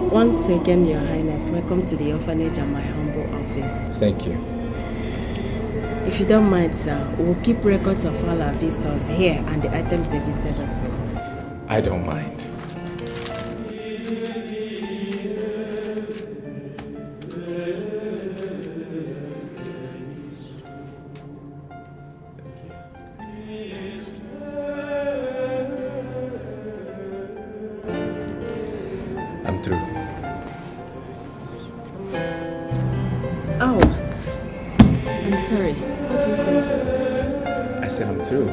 Once again, Your Highness, welcome to the orphanage and my humble office. Thank you. If you don't mind, sir, we'll keep records of all our visitors here and the items they visited us with. I don't mind. I'm through. Oh, I'm sorry. What did you say? I said I'm through.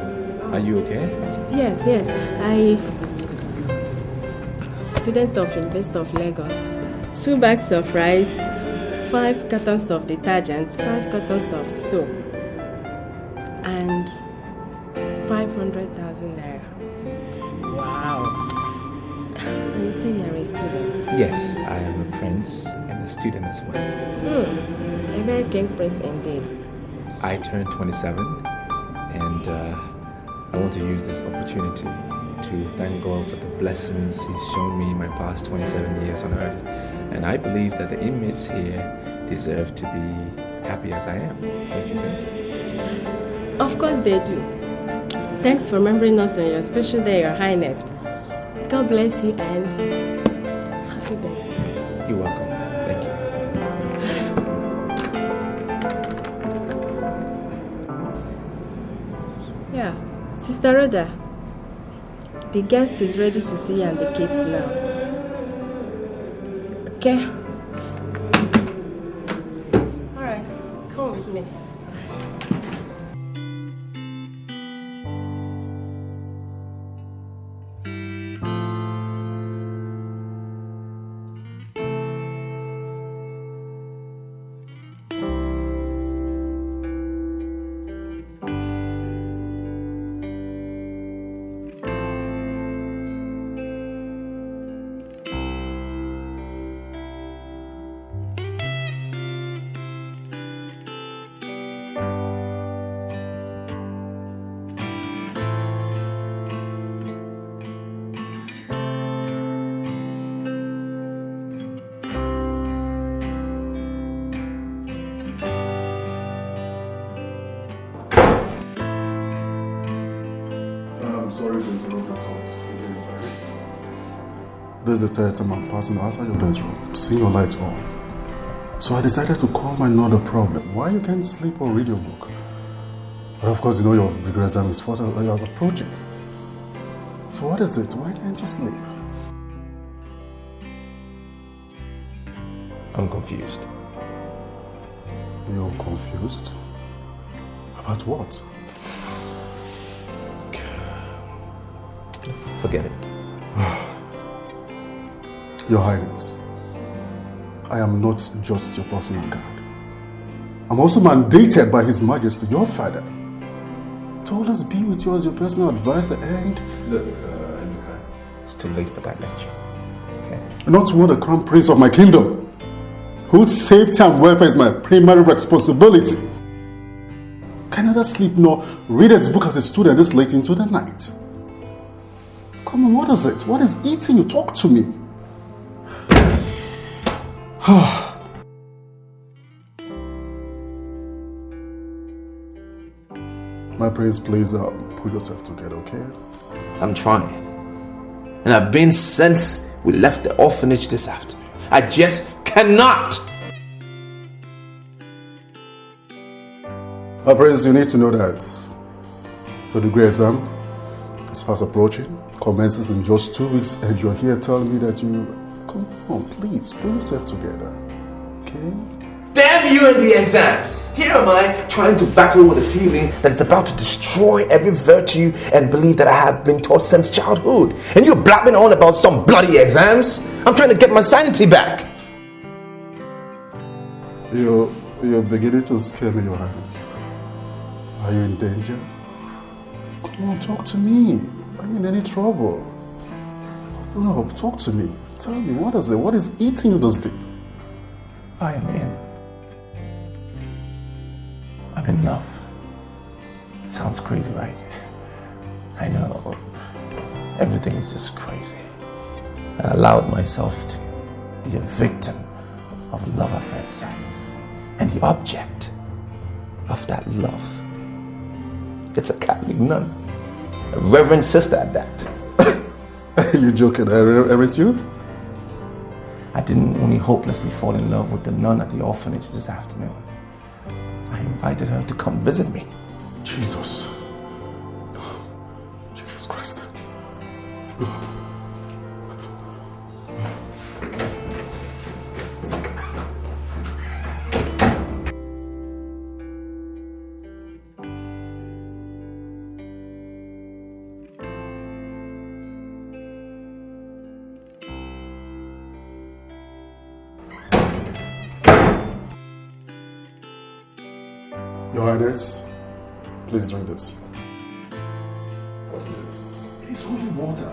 Are you okay? Yes. Student of University of Lagos. 2 bags of rice, 5 cartons of detergent, 5 cartons of soap, and 500,000 naira. Wow. And you say you're a student? Yes, I am a prince and a student as well. A very king prince indeed. I turned 27 and I want to use this opportunity to thank God for the blessings He's shown me in my past 27 years on earth. And I believe that the inmates here deserve to be happy as I am, don't you think? Of course they do. Thanks for remembering us on your special day, Your Highness. God bless you and happy birthday. You're welcome. Thank you. Yeah, Sister Rhoda, the guest is ready to see you and the kids now. Okay? Alright, come with me. Sorry to interrupt your thoughts again, Paris. This is the third time I'm passing outside your bedroom, seeing your lights on. So I decided to call my another problem. Why you can't sleep or read your book? But of course, you know your degree exam is 4 hours approaching. So what is it? Why can't you sleep? I'm confused. You're confused? About what? Forget it. Your Highness, I am not just your personal guard. I'm also mandated by His Majesty, your father, to always be with you as your personal advisor and... Look, it's too late for that lecture. Okay? Not to want the crown prince of my kingdom, whose safety and welfare is my primary responsibility. Can neither sleep nor read its book as a student this late into the night. Come on, what is it? What is eating you? Talk to me. My prince, please put yourself together, okay? I'm trying. And I've been since we left the orphanage this afternoon. I just cannot. My prince, you need to know that the degree exam is fast approaching, commences in just 2 weeks, and you're here telling me that you Come on, please, pull yourself together. Okay? Damn you and the exams! Here am I trying to battle with a feeling that it's about to destroy every virtue and belief that I have been taught since childhood. And you're blabbing on about some bloody exams? I'm trying to get my sanity back. You're beginning to scare me, Your Highness. Are you in danger? Come on, talk to me. Are you in any trouble? No, talk to me. Tell me, what is it? What is eating you this deep? I'm in love. Sounds crazy, right? I know. Everything is just crazy. I allowed myself to be a victim of love at first sight. And the object of that love, it's a Catholic nun. A reverend sister at that. Are you joking? Aren't you? I didn't only hopelessly fall in love with the nun at the orphanage this afternoon. I invited her to come visit me. Jesus. Jesus Christ. Your Highness, please drink this. What is it? It is holy water.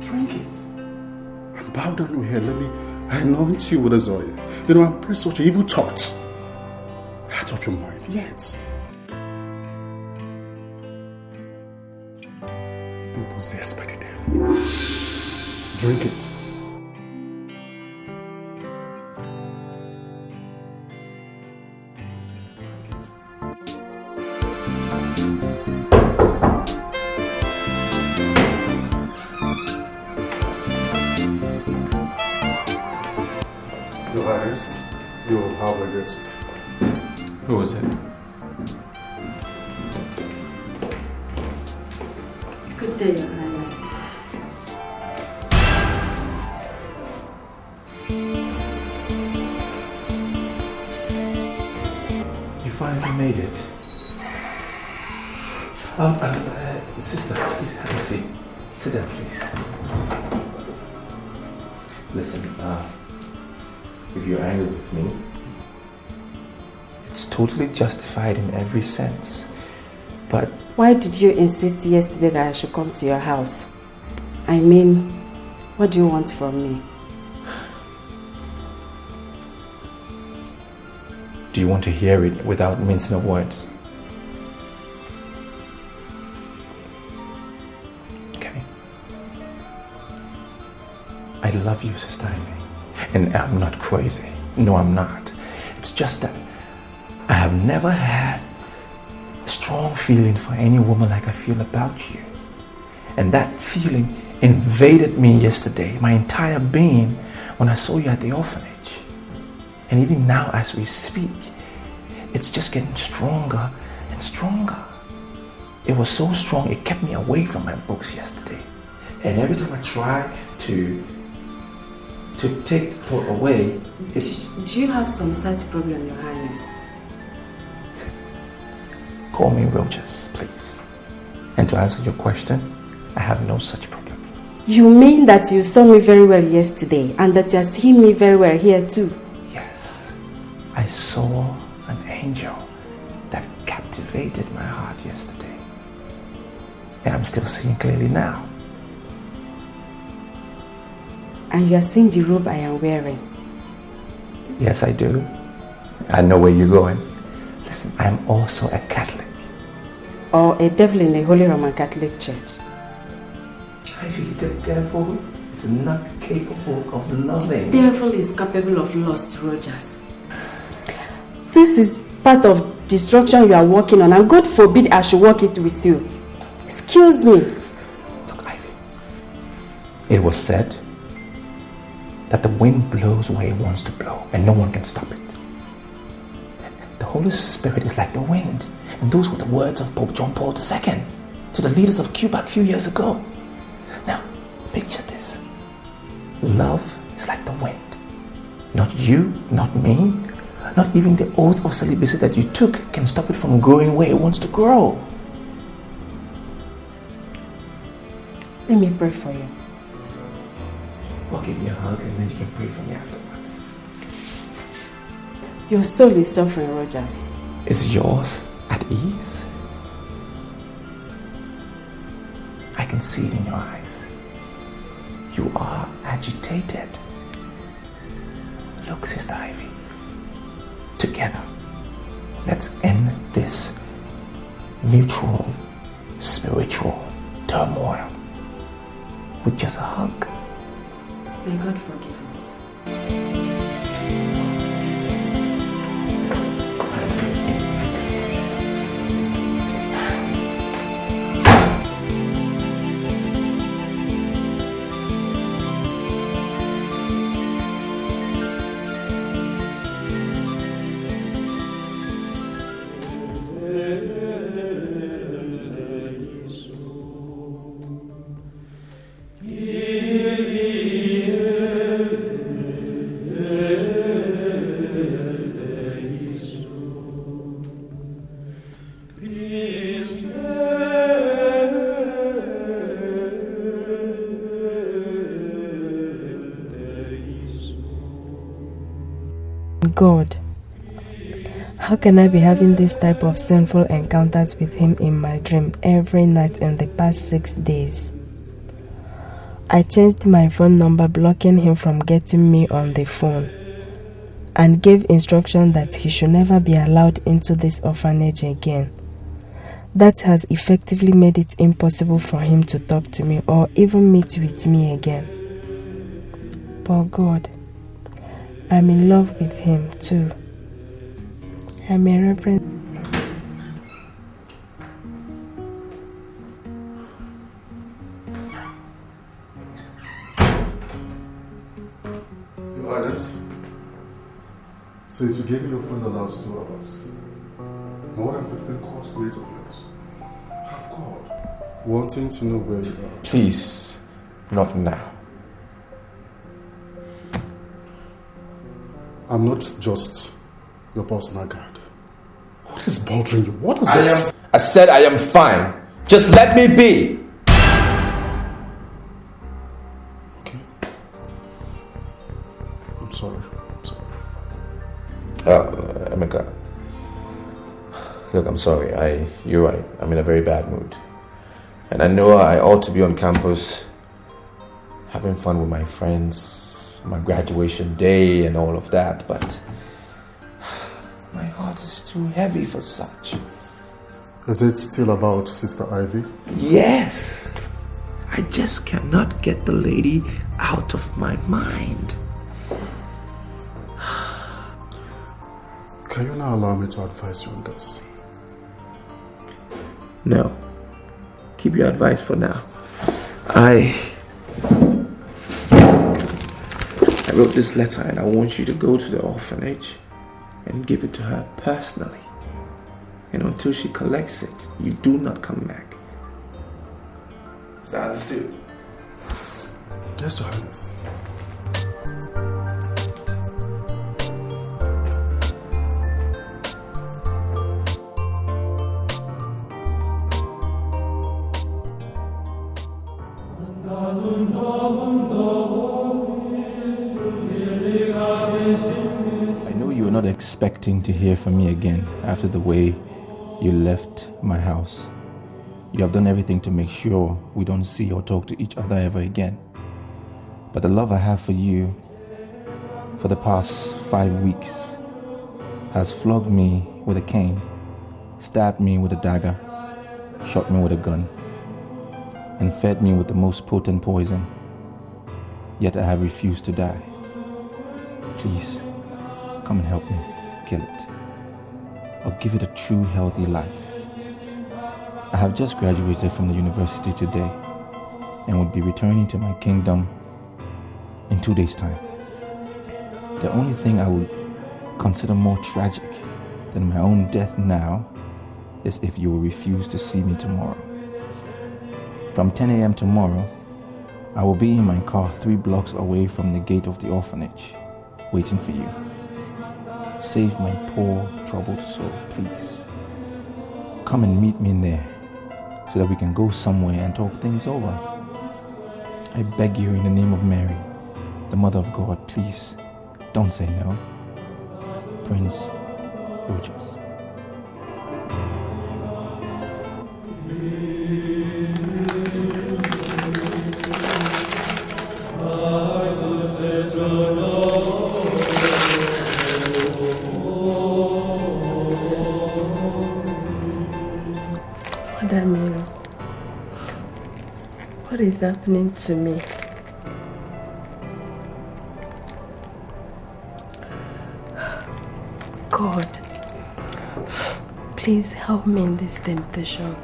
Drink it. And bow down your head. Let me anoint you with this oil. You know, I'm pretty such evil thoughts out of your mind. Yes. I'm possessed by the devil. Drink it. Your Highness, you have a guest. Who was it? Good day, Your Highness. You finally made it. Sister, please have a seat. Sit down, please. Listen, if you're angry with me, it's totally justified in every sense. But Why did you insist yesterday that I should come to your house? I mean, what do you want from me? do you want to hear it without mincing of words? Okay. I love you, Sister Ivy. And I'm not crazy. No, I'm not. It's just that I have never had a strong feeling for any woman like I feel about you. And that feeling invaded me yesterday, my entire being, when I saw you at the orphanage. And even now as we speak, it's just getting stronger and stronger. It was so strong, it kept me away from my books yesterday. And every time I try to take thought away, it's... Do you have some such problem, Your Highness? Call me Rojas, please. And to answer your question, I have no such problem. You mean that you saw me very well yesterday and that you are seeing me very well here too? Yes, I saw an angel that captivated my heart yesterday. And I'm still seeing clearly now. And you are seeing the robe I am wearing? Yes, I do. I know where you're going. Listen, I'm also a Catholic. Or a devil in a Holy Roman Catholic Church? Ivy, the devil is not capable of loving. The devil is capable of lust, Rogers. This is part of destruction you are working on, and God forbid I should work it with you. Excuse me. Look, Ivy, it was said that the wind blows where it wants to blow, and no one can stop it. The Holy Spirit is like the wind, and those were the words of Pope John Paul II to the leaders of Cuba a few years ago. Now, picture this. Love is like the wind. Not you, not me, not even the oath of celibacy that you took can stop it from growing where it wants to grow. Let me pray for you. I'll give you a hug and then you can pray for me afterwards. Your soul is suffering, Rogers. Is yours at ease? I can see it in your eyes. You are agitated. Look, Sister Ivy. Together, let's end this mutual spiritual turmoil with just a hug. May God forgive us. God, how can I be having this type of sinful encounters with him in my dream every night in the past 6 days? I changed my phone number, blocking him from getting me on the phone, and gave instruction that he should never be allowed into this orphanage again. That has effectively made it impossible for him to talk to me or even meet with me again. But God, I'm in love with him too. I'm a reverend. Your Highness, since you gave me your phone the last 2 hours, more than 15 calls late of yours have called, wanting to know where you are. Please, not now. I'm not just your personal guard. What is bothering you? What is it? I said I am fine. Just let me be. Okay. I'm sorry. Emeka. Look, I'm sorry. You're right. I'm in a very bad mood. And I know I ought to be on campus having fun with my friends, my graduation day and all of that, but my heart is too heavy for such. Is it still about Sister Ivy? Yes. I just cannot get the lady out of my mind. Can you now allow me to advise you on this? No. Keep your advice for now. I wrote this letter and I want you to go to the orphanage and give it to her personally. And until she collects it, you do not come back. Is that understood? Yes, Your Highness. Not expecting to hear from me again after the way you left my house. You have done everything to make sure we don't see or talk to each other ever again. But the love I have for you for the past 5 weeks has flogged me with a cane, stabbed me with a dagger, shot me with a gun, and fed me with the most potent poison. Yet I have refused to die. Please, come and help me kill it, or give it a true healthy life. I have just graduated from the university today and would be returning to my kingdom in 2 days' time. The only thing I would consider more tragic than my own death now is if you will refuse to see me tomorrow. From 10 a.m. tomorrow, I will be in my car 3 blocks away from the gate of the orphanage, waiting for you. Save my poor, troubled soul, please. Come and meet me in there, so that we can go somewhere and talk things over. I beg you in the name of Mary, the Mother of God, please, don't say no. Prince Rogers. What is happening to me? God, please help me in this temptation.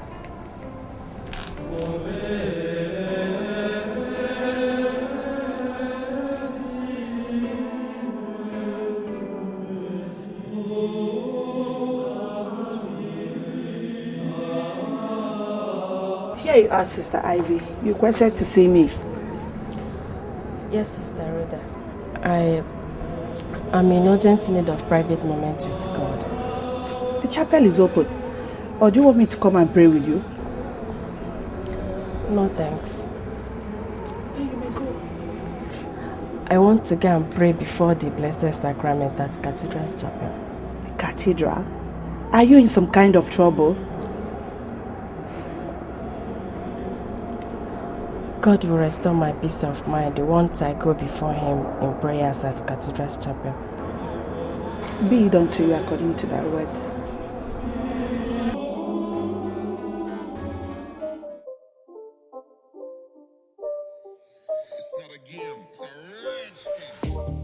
Here you are, Sister Ivy. You requested to see me. Yes, Sister Rhoda. I'm in urgent need of private moment with God. The chapel is open. Or do you want me to come and pray with you? No, thanks. Then you may go. I want to go and pray before the Blessed Sacrament at Cathedral's Chapel. The cathedral? Are you in some kind of trouble? God will restore my peace of mind once I go before Him in prayers at Cathedral's Chapel. Be it unto you according to thy words. It's not a game, it's a rich thing.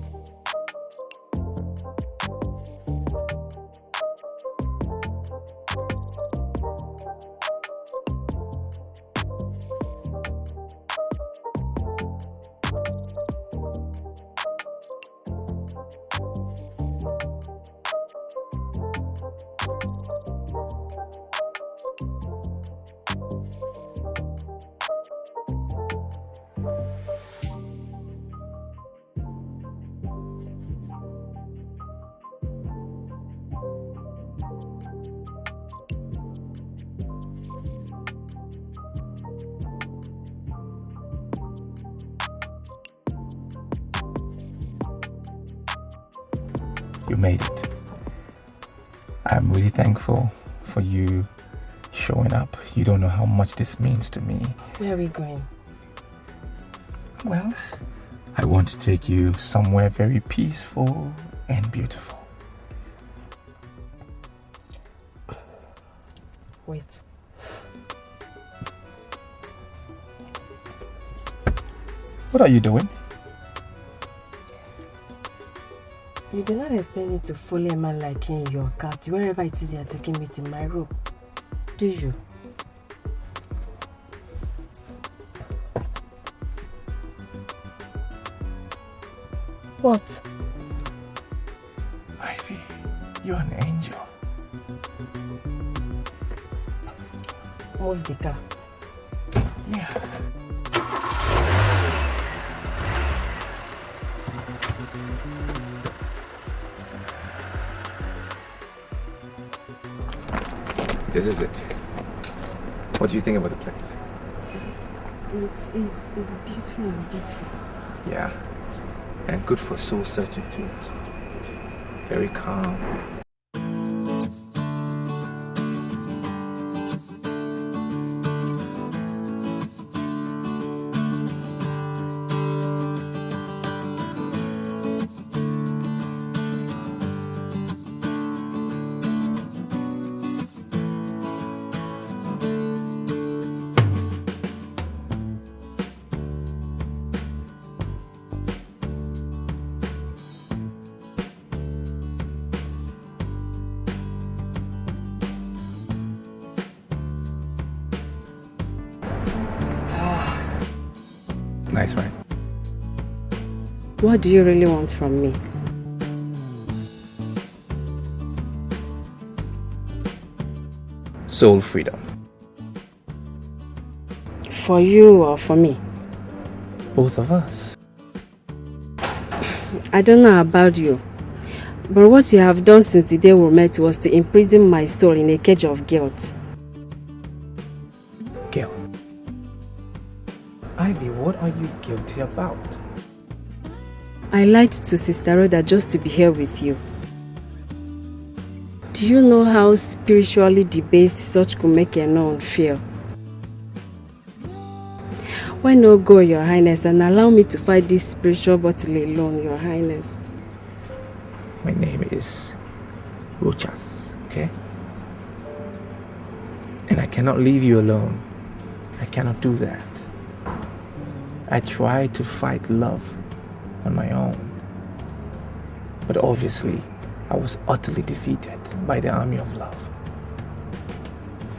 You made it. I'm really thankful for you showing up. You don't know how much this means to me. Where are we going? Well, I want to take you somewhere very peaceful and beautiful. Wait. What are you doing? You do not expect me to follow a man like you in your car to wherever it is you are taking me to my room, do you? What? Ivy, you're an angel. Move the car. Yeah. This is it. What do you think about the place? It's beautiful and peaceful. Yeah. And good for soul searching too. Very calm. Nice, right? What do you really want from me? Soul freedom. For you or for me? Both of us. I don't know about you, but what you have done since the day we met was to imprison my soul in a cage of guilt. Guilt? Ivy, what are you guilty about? I lied to Sister Rhoda just to be here with you. Do you know how spiritually debased such could make a nun feel? Why not go, Your Highness, and allow me to fight this spiritual battle alone, Your Highness? My name is Rochas, okay? And I cannot leave you alone. I cannot do that. I tried to fight love on my own. But obviously, I was utterly defeated by the army of love.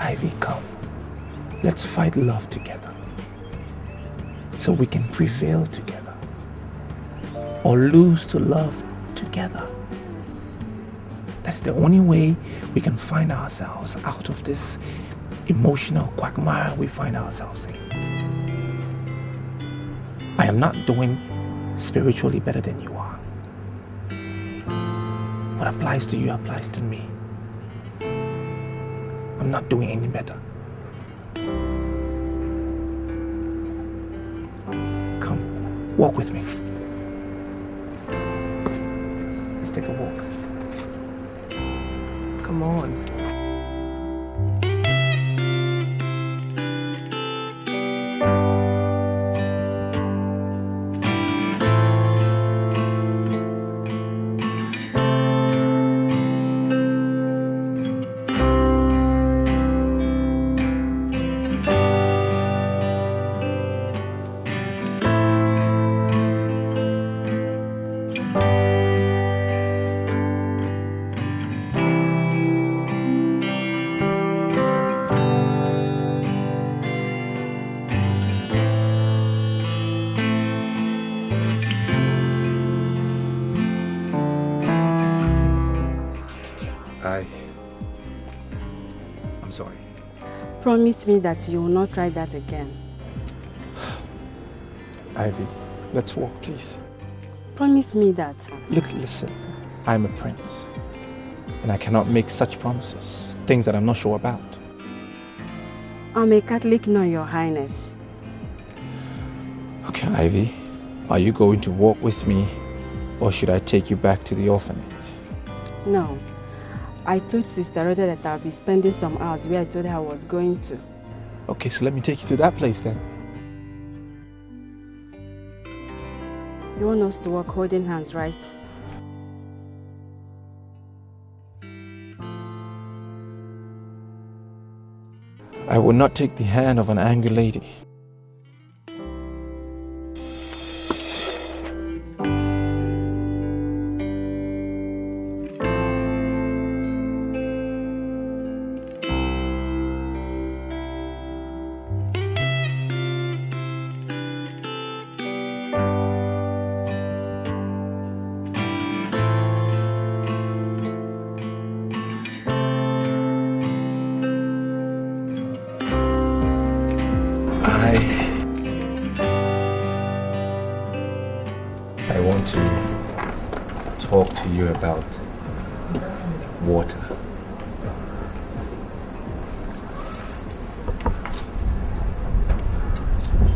Ivy, come. Let's fight love together. So we can prevail together. Or lose to love together. That's the only way we can find ourselves out of this emotional quagmire we find ourselves in. I am not doing spiritually better than you are. What applies to you applies to me. I'm not doing any better. Come, walk with me. Let's take a walk. Come on. I'm sorry. Promise me that you will not try that again. Ivy, let's walk, please. Promise me that. Look, listen. I'm a prince. And I cannot make such promises. Things that I'm not sure about. I'm a Catholic nun, Your Highness. Okay, Ivy. Are you going to walk with me? Or should I take you back to the orphanage? No. I told Sister Rhoda that I'll be spending some hours where I told her I was going to. Okay, so let me take you to that place then. You want us to walk holding hands, right? I will not take the hand of an angry lady. I want to talk to you about water.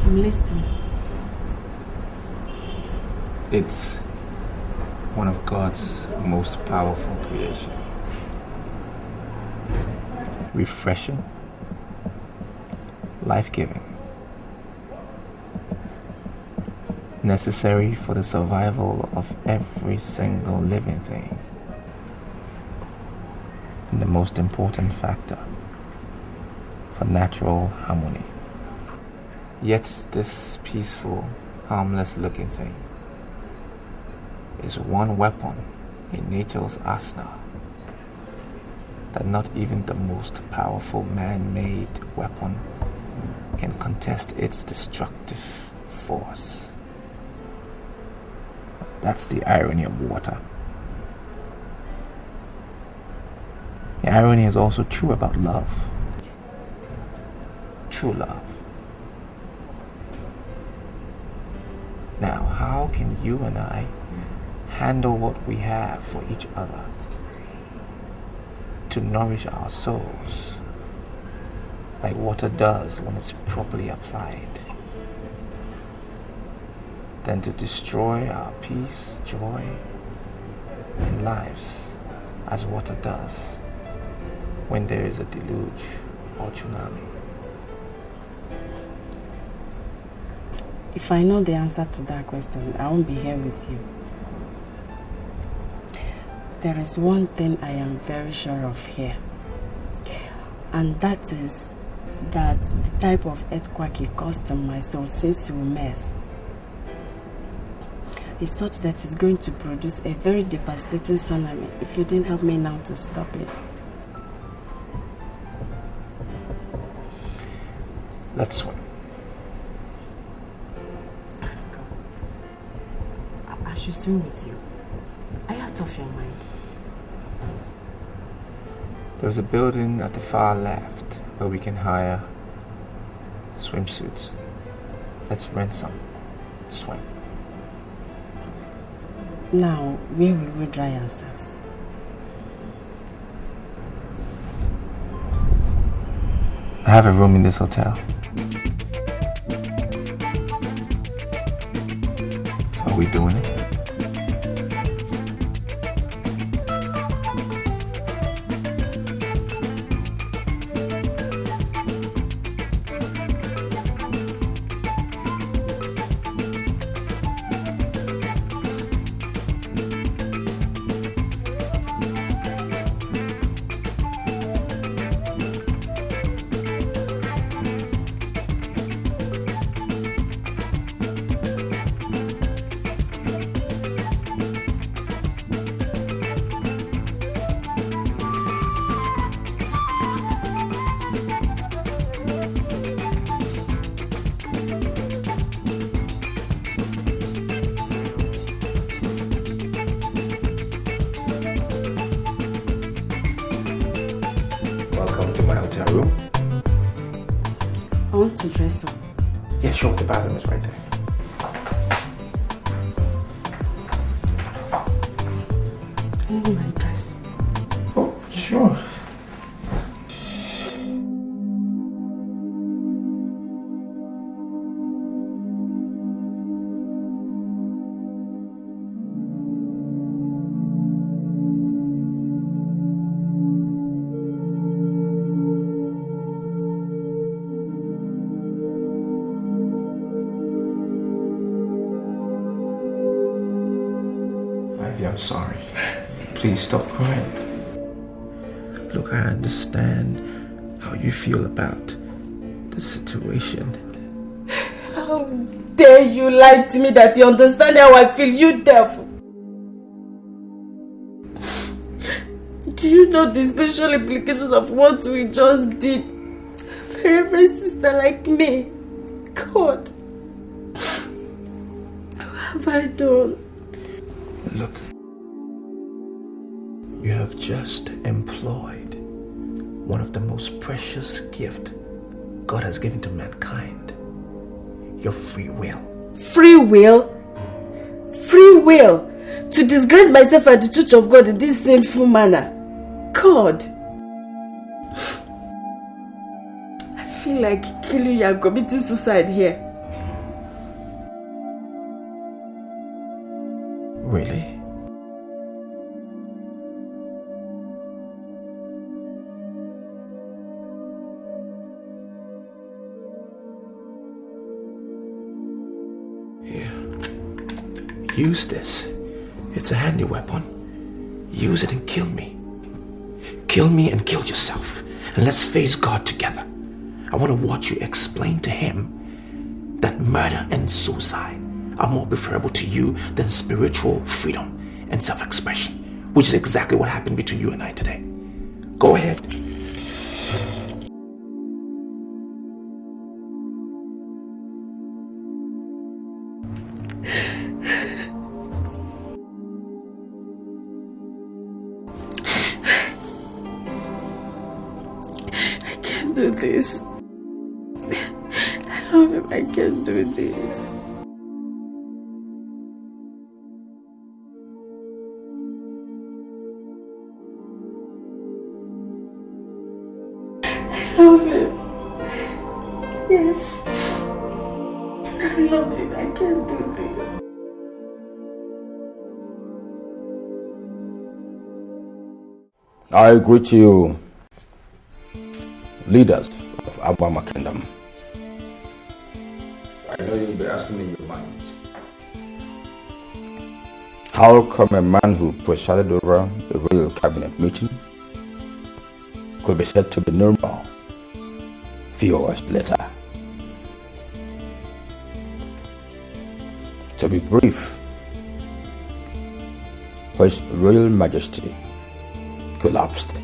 I'm listening. It's one of God's most powerful creation. Refreshing, life-giving, necessary for the survival of every single living thing, and the most important factor for natural harmony. Yet this peaceful, harmless looking thing is one weapon in nature's arsenal that not even the most powerful man-made weapon can contest its destructive force. That's the irony of water. The irony is also true about love. True love. Now, how can you and I handle what we have for each other to nourish our souls like water does when it's properly applied, than to destroy our peace, joy, and lives as water does when there is a deluge or tsunami? If I know the answer to that question, I won't be here with you. There is one thing I am very sure of here, and that is that the type of earthquake you caused in my soul since we met is such that it's going to produce a very devastating tsunami if you didn't help me now to stop it. Let's swim. I should swim with you. Are you out of your mind? There's a building at the far left where we can hire swimsuits. Let's rent some. Swim. Now, where will we dry ourselves? I have a room in this hotel. So are we doing it? I want to dress up. Yeah, sure. The bathroom is right there. I need my dress. Oh, sure. I'm sorry. Please stop crying. Look, I understand how you feel about the situation. How dare you lie to me that you understand how I feel, you devil? Do you know the special implication of what we just did for every sister like me? God, what have I done? Look, you have just employed one of the most precious gifts God has given to mankind. Your free will. Free will? Free will? To disgrace myself at the church of God in this sinful manner? God! I feel like killing you and committing suicide here. Really? Use this. It's a handy weapon. Use it and kill me. Kill me and kill yourself. And let's face God together. I want to watch you explain to him that murder and suicide are more preferable to you than spiritual freedom and self-expression, which is exactly what happened between you and I today. Go ahead. Do this. I love him. I can't do this. love him. Yes. I love him. I can't do this. I greet you, leaders of Abama Kingdom. I know you'll be asking in your minds, how come a man who presided over a royal cabinet meeting could be said to be normal few hours later? To be brief, His Royal Majesty collapsed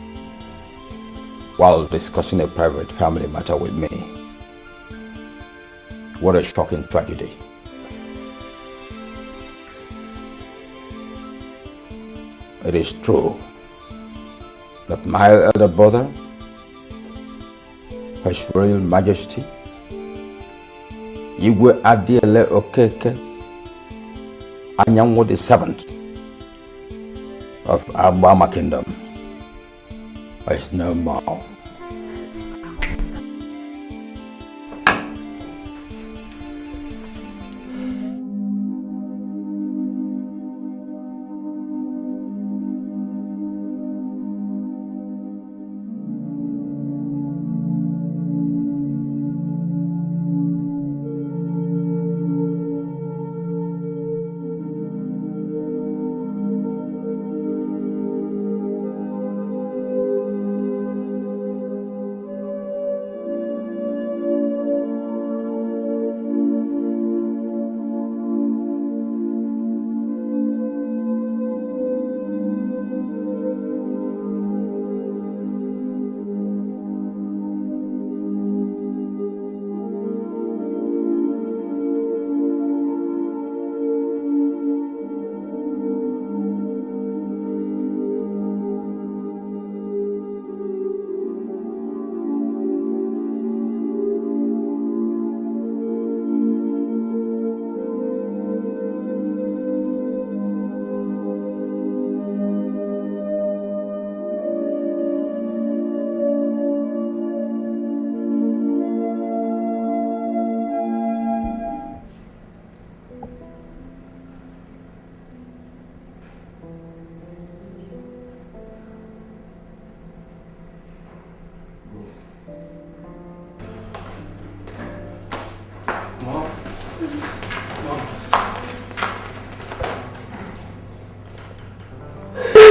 while discussing a private family matter with me. What a shocking tragedy. It is true that my elder brother, His Royal Majesty Igwe Adiele Okeke Anyango the 7th of Abama Kingdom is no more.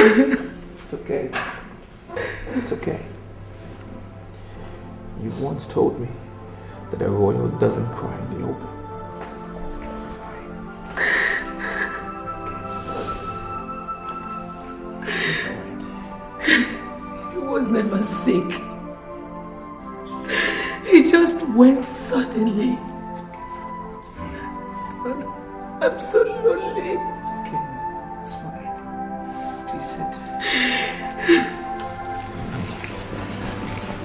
It's okay. It's okay. You once told me that a royal doesn't cry in the open. He was never sick. He just went suddenly. Son, I'm so lonely. It's okay. It's fine. Please sit.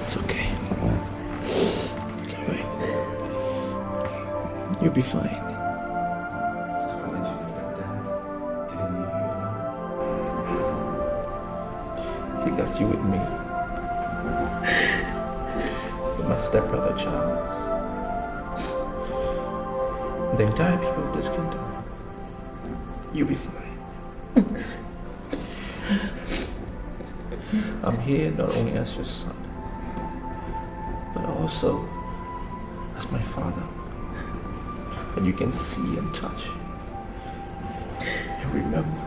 It's okay. It's alright. You'll be fine. Just want to let you know that Dad didn't leave you alone. He left you with me. With my stepbrother Charles. The entire people of this kingdom. You'll be fine. I'm here not only as your son, but also as my father. And you can see and touch. And remember,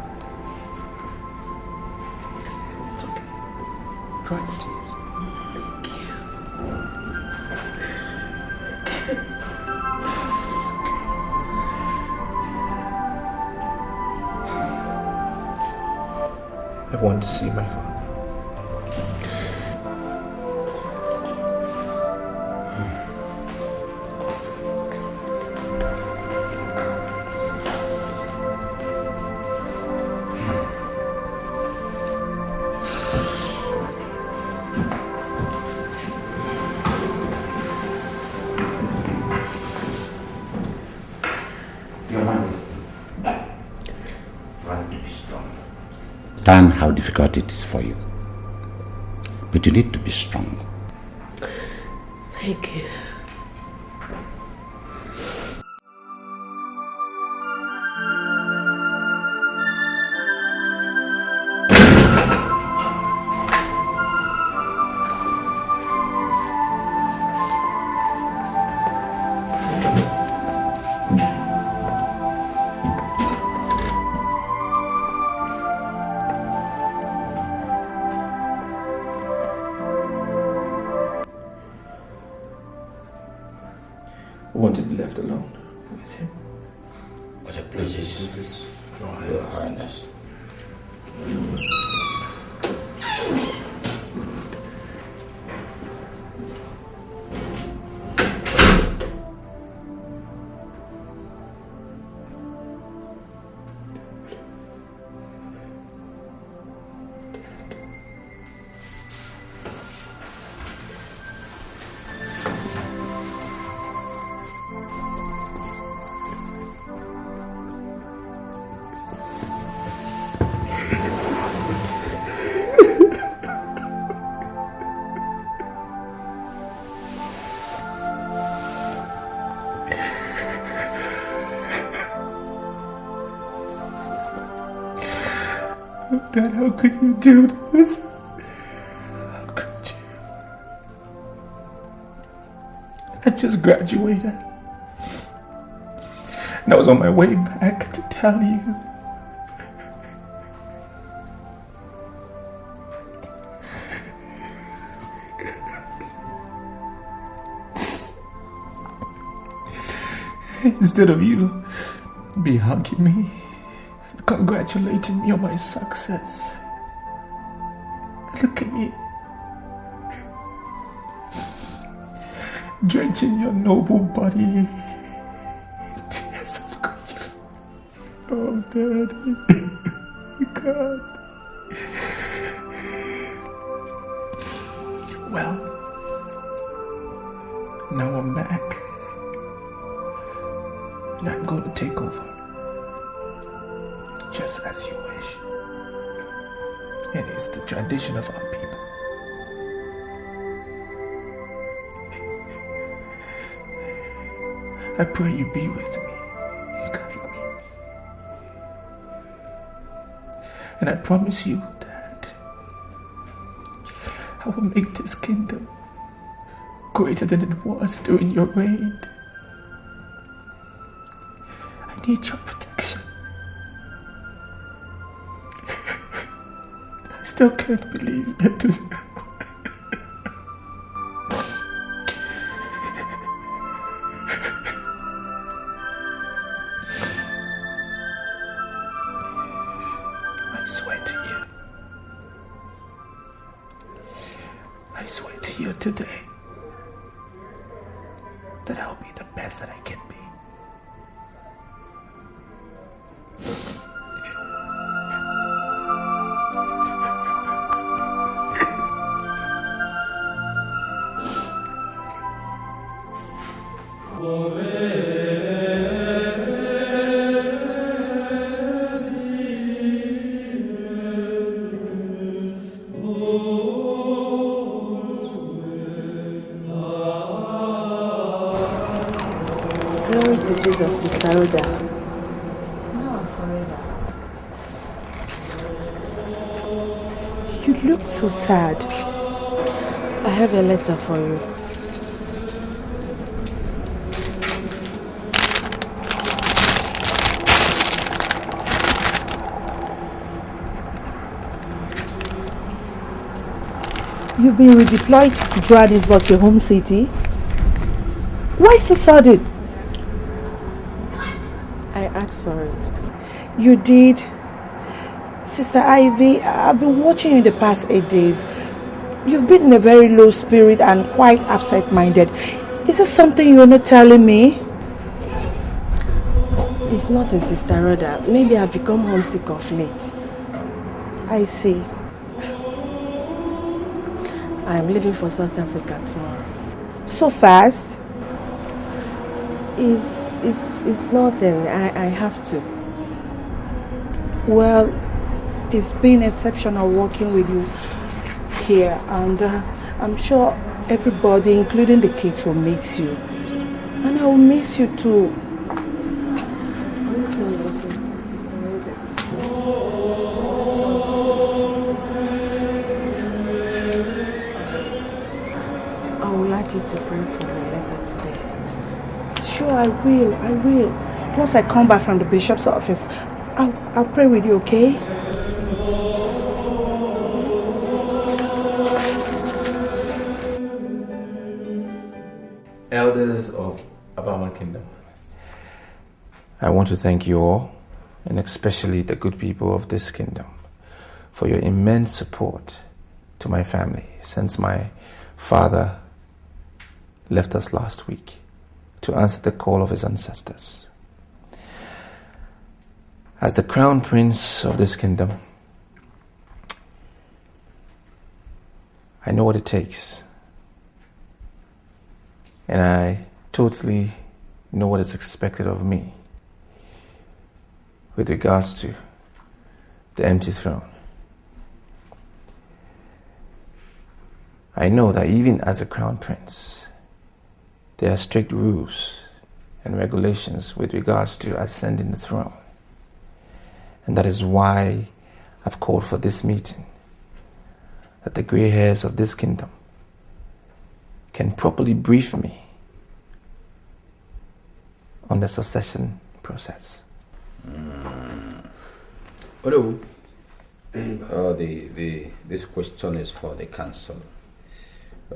it's okay. Dry the tears. Thank you. I want to see my father. Understand how difficult it is for you, but you need to be strong. Thank you. I want to be left alone with him. But the places, Your Highness. Dad, how could you do this? How could you? I just graduated. And I was on my way back to tell you. Instead of you be hugging me, congratulating me on my success. Look at me. Drenching your noble body in tears of grief. Oh, Daddy. God. Well, now I'm back. And I'm going to take over. Just as you wish. And it's the tradition of our people. I pray you be with me and guide me. And I promise you that I will make this kingdom greater than it was during your reign. I need your protection. I still can't believe it. I swear to you today that I'll be the best that I can be. Glory to Jesus, Sister Rhoda. Now and forever. You look so sad. I have a letter for you. You've been redeployed to Johannesburg, your home city. Why so sudden? I asked for it. You did? Sister Ivy, I've been watching you in the past 8 days. You've been in a very low spirit and quite absent-minded. Is this something you're not telling me? It's not a Sister Rhoda. Maybe I've become homesick of late. I see. I'm leaving for South Africa tomorrow. So fast? It's nothing. I have to. Well, it's been exceptional working with you here, and I'm sure Everybody, including the kids, will miss you. And I will miss you too. I would like you to pray for my letter today. Sure, I will. Once I come back from the bishop's office, I'll pray with you, okay? Elders of Abama Kingdom, I want to thank you all, and especially the good people of this kingdom, for your immense support to my family since my father left us last week to answer the call of his ancestors. As the crown prince of this kingdom, I know what it takes. And I totally know what is expected of me with regards to the empty throne. I know that even as a crown prince, there are strict rules and regulations with regards to ascending the throne. And that is why I've called for this meeting, that the gray hairs of this kingdom can properly brief me on the succession process. Hello. This question is for the council.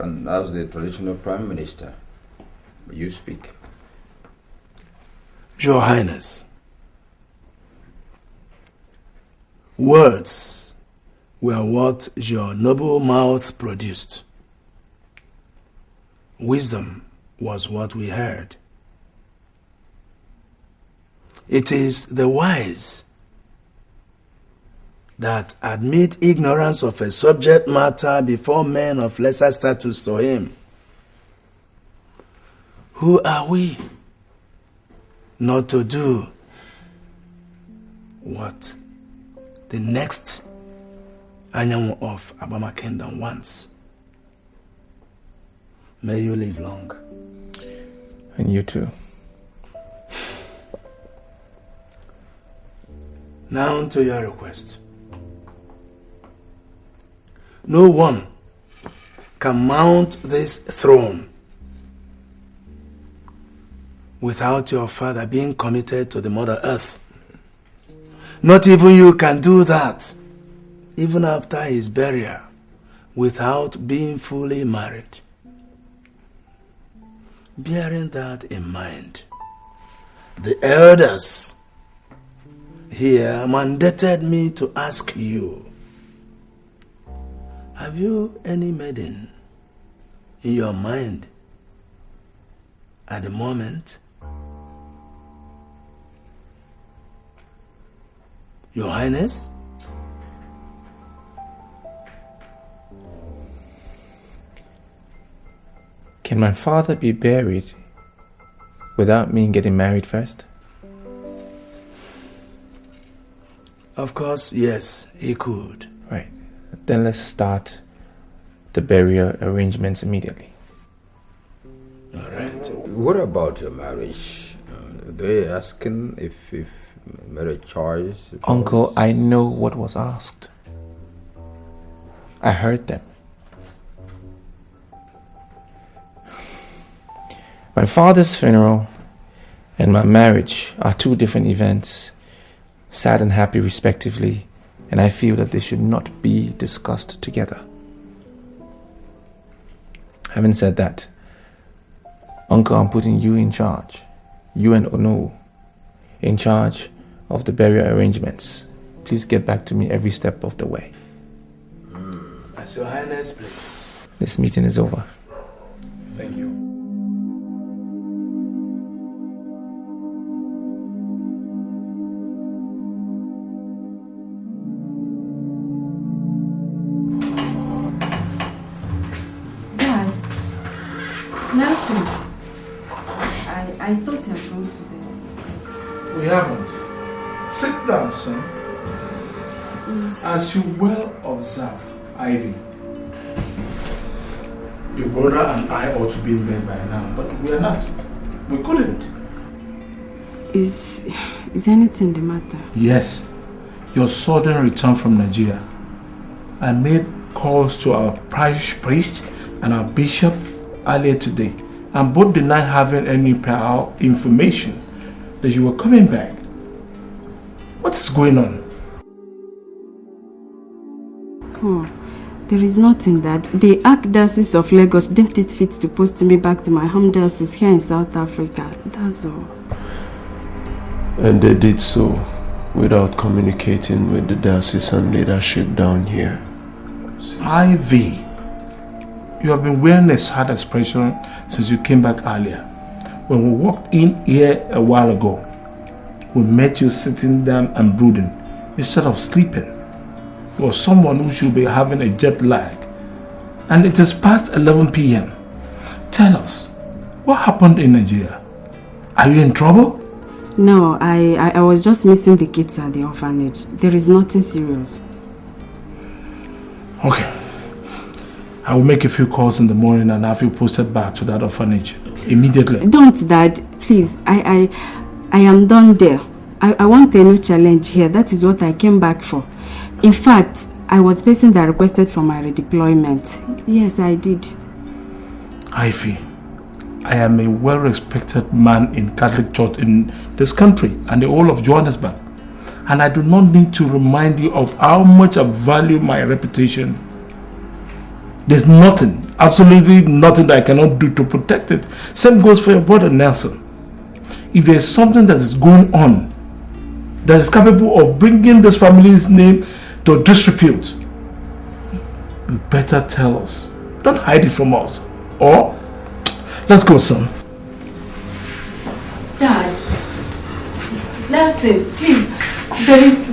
And as the traditional prime minister, you speak. Your Highness, words were what your noble mouth produced. Wisdom was what we heard. It is the wise that admit ignorance of a subject matter before men of lesser status to him. Who are we not to do what the next Anyanwu of Abama Kingdom wants? May you live long. And you too. Now to your request. No one can mount this throne without your father being committed to the Mother Earth. Not even you can do that, even after his burial, without being fully married. Bearing that in mind, the elders here mandated me to ask you, have you any maiden in your mind at the moment? Your Highness? Can my father be buried without me getting married first? Of course, yes, he could. Right. Then let's start the burial arrangements immediately. All right. What about your marriage? They asking if marriage choice? Uncle, I know what was asked. I heard them. My father's funeral and my marriage are two different events, sad and happy respectively, and I feel that they should not be discussed together. Having said that, Uncle, I'm putting you in charge, you and Ono, in charge of the burial arrangements. Please get back to me every step of the way. As Your Highness pleases. This meeting is over. Thank you. I thought you had gone to bed. We haven't. Sit down, son. As you well observe, Ivy, Your brother and I ought to be in bed by now, but we are not. We couldn't. Is anything the matter? Yes. Your sudden return from Nigeria. I made calls to our parish priest and our bishop earlier today, and both denied having any prior information that you were coming back. What is going on? Oh, there is nothing that. The Archdiocese of Lagos deemed it fit to post me back to my home diocese here in South Africa. That's all. And they did so without communicating with the diocesan leadership down here. Ivy, you have been wearing a sad expression since you came back earlier. When we walked in here a while ago, we met you sitting down and brooding instead of sleeping. You are someone who should be having a jet lag. And it is past 11 p.m. Tell us, what happened in Nigeria? Are you in trouble? No, I was just missing the kids at the orphanage. There is nothing serious. Okay. I will make a few calls in the morning and have you posted back to that orphanage immediately. Don't, Dad. Please, I am done there. I want a new challenge here. That is what I came back for. In fact, I was the person that requested for my redeployment. Yes, I did. Ivy, I am a well-respected man in Catholic Church in this country and the whole of Johannesburg. And I do not need to remind you of how much I value my reputation. There's nothing, absolutely nothing that I cannot do to protect it. Same goes for your brother Nelson. If there's something that is going on that is capable of bringing this family's name to disrepute, you better tell us. Don't hide it from us. Or, let's go, son. Dad, Nelson, please. There's...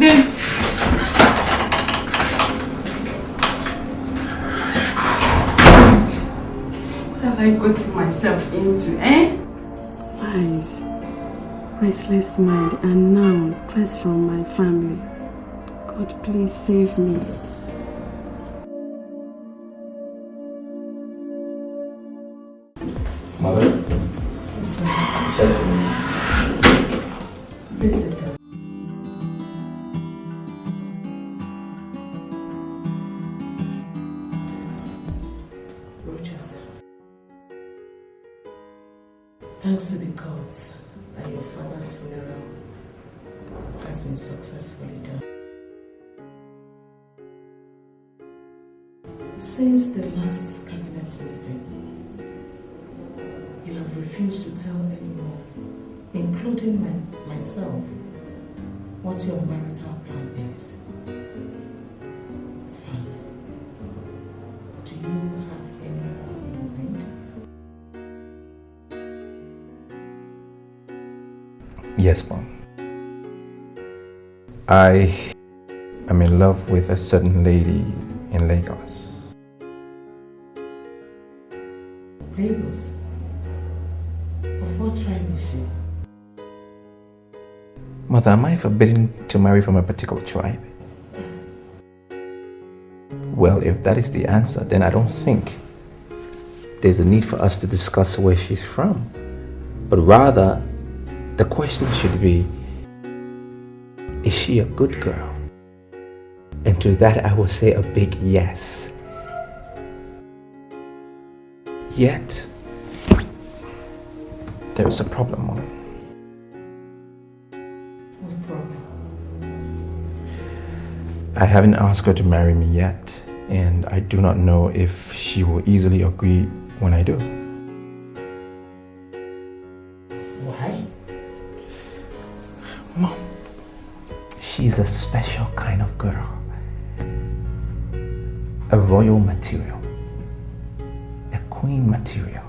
What have I got myself into, eh? Eyes, restless mind, and now threats from my family. God, please save me. Mother? Listen. Thanks to the gods that your father's funeral has been successfully done. Since the last cabinet meeting, you have refused to tell anyone, including myself, what your marital plan is. Son, do you have anyone in mind? Yes, Mom. I am in love with a certain lady in Lagos. Lagos? Of what tribe is she? Mother, am I forbidden to marry from a particular tribe? Well, if that is the answer, then I don't think there's a need for us to discuss where she's from. But rather, the question should be, is she a good girl? And to that I will say a big yes. Yet, there is a problem, Mom. What problem? I haven't asked her to marry me yet, and I do not know if she will easily agree when I do. Why? Mom, she's a special kind of girl. A royal material. A queen material.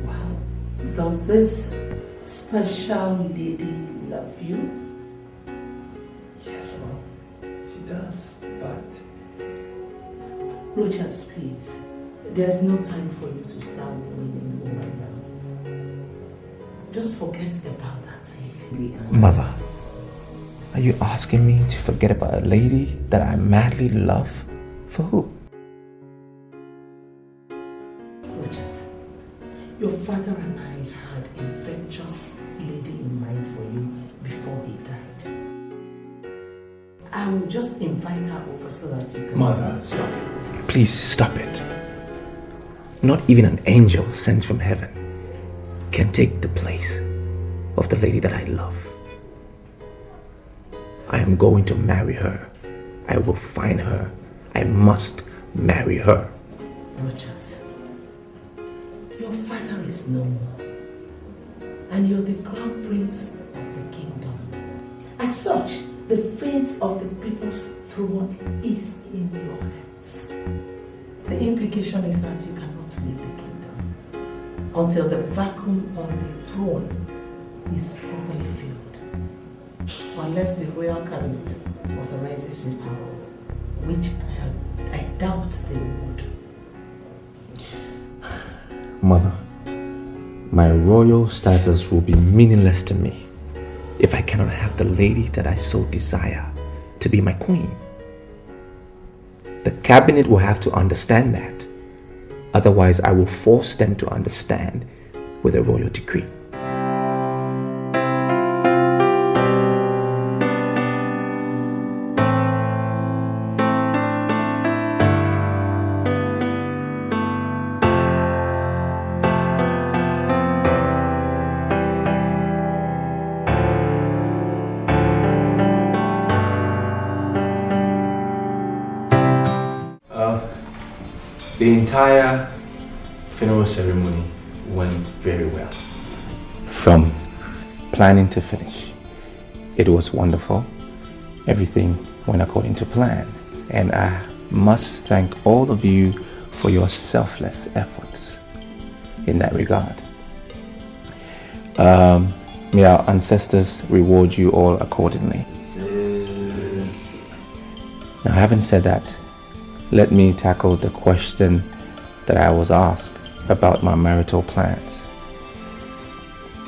Well, does this special lady love you? Yes, Mom. She does, but... Rochas, please. There's no time for you to start worrying right now. Just forget about that lady. Mother, are you asking me to forget about a lady that I madly love? For who? father and I had a virtuous lady in mind for you before he died. I will just invite her over so that you can Mother, stop it. Please stop it. Not even an angel sent from heaven can take the place of the lady that I love. I am going to marry her. I will find her. I must marry her. Rogers, your father is no more, and you're the crown prince of the kingdom. As such, the fate of the people's throne is in your hands. The implication is that you cannot leave the kingdom until the vacuum on the throne is properly filled. Unless the royal cabinet authorizes you to, which I doubt they would. Mother, my royal status will be meaningless to me if I cannot have the lady that I so desire to be my queen. The cabinet will have to understand that. Otherwise, I will force them to understand with a royal decree. The entire funeral ceremony went very well. From planning to finish. It was wonderful. Everything went according to plan. And I must thank all of you for your selfless efforts in that regard. May our ancestors reward you all accordingly. Now, having said that, let me tackle the question that I was asked about my marital plans.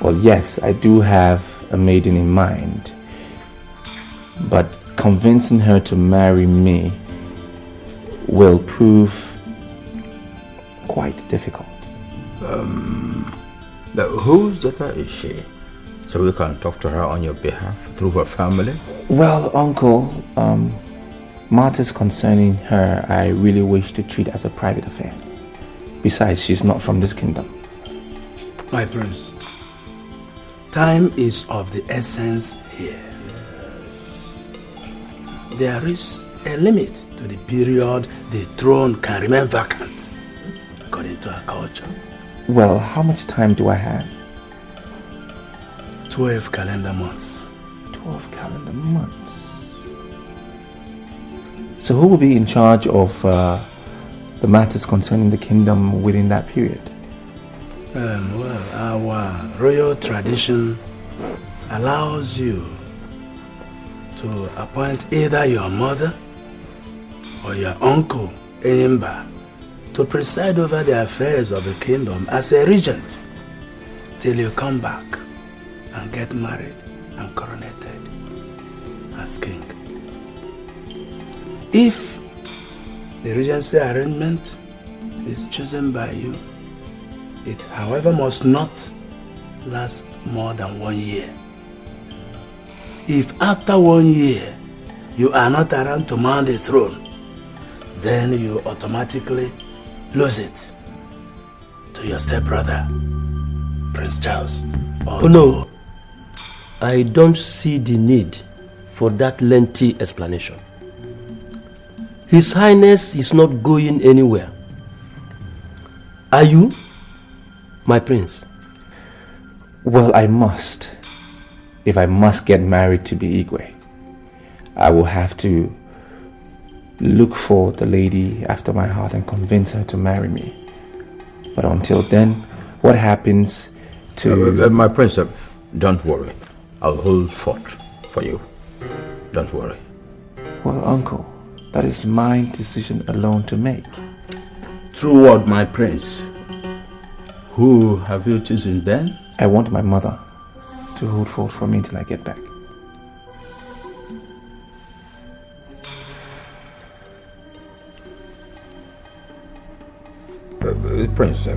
Well, yes, I do have a maiden in mind, but convincing her to marry me will prove quite difficult. But whose daughter is she? So we can talk to her on your behalf through her family? Well, Uncle, matters concerning her I really wish to treat as a private affair. Besides, she's not from this kingdom. My prince, time is of the essence here. There is a limit to the period the throne can remain vacant, according to our culture. Well, how much time do I have? 12 calendar months. 12 calendar months. So who will be in charge of the matters concerning the kingdom within that period? Well, our royal tradition allows you to appoint either your mother or your uncle, Enyimba, to preside over the affairs of the kingdom as a regent till you come back and get married and coronated as king. If the regency arrangement is chosen by you, it, however, must not last more than 1 year. If after 1 year you are not around to mount the throne, then you automatically lose it to your stepbrother, Prince Charles. Oh no, I don't see the need for that lengthy explanation. His Highness is not going anywhere. Are you, my prince? Well, I must. If I must get married to Igwe, I will have to look for the lady after my heart and convince her to marry me. But until then, what happens to... my prince, don't worry. I'll hold fort for you. Don't worry. Well, uncle, that is my decision alone to make. True word, my prince. Who have you chosen then? I want my mother to hold fort for me till I get back. Prince,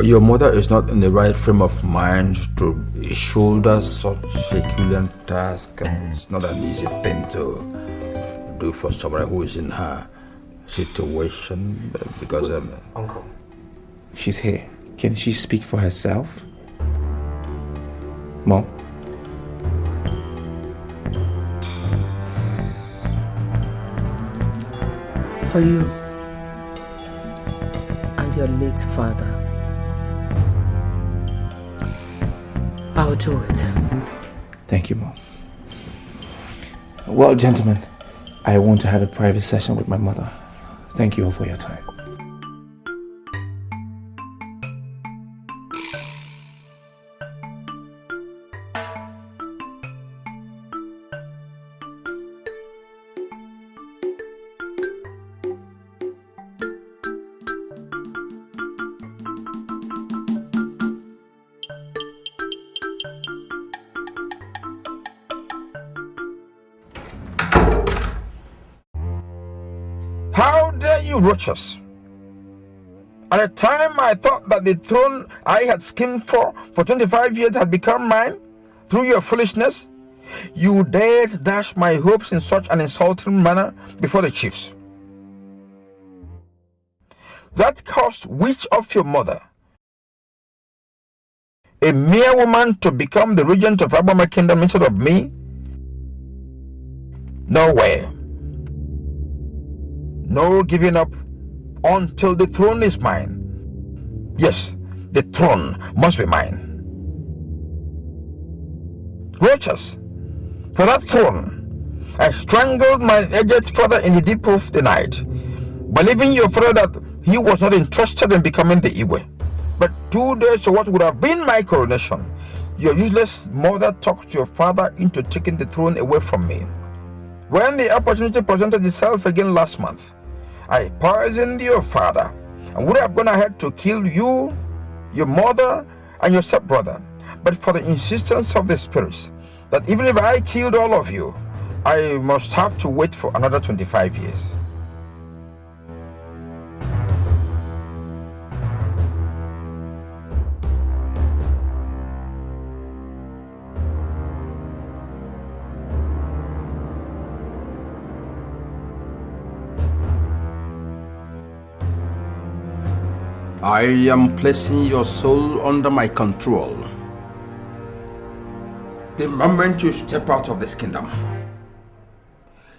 Your mother is not in the right frame of mind to shoulder such a Herculean task, and it's not an easy thing to do for someone who is in her situation, because... Uncle, she's here. Can she speak for herself? Mom? For you and your late father, I'll do it. Thank you, Mom. Well, gentlemen, I want to have a private session with my mother. Thank you all for your time. How dare you, roaches? At a time I thought that the throne I had schemed for 25 years had become mine through your foolishness, you dared dash my hopes in such an insulting manner before the chiefs. That caused which of your mother, a mere woman, to become the regent of Abama Kingdom instead of me? No way. No giving up until the throne is mine. Yes, the throne must be mine. Roaches, for that throne, I strangled my aged father in the deep of the night, believing your father that he was not interested in becoming the Igwe. But 2 days to what would have been my coronation, your useless mother talked your father into taking the throne away from me. When the opportunity presented itself again last month, I poisoned your father and would have gone ahead to kill you, your mother, and your stepbrother, but for the insistence of the spirits that even if I killed all of you, I must have to wait for another 25 years. I am placing your soul under my control. The moment you step out of this kingdom,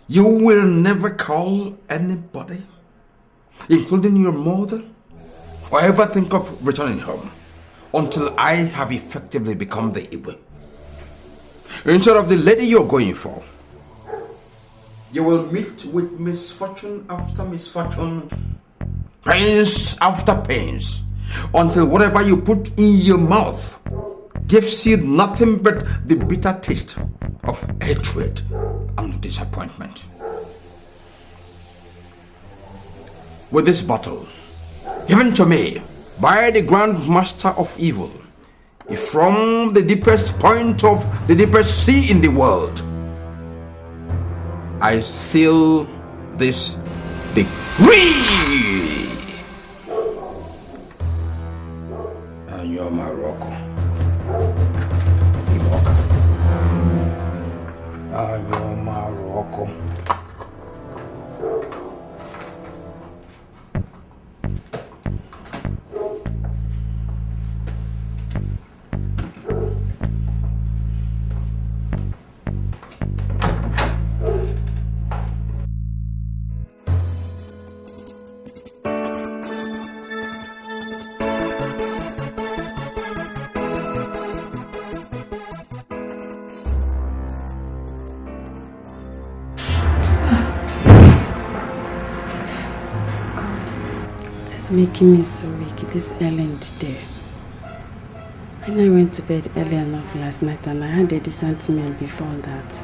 you will never call anybody, including your mother, or ever think of returning home until I have effectively become the Igwe. Instead of the lady you're going for, you will meet with misfortune after misfortune, pains after pains, until whatever you put in your mouth gives you nothing but the bitter taste of hatred and disappointment. With this bottle, given to me by the Grand Master of Evil, from the deepest point of the deepest sea in the world, I seal this decree. And you're my rock. And you're my rock. Making me so weak this early in the day. I know I went to bed early enough last night and I had a decent meal before that.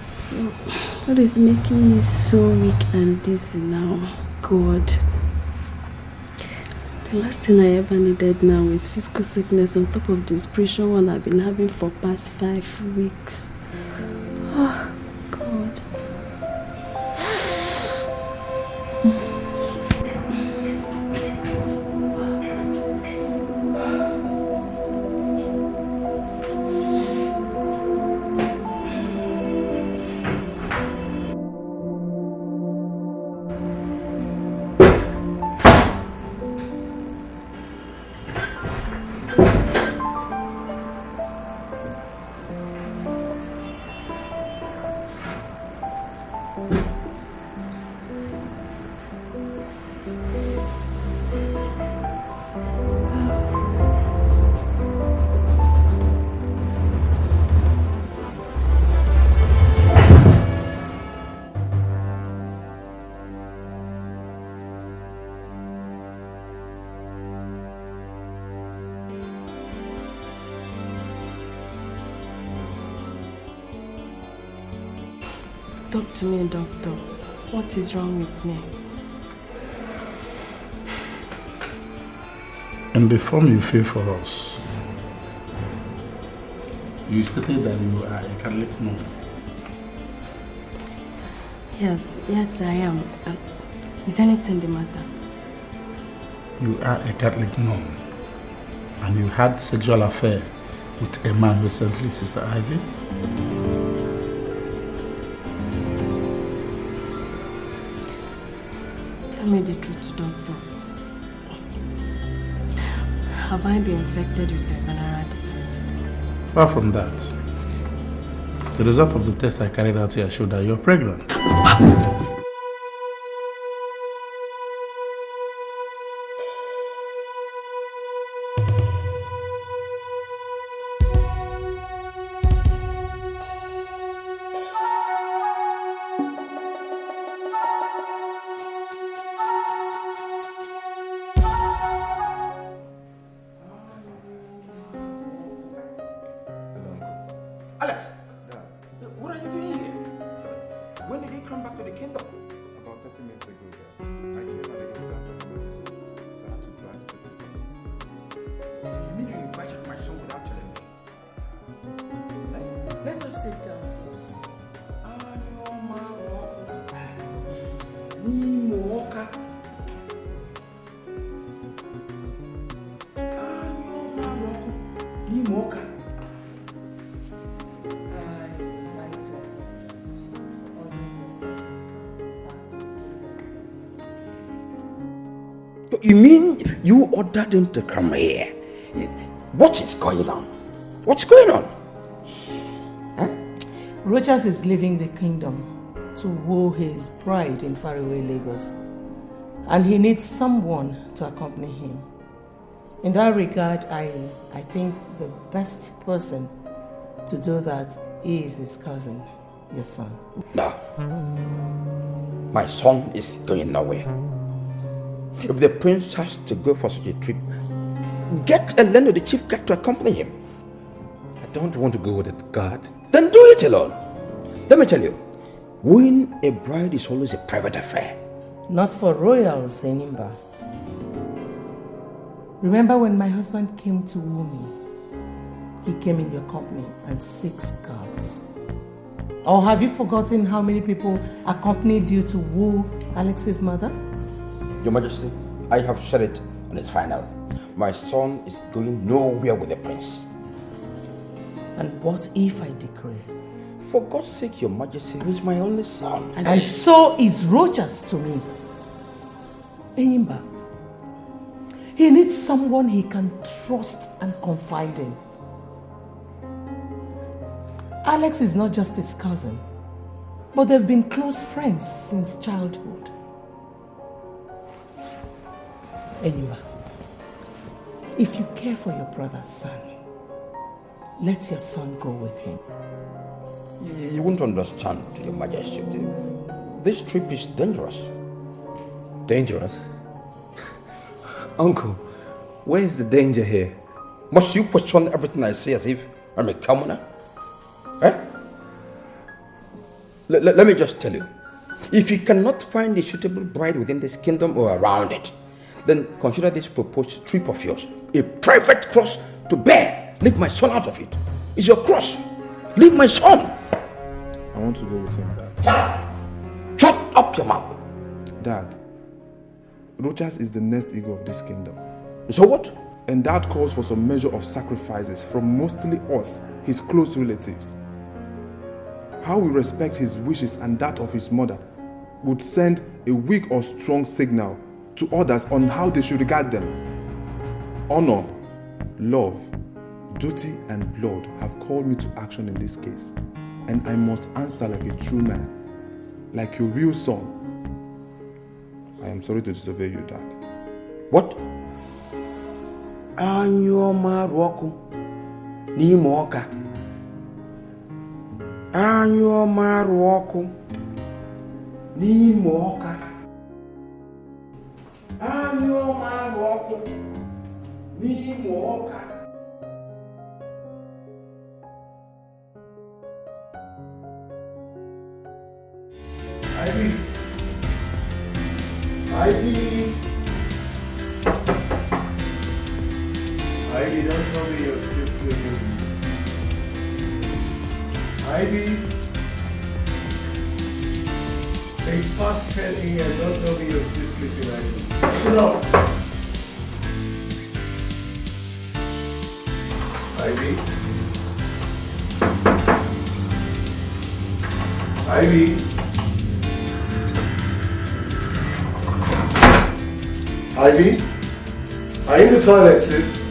So, what is making me so weak and dizzy now? God. The last thing I ever needed now is physical sickness on top of the spiritual one I've been having for past 5 weeks. Oh, God. Talk to me, doctor. What is wrong with me? In the form you fill for us, you stated that you are a Catholic nun. Yes, I am. Is anything the matter? You are a Catholic nun, and you had sexual affair with a man recently, Sister Ivy? Tell me the truth, doctor. Have I been infected with a venereal disease? Apart from that, the result of the test I carried out here showed that you're pregnant. Alex, what are you doing here? When did you come back to the kingdom? About 30 minutes ago, I came and against that of Majesty, so I had to drive to the place. You mean you invited my son without telling me? Let us sit down first. You mean you ordered him to come here? What is going on? What's going on? Huh? Rochas is leaving the kingdom to woo his bride in faraway Lagos. And he needs someone to accompany him. In that regard, I think the best person to do that is his cousin, your son. No. My son is going nowhere. If the prince has to go for such a trip, get a land of the chief guard to accompany him. I don't want to go with a guard. Then do it alone. Let me tell you, wooing a bride is always a private affair. Not for royals, Enimba. Remember when my husband came to woo me? He came in your company and 6 guards. Or have you forgotten how many people accompanied you to woo Alex's mother? Your Majesty, I have said it and it's final. My son is going nowhere with the prince. And what if I decree? For God's sake, Your Majesty, he is my only son. And so is Rochas to me. Enyimba, he needs someone he can trust and confide in. Alex is not just his cousin, but they've been close friends since childhood. Enyimba, if you care for your brother's son, let your son go with him. You won't understand, Your Majesty. This trip is dangerous. Dangerous? Uncle, where is the danger here? Must you question everything I say as if I'm a commoner? Eh? Let me just tell you. If you cannot find a suitable bride within this kingdom or around it, then consider this proposed trip of yours a private cross to bear. Leave my son out of it. It's your cross. Leave my son. I want to go with him, Dad. Shut up your mouth. Dad, Rochas is the next ego of this kingdom. So what? And that calls for some measure of sacrifices from mostly us, his close relatives. How we respect his wishes and that of his mother would send a weak or strong signal to others on how they should regard them. Honor, love, duty, and blood have called me to action in this case, and I must answer like a true man, like your real son. I am sorry to disobey you, Dad. What? Anyoma Roku Nimoka. Anyoma Roku Nimoka. Anyoma Roku Nimoka. Ivy! Ivy! Ivy, don't tell me you're still sleeping. Ivy! It's past 10 a.m. Don't tell me you're still sleeping, Ivy. Get up! Ivy? Ivy? Ivy? Are you in the toilet, sis?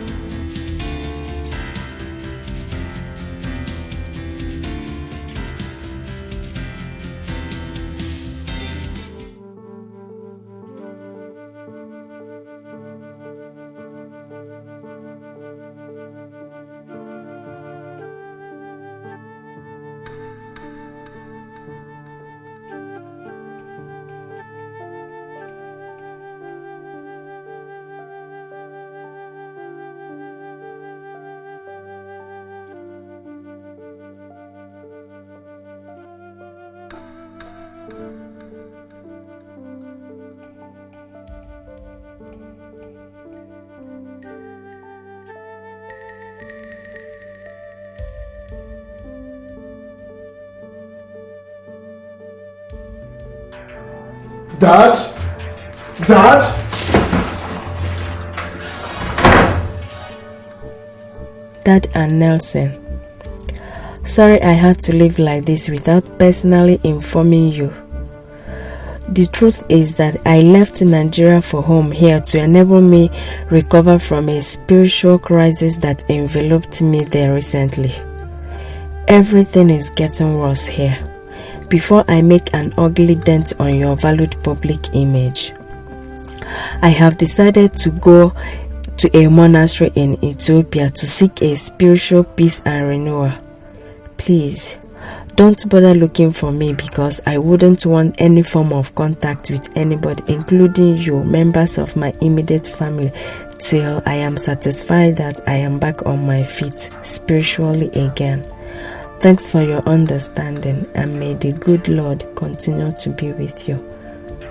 Dad? Dad? Dad and Nelson. Sorry I had to live like this without personally informing you. The truth is that I left Nigeria for home here to enable me recover from a spiritual crisis that enveloped me there recently. Everything is getting worse here. Before I make an ugly dent on your valued public image, I have decided to go to a monastery in Ethiopia to seek a spiritual peace and renewal. Please, don't bother looking for me because I wouldn't want any form of contact with anybody, including you, members of my immediate family, till I am satisfied that I am back on my feet spiritually again. Thanks for your understanding, and may the good Lord continue to be with you.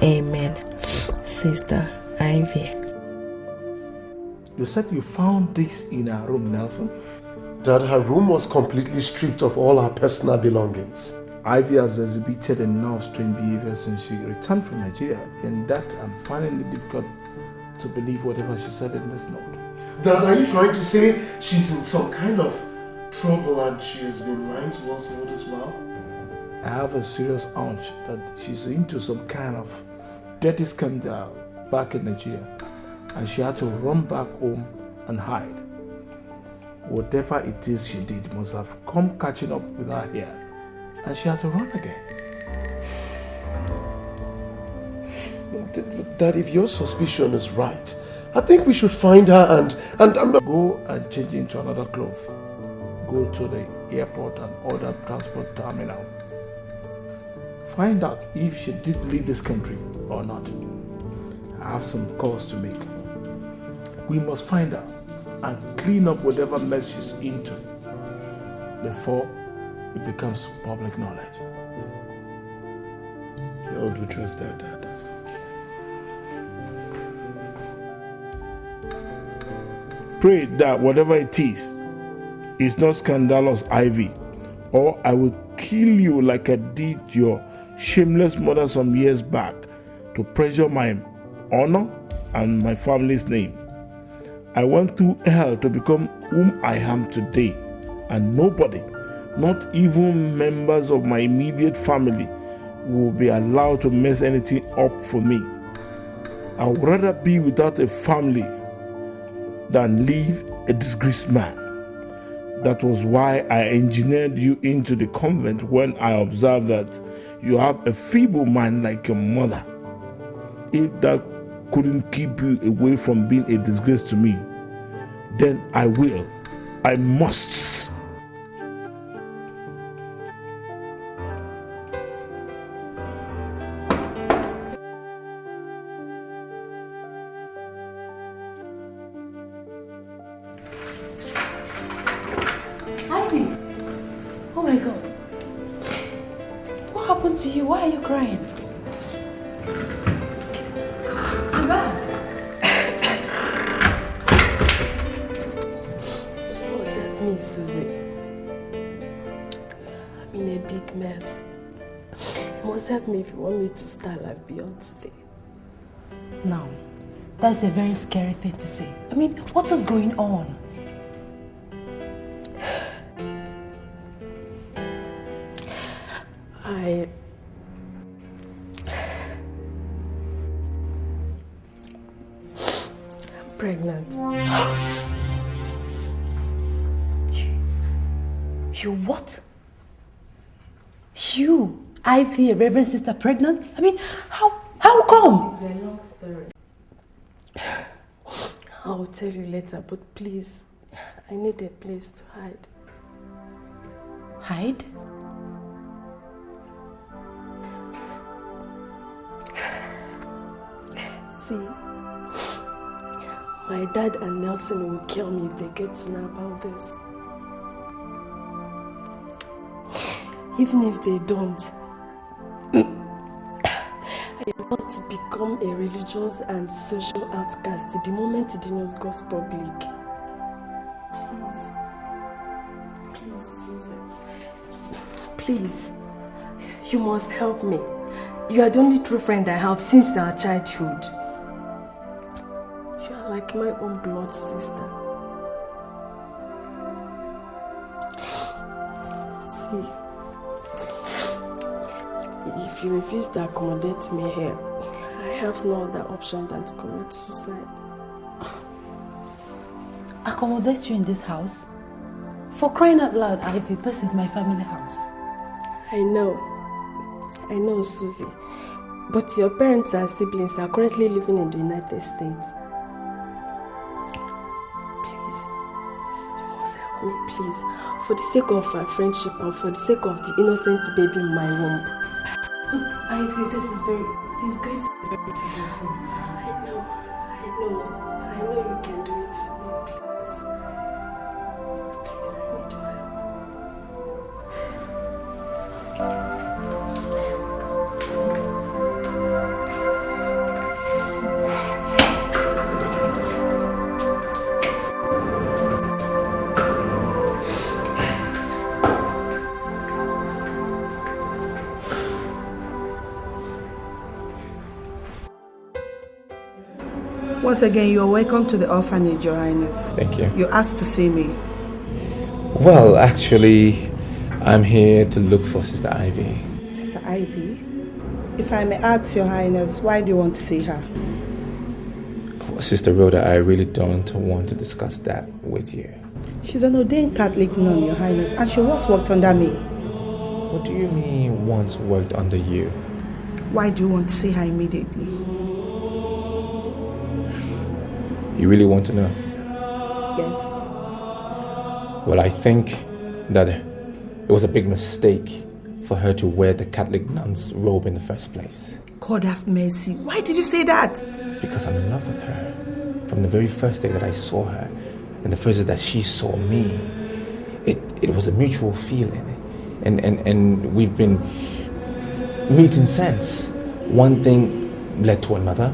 Amen. Sister Ivy. You said you found this in her room, Nelson? Dad, her room was completely stripped of all her personal belongings. Ivy has exhibited enough strange behavior since she returned from Nigeria, and that I'm finding it difficult to believe whatever she said in this note. Dad, are you trying to say she's in some kind of trouble and she has been lying to us all this while? I have a serious hunch that she's into some kind of dirty scandal back in Nigeria, and she had to run back home and hide. Whatever it is she did must have come catching up with her here, and she had to run again. Dad, if your suspicion is right, I think we should find her and go and change into another cloth. Go to the airport and other transport terminal. Find out if she did leave this country or not. I have some calls to make. We must find her and clean up whatever mess she's into before it becomes public knowledge. How do you trust that, Dad? Pray that whatever it is not scandalous, Ivy, or I will kill you like I did your shameless mother some years back to pressure my honor and my family's name. I went through hell to become whom I am today, and nobody, not even members of my immediate family, will be allowed to mess anything up for me. I would rather be without a family than leave a disgraced man. That was why I engineered you into the convent when I observed that you have a feeble mind like your mother. If that couldn't keep you away from being a disgrace to me, then I will. I must. Ivy! Oh my God. What happened to you? Why are you crying? Susie. I'm in a big mess. You must help me if you want me to start like Beyonce. Now, that's a very scary thing to say. I mean, what is going on? I'm pregnant. You what? You, Ivy, a Reverend Sister, pregnant? I mean, how come? It's a long story. I'll tell you later, but please, I need a place to hide. Hide? See, my dad and Nelson will kill me if they get to know about this. Even if they don't, I want to become a religious and social outcast the moment the news goes public. Please, Susan. Please, you must help me. You are the only true friend I have since our childhood. You are like my own blood sister. See, if you refuse to accommodate me here, I have no other option than to commit suicide. Accommodate you in this house? For crying out loud, Ivy, this is my family house. I know, Susie. But your parents and siblings are currently living in the United States. Please, you must help me, please. For the sake of our friendship and for the sake of the innocent baby in my womb. But Ivy, this is going to be very difficult for me. I know you can do it for me, please. Please, I need your help. Once again, you are welcome to the orphanage, Your Highness. Thank you. You asked to see me. Well, actually, I'm here to look for Sister Ivy. Sister Ivy? If I may ask, Your Highness, why do you want to see her? Well, Sister Rhoda, I really don't want to discuss that with you. She's an ordained Catholic nun, Your Highness, and she once worked under me. What do you mean once worked under you? Why do you want to see her immediately? You really want to know? Yes. Well, I think that it was a big mistake for her to wear the Catholic nun's robe in the first place. God have mercy. Why did you say that? Because I'm in love with her. From the very first day that I saw her, and the first day that she saw me, it was a mutual feeling. And we've been meeting since. One thing led to another.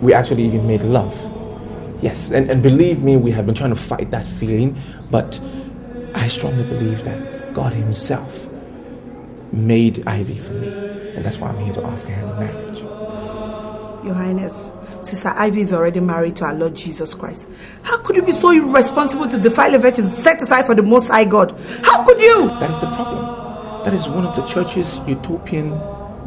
We actually even made love. Yes, and believe me, we have been trying to fight that feeling, but I strongly believe that God Himself made Ivy for me, and that's why I'm here to ask her in marriage. Your Highness, Sister Ivy is already married to our Lord Jesus Christ. How could you be so irresponsible to defile a virgin set aside for the Most High God? How could you? That is the problem. That is one of the church's utopian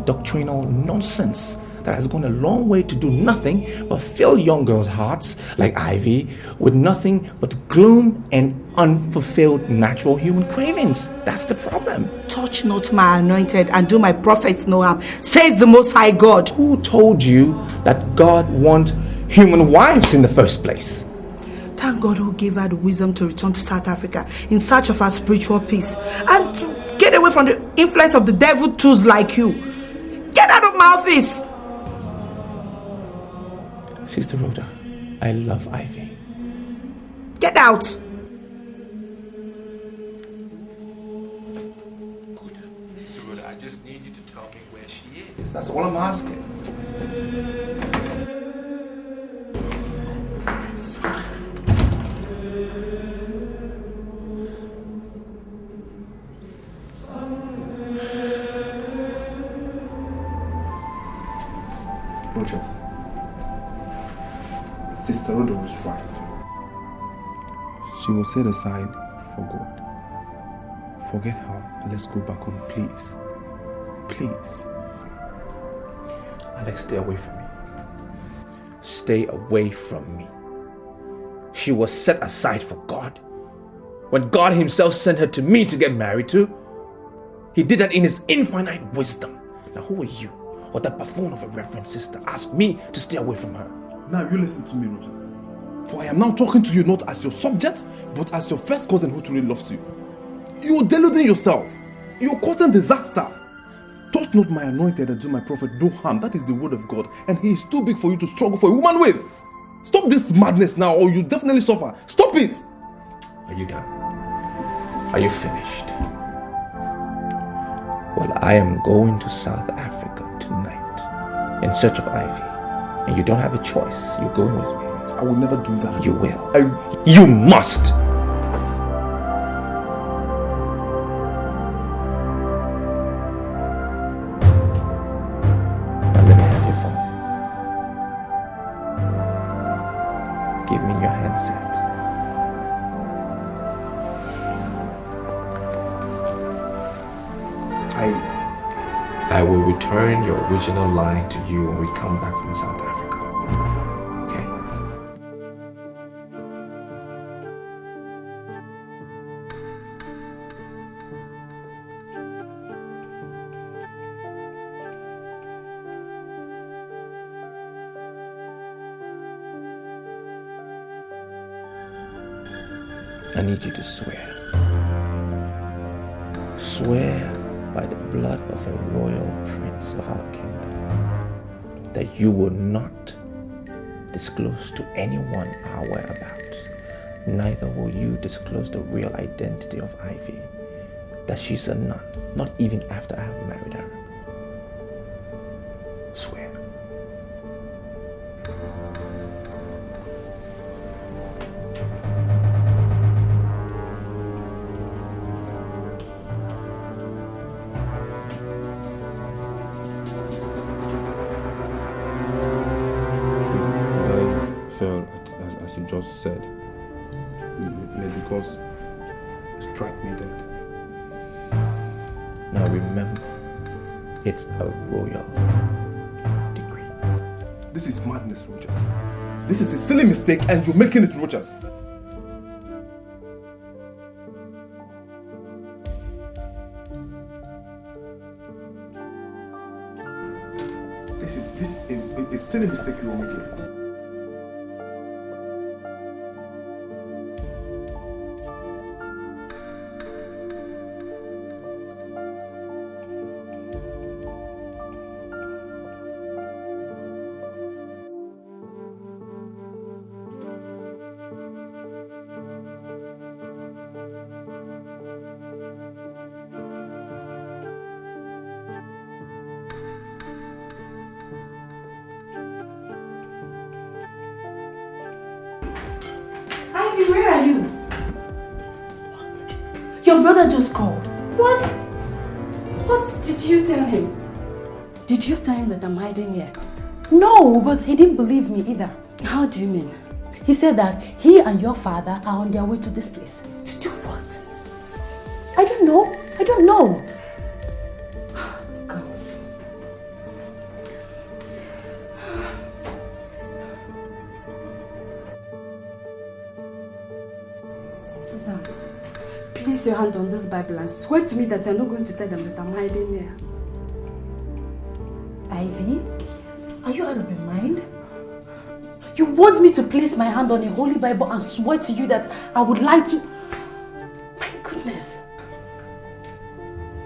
doctrinal nonsense that has gone a long way to do nothing but fill young girls' hearts like Ivy with nothing but gloom and unfulfilled natural human cravings. That's the problem. Touch not my anointed and do my prophets no harm, says the Most High God. Who told you that God wants human wives in the first place? Thank God who gave her the wisdom to return to South Africa in search of her spiritual peace and to get away from the influence of the devil tools like you. Get out of my office! Sister Rhoda, I love Ivy. Get out! Sister Rhoda, I just need you to tell me where she is. That's all I'm asking. Rogers, Sister Rhoda was right. She was set aside for God. Forget her and let's go back home, please. Please. Alex, stay away from me. Stay away from me. She was set aside for God. When God himself sent her to me to get married to, he did that in his infinite wisdom. Now who are you, or that buffoon of a reverend sister, ask me to stay away from her? Now you listen to me, Rogers. For I am now talking to you not as your subject, but as your first cousin who truly loves you. You are deluding yourself. You are causing disaster. Touch not my anointed and do my prophet no harm. That is the word of God, and he is too big for you to struggle for a woman with. Stop this madness now, or you definitely suffer. Stop it! Are you done? Are you finished? Well, I am going to South Africa tonight in search of Ivy, and you don't have a choice. You're going with me. I will never do that. You will. You must. Now let me have your phone. Give me your handset. I will return your original line to you when we come back from South Africa. Okay? I need you to swear. Swear by the blood of a royal prince of our kingdom that you will not disclose to anyone our whereabouts. Neither will you disclose the real identity of Ivy, that she's a nun, not even after I have married her. Swear. As you just said, because strike me dead. Now remember, it's a royal decree. This is madness, Rogers. This is a silly mistake and you're making it, Rogers. This is a silly mistake you are making. Where are you? What? Your brother just called. What? What did you tell him? Did you tell him that I'm hiding here? No, but he didn't believe me either. How do you mean? He said that he and your father are on their way to this place. To do what? I don't know. I don't know. Susan, place your hand on this Bible and swear to me that you're not going to tell them that I'm hiding here. Ivy? Yes. Are you out of your mind? You want me to place my hand on a holy Bible and swear to you that I would lie to... My goodness.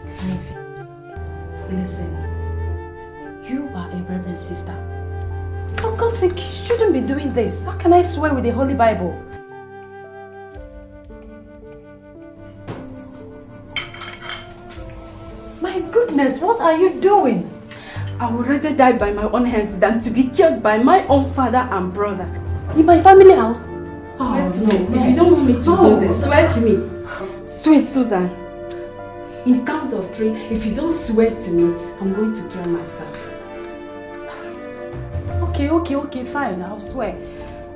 Ivy, listen. You are a reverend sister. For God's sake, you shouldn't be doing this. How can I swear with a holy Bible? My goodness, what are you doing? I would rather die by my own hands than to be killed by my own father and brother. In my family house? Swear to me. If you don't want me to do this, swear to me. Swear, Susan. In count of 3, if you don't swear to me, I'm going to kill myself. Okay, fine, I'll swear.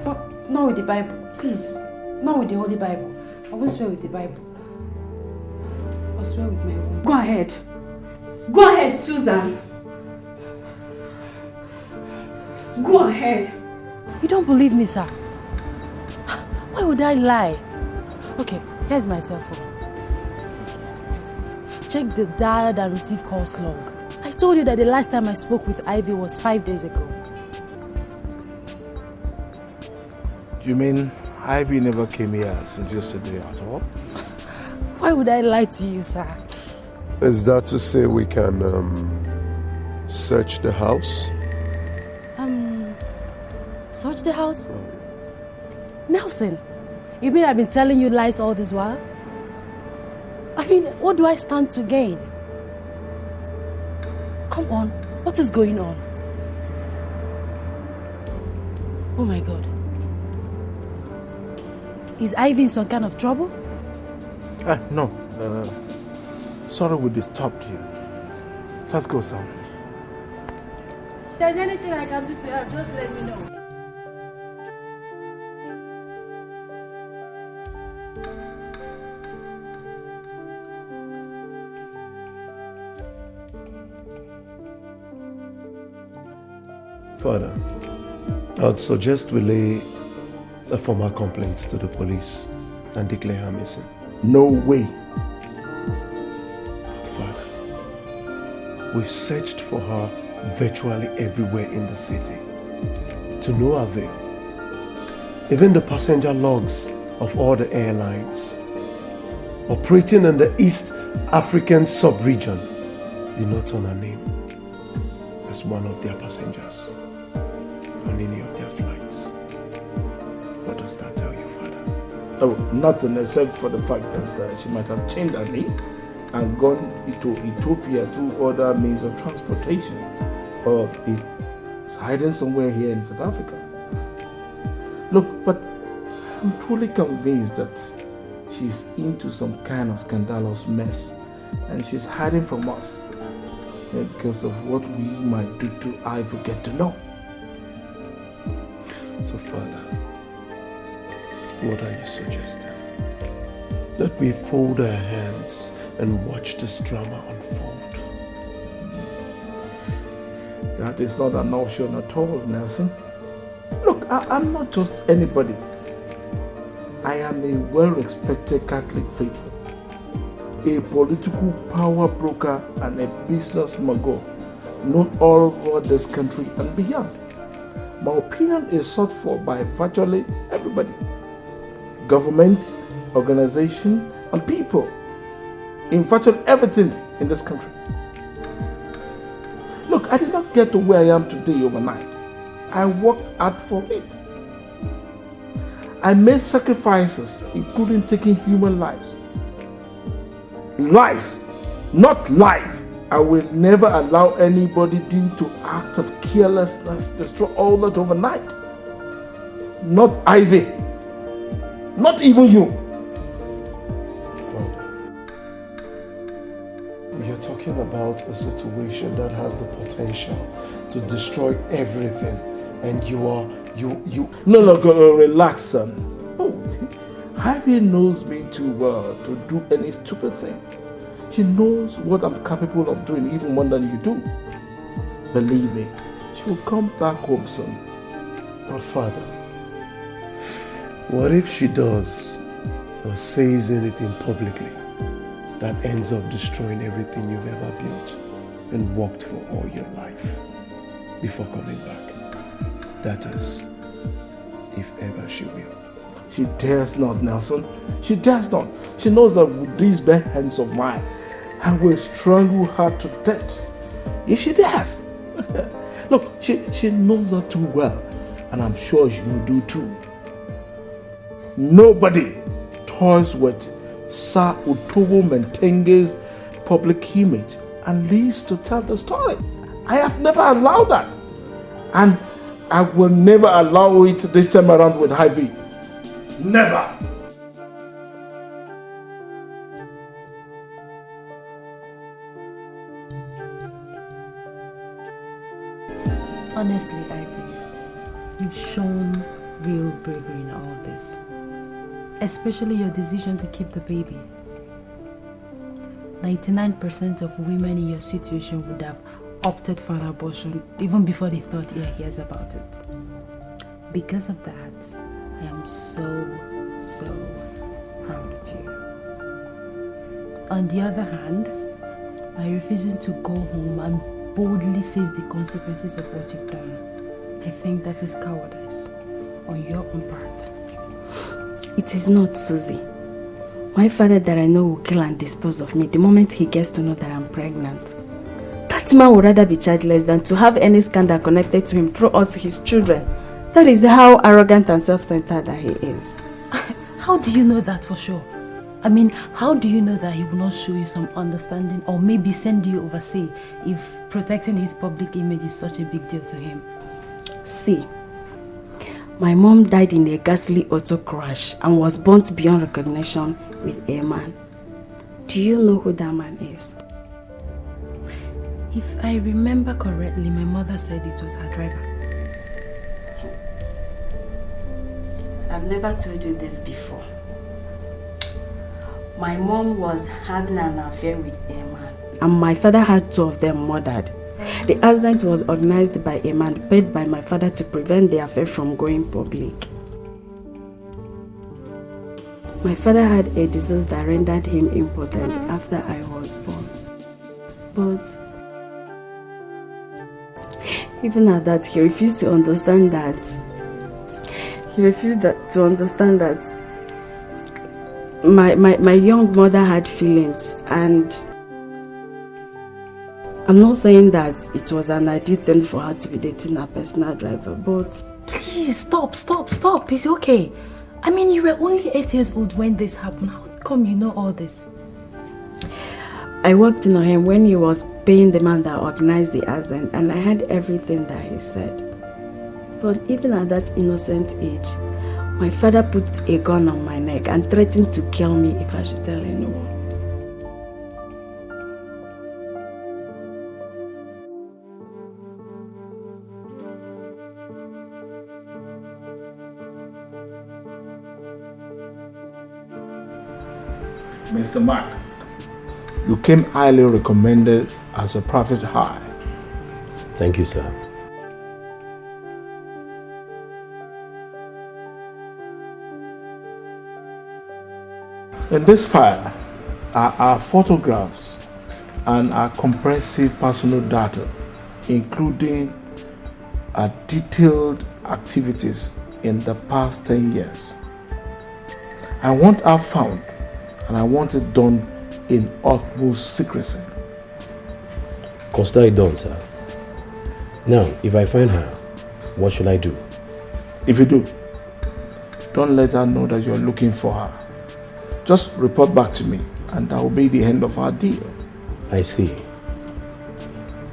But not with the Bible, please. Not with the Holy Bible. I won't swear with the Bible. I'll swear with my own. Go ahead. Go ahead, Susan. Go ahead. You don't believe me, sir? Why would I lie? Okay, here's my cell phone. Check the dialed and received calls log. I told you that the last time I spoke with Ivy was 5 days ago. You mean Ivy never came here since yesterday at all? Why would I lie to you, sir? Is that to say we can search the house? Search the house? Nelson, you mean I've been telling you lies all this while? I mean, what do I stand to gain? Come on, what is going on? Oh my God. Is Ivy in some kind of trouble? No. Sorry we disturbed you. Let's go, son. If there's anything I can do to help, just let me know. Father, I'd suggest we lay a formal complaint to the police and declare her missing. No way. But Father, we've searched for her virtually everywhere in the city, to no avail. Even the passenger logs of all the airlines operating in the East African sub-region did not turn her name as one of their passengers on any of their flights. What does that tell you, Father? Oh, nothing except for the fact that she might have changed her name and gone into Ethiopia through other means of transportation, or is hiding somewhere here in South Africa. Look, but I'm truly convinced that she's into some kind of scandalous mess and she's hiding from us because of what we might do to her if we get to know. So, Father, what are you suggesting? That we fold our hands and watch this drama unfold? That is not an option at all, Nelson. Look, I'm not just anybody. I am a well-respected Catholic faithful, a political power broker and a business mogul known all over this country and beyond. My opinion is sought for by virtually everybody. Government, organization, and people in virtually everything in this country. Look, I did not get to where I am today overnight. I worked hard for it. I made sacrifices, including taking human lives. Lives, not life. I will never allow anybody due to act of carelessness destroy all that overnight. Not Ivy. Not even you. Father, you're talking about a situation that has the potential to destroy everything, and you No, relax, son. Oh, Ivy knows me too well to do any stupid thing. She knows what I'm capable of doing even more than you do. Believe me, she will come back home soon. But Father, what if she does or says anything publicly that ends up destroying everything you've ever built and worked for all your life before coming back? That is, if ever she will. She dares not, Nelson. She dares not. She knows that with these bare hands of mine, I will strangle her to death. If she dares. Look, she knows that too well, and I'm sure you do too. Nobody toys with Sir Utobo Mentenge's public image and lives to tell the story. I have never allowed that. And I will never allow it this time around with Ivy. Never. Honestly, Ivy, You've shown real bravery in all this. Especially your decision to keep the baby. 99% of women in your situation would have opted for an abortion even before they thought hears about it. Because of that, I am so proud of you. On the other hand, by refusing to go home and boldly face the consequences of what you've done, I think that is cowardice on your own part. It is not, Susie. My father that I know will kill and dispose of me the moment he gets to know that I'm pregnant. That man would rather be childless than to have any scandal connected to him through us, his children. That is how arrogant and self-centered that he is. How do you know that for sure? I mean, how do you know that he will not show you some understanding or maybe send you overseas if protecting his public image is such a big deal to him? See, my mom died in a ghastly auto crash and was burnt beyond recognition with a man. Do you know who that man is? If I remember correctly, my mother said it was her driver. I've never told you this before. My mom was having an affair with a man, and my father had 2 of them murdered. The accident was organized by a man paid by my father to prevent the affair from going public. My father had a disease that rendered him impotent after I was born. But even at that, he refused to understand that. My young mother had feelings, and I'm not saying that it was an ideal thing for her to be dating a personal driver, but... Please, stop. It's okay. I mean, you were only 8 years old when this happened. How come you know all this? I worked on him when he was paying the man that organized the accident, and I heard everything that he said. But even at that innocent age, my father put a gun on my neck and threatened to kill me if I should tell anyone. Mr. Mark, you came highly recommended as a private hire. Thank you, sir. In this file are our photographs and our comprehensive personal data, including our detailed activities in the past 10 years. I want her found, and I want it done in utmost secrecy. Consider it done, sir. Now, if I find her, what should I do? If you do, don't let her know that you're looking for her. Just report back to me, and that will be the end of our deal. I see.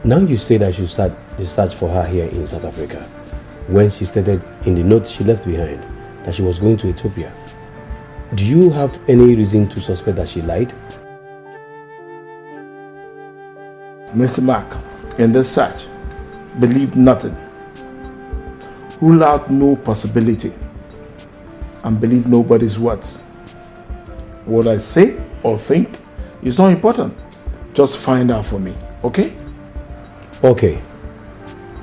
Now you said I should start the search for her here in South Africa, when she stated in the note she left behind that she was going to Ethiopia. Do you have any reason to suspect that she lied? Mr. Mark, in this search, believe nothing. Rule out no possibility, and believe nobody's words. What I say or think is not important. Just find out for me, okay? Okay.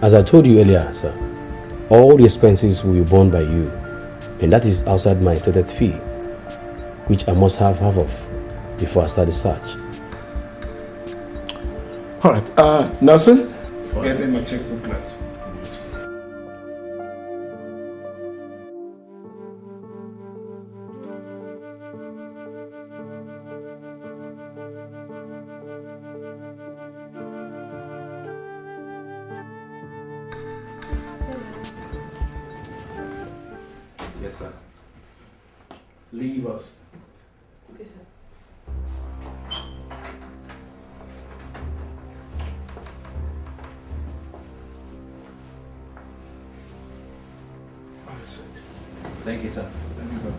As I told you earlier, sir, all the expenses will be borne by you, and that is outside my stated fee, which I must have half of before I start the search. All right, Nelson, get me my checkbook, please. Yes, sir. Leave us. Okay, sir. Have a seat. Thank you, sir. Thank you, sir.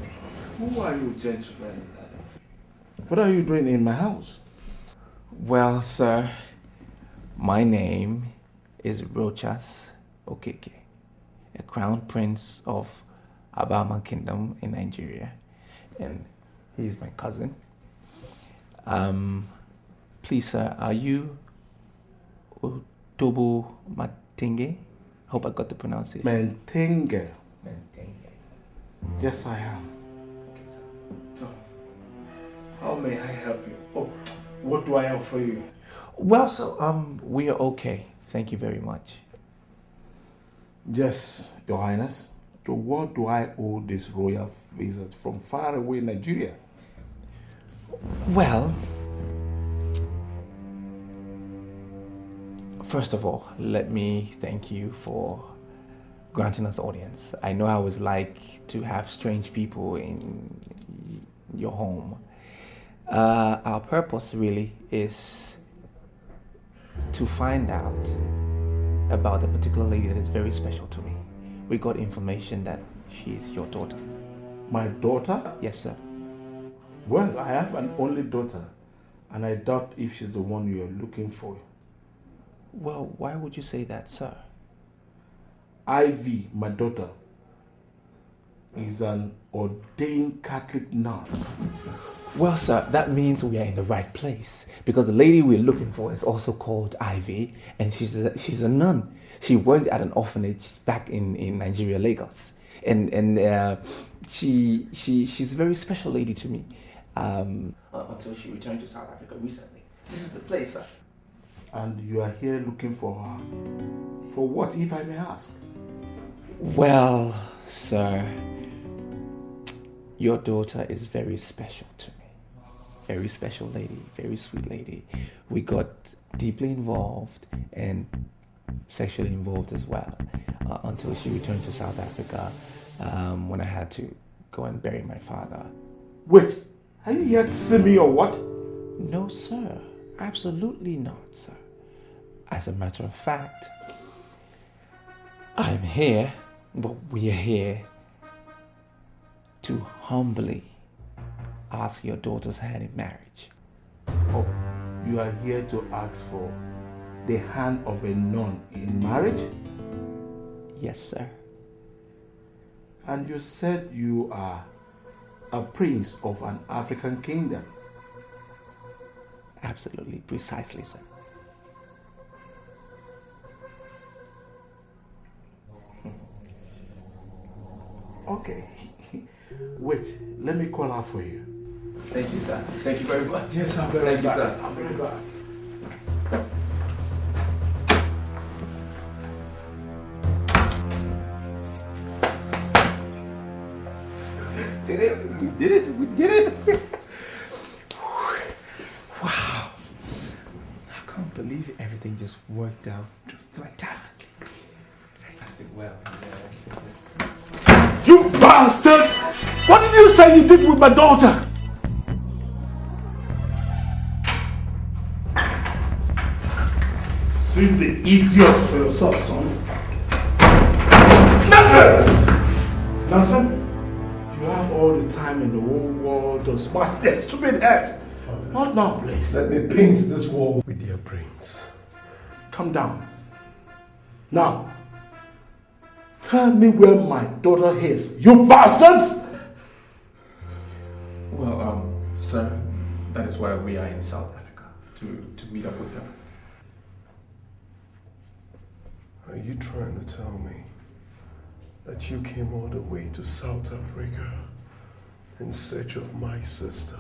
Who are you, gentlemen? What are you doing in my house? Well, sir, my name is Rochas Okeke, a crown prince of Abama Kingdom in Nigeria, and he's my cousin. Please, sir, are you Otobo Matenge? Hope I got the pronunciation. Mentenge. Yes, I am. Okay, sir. So, how may I help you? Oh, what do I have for you? Well, so we are okay. Thank you very much. Yes, Your Highness. To what do I owe this royal visit from far away Nigeria? Well, first of all, let me thank you for granting us audience. I know how it's like to have strange people in your home. Our purpose really is to find out about a particular lady that is very special to me. We got information that she is your daughter. My daughter? Yes, sir. Well, I have an only daughter, and I doubt if she's the one you're looking for. Well, why would you say that, sir? Ivy, my daughter, is an ordained Catholic nun. Well, sir, that means we are in the right place, because the lady we're looking for is also called Ivy, and she's a nun. She worked at an orphanage back in Nigeria, Lagos, and she's a very special lady to me. Until she returned to South Africa recently. This is the place, sir. And you are here looking for her. For what, if I may ask? Well, sir, your daughter is very special to me. Very special lady, very sweet lady. We got deeply involved and sexually involved as well until she returned to South Africa when I had to go and bury my father. Wait, are you here to see me or what? No, sir. Absolutely not, sir. As a matter of fact, I'm here, but we are here to humbly ask your daughter's hand in marriage. Oh, you are here to ask for the hand of a nun in marriage? Yes, sir. And you said you are a prince of an African kingdom? Absolutely, precisely, sir. Okay. Wait, let me call her for you. Thank you, sir. Thank you very much. Yes, I'll be right back. Sir. I'll be right back. We did it. Wow. I can't believe everything just worked out just fantastic. Fantastic well. Yeah, You bastard! What did you say you did with my daughter? See the idiot for yourself, son. Nelson! You have all the time in the whole world to smash their stupid heads. Not now, please. Let me paint this wall with their brains. Calm down. Now, tell me where my daughter is, you bastards! Well, sir, that is why we are in South Africa, to meet up with her. Are you trying to tell me that you came all the way to South Africa in search of my sister?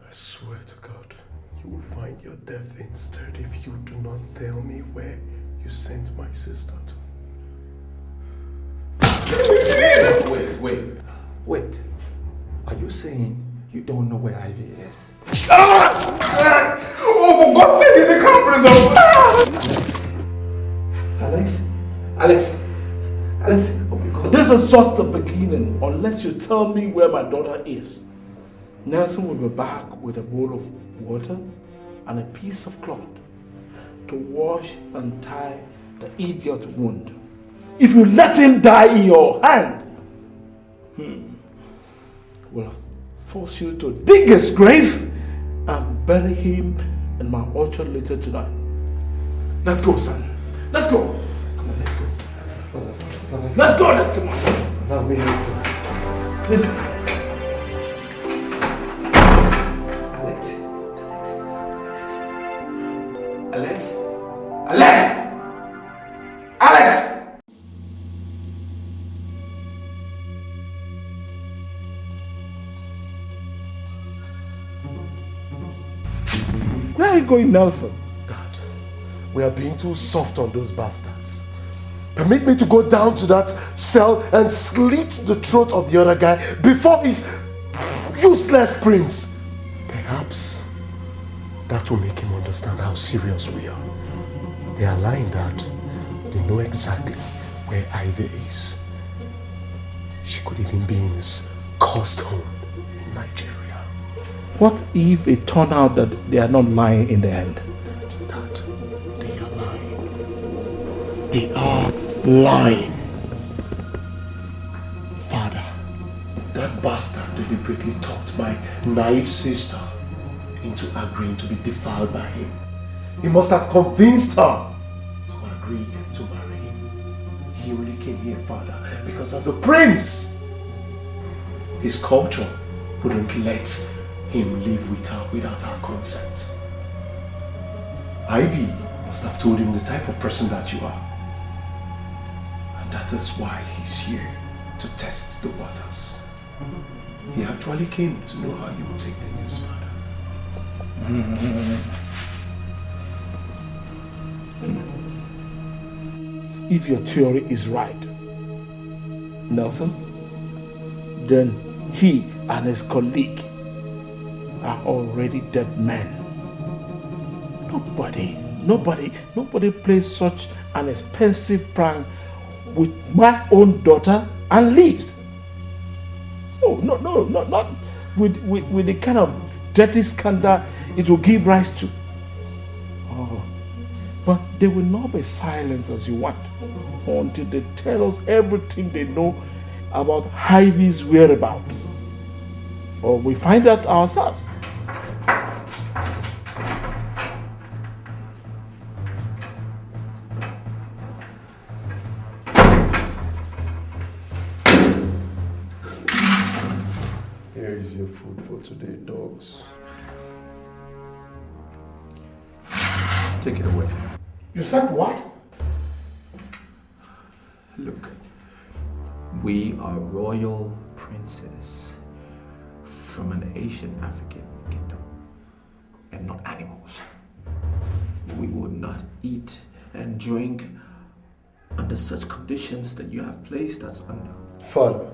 I swear to God, you will find your death instead if you do not tell me where you sent my sister to. Wait. Are you saying you don't know where Ivy is? Oh, for God's sake, is the crown prince of... Alex, oh my God. This is just the beginning. Unless you tell me where my daughter is, Nelson will be back with a bowl of water and a piece of cloth to wash and tie the idiot wound. If you let him die in your hand, will force you to dig his grave and bury him in my orchard later tonight. Let's go, son. Let's go. Come on, let's go. Let's go, let's come on. Allow me. Alex! Where are you going, Nelson? Dad, we are being too soft on those bastards. Permit me to go down to that cell and slit the throat of the other guy before his useless prince. Perhaps that will make him understand how serious we are. They are lying, Dad. They know exactly where Ivy is. She could even be in his cursed home in Nigeria. What if it turned out that they are not lying in the end? Dad, they are lying. They are lying. Father, that bastard deliberately talked my naive sister into agreeing to be defiled by him. He must have convinced her to agree to marry him. He only came here, Father, because as a prince, his culture wouldn't let him live with her without her consent. Ivy must have told him the type of person that you are. And that is why he's here, to test the waters. He actually came to know how you will take the news, Father. If your theory is right, Nelson, then he and his colleague are already dead men. Nobody plays such an expensive prank with my own daughter and leaves. Oh, no, not with the kind of dirty scandal it will give rise to. Oh, but they will not be silenced as you want until they tell us everything they know about Ivy's whereabouts. Or we find out ourselves. Here is your food for today, dogs. Take it away. You said what? Look, we are royal princes from an Asian African kingdom and not animals. We will not eat and drink under such conditions that you have placed us under. Father,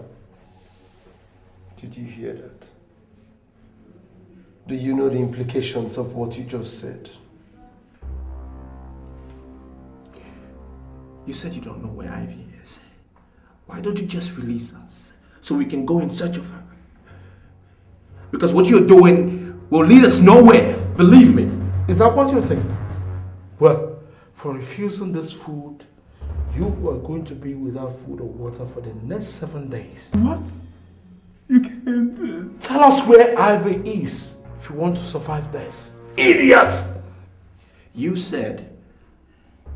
did you hear that? Do you know the implications of what you just said? You said you don't know where Ivy is. Why don't you just release us so we can go in search of her? Because what you're doing will lead us nowhere, believe me. Is that what you think? Well, for refusing this food, you are going to be without food or water for the next 7 days. What? You can't... Tell us where Ivy is if you want to survive this. Idiots! You said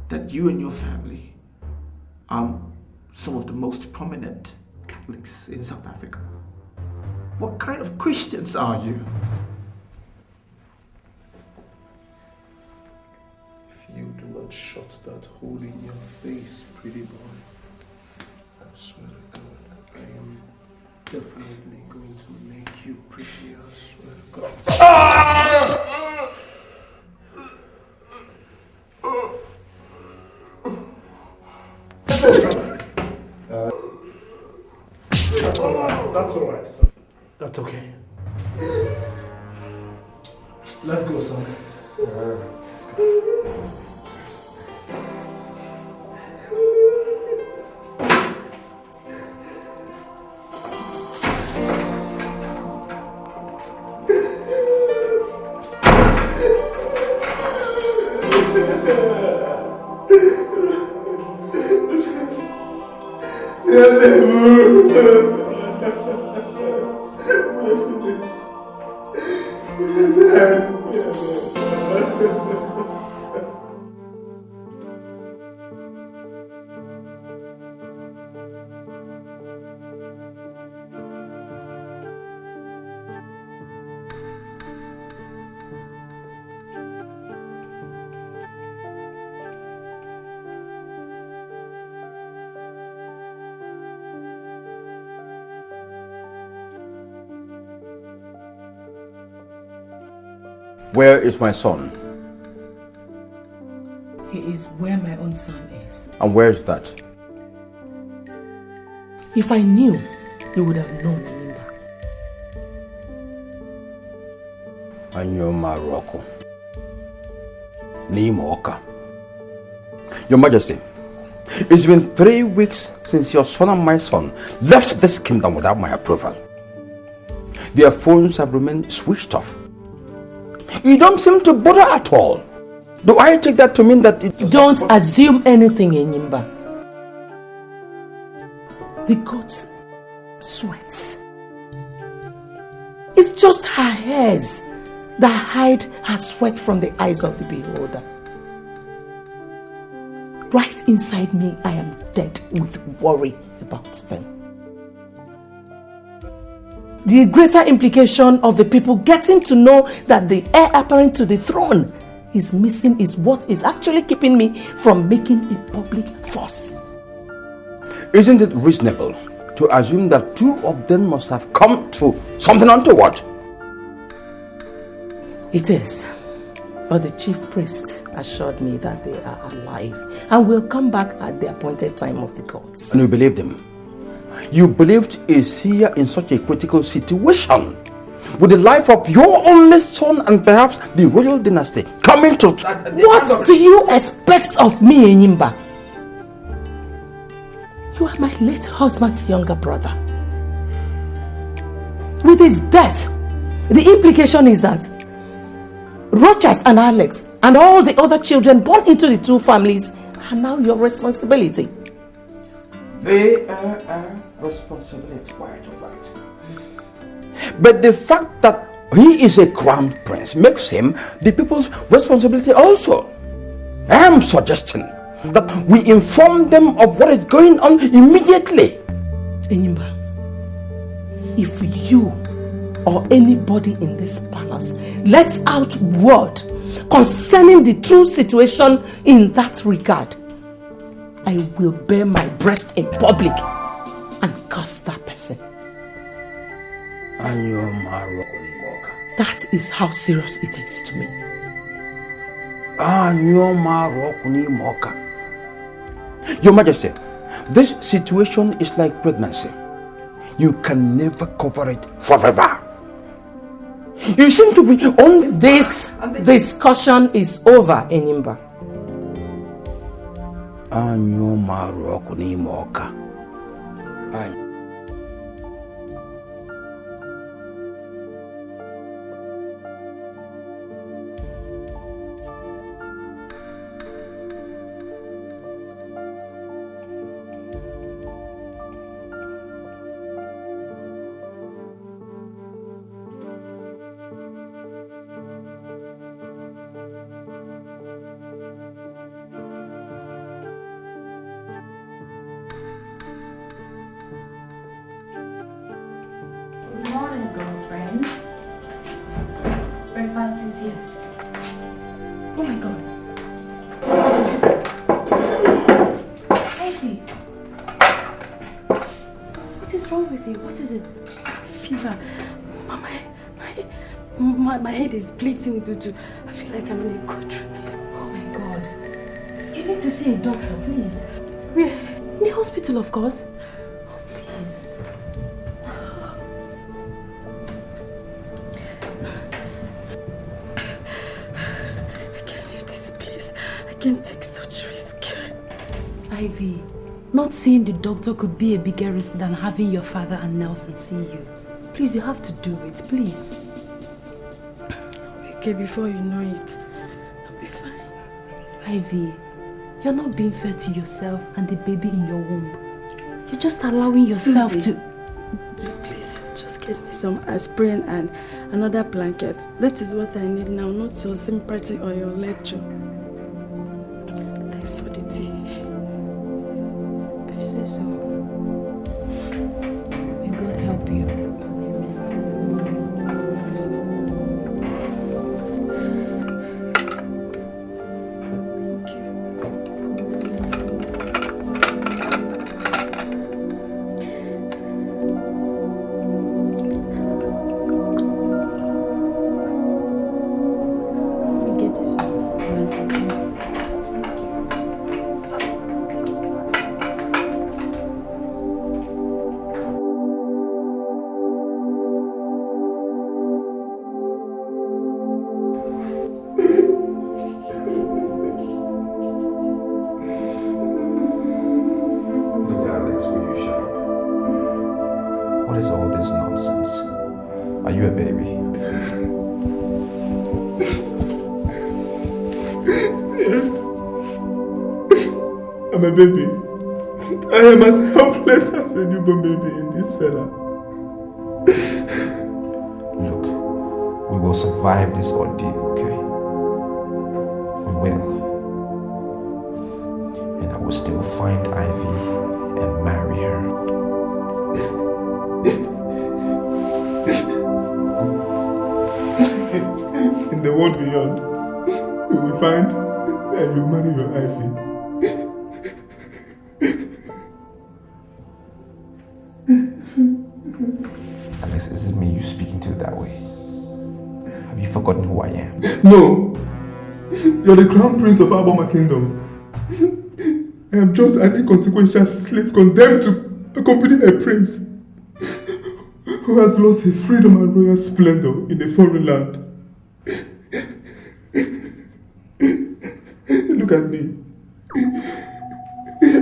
that you and your family are some of the most prominent Catholics in South Africa. What kind of Christians are you? If you do not shut that hole in your face, pretty boy, I swear to God, I am definitely going to make you pretty, I swear to God. That's all right, son. That's okay. Let's go, son. Let's go. Where is my son? He is where my own son is. And where is that? If I knew, you would have known, Enyimba. Anyo Maroko. Nimoka. Your Majesty, it's been 3 weeks since your son and my son left this kingdom without my approval. Their phones have remained switched off. You don't seem to bother at all. Do I take that to mean that it... Don't assume anything, Enyimba. The goat sweats. It's just her hairs that hide her sweat from the eyes of the beholder. Right inside me, I am dead with worry about them. The greater implication of the people getting to know that the heir apparent to the throne is missing is what is actually keeping me from making a public fuss. Isn't it reasonable to assume that 2 of them must have come to something untoward? It is. But the chief priest assured me that they are alive and will come back at the appointed time of the gods. And you believed him? You believed a seer in such a critical situation, with the life of your only son and perhaps the royal dynasty coming to... What do you expect of me, Enyimba? You are my late husband's younger brother. With his death, the implication is that Rochas and Alex and all the other children born into the 2 families are now your responsibility. They are our responsibility, right. But the fact that he is a crown prince makes him the people's responsibility also. I am suggesting that we inform them of what is going on immediately. Enyimba, if you or anybody in this palace lets out word concerning the true situation in that regard, I will bare my breast in public and curse that person. That is how serious it is to me. Your Majesty, this situation is like pregnancy. You can never cover it forever. You seem to be on... This discussion is over, Enyimba. Good morning, girlfriend. Breakfast is here. Oh my God. Ivy. What is wrong with you? What is it? Fever. My head is bleeding due to... I feel like I'm in a cold room. Oh my God. You need to see a doctor, please. Where? In the hospital, of course. Oh, please. I can't leave this place. I can't take such risk. Ivy, not seeing the doctor could be a bigger risk than having your father and Nelson see you. Please, you have to do it, please. Okay, before you know it, I'll be fine. Ivy, you're not being fair to yourself and the baby in your womb. You're just allowing yourself Susie, to... Please, just get me some aspirin and another blanket. That is what I need now, not your sympathy or your lecture. Thanks for the tea. Please say so. May God help you. you a baby? Yes. I'm a baby. I am as helpless as a newborn baby in this cellar. Look, we will survive this ordeal, okay? We will. And I will still find Ivy and marry her. In the world beyond, you will find and you marry your Ivy. Alex, is it me you speaking to that way? Have you forgotten who I am? No! You're the crown prince of Aboma Kingdom. I am just an inconsequential slave condemned to accompany a prince who has lost his freedom and royal splendor in a foreign land. Look at me.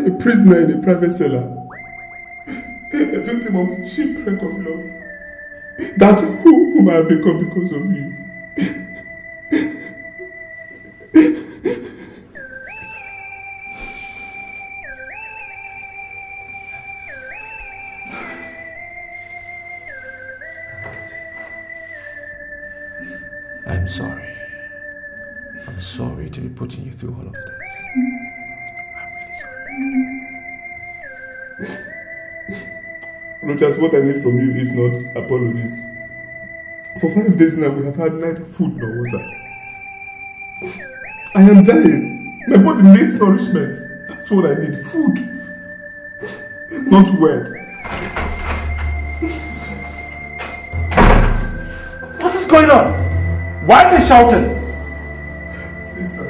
A prisoner in a private cellar. A victim of shipwreck of love. That's whom I have become because of you. I'm sorry. I'm sorry to be putting you through all of this. I'm really sorry. Rojas, what I need from you is not apologies. For 5 days now, we have had neither food nor water. I am dying. My body needs nourishment. That's what I need. Food. Not word. What is going on? Why are they shouting? Please, sir,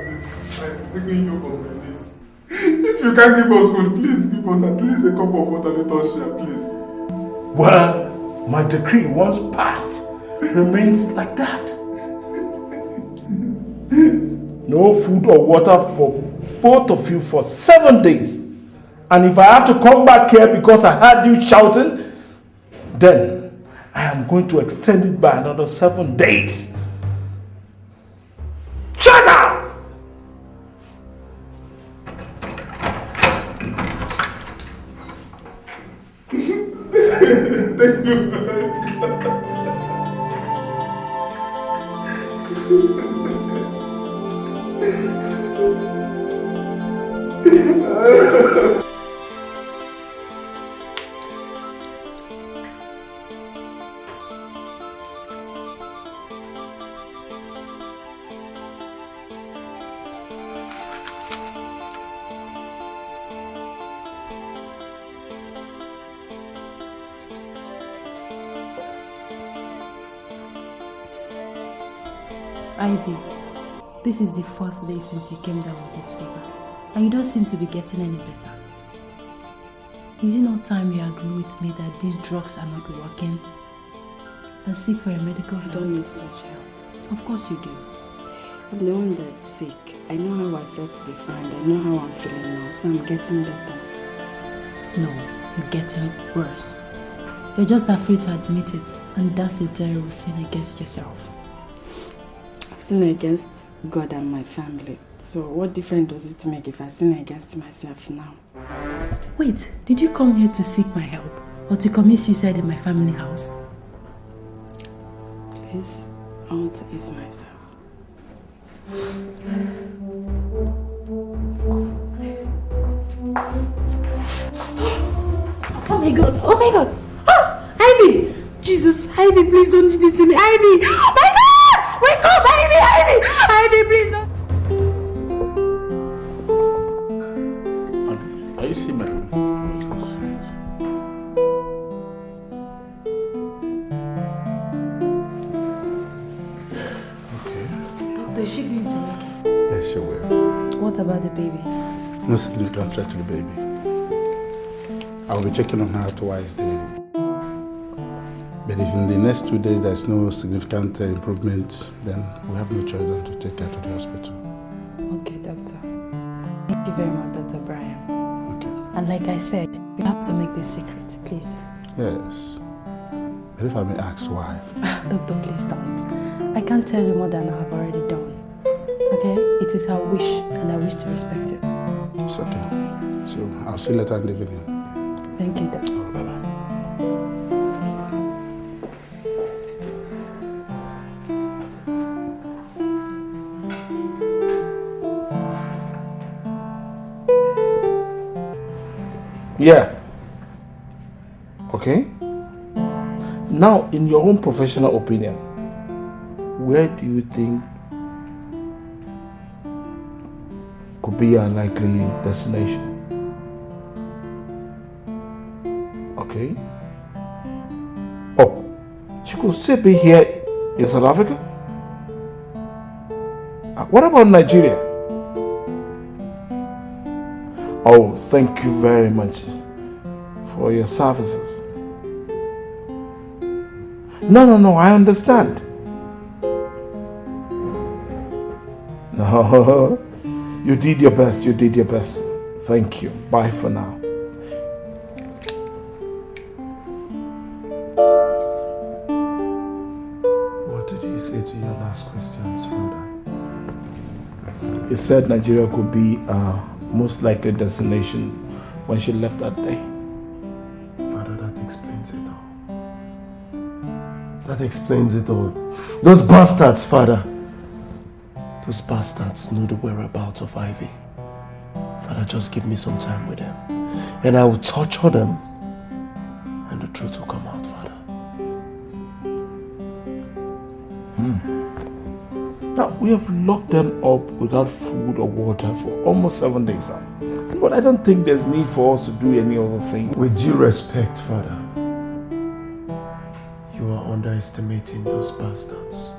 please. I'm begging you on my knees. If you can't give us food, please give us at least a cup of water. Let us share, please. Well, my decree, once passed, remains like that. No food or water for both of you for 7 days. And if I have to come back here because I heard you shouting, then I am going to extend it by another 7 days. Shut up! Thank you very much. Ivy, this is the 4th day since you came down with this fever, and you don't seem to be getting any better. Is it not time you agree with me that these drugs are not working? And seek for a medical help? I don't need such help. Of course you do. I'm the one that's sick. I know how I felt before and I know how I'm feeling now, so I'm getting better. No, you're getting worse. You're just afraid to admit it, and that's a terrible sin against yourself. I've sinned against God and my family. So what difference does it make if I sin against myself now? Wait, did you come here to seek my help or to commit suicide in my family house? Please, I want to ease myself. Oh my god, oh my god! Ah, Ivy! Jesus, Ivy, please don't do this to me, Ivy! Oh my god! Wake up, Ivy! Ivy! Ivy, please don't! Are you seeing my room? Doctor, is she going to make it? Yes, she will. What about the baby? No significant threat to the baby. I will be checking on her twice daily. But if in the next 2 days there's no significant improvement, then we have no choice than to take her to the hospital. Okay, doctor. Thank you very much, Dr. Brian. Okay. And like I said, you have to make this secret, please. Yes. But if I may ask why? Doctor, please don't. I can't tell you more than I have already done. Okay? It is her wish, and I wish to respect it. It's okay. So I'll see you later in the evening. Thank you, Doctor. Bye-bye. Yeah. Okay. Now, in your own professional opinion, where do you think could be a likely destination? Okay. Oh, she could still be here in South Africa? What about Nigeria? Oh, thank you very much for your services. No, I understand. No, you did your best, Thank you. Bye for now. What did he say to your last questions, Father? He said Nigeria could be most likely destination when she left that day. Father, that explains it all. That explains it all. Those bastards, Father. Those bastards know the whereabouts of Ivy. Father, just give me some time with them. And I will torture them. And the truth will come out, Father. Now, we have locked them up without food or water for almost 7 days now. But I don't think there's need for us to do any other thing. With due respect, Father, you are underestimating those bastards.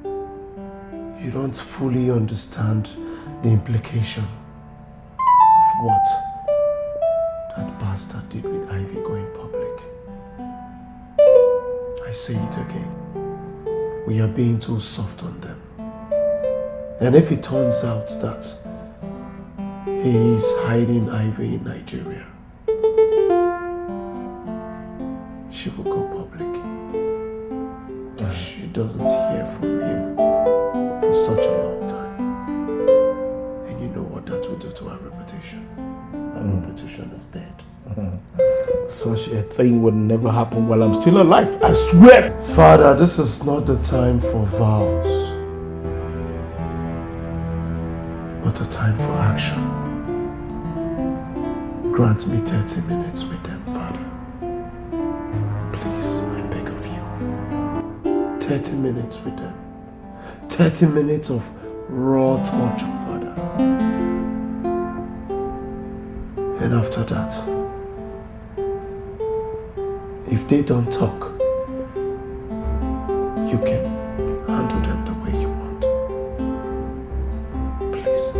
You don't fully understand the implication of what that bastard did with Ivy going public. I say it again. We are being too soft on them. And if it turns out that he is hiding Ivy in Nigeria, she will go public. If she doesn't hear from him for such a long time, and you know what that will do to our reputation. Our reputation is dead. Such a thing would never happen while I'm still alive, I swear! Father, this is not the time for vows, but a time for action. Grant me 30 minutes with them, Father. Please, I beg of you. 30 minutes with them. 30 minutes of raw torture, Father. And after that, if they don't talk, you can handle them the way you want. Please.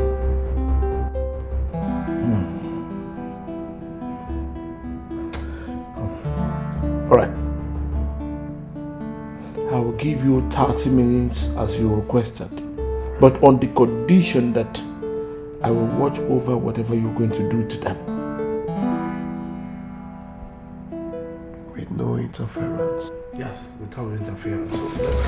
Alright. I will give you 30 minutes as you requested, but on the condition that I will watch over whatever you're going to do to them. With no interference. Yes, without interference. Let's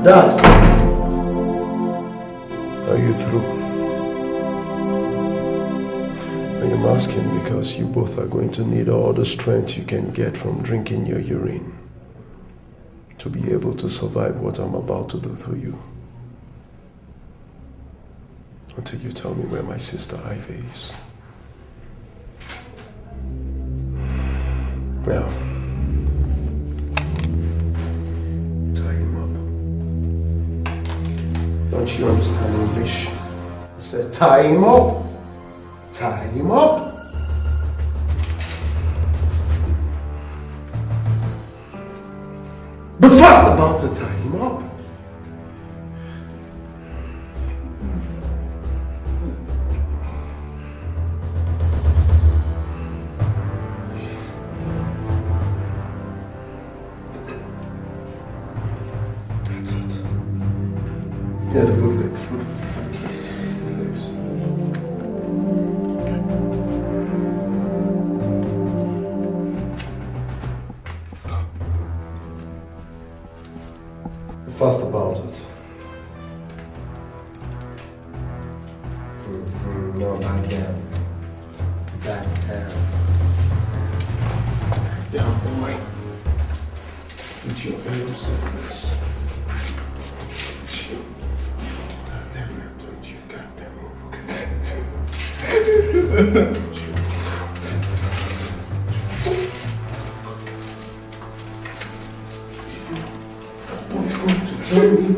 Dad! Are you through? because you both are going to need all the strength you can get from drinking your urine to be able to survive what I'm about to do to you. Until you tell me where my sister Ivy is. Now, tie him up. Don't you understand English? I said tie him up. Tie him up. Be fast about to tie him up. Yeah, the good legs, good legs. Fast about it. No, back down. Back down. Down, boy. Put your arms in this. Tell me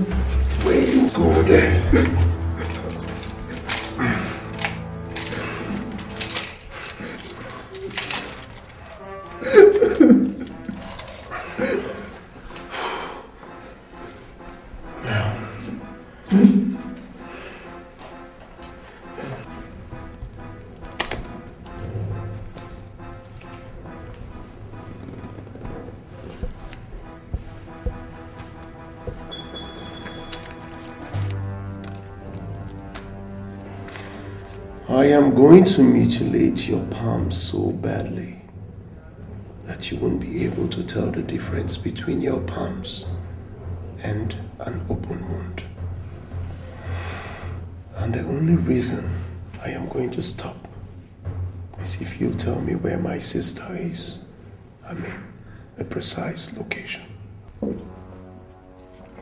where you go there. I am going to mutilate your palms so badly that you won't be able to tell the difference between your palms and an open wound. And the only reason I am going to stop is if you tell me where my sister is. I mean, a precise location.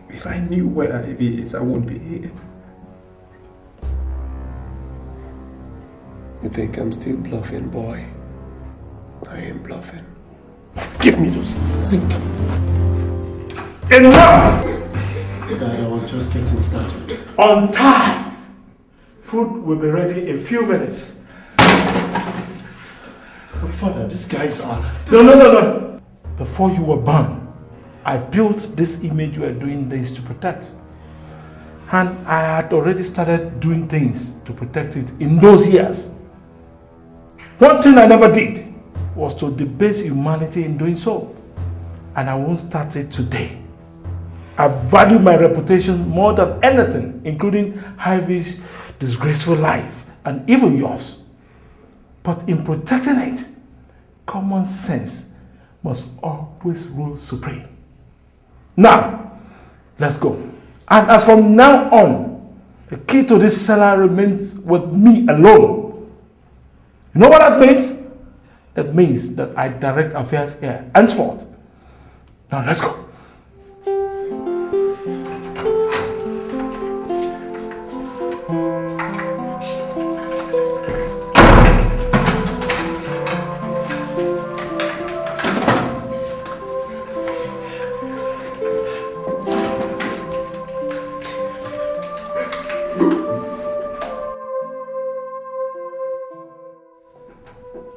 If I knew where Ivy is, I wouldn't be here. You think I'm still bluffing, boy? I am bluffing. Give me those zinc. Enough! Dad, I was just getting started. On time! Food will be ready in a few minutes. But Father, these guys are... No. Before you were born, I built this image you are doing this to protect. And I had already started doing things to protect it in those years. One thing I never did was to debase humanity in doing so. And I won't start it today. I value my reputation more than anything, including Ivy's disgraceful life and even yours. But in protecting it, common sense must always rule supreme. Now, let's go. And as from now on, the key to this cellar remains with me alone. You know what that means? That means that I direct affairs here henceforth. Now let's go.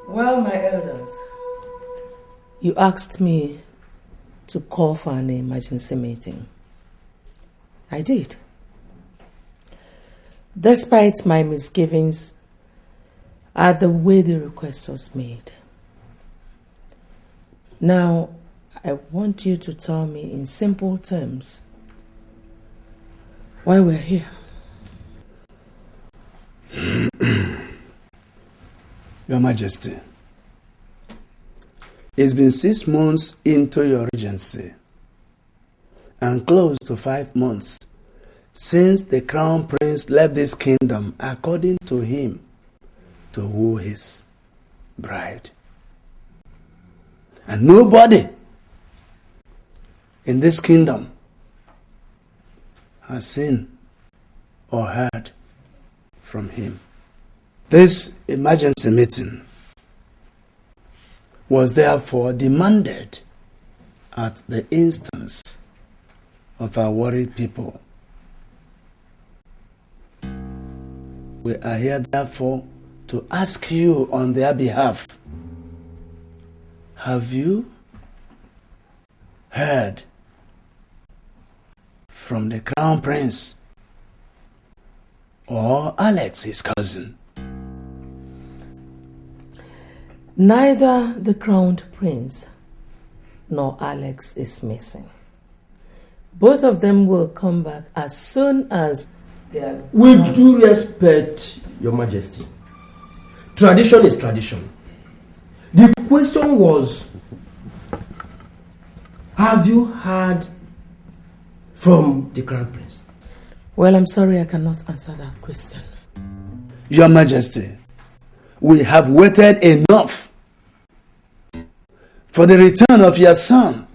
Well, my elders, you asked me to call for an emergency meeting. I did. Despite my misgivings at the way the request was made. Now, I want you to tell me in simple terms why we're here. Your Majesty, it's been 6 months into your regency and close to 5 months since the crown prince left this kingdom according to him to woo his bride. And nobody in this kingdom has seen or heard from him. This emergency meeting was therefore demanded at the instance of our worried people. We are here therefore to ask you on their behalf, have you heard from the Crown Prince or Alex, his cousin? Neither the Crown Prince nor Alex is missing. Both of them will come back as soon as they are... With due respect, Your Majesty, tradition is tradition. The question was, have you heard from the Crown Prince? Well, I'm sorry I cannot answer that question. Your Majesty, we have waited enough for the return of your son.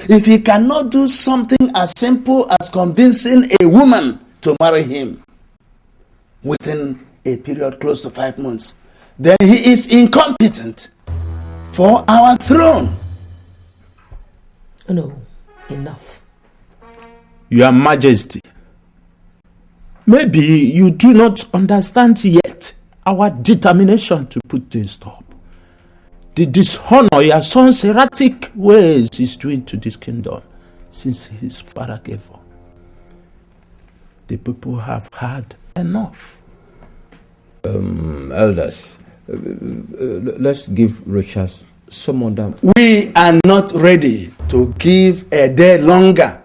If he cannot do something as simple as convincing a woman to marry him within a period close to 5 months, then he is incompetent for our throne. No, enough. Your Majesty, maybe you do not understand yet our determination to put a stop. The dishonor your son's erratic ways is doing to this kingdom since his father gave up. The people have had enough. Elders, let's give Richard some of them. We are not ready to give a day longer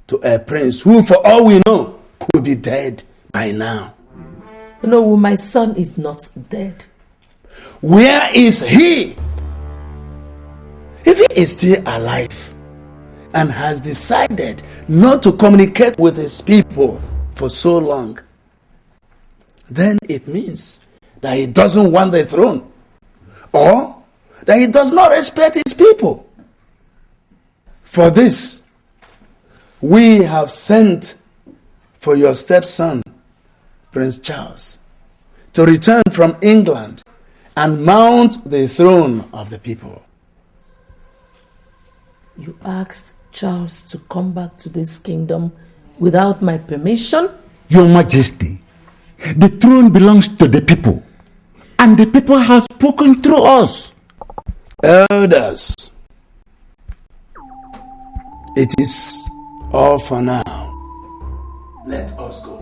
to a prince who, for all we know, could be dead by now. No, my son is not dead. Where is he? If he is still alive and has decided not to communicate with his people for so long, then it means that he doesn't want the throne, or that he does not respect his people. For this, we have sent for your stepson, Prince Charles, to return from England and mount the throne of the people. You asked Charles to come back to this kingdom without my permission? Your Majesty, the throne belongs to the people, and the people have spoken through us. Elders, it is all for now. Let us go.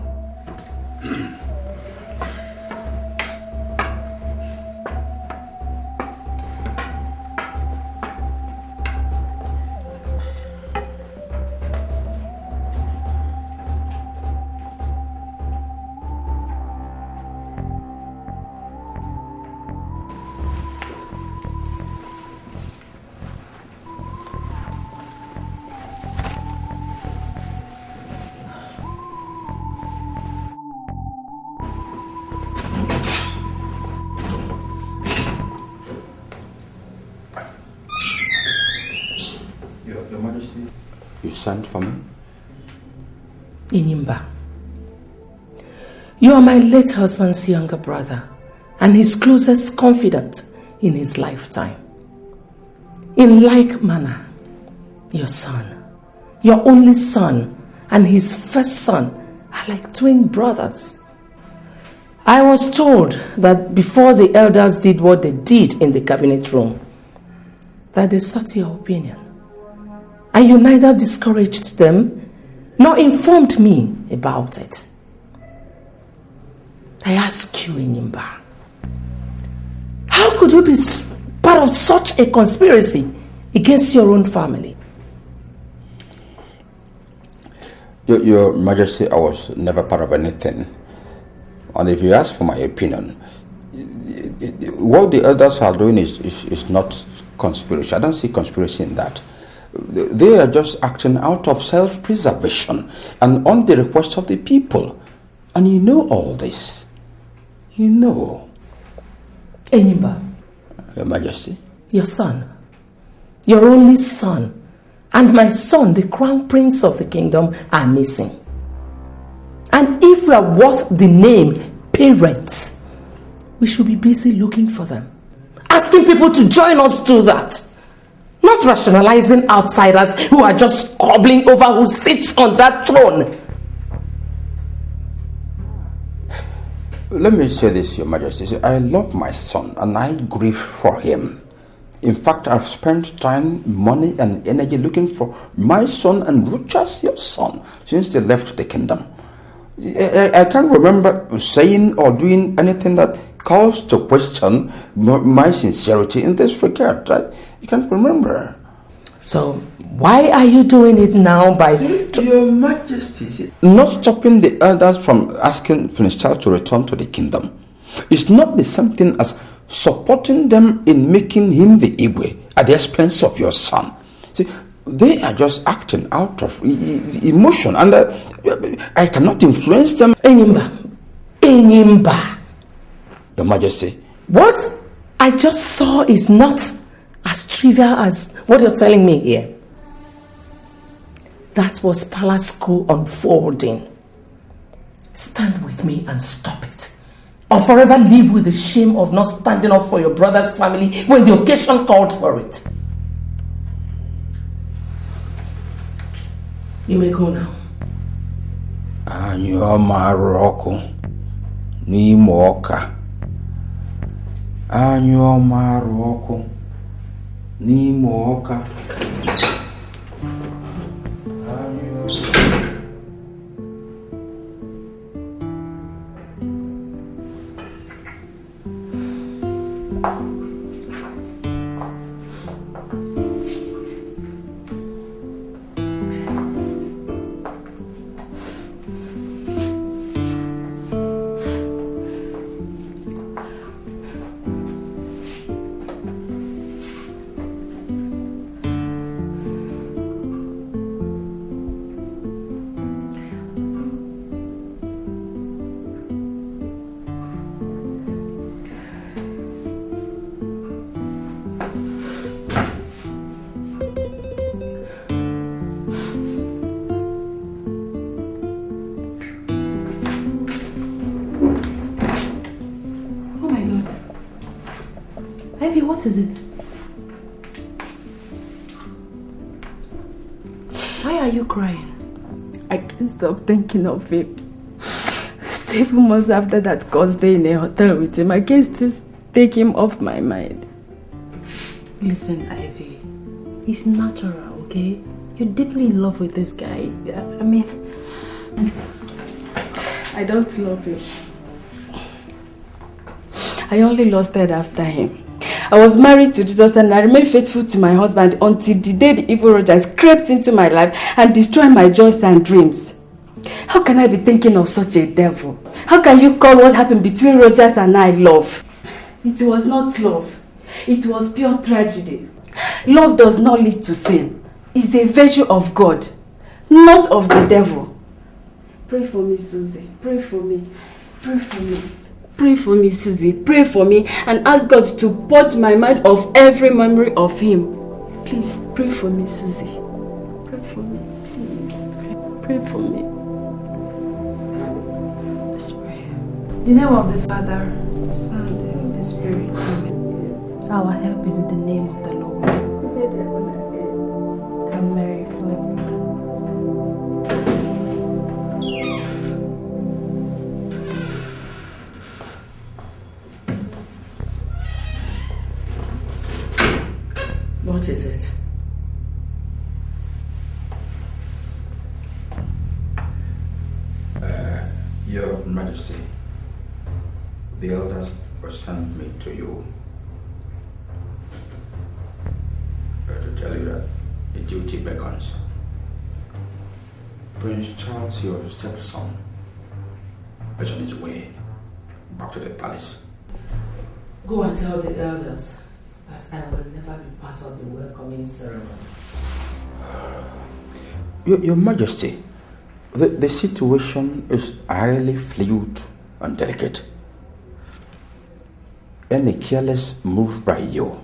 Your Majesty, you sent for me? Inimba, you are my late husband's younger brother and his closest confidant in his lifetime. In like manner, your son, your only son, and his first son are like twin brothers. I was told that before the elders did what they did in the cabinet room, that they sought your opinion. And you neither discouraged them nor informed me about it. I ask you, Inimba, how could you be part of such a conspiracy against your own family? Your Majesty, I was never part of anything. And if you ask for my opinion, what the elders are doing is not conspiracy. I don't see conspiracy in that. They are just acting out of self-preservation and on the request of the people. And you know all this. You know. Enyimba. Your Majesty. Your son. Your only son. And my son, the crown prince of the kingdom, are missing. And if we are worth the name parents, we should be busy looking for them. Asking people to join us to that. Not rationalizing outsiders who are just squabbling over who sits on that throne. Let me say this, Your Majesty. I love my son and I grieve for him. In fact, I've spent time, money and energy looking for my son and Ruchas, your son, since they left the kingdom. I can't remember saying or doing anything that calls to question my sincerity in this regard. I can't remember. So, why are you doing it now by... Your Majesty, not stopping the elders from asking Prince Charles to return to the kingdom. It's not the same thing as supporting them in making him the Igwe at the expense of your son. See, they are just acting out of emotion and I cannot influence them. Enyimba. Your Majesty. What I just saw is not as trivial as what you're telling me here. That was palace school unfolding. Stand with me and stop it. Or forever live with the shame of not standing up for your brother's family when the occasion called for it. You may go now. Anyoma Roku Nimoka. Anyoma Roku Nimoka. What is it? Why are you crying? I can't stop thinking of him. 7 months after that course day in a hotel with him, I can't still take him off my mind. Listen, Ivy, it's natural, okay? You're deeply in love with this guy. I mean, I don't love him. I only lusted after him. I was married to Jesus and I remained faithful to my husband until the day the evil Rogers crept into my life and destroyed my joys and dreams. How can I be thinking of such a devil? How can you call what happened between Rogers and I love? It was not love. It was pure tragedy. Love does not lead to sin. It's a virtue of God, not of the devil. Pray for me, Susie. Pray for me. Pray for me. Pray for me, Susie. Pray for me and ask God to purge my mind of every memory of him. Please, pray for me, Susie. Pray for me, please. Pray for me. Let's pray. In the name of the Father, the Son, and the Spirit. Amen. Our help is in the name of the Lord. Have Mary forever. What is it? Your Majesty, the elders sent me to you to tell you that the duty beckons. Prince Charles, your stepson, is on his way back to the palace. Go and tell the elders that I will never be part of the welcoming ceremony. Your Majesty, the situation is highly fluid and delicate. any careless move by you,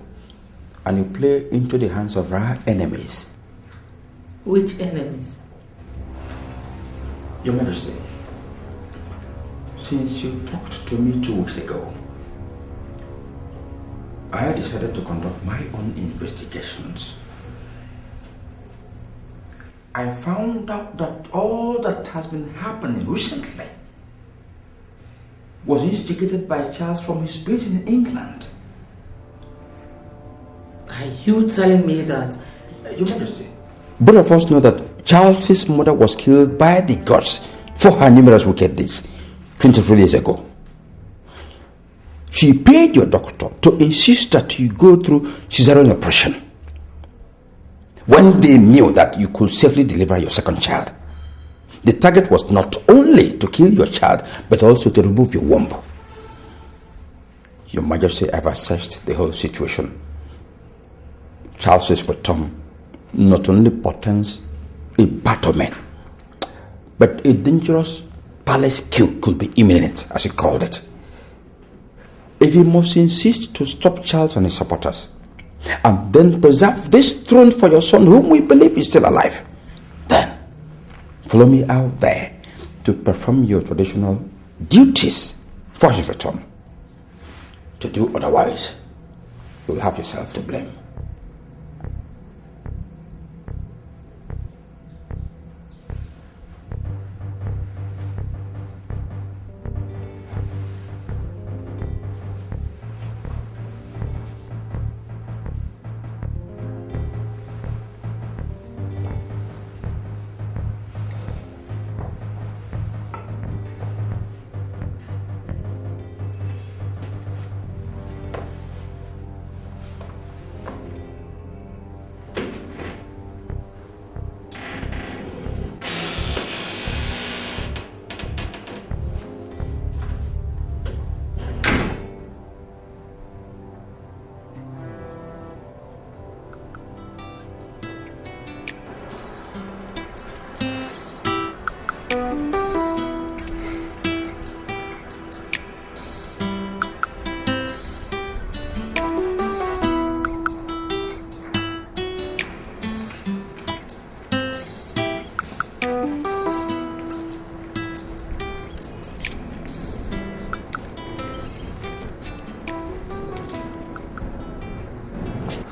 and you play into the hands of our enemies. Which enemies? Your Majesty, since you talked to me 2 weeks ago, I decided to conduct my own investigations. I found out that all that has been happening recently was instigated by Charles from his base in England. Are you telling me that? Your Majesty, both of us know that Charles's mother was killed by the gods for her numerous wicked deeds 23 years ago. She paid your doctor to insist that you go through cesarean operation when they knew that you could safely deliver your second child. The target was not only to kill your child, but also to remove your womb. Your Majesty, I've assessed the whole situation. Charles's return not only portends a battlement, but a dangerous palace coup could be imminent, as he called it. If he must insist to stop Charles and his supporters, and then preserve this throne for your son, whom we believe is still alive, then follow me out there to perform your traditional duties for his return. To do otherwise, you'll have yourself to blame.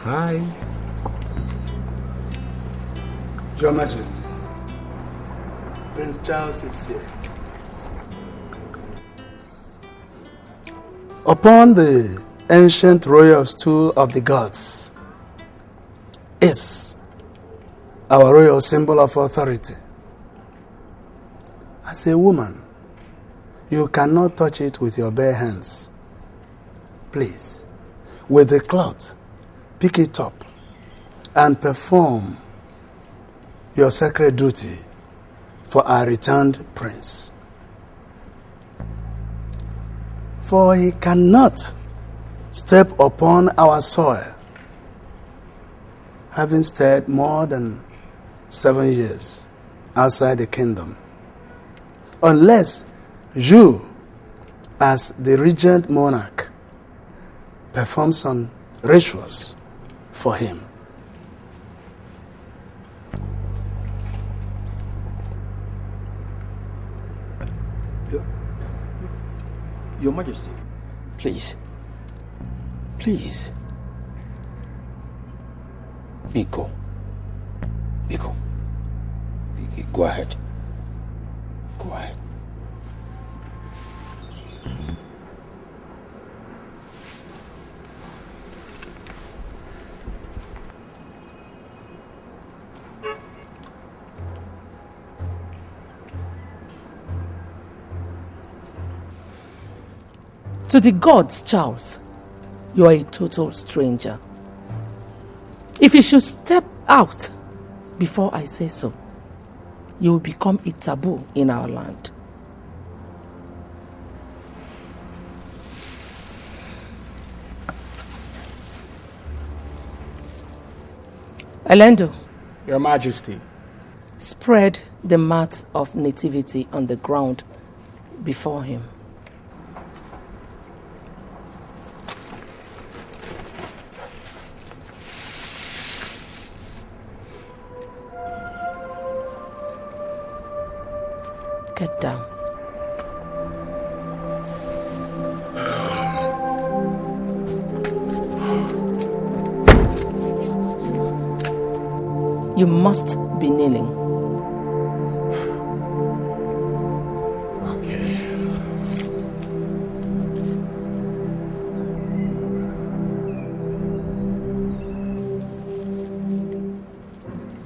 Hi. Your Majesty, Prince Charles is here. Upon the ancient royal stool of the gods is our royal symbol of authority. As a woman, you cannot touch it with your bare hands. Please, with the cloth, pick it up and perform your sacred duty for our returned prince. For he cannot step upon our soil, having stayed more than 7 years outside the kingdom, unless you, as the regent monarch, perform some rituals for him. Your Majesty, please, please. Biko, go ahead. Go ahead. To the gods, Charles, you are a total stranger. If you should step out before I say so, you will become a taboo in our land. Elendo. Your Majesty. Spread the mat of nativity on the ground before him. Get down. You must be kneeling.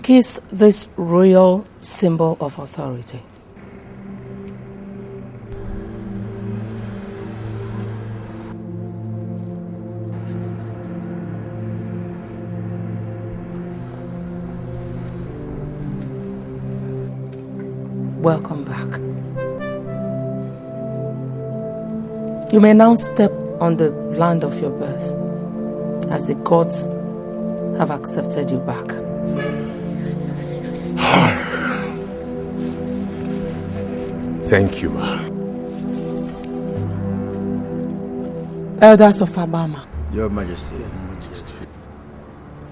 Kiss this royal symbol of authority. Welcome back. You may now step on the land of your birth, as the gods have accepted you back. Thank you, Ma. Elders of Abama, Your Majesty.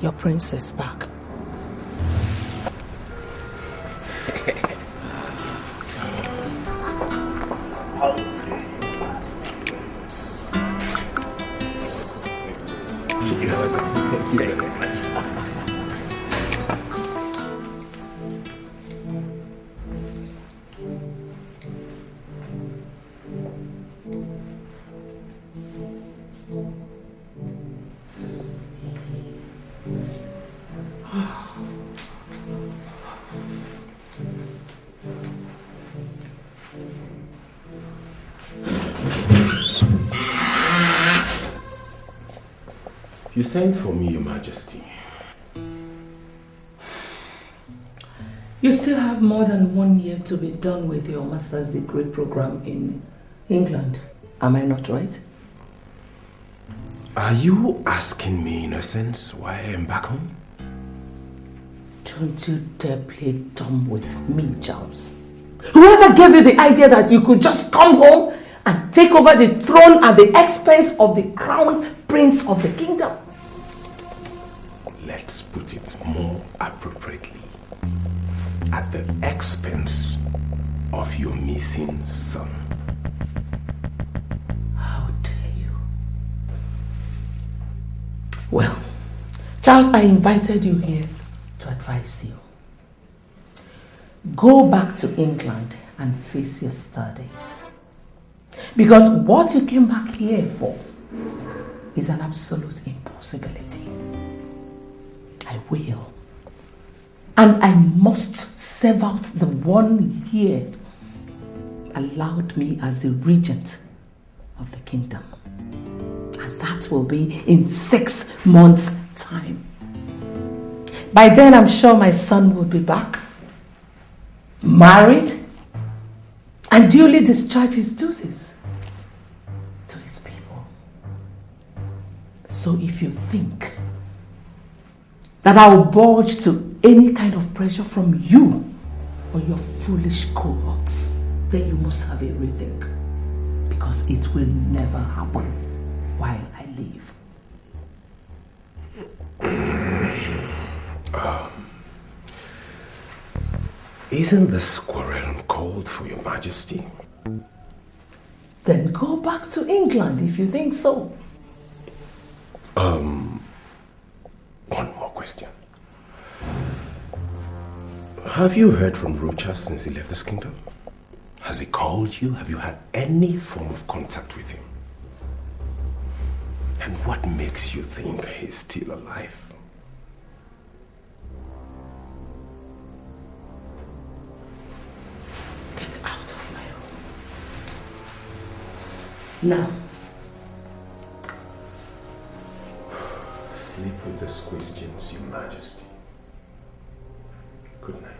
your prince is back. You sent for me, Your Majesty. You still have more than 1 year to be done with your master's degree program in England. Am I not right? Are you asking me, in a sense, why I am back home? Don't you dare play dumb with me, Charles. Whoever gave you the idea that you could just come home and take over the throne at the expense of the crown prince of the kingdom? Let's put it more appropriately. At the expense of your missing son. How dare you? Well, Charles, I invited you here to advise you. Go back to England and face your studies. Because what you came back here for is an absolute impossibility. I will. And I must serve out the 1 year allowed me as the regent of the kingdom. And that will be in 6 months' time. By then, I'm sure my son will be back, married, and duly discharge his duties to his people. So if you think that I will budge to any kind of pressure from you or your foolish cohorts, then you must have a rethink, because it will never happen while I live. Isn't this quarrel called for, Your Majesty? Then go back to England if you think so. One more question. Have you heard from Rocha since he left this kingdom? Has he called you? Have you had any form of contact with him? And what makes you think he's still alive? Get out of my room. Now. Sleep with these questions, Your Majesty. Good night.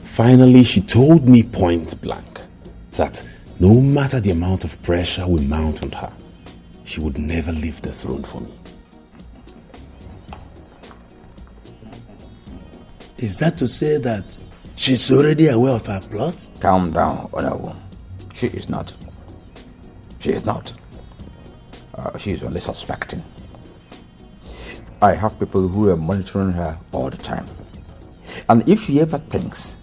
Finally, she told me point blank that no matter the amount of pressure we mount on her, she would never leave the throne for me. Is that to say that She's already aware of her plot? Calm down, Honorable. She is not. She is not. She is only suspecting. I have people who are monitoring her all the time. And if she ever thinks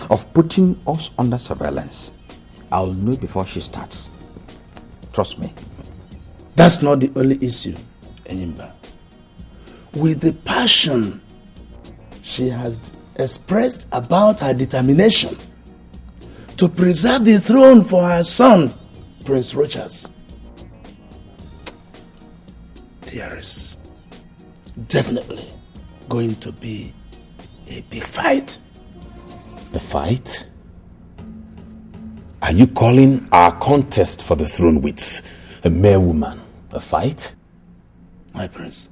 of putting us under surveillance, I'll know before she starts. Trust me. That's not the only issue, Enyimba. With the passion she has expressed about her determination to preserve the throne for her son, Prince Rochas, there is definitely going to be a big fight. A fight? Are you calling our contest for the throne with a mere woman a fight? My prince,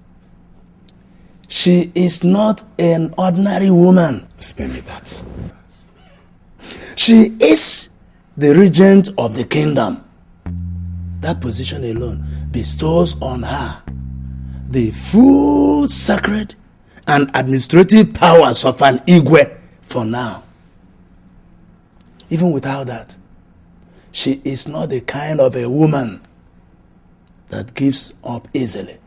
she is not an ordinary woman. Spare me that. She is the regent of the kingdom. That position alone bestows on her the full sacred and administrative powers of an Igwe for now. Even without that, she is not the kind of a woman that gives up easily.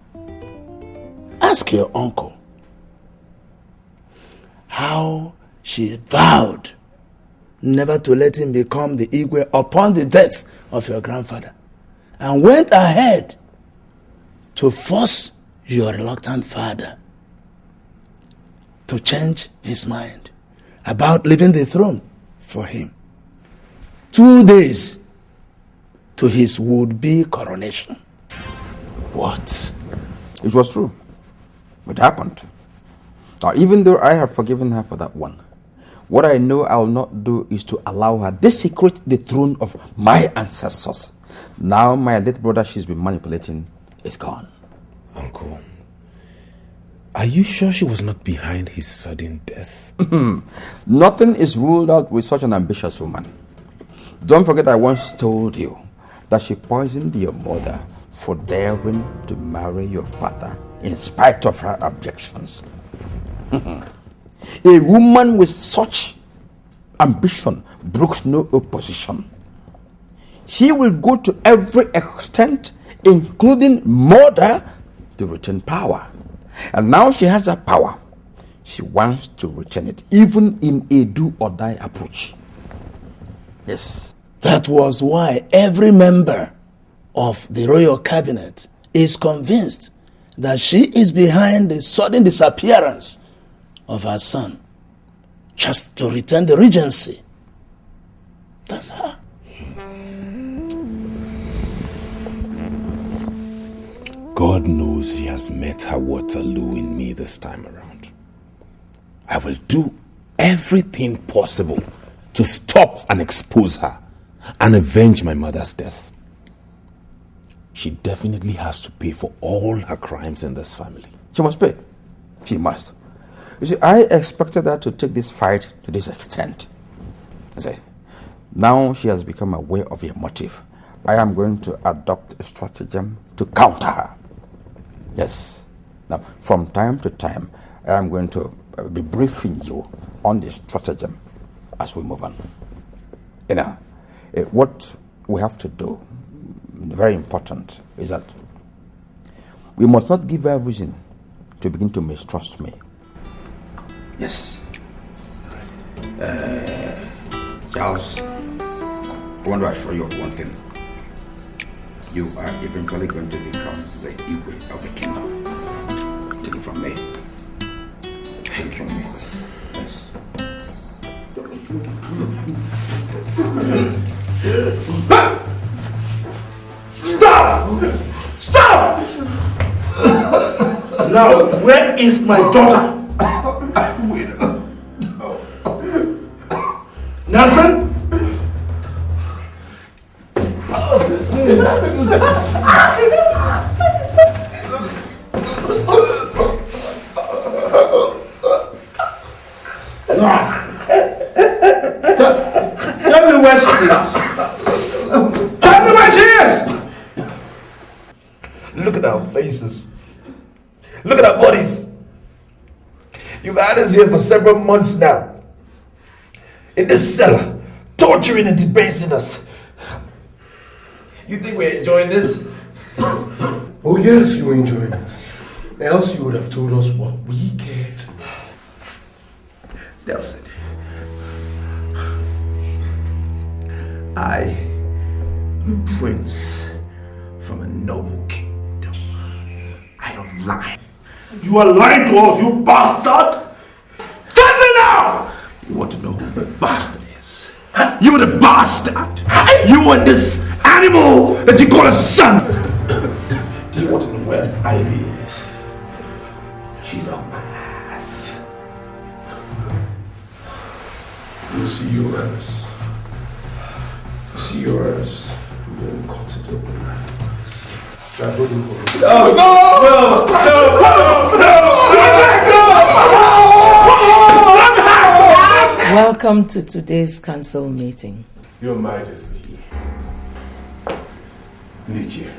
Ask your uncle how she vowed never to let him become the Igwe upon the death of your grandfather, and went ahead to force your reluctant father to change his mind about leaving the throne for him 2 days to his would-be coronation. What? It was true. It happened. Now, even though I have forgiven her for that one, what I know I will not do is to allow her desecrate the throne of my ancestors. Now my late brother she's been manipulating is gone. Uncle, are you sure she was not behind his sudden death? Nothing is ruled out with such an ambitious woman. Don't forget I once told you that she poisoned your mother for daring to marry your father in spite of her objections. A woman with such ambition brooks no opposition. She will go to every extent, including murder, to retain power. And now she has that power. She wants to retain it, even in a do-or-die approach. Yes. That was why every member of the royal cabinet is convinced that she is behind the sudden disappearance of her son, just to retain the regency. That's her. God knows she has met her Waterloo in me this time around. I will do everything possible to stop and expose her and avenge my mother's death. She definitely has to pay for all her crimes in this family. She must pay. She must. You see, I expected her to take this fight to this extent. I say, now she has become aware of your motive. I am going to adopt a stratagem to counter her. Yes. Now, from time to time, I am going to be briefing you on this stratagem as we move on. You know, what we have to do, very important, is that we must not give her reason to begin to mistrust me. Yes. Charles, I want to assure you of one thing. You are eventually going to become the Igwe of the kingdom. Take it from me. Thank you. Yes. Stop! Stop! Now, where is my daughter? Nelson? Tell me where she is. Tell me where she is. Look at our faces. Look at our bodies. You've had us here for several months now. in this cellar, torturing and debasing us. You think we're enjoying this? Oh yes, you were enjoying it. Else you would have told us what we cared. Nelson, I am a prince from a noble kingdom. I don't lie. You are lying to us, you bastard! Tell me now! You want to know who the bastard is? You're the bastard! You and this animal that you call a son! Do you want to know where Ivy is? She's up my ass. You see yours. You see yours. You won't cut it open. Try holding for it. Welcome to today's council meeting. Your Majesty, Niger,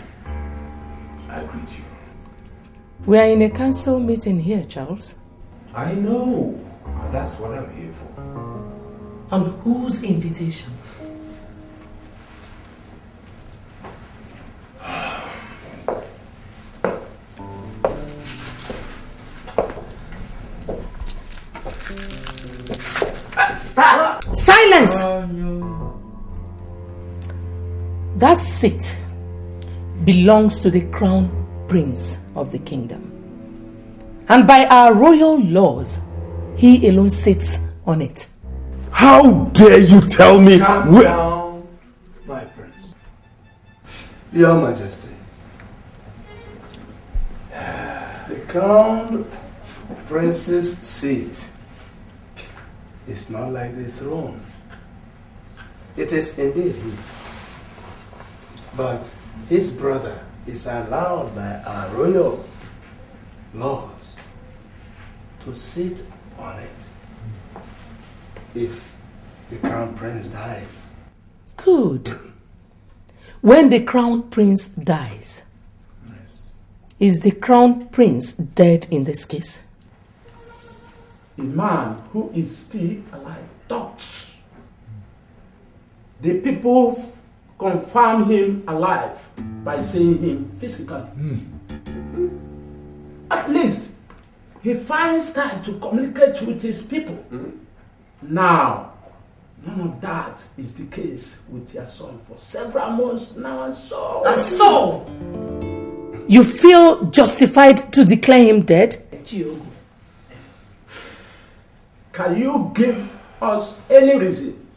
I greet you. We are in a council meeting here, Charles. I know. That's what I'm here for. On whose invitation? Silence! That seat belongs to the crown prince of the kingdom. And by our royal laws, he alone sits on it. How dare you tell me where... Down, my prince. Your Majesty. The crown prince's seat is not like the throne. It is indeed his. But his brother is allowed by our royal laws to sit on it if the crown prince dies. Good. When the crown prince dies, is the crown prince dead in this case? A man who is still alive talks. The people confirm him alive by seeing him physically. At least he finds time to communicate with his people. Now, none of that is the case with your son for several months now, and so you feel justified to declare him dead? Can you give us any reason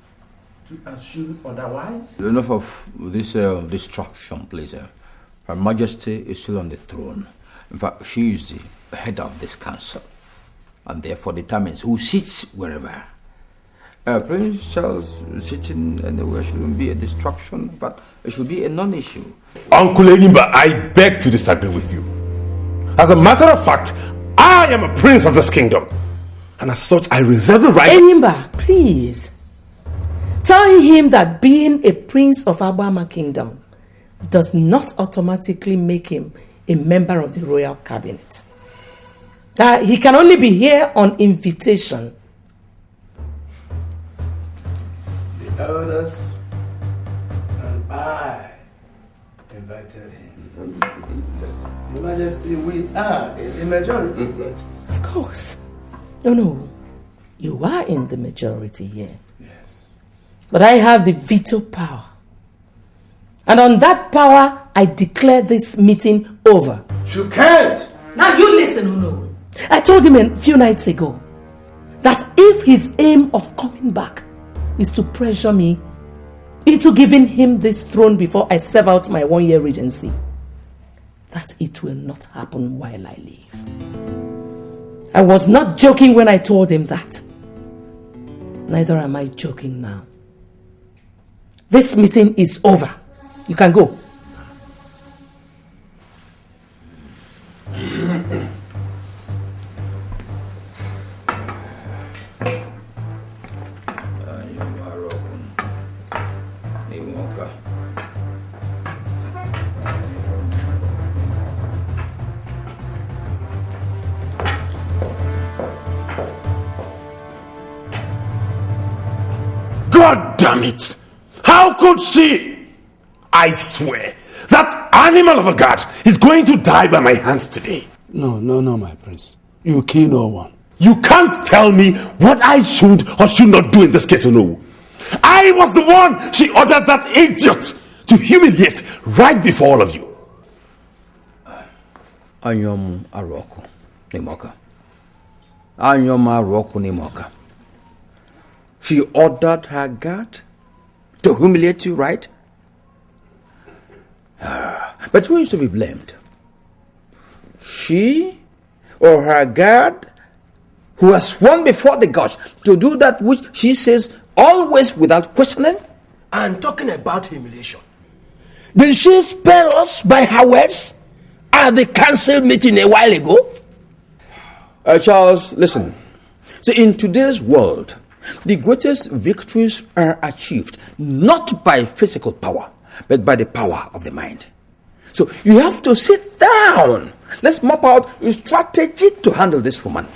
to assume otherwise? Enough of this distraction, please. Her Majesty is still on the throne. In fact, she is the head of this council, and therefore determines who sits wherever. Prince Charles sitting anywhere shouldn't be a distraction, but it should be a non-issue. Uncle Enimba, I beg to disagree with you. As a matter of fact, I am a prince of this kingdom, and as such, I reserve the right... Enimba, please. Tell him that being a prince of Abama Kingdom does not automatically make him a member of the royal cabinet. He can only be here on invitation. The elders and I invited him. Your Majesty, we are in the majority. Of course. No. You are in the majority here. Yes. But I have the veto power. And on that power, I declare this meeting over. You can't! Now you listen, Uno. I told him a few nights ago that if his aim of coming back is to pressure me into giving him this throne before I serve out my 1-year regency, that it will not happen while I live. I was not joking when I told him that. Neither am I joking now. This meeting is over. You can go. damn it! How could she? I swear, that animal of a god is going to die by my hands today. No, my prince. You kill no one. You can't tell me what I should or should not do in this case, no. I was the one she ordered that idiot to humiliate right before all of you. Anyom Aroko Nimoka. Anyom Aroko Nimoka. She ordered her guard to humiliate you, right? But who is to be blamed? She or her guard, who has sworn before the gods to do that which she says always without questioning? And talking about humiliation, did she spare us by her words at the council meeting a while ago? Charles, listen. See, in today's world, the greatest victories are achieved not by physical power, but by the power of the mind. So you have to sit down. Let's map out a strategy to handle this woman.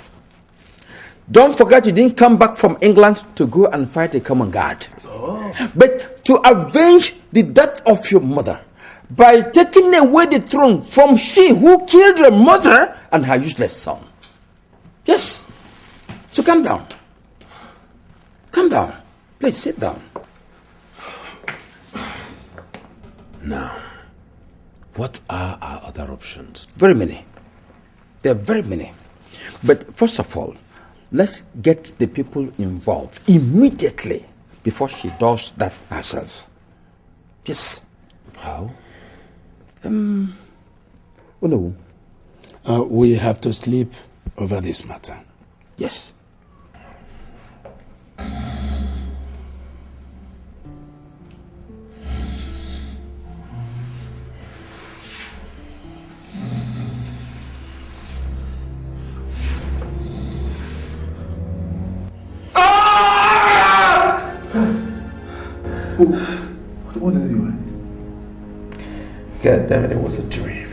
Don't forget you didn't come back from England to go and fight a common guard, but to avenge the death of your mother by taking away the throne from she who killed your mother and her useless son. Yes. So calm down. Calm down. Please sit down. Now, what are our other options? Very many. There are very many. But first of all, let's get the people involved immediately before she does that herself. Yes. How? Oh no. We have to sleep over this matter. Yes. What did you want? God damn it, it was a dream.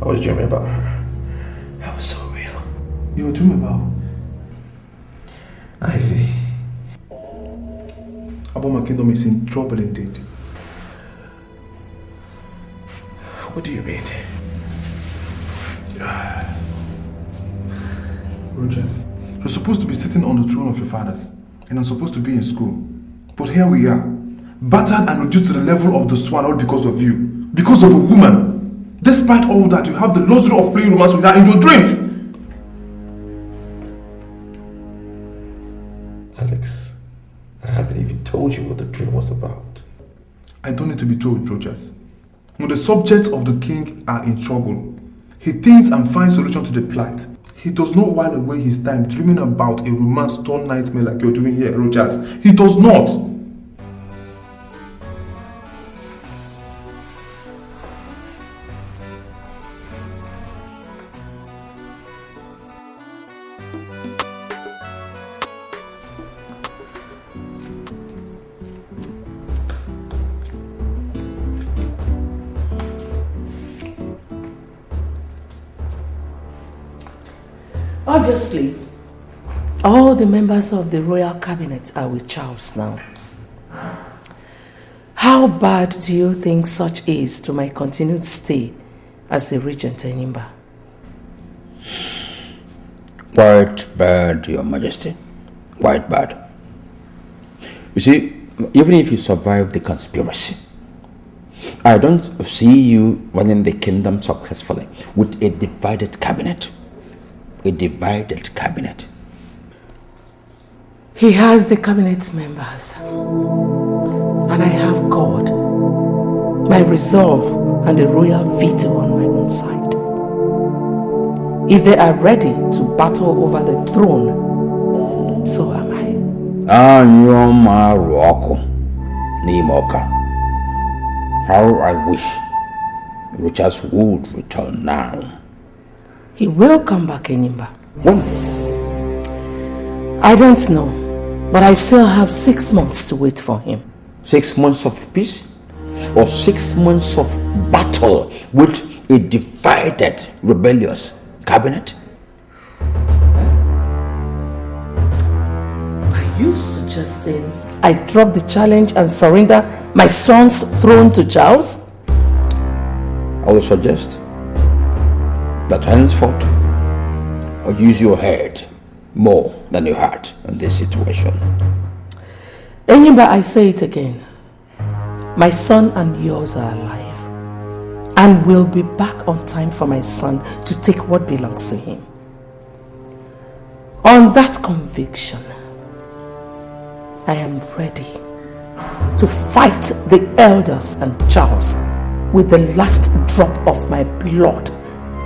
I was dreaming about her. That was so real. You were dreaming about? Ivy. Aboma Kingdom is in trouble indeed. What do you mean? Rogers, you're supposed to be sitting on the throne of your fathers, and I'm supposed to be in school. But here we are, battered and reduced to the level of the swan, all because of you. Because of a woman. Despite all that, you have the luxury of playing romance with her in your dreams. Alex, I haven't even told you what the dream was about. I don't need to be told, Rogers. When the subjects of the king are in trouble, he thinks and finds solution to the plight. He does not while away his time dreaming about a romance-torn nightmare like you're doing here, Rogers. He does not. Obviously, all the members of the royal cabinet are with Charles now. How bad do you think such is to my continued stay as the regent in Imba? Quite bad, Your Majesty. Quite bad. You see, even if you survive the conspiracy, I don't see you running the kingdom successfully with a divided cabinet. A divided cabinet. He has the cabinet members, and I have God, my resolve, and the royal veto on my own side. If they are ready to battle over the throne, so am I. Anyoma Roko Nimoka. How I wish Richard would return now. He will come back, Enimba. When? I don't know, but I still have 6 months to wait for him. 6 months of peace? Or 6 months of battle with a divided, rebellious cabinet? My you suggesting I drop the challenge and surrender my son's throne to Charles? I will suggest that henceforth, or use your head more than your heart in this situation. Enyimba, I say it again. My son and yours are alive and will be back on time for my son to take what belongs to him. On that conviction, I am ready to fight the elders and Charles with the last drop of my blood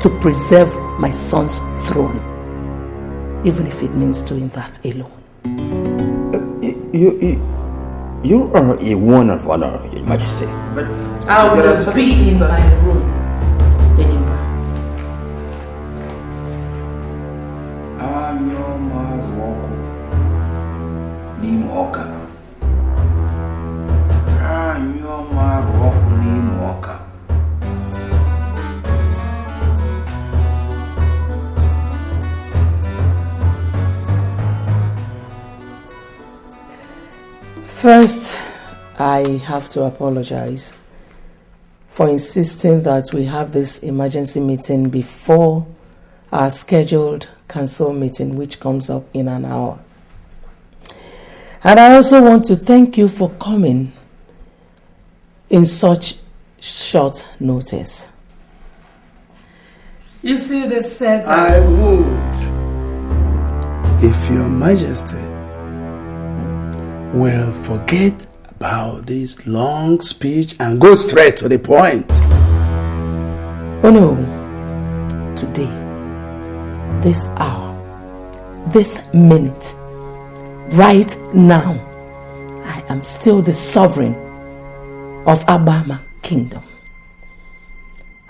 to preserve my son's throne, even if it means doing that alone. You are a one of honor, Your Majesty. But I will be in my room. First, I have to apologize for insisting that we have this emergency meeting before our scheduled council meeting, which comes up in an hour. And I also want to thank you for coming in such short notice. You see, they said that I would, if Your Majesty will forget about this long speech and go straight to the point. Oh no, today, this hour, this minute, right now, I am still the sovereign of Abama Kingdom.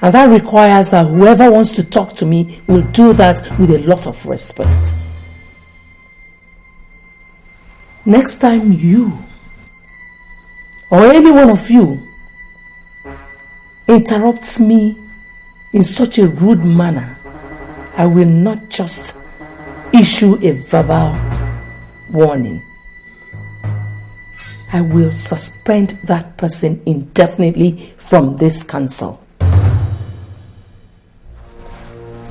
And that requires that whoever wants to talk to me will do that with a lot of respect. Next time you or any one of you interrupts me in such a rude manner, I will not just issue a verbal warning. I will suspend that person indefinitely from this council.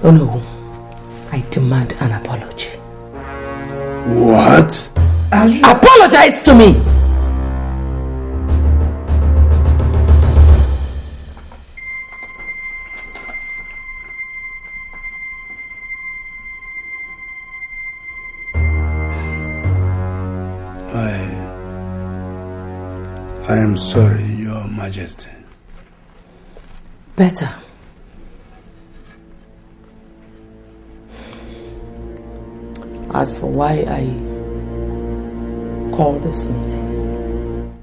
Oh no, I demand an apology. What? Apologize to me! I am sorry, Your Majesty. Better. As for why I call this meeting,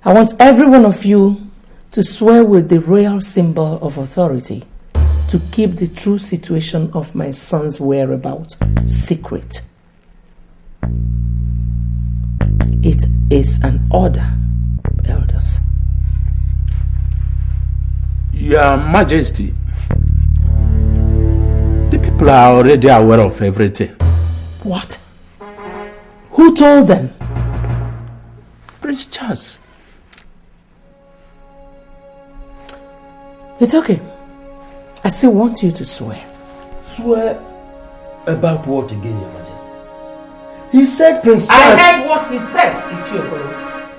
I want every one of you to swear with the royal symbol of authority to keep the true situation of my son's whereabouts secret. It is an order, elders. Your Majesty, the people are already aware of everything. What? Who told them? Prince Charles. It's okay. I still want you to swear. Swear about what again, Your Majesty? He said Prince Charles... I heard what he said, Ichiokwelu.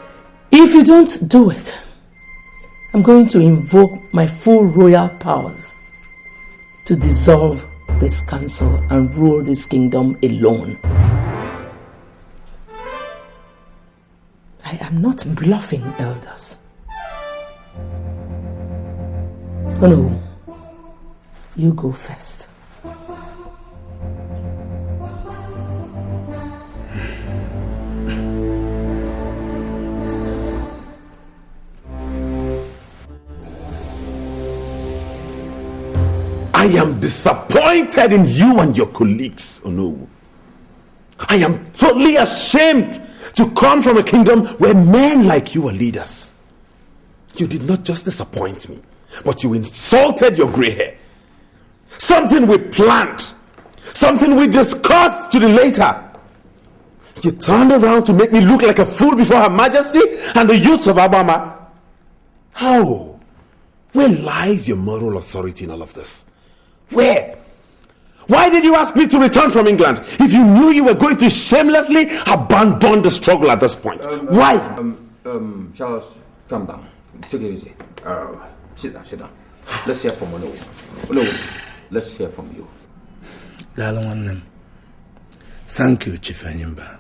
If you don't do it, I'm going to invoke my full royal powers to dissolve this council and rule this kingdom alone. I am not bluffing, elders. Oh no, you go first. I am disappointed in you and your colleagues, oh no. I am totally ashamed to come from a kingdom where men like you are leaders. You did not just disappoint me, but you insulted your gray hair. Something we planned, something we discussed to the later. You turned around to make me look like a fool before Her Majesty and the youths of Abama. How? Where lies your moral authority in all of this? Where? Why did you ask me to return from England if you knew you were going to shamelessly abandon the struggle at this point? Why? Charles, calm down. Take it easy. Sit down. Let's hear from Olo. Let's hear from you. Thank you, Chief Enyimba.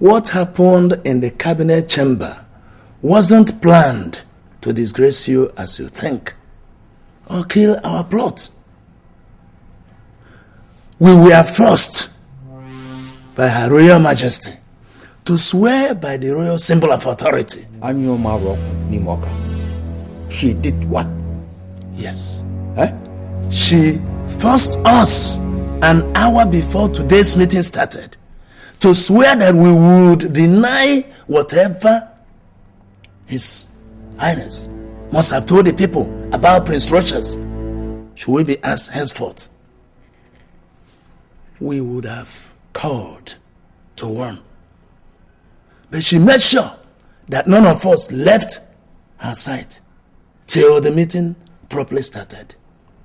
What happened in the cabinet chamber wasn't planned to disgrace you as you think or kill our plot. We were forced by Her Royal Majesty to swear by the royal symbol of authority. She did what? Yes. She forced us an hour before today's meeting started to swear that we would deny whatever His Highness must have told the people about Prince Rochas. Should we be asked henceforth, we would have called to warn. But she made sure that none of us left her side till the meeting properly started.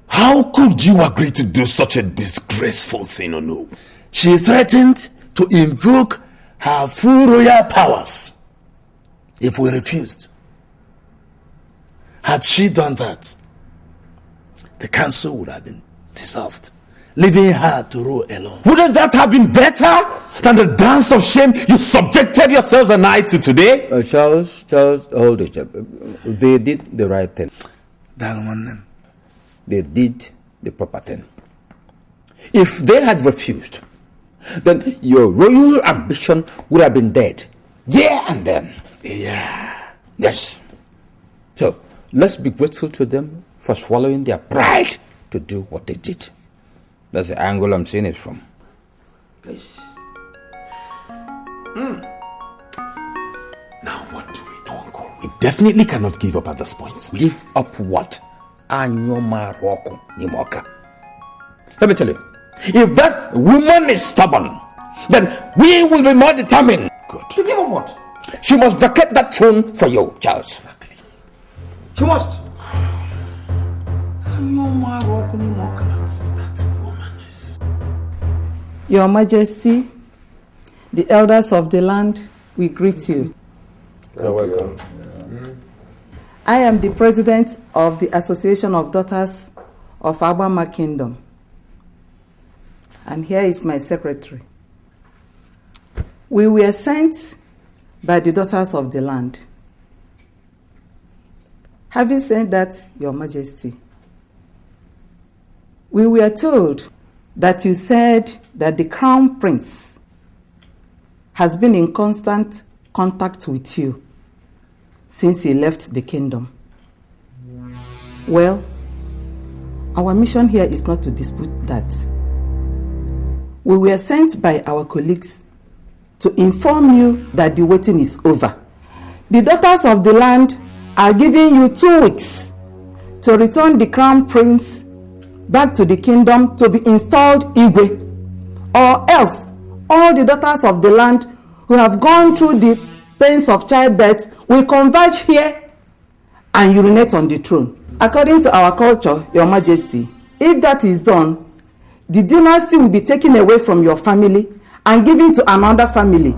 How could you agree to do such a disgraceful thing, Ono? She threatened to invoke her full royal powers if we refused. Had she done that, the council would have been dissolved, leaving her to rule alone. Wouldn't that have been better than the dance of shame you subjected yourselves and I to today? Charles, hold it. They did the right thing. They did the proper thing. If they had refused, then your royal ambition would have been dead there and then. Yeah. Yes. So, let's be grateful to them for swallowing their pride to do what they did. That's the angle I'm seeing it from. Please. Now what do we do, Uncle? We definitely cannot give up at this point. Give up what? Let me tell you, if that woman is stubborn, then we will be more determined. Good. To give up what? She must vacate that throne for you, Charles. Exactly. She must. That woman is... Your Majesty, the elders of the land, we greet you. You're welcome. I am the president of the Association of Daughters of Abama Kingdom. And here is my secretary. We were sent by the daughters of the land. Having said that, Your Majesty, we were told that you said that the Crown Prince has been in constant contact with you since he left the kingdom. Well, our mission here is not to dispute that. We were sent by our colleagues to inform you that the waiting is over. The daughters of the land are giving you 2 weeks to return the Crown Prince back to the kingdom to be installed Igwe, or else all the daughters of the land who have gone through the pains of childbirth will converge here and urinate on the throne. According to our culture, Your Majesty, if that is done, the dynasty will be taken away from your family and given to another family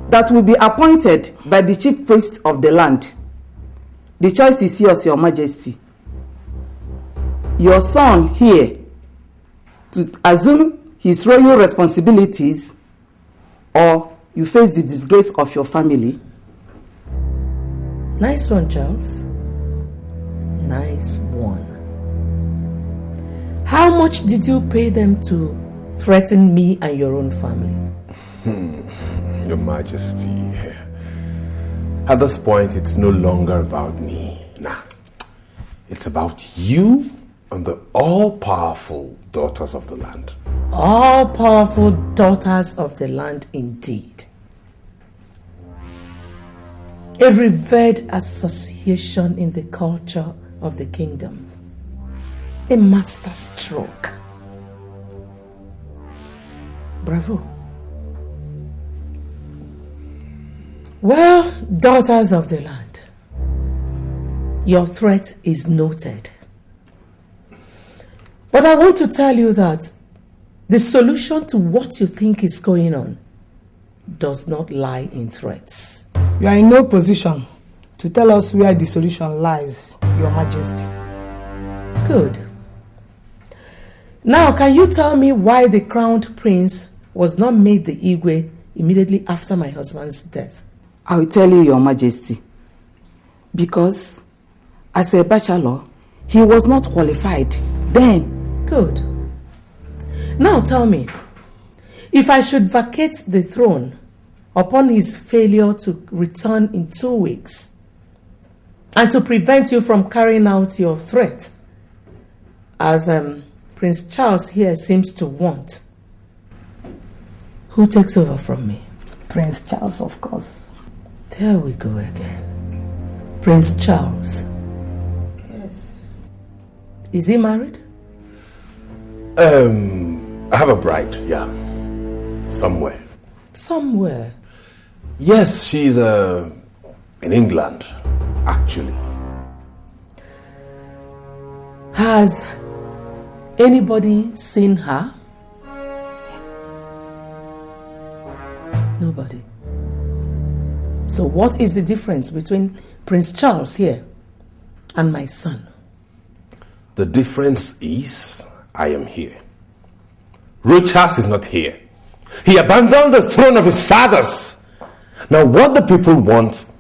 that will be appointed by the chief priest of the land. The choice is yours, Your Majesty. Your son here to assume his royal responsibilities, or you face the disgrace of your family. Nice one, Charles. Nice one. How much did you pay them to threaten me and your own family? Your Majesty, at this point, it's no longer about me. Nah, it's about you and the all-powerful daughters of the land. All-powerful daughters of the land, indeed. A revered association in the culture of the kingdom. A master stroke. Bravo. Well, daughters of the land, your threat is noted. But I want to tell you that the solution to what you think is going on does not lie in threats. You are in no position to tell us where the solution lies, Your Majesty. Good. Now, can you tell me why the crowned prince was not made the Igwe immediately after my husband's death? I will tell you, Your Majesty. Because as a bachelor, he was not qualified then. Good. Now tell me, if I should vacate the throne upon his failure to return in 2 weeks, and to prevent you from carrying out your threat, as Prince Charles here seems to want, who takes over from me? Prince Charles, of course. There we go again. Prince Charles. Yes. Is he married? I have a bride, yeah. Somewhere. Somewhere? Yes, she's in England, actually. Has anybody seen her? Nobody. So what is the difference between Prince Charles here and my son? The difference is I am here. Rochas is not here. He abandoned the throne of his fathers. Now what the people want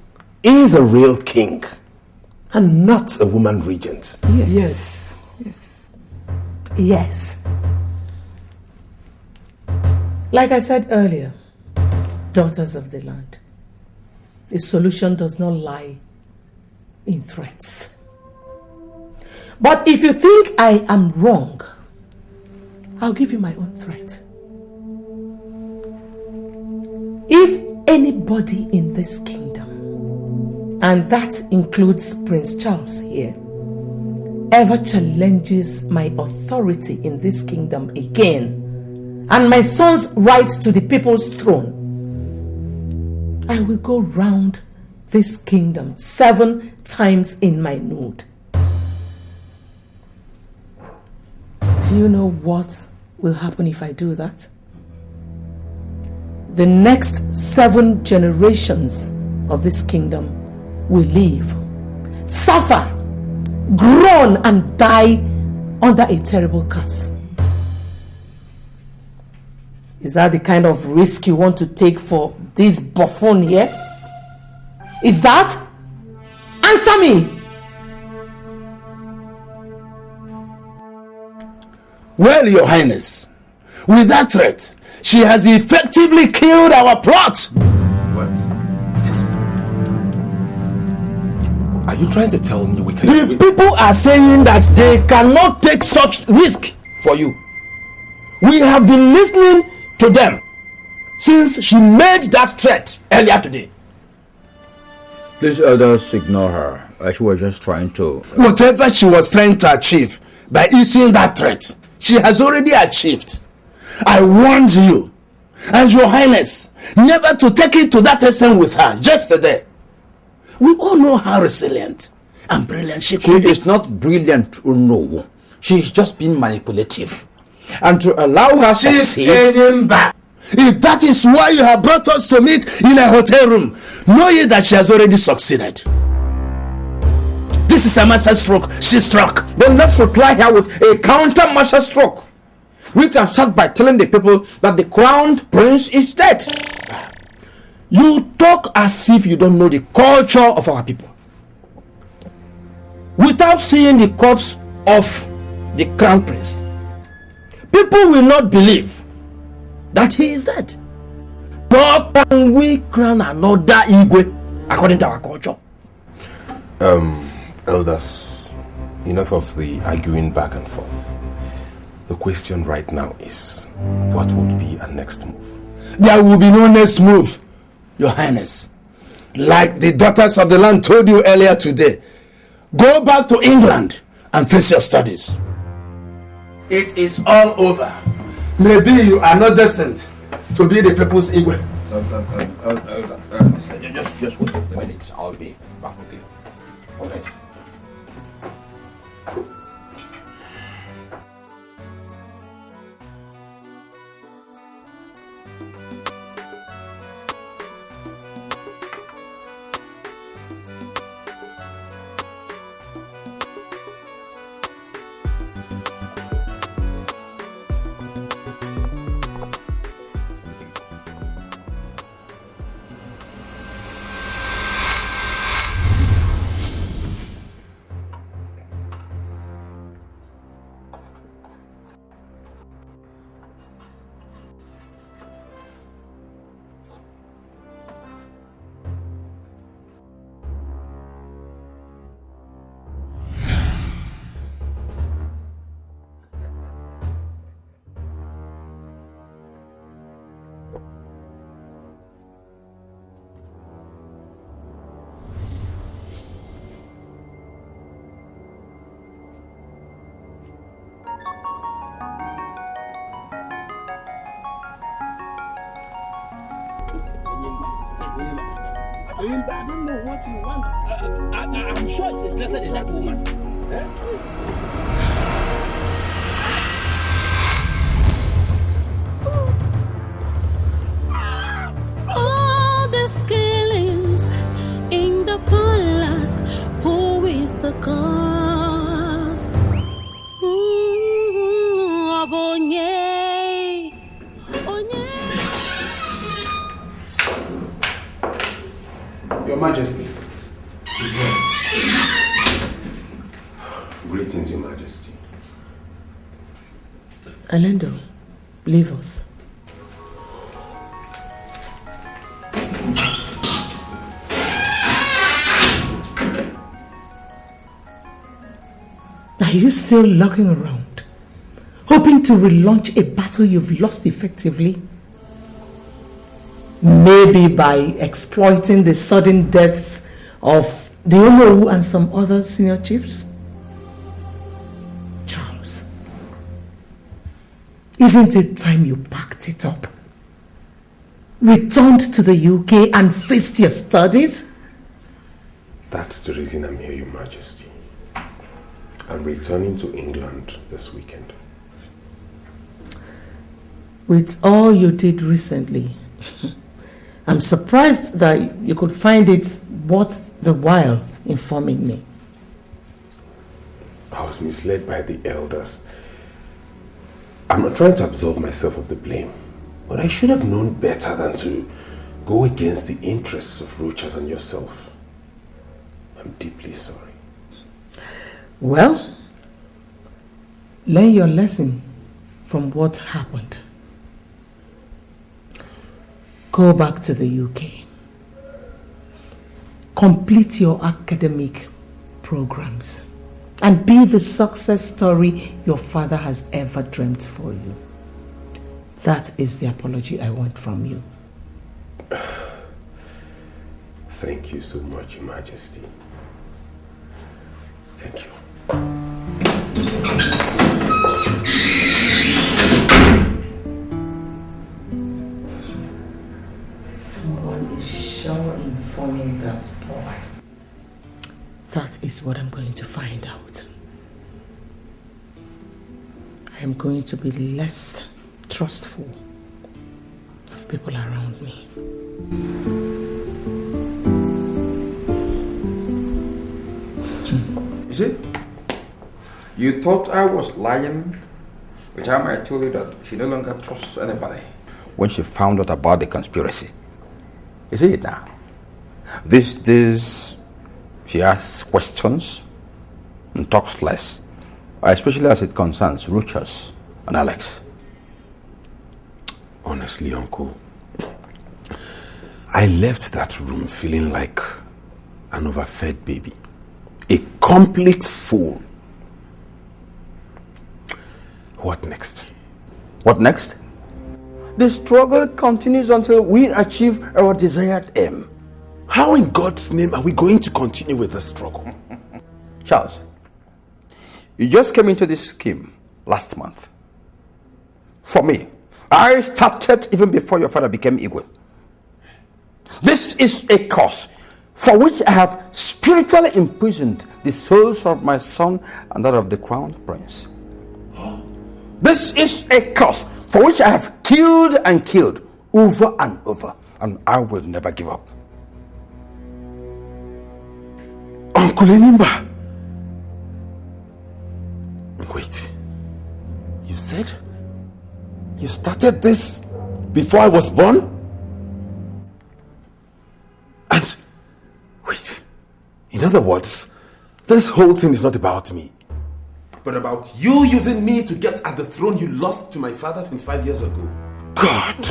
is a real king and not a woman regent. Yes. Yes. Yes. Like I said earlier, daughters of the land, the solution does not lie in threats. But if you think I am wrong, I'll give you my own threat. If anybody in this kingdom, and that includes Prince Charles here, ever challenges my authority in this kingdom again, and my son's right to the people's throne, I will go round this kingdom 7 times in my nude. Do you know what will happen if I do that? The next 7 generations of this kingdom will live, suffer, groan, and die under a terrible curse. Is that the kind of risk you want to take for this buffoon here? Is that? Answer me! Well, Your Highness, with that threat, she has effectively killed our plot. What? Yes. Are you trying to tell me we can... The people are saying that they cannot take such risk for you. We have been listening to them since she made that threat earlier today. Please, elders, ignore her. She was just trying to... Whatever she was trying to achieve by issuing that threat, she has already achieved. I warned you, and Your Highness, never to take it to that extent with her just today. We all know how resilient and brilliant she could be. She is not brilliant, no. She is just being manipulative. And to allow her to succeed... She's aiming back. If that is why you have brought us to meet in a hotel room, know ye that she has already succeeded. This is a master stroke she struck. Then let's reply her with a counter master stroke. We can start by telling the people that the crowned prince is dead. You talk as if you don't know the culture of our people. Without seeing the corpse of the crown prince, people will not believe that he is dead. Nor can we crown another Igwe according to our culture. Elders, enough of the arguing back and forth. The question right now is, what would be our next move? There will be no next move, Your Highness. Like the daughters of the land told you earlier today, go back to England and face your studies. It is all over. Maybe you are not destined to be the people's Igwe. Just wait a minute. I'll be back with you. All right. I don't know what he wants. I'm sure he's interested in that woman. All the skillings in the palace, who is the cause? Abonye. Your Majesty. Greetings, Your Majesty. Alendo, leave us. Are you still lurking around, hoping to relaunch a battle you've lost effectively? Maybe by exploiting the sudden deaths of the Omowu and some other senior chiefs? Charles, isn't it time you packed it up? Returned to the UK and faced your studies? That's the reason I'm here, Your Majesty. I'm returning to England this weekend. With all you did recently, I'm surprised that you could find it worth the while informing me. I was misled by the elders. I'm not trying to absolve myself of the blame, but I should have known better than to go against the interests of Rochas and yourself. I'm deeply sorry. Well, learn your lesson from what happened. Go back to the UK. Complete your academic programs and be the success story your father has ever dreamt for you. That is the apology I want from you. Thank you so much, Your Majesty. Thank you. Someone is sure informing that boy. That is what I'm going to find out. I am going to be less trustful of people around me. You see, you thought I was lying the time I told you that she no longer trusts anybody when she found out about the conspiracy. You see it now. These days, she asks questions and talks less, especially as it concerns Rochas and Alex. Honestly, Uncle, I left that room feeling like an overfed baby. A complete fool. What next? What next? The struggle continues until we achieve our desired aim. How in God's name are we going to continue with the struggle? Charles, you just came into this scheme last month. For me, I started even before your father became Igwe. This is a cause for which I have spiritually imprisoned the souls of my son and that of the crown prince. This is a cause for which I have killed and killed over and over, and I will never give up. Uncle Enimba. Wait. You said you started this before I was born? And wait. In other words, this whole thing is not about me, but about you using me to get at the throne you lost to my father 25 years ago. God!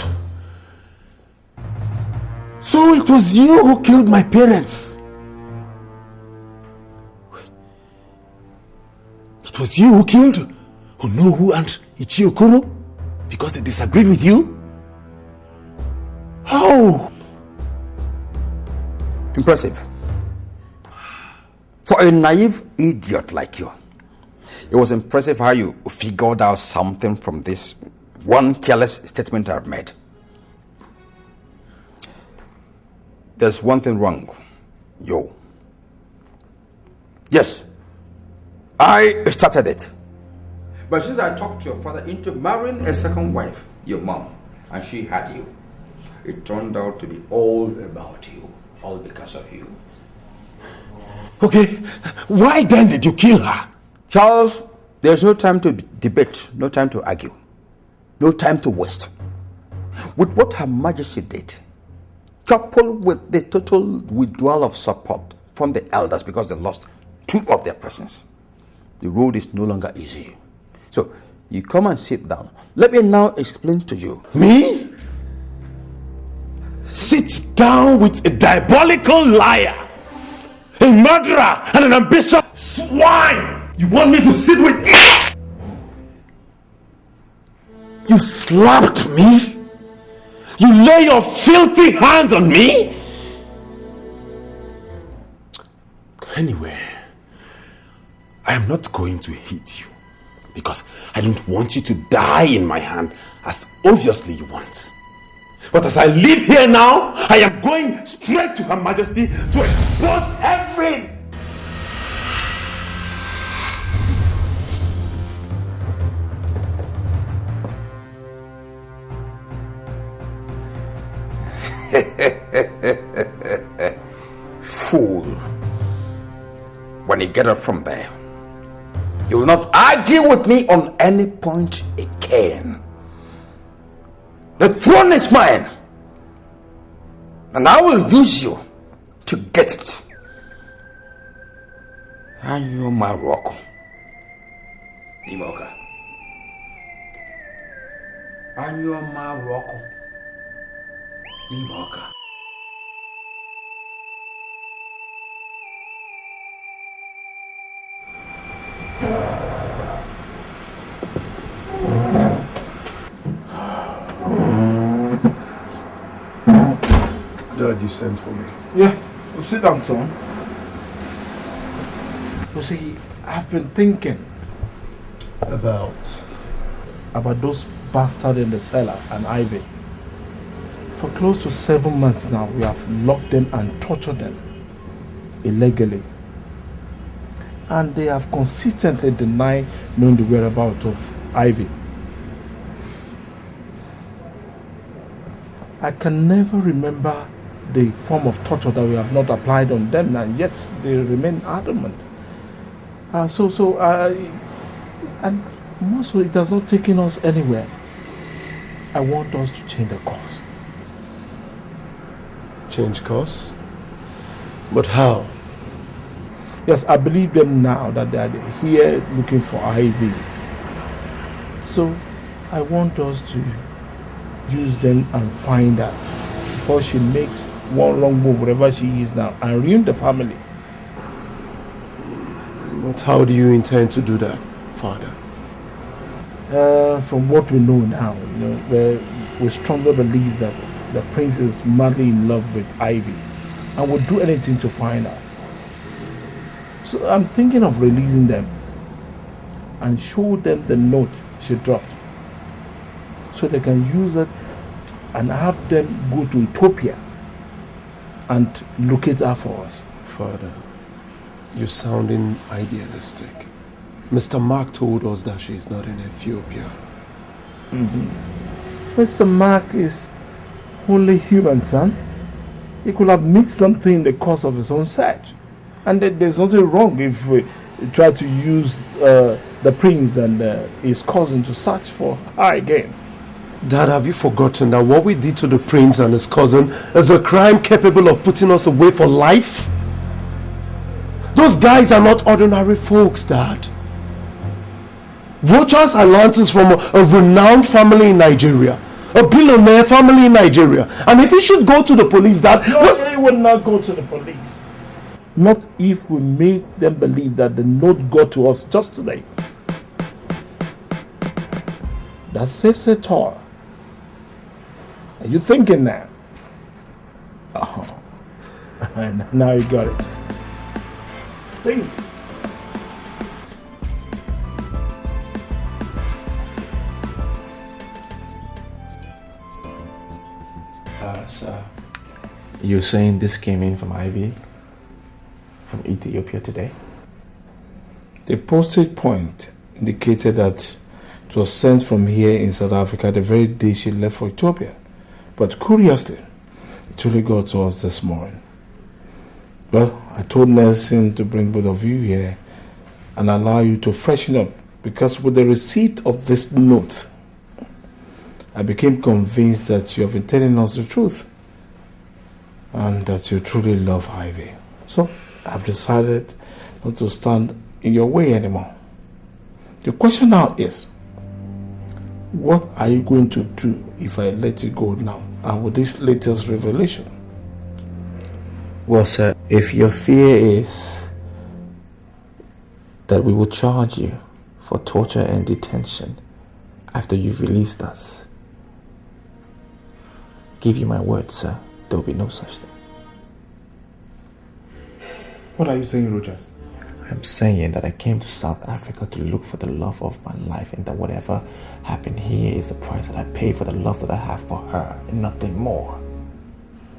So it was you who killed my parents. It was you who killed Onowu and Ichiokoro because they disagreed with you? How? Impressive. For a naive idiot like you, it was impressive how you figured out something from this one careless statement I've made. There's one thing wrong, yo. Yes, I started it. But since I talked your father into marrying a second wife, your mom, and she had you, it turned out to be all about you, all because of you. Okay, why then did you kill her? Charles, there's no time to debate, no time to argue, no time to waste. With what Her Majesty did, coupled with the total withdrawal of support from the elders because they lost 2 of their persons, the road is no longer easy. So, you come and sit down. Let me now explain to you. Me? Sit down with a diabolical liar, a murderer, and an ambitious swine! You want me to sit with you? You slapped me? You lay your filthy hands on me? Anyway, I am not going to hit you because I don't want you to die in my hand as obviously you want. But as I live here now, I am going straight to Her Majesty to expose every... Fool. When you get up from there, you will not argue with me on any point again. The throne is mine, and I will use you to get it. And you're my rock. Imoka. And you're my rock. Imoka. Dad, you sent for me. Yeah, well, sit down, son. You see, I've been thinking about those bastards in the cellar and Ivy. For close to 7 months now, we have locked them and tortured them illegally. And they have consistently denied knowing the whereabouts of Ivy. I can never remember the form of torture that we have not applied on them, and yet they remain adamant. And more so, it has not taken us anywhere. I want us to change the course. Change course? But how? Yes, I believe them now that they are here looking for Ivy. So I want us to use them and find her before she makes one wrong move wherever she is now and ruin the family. But how do you intend to do that, Father? From what we know now, we strongly believe that the prince is madly in love with Ivy and would do anything to find her. So I'm thinking of releasing them and show them the note she dropped. so they can use it and have them go to Ethiopia and locate her for us. Father, you're sounding idealistic. Mr. Mark told us that she's not in Ethiopia. Mr. Mark is only human, son. He could have missed something in the course of his own search. And there's nothing wrong if we try to use the prince and his cousin to search for her again. Dad, have you forgotten that what we did to the prince and his cousin is a crime capable of putting us away for life? Those guys are not ordinary folks, Dad. Rochas and Lances from a renowned family in Nigeria. A billionaire family in Nigeria. And if he should go to the police, Dad... No, he will not go to the police. Not if we make them believe that the note got to us just today. That saves it all. Are you thinking now? Oh, now you got it. Think. Sir, you're saying this came in from Ivy? From Ethiopia today? The postage point indicated that it was sent from here in South Africa the very day she left for Ethiopia. But curiously, it only got to us this morning. Well, I told Nelson to bring both of you here and allow you to freshen up, because with the receipt of this note, I became convinced that you have been telling us the truth and that you truly love Ivy. So I've decided not to stand in your way anymore. The question now is, what are you going to do if I let you go now and with this latest revelation? Well, sir, if your fear is that we will charge you for torture and detention after you've released us, give you my word, sir, there will be no such thing. What are you saying, Rogers? I'm saying that I came to South Africa to look for the love of my life, and that whatever happened here is the price that I pay for the love that I have for her, and nothing more.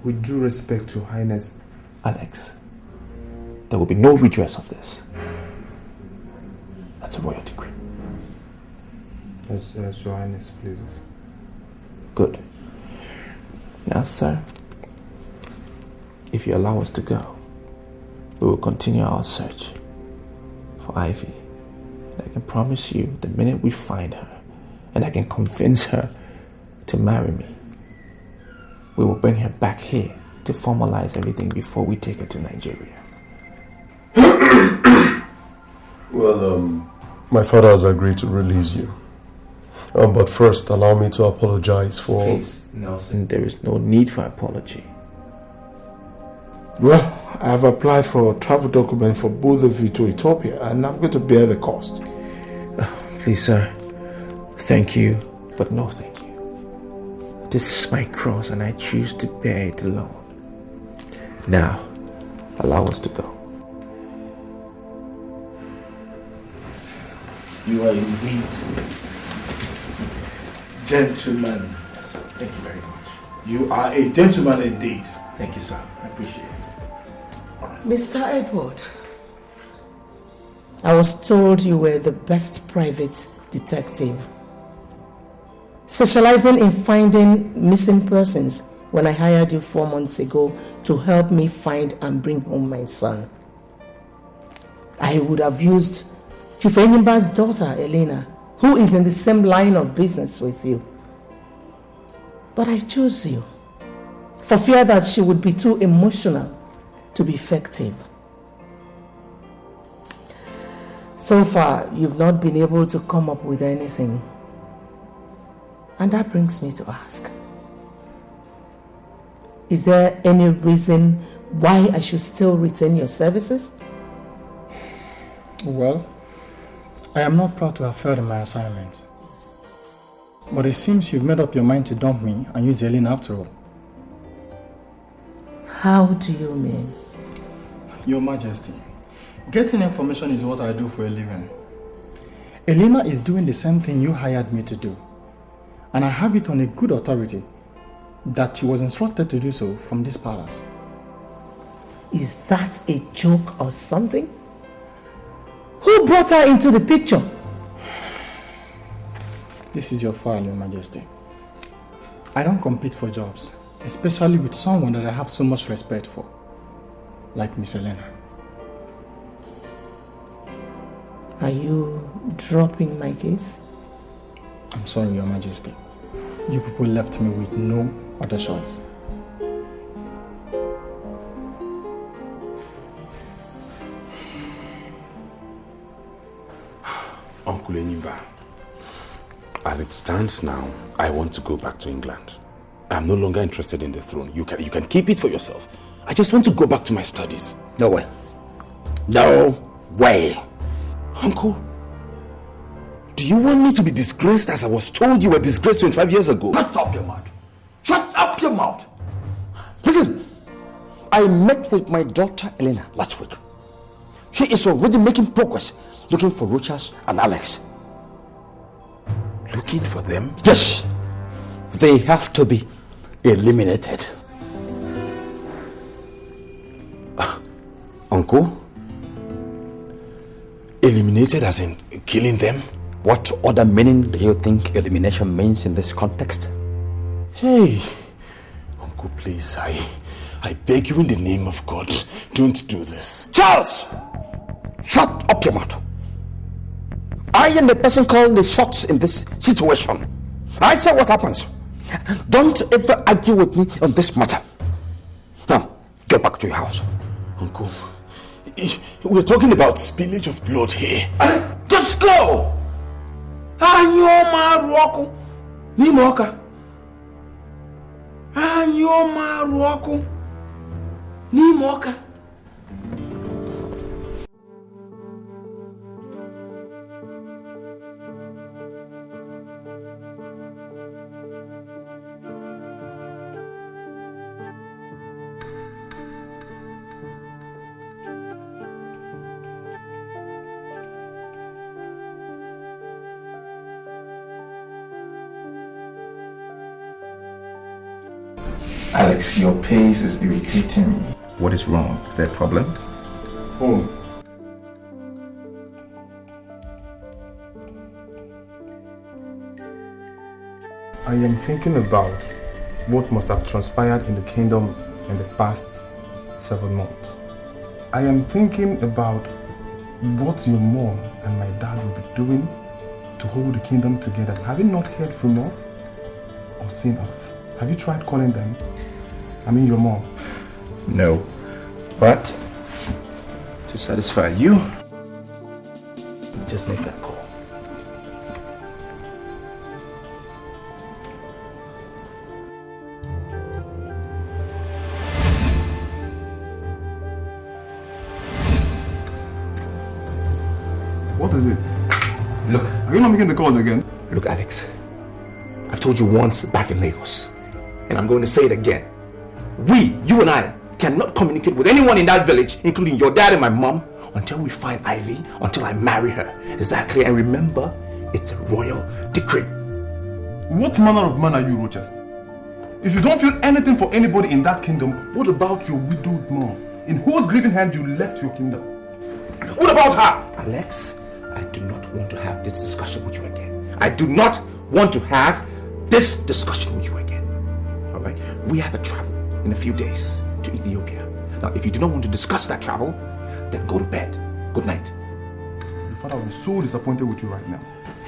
With due respect to Your Highness, Alex, there will be no redress of this. That's a royal decree. As Your Highness pleases. Good. Now, sir, if you allow us to go, we will continue our search for Ivy. And I can promise you, the minute we find her, and I can convince her to marry me, we will bring her back here to formalize everything before we take her to Nigeria. Well, my father has agreed to release you. But first, allow me to apologize for... Please, Nelson, there is no need for apology. Well, I have applied for a travel document for both of you to Ethiopia, and I'm going to bear the cost. Please, sir, thank you, but no thank you. This is my cross, and I choose to bear it alone. Now, allow us to go. You are indeed gentleman. Yes, thank you very much. You are a gentleman indeed. Thank you, sir. I appreciate it. Mr. Edward, I was told you were the best private detective, specializing in finding missing persons when I hired you 4 months ago to help me find and bring home my son. I would have used Chief Enyimba's daughter, Elena, who is in the same line of business with you. But I chose you for fear that she would be too emotional to be effective. So far, you've not been able to come up with anything. And that brings me to ask, is there any reason why I should still retain your services? Well, I am not proud to have failed in my assignment. But it seems you've made up your mind to dump me and use Elena after all. How do you mean? Your Majesty, getting information is what I do for a living. Elena is doing the same thing you hired me to do. And I have it on a good authority that she was instructed to do so from this palace. Is that a joke or something? Who brought her into the picture? This is your file, Your Majesty. I don't compete for jobs, especially with someone that I have so much respect for, like Miss Elena. Are you dropping my case? I'm sorry, Your Majesty. You people left me with no other choice. Uncle Enyimba, as it stands now, I want to go back to England. I'm no longer interested in the throne. You can keep it for yourself. I just want to go back to my studies. No way. No way. Uncle, do you want me to be disgraced as I was told you were disgraced 25 years ago? Shut up your mouth. Shut up your mouth. Listen, I met with my daughter Elena last week. She is already making progress looking for Rochas and Alex. Looking for them? Yes. They have to be eliminated. Uncle? Eliminated as in killing them? What other meaning do you think elimination means in this context? Hey, Uncle, please, I beg you in the name of God, don't do this. Charles! Shut up your mouth. I am the person calling the shots in this situation. I say what happens. Don't ever argue with me on this matter. Now, get back to your house. Uncle, we're talking about spillage of blood here. Just go! Anyoma ruoku ni moka. Anyoma ruoku ni moka. Alex, your pace is irritating me. What is wrong? Is there a problem? Home. I am thinking about what must have transpired in the kingdom in the past 7 months. I am thinking about what your mom and my dad will be doing to hold the kingdom together. Have you not heard from us or seen us? Have you tried calling them? I mean your mom. No. But to satisfy you, just make that call. What is it? Look. Are you not making the calls again? Look, Alex. I've told you once back in Lagos, and I'm going to say it again. You and I, cannot communicate with anyone in that village, including your dad and my mom, until we find Ivy, until I marry her. Is that clear? And remember, it's a royal decree. What manner of man are you, Rochas? If you don't feel anything for anybody in that kingdom, what about your widowed mom, in whose grieving hand you left your kingdom? What about her? Alex, I do not want to have this discussion with you again. I do not want to have this discussion with you again. Alright? We have a travel in a few days to Ethiopia. Now, if you do not want to discuss that travel, then go to bed. Good night. Your father will be so disappointed with you right now.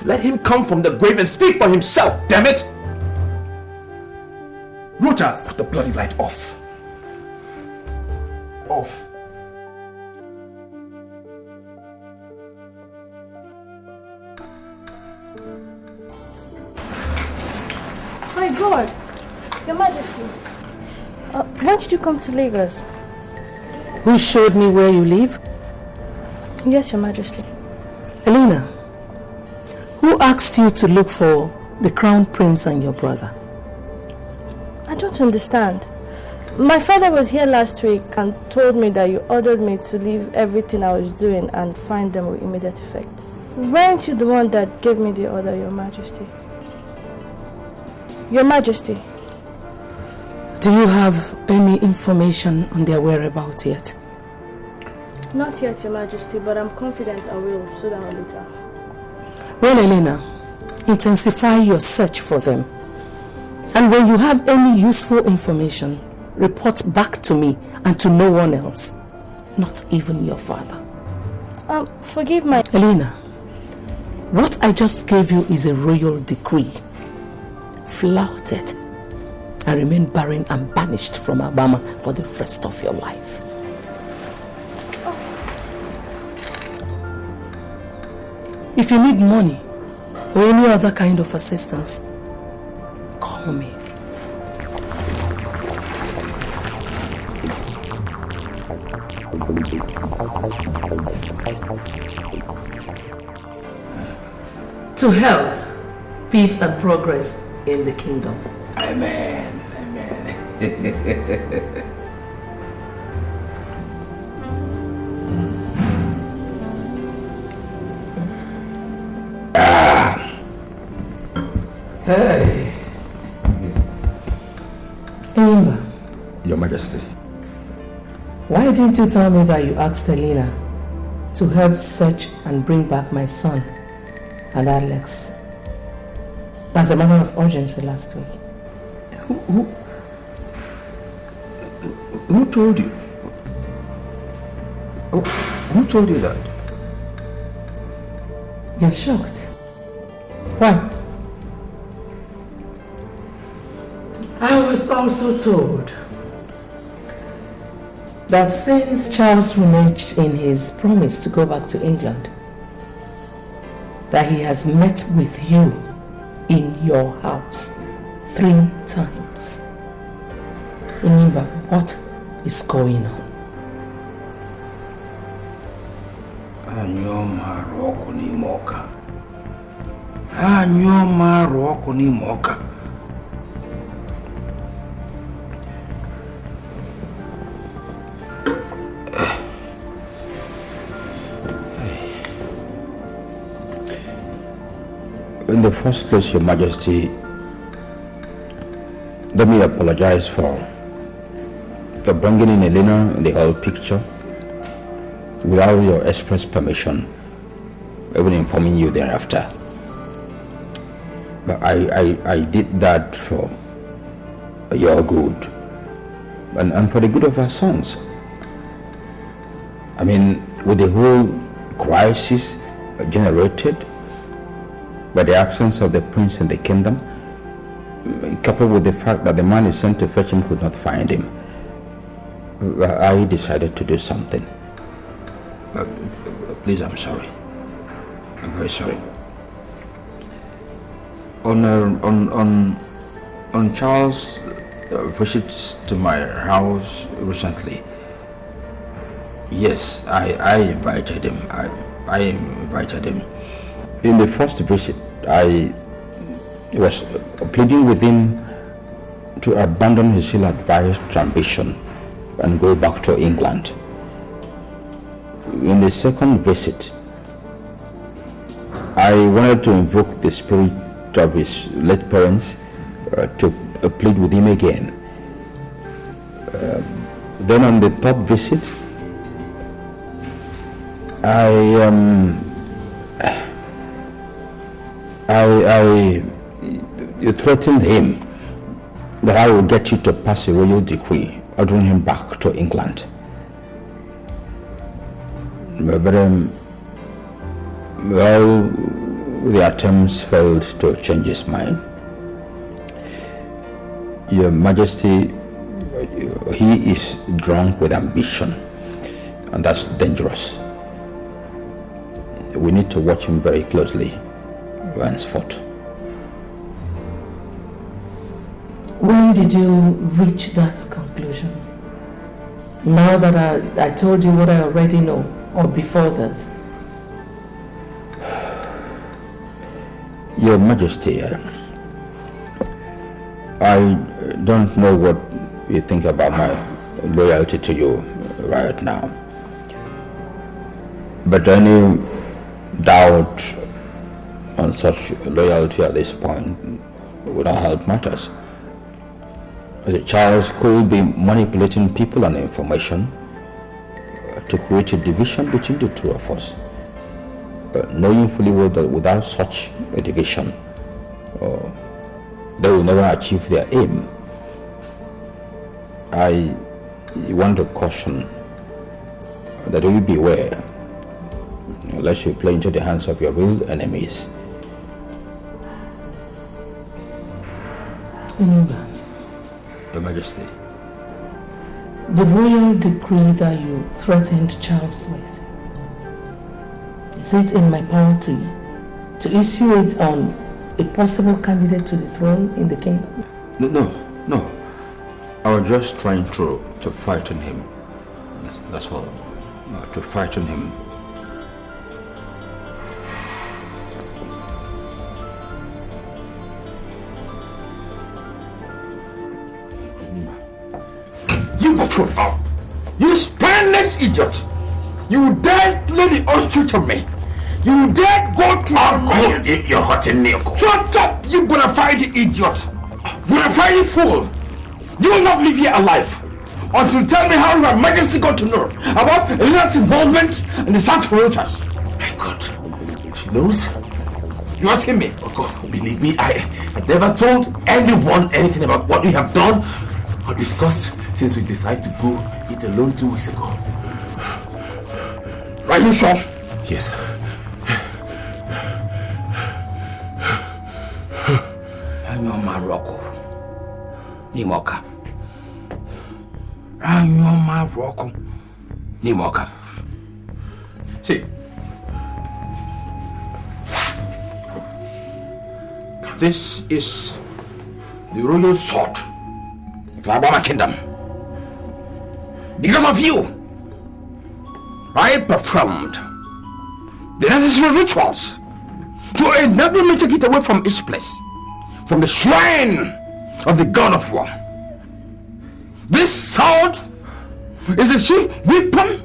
Let him come from the grave and speak for himself, damn it! Rochas! Put the bloody light off. Off. My God! Your Majesty! When did you come to Lagos? Who showed me where you live? Yes, Your Majesty. Elena, who asked you to look for the Crown Prince and your brother? I don't understand. My father was here last week and told me that you ordered me to leave everything I was doing and find them with immediate effect. Weren't you the one that gave me the order, Your Majesty? Your Majesty. Do you have any information on their whereabouts yet? Not yet, Your Majesty, but I'm confident I will sooner or later. Well, Elena, intensify your search for them. And when you have any useful information, report back to me and to no one else, not even your father. Forgive my... Elena, what I just gave you is a royal decree. Flout it and remain barren and banished from Alabama for the rest of your life. If you need money or any other kind of assistance, call me. To health, peace and progress in the kingdom. Amen. Amen. Hey. Imba, Your Majesty. why didn't you tell me that you asked Elena to help search and bring back my son and Alex as a matter of urgency last week? Who told you? Who told you that? You're shocked. Why? I was also told that since Charles reneged in his promise to go back to England, that he has met with you in your house 3 times. Inimba, what is going on? Anyoma roko ni moka. Anyoma roko ni moka. In the first place, Your Majesty, let me apologize for bringing in Elena in the whole picture without your express permission, even informing you thereafter. But I did that for your good and for the good of our sons. I mean, with the whole crisis generated by the absence of the prince in the kingdom, coupled with the fact that the man who sent to fetch him could not find him, I decided to do something. Please, I'm sorry. I'm very sorry. On Charles' visits to my house recently, yes, I invited him. I invited him. In the first visit, I was pleading with him to abandon his ill-advised ambition and go back to England. In the second visit, I wanted to invoke the spirit of his late parents to plead with him again. Then on the third visit, I threatened him that I will get you to pass a royal decree ordering him back to England. But well, the attempts failed to change his mind. Your Majesty, he is drunk with ambition, and that's dangerous. We need to watch him very closely henceforth. When did you reach that conclusion? Now that I told you what I already know, or before that? Your Majesty, I don't know what you think about my loyalty to you right now. But any doubt on such loyalty at this point without help matters. The child could be manipulating people and information to create a division between the two of us, knowing fully well that without such education, they will never achieve their aim. I want to caution that you beware, lest you play into the hands of your real enemies. Remember, Your Majesty. The royal decree that you threatened Charles with, is it in my power to issue it on a possible candidate to the throne in the kingdom? No. I was just trying to frighten him. That's all. To frighten him. You buffoon! You spineless idiot! You dare play the ostrich on me! You dare go to You're hurting me. Shut up! You gonna fight the idiot! Gonna fight the fool! You will not live here alive until you tell me how Her Majesty got to know about Elena's involvement in the search for Rochas. My God, she knows? You asking me? Oh God, believe me, I never told anyone anything about what we have done or discussed since we decided to go eat alone 2 weeks ago. Are you sure? Yes. I'm your Morocco. Nimoka. I'm your Morocco. Nimoka. See. This is the royal sword of our kingdom. Because of you, I performed the necessary rituals to enable me to get away from each place, from the shrine of the god of war. This sword is a chief weapon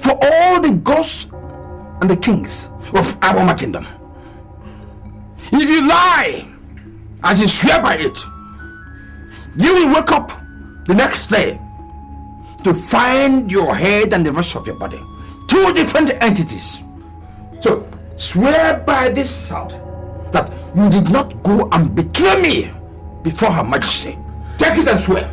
for all the gods and the kings of our kingdom. If you lie and you swear by it, you will wake up the next day to find your head and the rest of your body, two different entities. So swear by this sword that you did not go and betray me before Her Majesty. Take it and swear.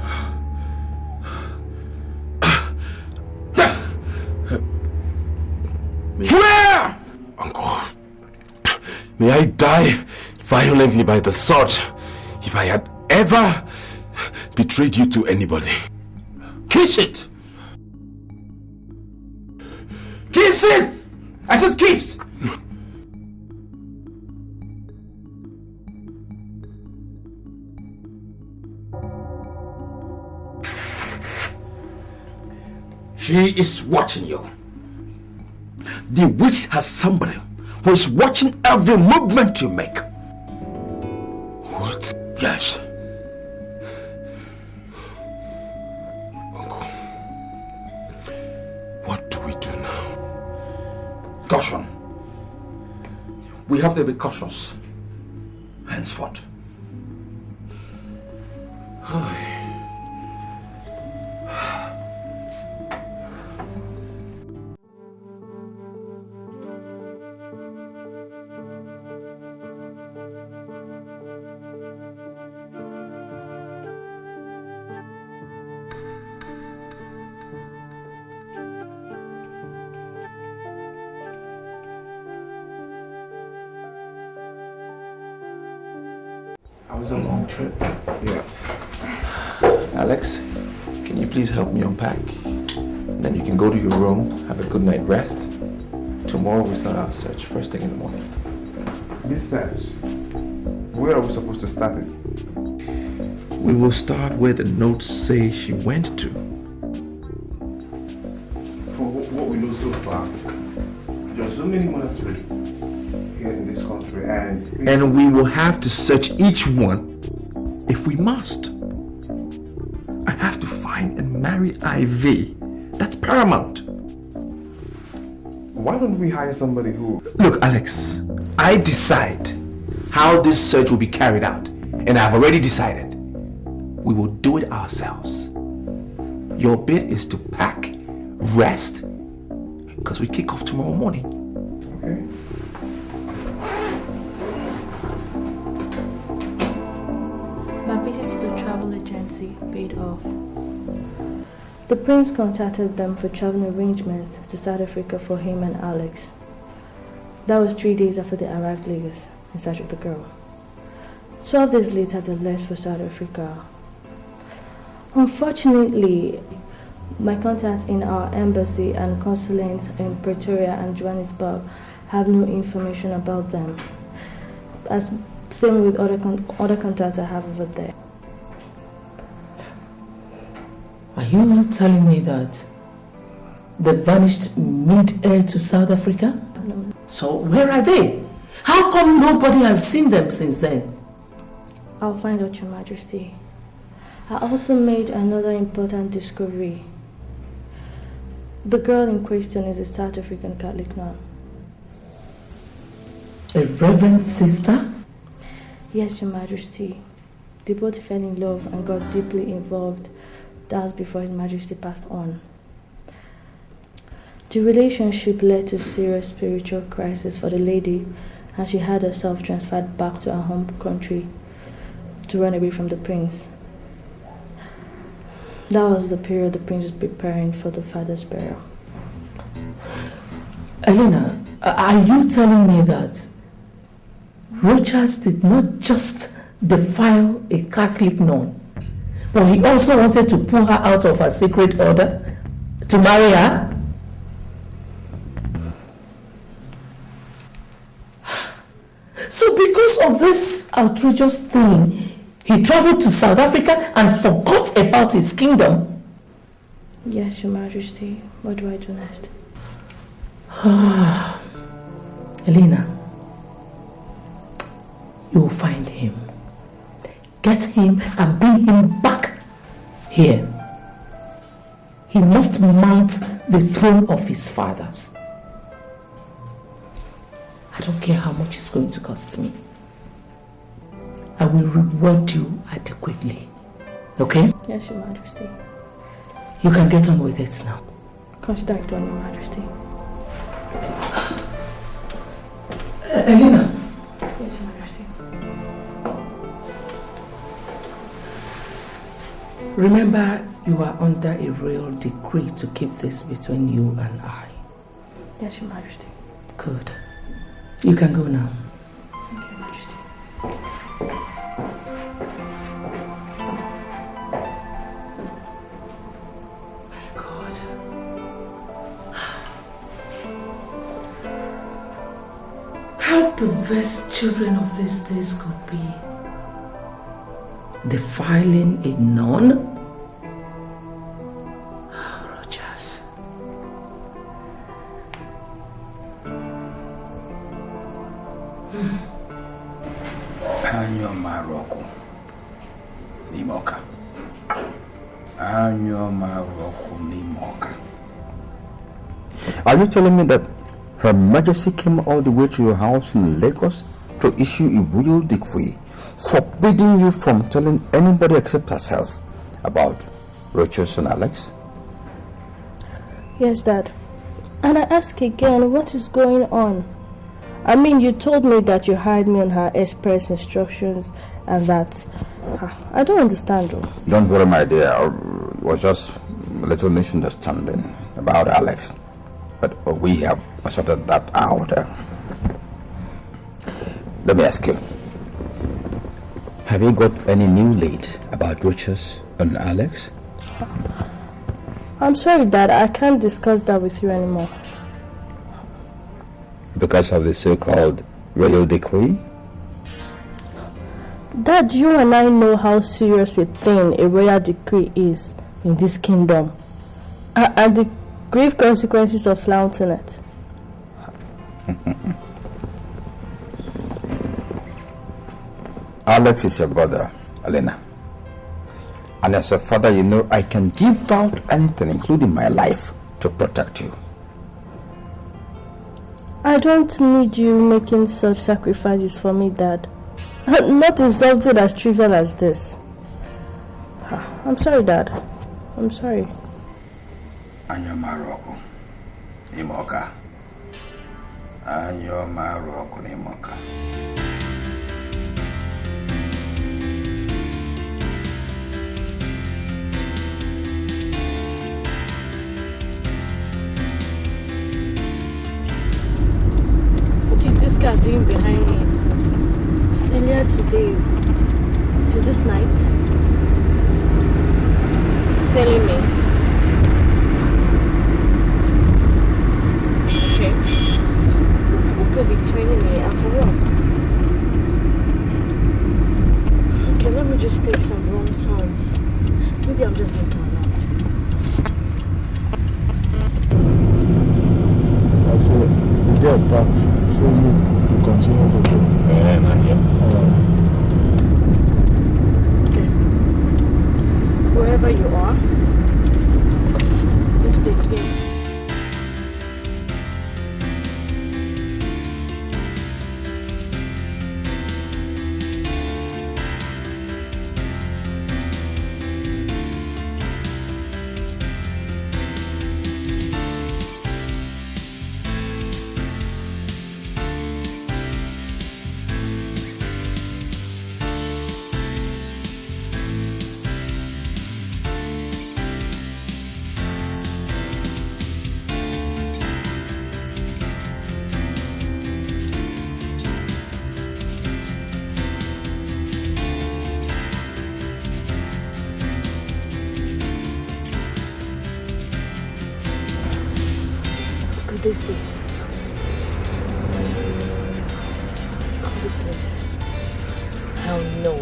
Swear! Uncle, may I die violently by the sword if I had ever betrayed you to anybody. Kiss it! Kiss it! I said kiss! She is watching you. The witch has somebody who is watching every movement you make. What? Yes. Uncle, what do we do now? Caution. We have to be cautious henceforth. It was a long trip. Yeah. Alex, can you please help me unpack? Then you can go to your room, have a good night rest. Tomorrow we start our search first thing in the morning. This search, where are we supposed to start it? We will start where the notes say she went to. For what we know so far, there are so many monasteries here in this country, and we will have to search each one if we must. I have to find and marry Ivy. That's paramount. Why don't we hire somebody who... Look, Alex, I decide how this search will be carried out. And I've already decided. We will do it ourselves. Your bit is to pack, rest, because we kick off tomorrow morning. Okay. My visit to the travel agency paid off. The prince contacted them for travel arrangements to South Africa for him and Alex. That was 3 days after they arrived in Lagos in search of the girl. 12 days later, they left for South Africa. Unfortunately, my contacts in our embassy and consulates in Pretoria and Johannesburg have no information about them. As same with other contacts I have over there. Are you telling me that they vanished mid-air to South Africa? No. So where are they? How come nobody has seen them since then? I'll find out, Your Majesty. I also made another important discovery. The girl in question is a South African Catholic nun. A reverend sister? Yes, Your Majesty. They both fell in love and got deeply involved. That was before His Majesty passed on. The relationship led to serious spiritual crisis for the lady, and she had herself transferred back to her home country to run away from the prince. That was the period the prince was preparing for the father's burial. Elena, are you telling me that Rochas did not just defile a Catholic nun, but he also wanted to pull her out of her sacred order to marry her? So because of this outrageous thing, he traveled to South Africa and forgot about his kingdom? Yes, Your Majesty. What do I do next? Elena, you will find him. Get him and bring him back here. He must mount the throne of his fathers. I don't care how much it's going to cost me. I will reward you adequately. Okay? Yes, Your Majesty. You can get on with it now. Consider it done, Your Majesty. Elena. Yes, Your Majesty. Remember, you are under a royal decree to keep this between you and I. Yes, Your Majesty. Good. You can go now. Thank you, Your Majesty. My God. How perverse children of these days could be. Defiling a nun? Rogers. Anyo Maroko. Nimoka. Anyo Maroko Nimoka. Are you telling me that Her Majesty came all the way to your house in Lagos to issue a royal decree forbidding you from telling anybody except herself about Rochas and Alex? Yes, Dad. And I ask again, what is going on? I mean, you told me that you hired me on her express instructions and that... I don't understand though. Don't worry, my dear. It was just a little misunderstanding about Alex. But we have sorted that out. Let me ask you. Have you got any new lead about Rochas and Alex? I'm sorry, Dad. I can't discuss that with you anymore. Because of the so-called royal decree? Dad, you and I know how serious a thing a royal decree is in this kingdom. And the grave consequences of flouting it. Alex is your brother, Elena. And as a father, you know I can give out anything, including my life, to protect you. I don't need you making such sacrifices for me, Dad. Not in something as trivial as this. I'm sorry, Dad. I'm sorry. Anyo Maroko, Imoka. Anyo Maroko, Imoka. What is this guy doing behind me since earlier today till this night? Telling me. Okay. Who could be training me and for what? Okay, let me just take some wrong turns. Maybe I'm just getting around. I said, you get back, so you continue to do. Yeah, not yet. Wherever you are, let's take the game. This way. Call the police. Hell no.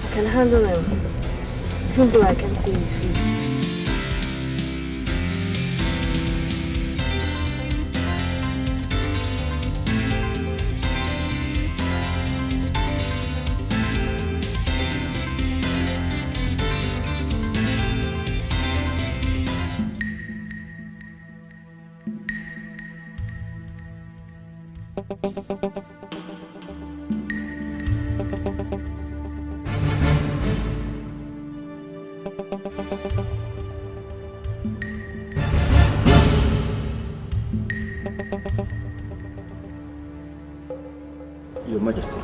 I can handle him. Even though I can't see his face. Your Majesty.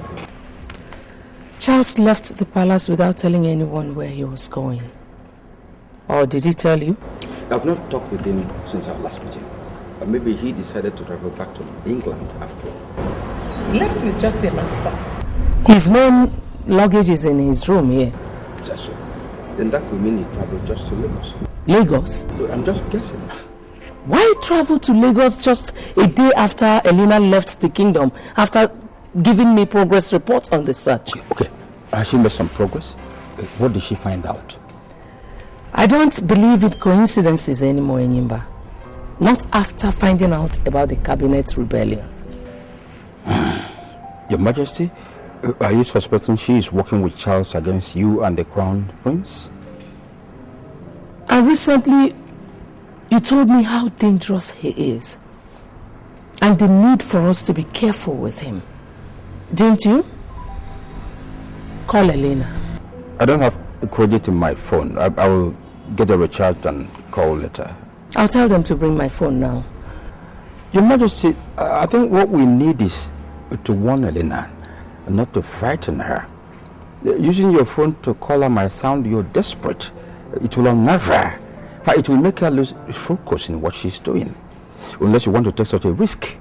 Charles left the palace without telling anyone where he was going. Or did he tell you? I've not talked with him since our last meeting. Maybe he decided to travel back to England after all. Left with just a letter. His main luggage is in his room here. Just so. Then that could mean he traveled just to Lagos. Lagos? I'm just guessing. Why travel to Lagos just a day after Elena left the kingdom, after giving me progress reports on the search? Okay. Has she made some progress? What did she find out? I don't believe in coincidences anymore, Enyimba. Not after finding out about the cabinet rebellion. Your Majesty, are you suspecting she is working with Charles against you and the Crown Prince? And recently, you told me how dangerous he is. And the need for us to be careful with him. Didn't you? Call Elena. I don't have the credit in my phone. I will get a recharge and call later. I'll tell them to bring my phone now. Your Majesty, I think what we need is to warn Elena, not to frighten her. Using your phone to call her might sound you're desperate. It will unnerve her. It will make her lose focus in what she's doing. Unless you want to take such a risk.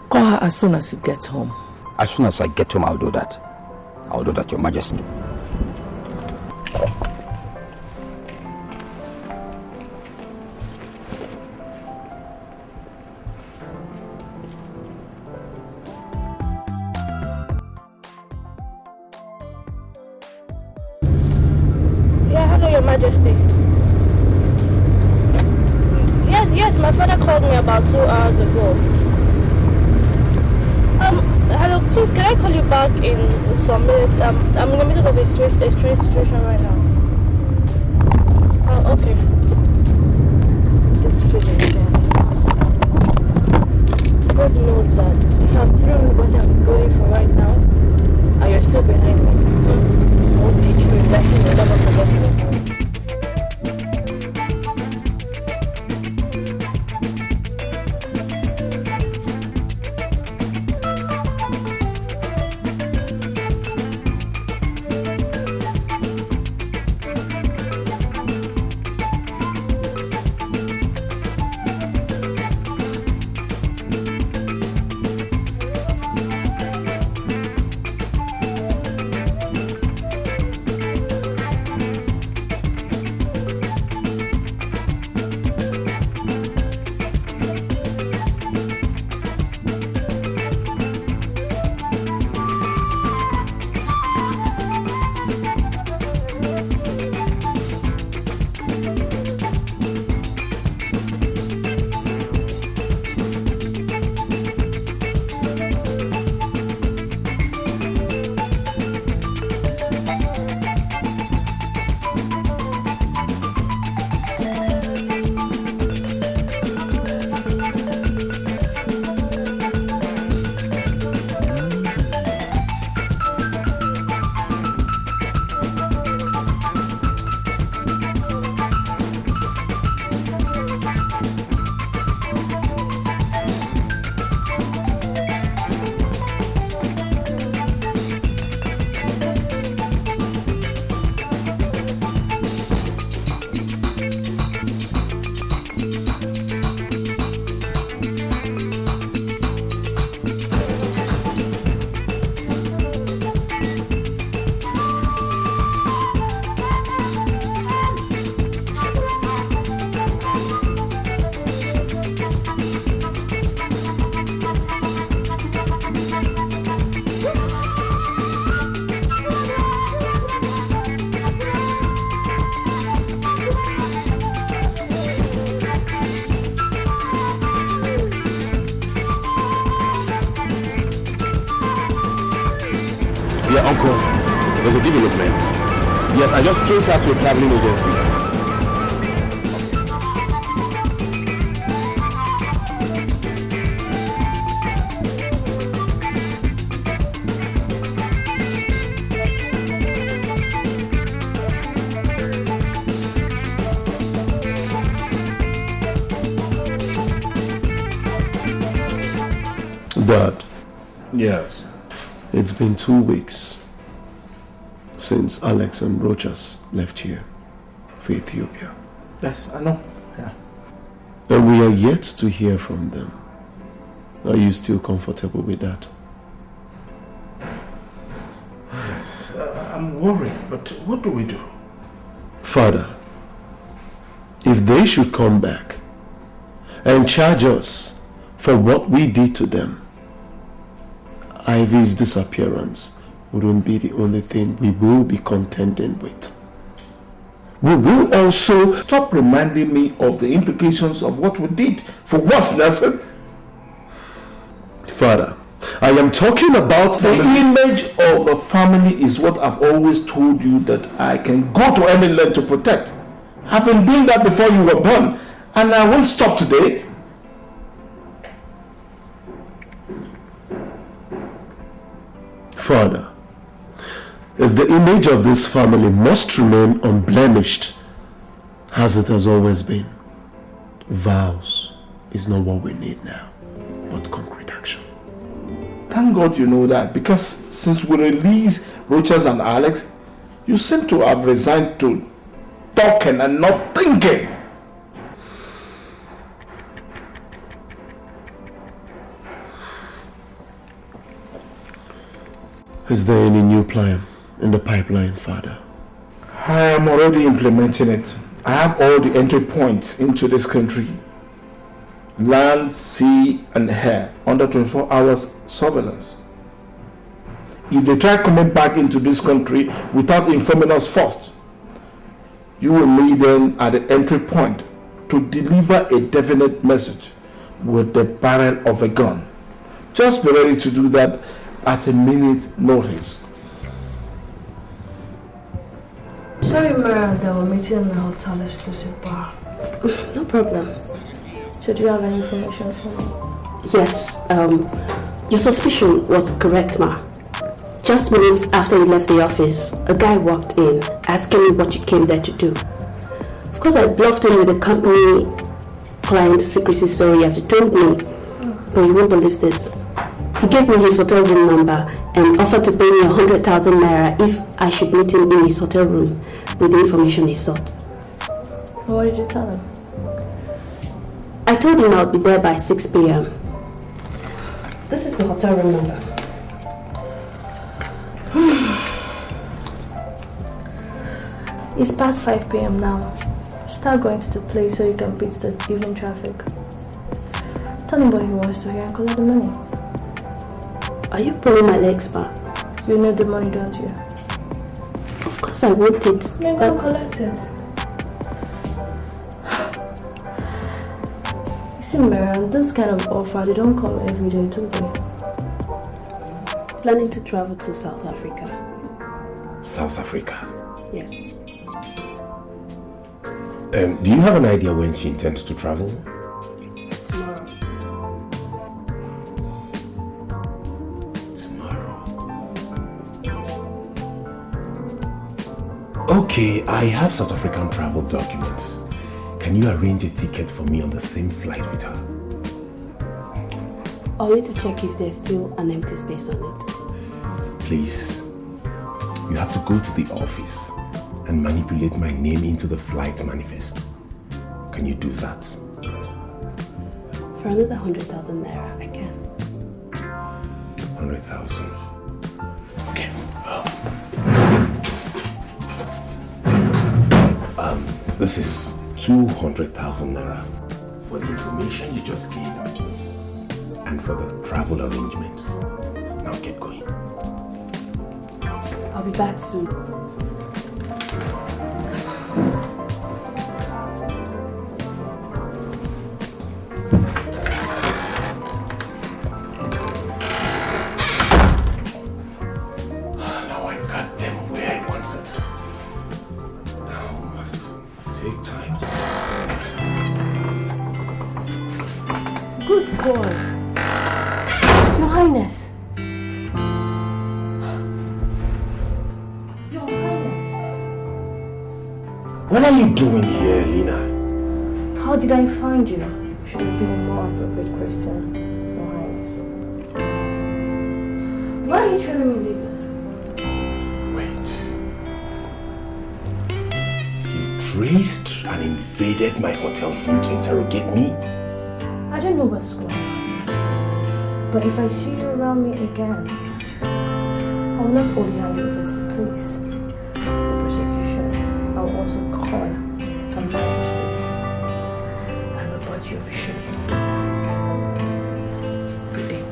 Call her as soon as you get home. As soon as I get home, I'll do that. I'll do that, Your Majesty. Your Majesty. Yes, my father called me about 2 hours ago. Hello, please, can I call you back in some minutes? I'm in the middle of a strange situation right now. Oh, okay. This feeling again. God knows that If I'm through with what I'm going for right now, and you're still behind me, I will teach you a lesson you'll never forget again. Yeah, uncle, there's a development. Yes, I just traced her to a traveling agency. Dad. Yes. It's been 2 weeks since Alex and Rochas left here for Ethiopia. Yes, I know. Yeah. And we are yet to hear from them. Are you still comfortable with that? Yes, I'm worried, but what do we do? Father, if they should come back and charge us for what we did to them, Ivy's disappearance wouldn't be the only thing we will be contending with. We will also stop reminding me of the implications of what we did. For once, Nelson. Father, I am talking about the image of a family is what I've always told you that I can go to any length to protect. I've been doing that before you were born, and I won't stop today. Father, if the image of this family must remain unblemished, as it has always been, vows is not what we need now, but concrete action. Thank God you know that, because since we released Rochas and Alex, you seem to have resigned to talking and not thinking. Is there any new plan in the pipeline, Father? I am already implementing it. I have all the entry points into this country. Land, sea, and air under 24 hours surveillance. If they try coming back into this country without informing us first, you will meet them at the entry point to deliver a definite message with the barrel of a gun. Just be ready to do that at a minute's notice. Sorry, Miriam, that we're meeting in the hotel exclusive bar. No problem. So do you have any information for me? Yes, Your suspicion was correct, ma. Just minutes after you left the office, a guy walked in asking me what you came there to do. Of course, I bluffed him with the company client secrecy story as he told me, but you won't believe this. He gave me his hotel room number and offered to pay me 100,000 naira if I should meet him in his hotel room with the information he sought. What did you tell him? I told him I'll be there by 6 p.m. This is the hotel room number. It's past 5 p.m. now. Start going to the place so you can beat the evening traffic. Tell him what he wants to hear and collect the money. Are you pulling my legs, ma? You know the money, don't you? Of course I want it. Then go collect it. You see, Marian, this kind of offer, they don't come every day, do they? Planning to travel to South Africa. South Africa? Yes. Do you have an idea when she intends to travel? Tomorrow. Okay, I have South African travel documents. Can you arrange a ticket for me on the same flight with her? I'll need to check if there's still an empty space on it. Please, you have to go to the office and manipulate my name into the flight manifest. Can you do that? For another 100,000 naira, I can. 100,000. Okay. This is 200,000 naira for the information you just gave me and for the travel arrangements. Now get going. I'll be back soon. Now I got them where I wanted. Now I have to take time to Good boy. Your Highness. Your Highness. What are you doing here, Lina? How did I find you? Should have been a more appropriate question, Your Highness. Why are you telling me this? Traced and invaded my hotel room to interrogate me? I don't know what's going on. But if I see you around me again, I will not only hand you over to the police for prosecution, I will also call Her Majesty and report you officially. Good day.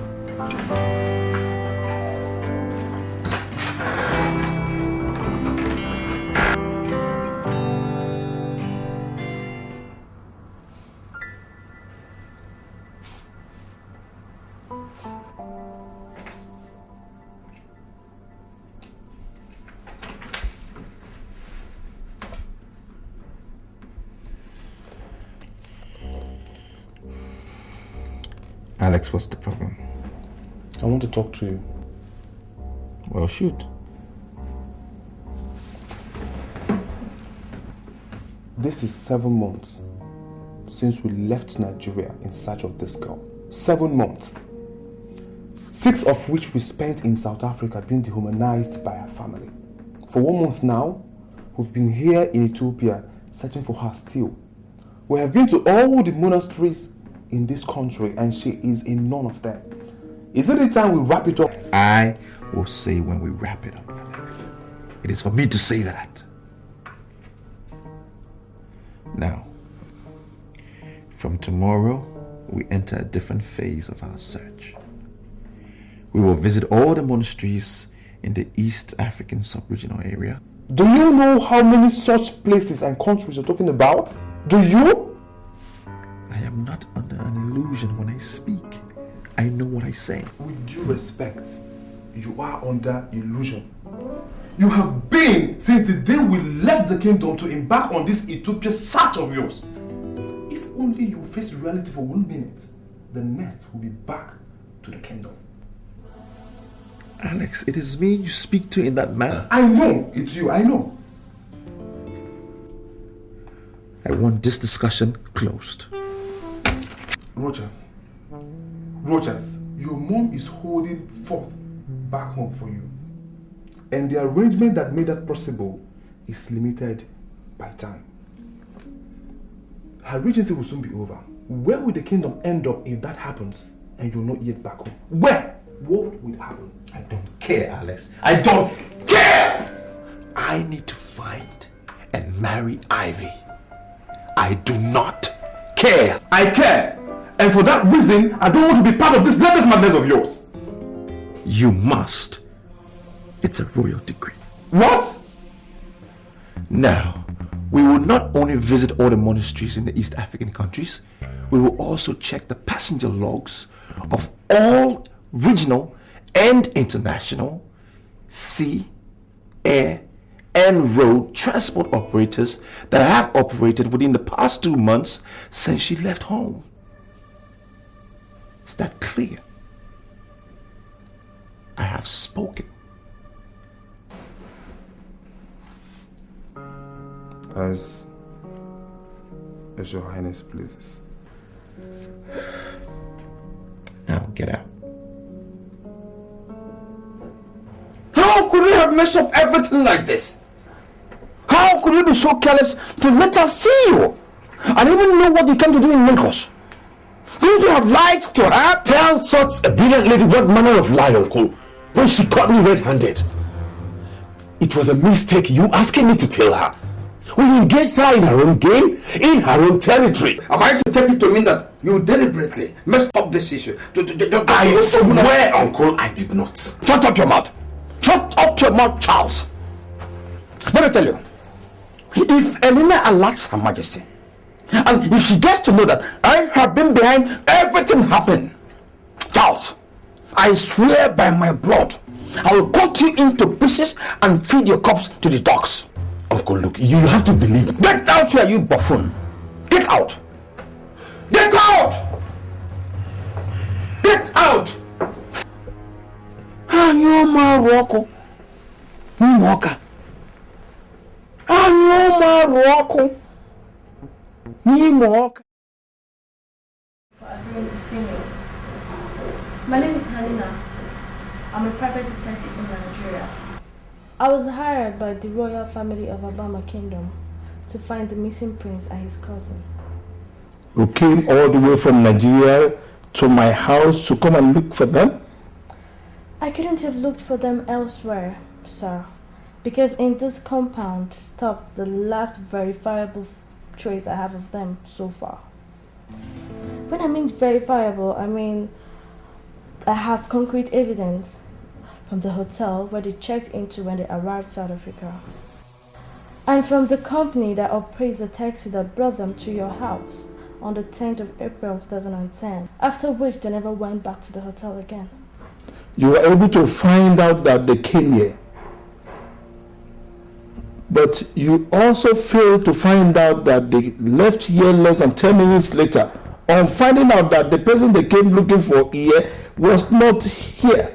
Alex, what's the problem? I want to talk to you. Well, shoot. This is 7 months since we left Nigeria in search of this girl. 7 months. 6 of which we spent in South Africa being dehumanized by her family. For 1 month now, we've been here in Ethiopia searching for her still. We have been to all the monasteries in this country and she is in none of them. Is it the time we wrap it up? I will say when we wrap it up, Alex. It is for me to say that. Now, from tomorrow, we enter a different phase of our search. We will visit all the monasteries in the East African sub-regional area. Do you know how many such places and countries you're talking about? Do you? I am not under an illusion when I speak. I know what I say. With due respect, you are under illusion. You have been since the day we left the kingdom to embark on this Ethiopia search of yours. If only you face reality for 1 minute, the next will be back to the kingdom. Alex, it is me you speak to in that manner. I know it's you, I know. I want this discussion closed. Rogers, your mom is holding forth back home for you. And the arrangement that made that possible is limited by time. Her regency will soon be over. Where will the kingdom end up if that happens and you're not yet back home? Where? What would happen? I don't care, Alex. I don't care! I need to find and marry Ivy. I do not care. I care! And for that reason, I don't want to be part of this latest madness of yours. You must. It's a royal decree. What? Now, we will not only visit all the monasteries in the East African countries, we will also check the passenger logs of all regional and international sea, air, and road transport operators that have operated within the past 2 months since she left home. Is that clear? I have spoken. As Your Highness pleases. Now get out. How could you have messed up everything like this? How could you be so careless to let us see you? And even know what you came to do in Lagos? Didn't you have lied to her? Tell such a brilliant lady what manner of lie, uncle, when she caught me red-handed. It was a mistake you asking me to tell her. We engaged her in her own game, in her own territory. Am I to take it to mean that you deliberately messed up this issue? I swear, uncle, I did not. Shut up your mouth. Shut up your mouth, Charles. Let me tell you, if Elena alerts Her Majesty, and if she gets to know that I have been behind everything happening, Charles, I swear by my blood, I will cut you into pieces and feed your corpse to the dogs. Uncle, look, you have to believe me. Get out here, you buffoon. Get out. Get out. Get out. Anyoma Rocco. Nimoka. Anyoma Rocco. Nimoka. For agreeing to see me. My name is Helena. I'm a private detective in Nigeria. I was hired by the royal family of Abama Kingdom to find the missing prince and his cousin. You came all the way from Nigeria to my house to come and look for them? I couldn't have looked for them elsewhere, sir, because in this compound stopped the last verifiable trace I have of them so far. When I mean verifiable, I mean I have concrete evidence from the hotel where they checked into when they arrived South Africa, and from the company that operates the taxi that brought them to your house on the 10th of April 2010, after which they never went back to the hotel again. You were able to find out that they came here, but you also failed to find out that they left here less than 10 minutes later on finding out that the person they came looking for here was not here.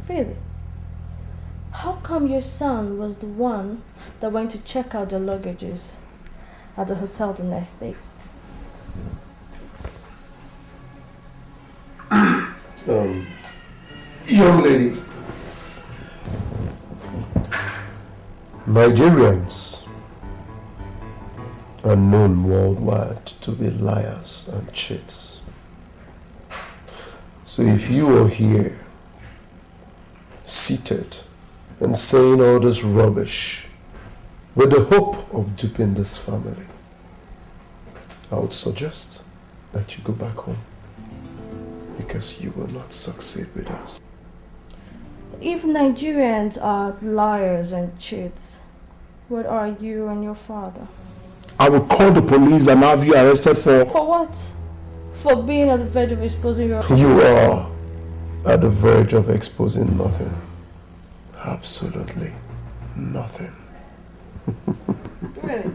Really? How come your son was the one that went to check out their luggages at the hotel the next day? Young lady, Nigerians are known worldwide to be liars and cheats. So if you are here seated and saying all this rubbish with the hope of duping this family, I would suggest that you go back home, because you will not succeed with us. If Nigerians are liars and cheats, what are you and your father? I will call the police and have you arrested for... For what? For being at the verge of exposing your... You are at the verge of exposing nothing. Absolutely nothing. Really?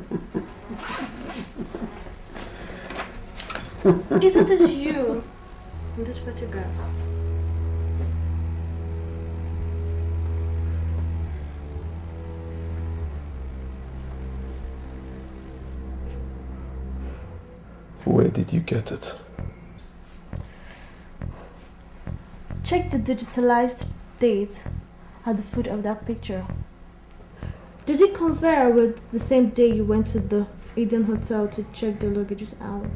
Isn't this you in this photograph? Where did you get it? Check the digitalized date at the foot of that picture. Does it compare with the same day you went to the Eden Hotel to check the luggages out?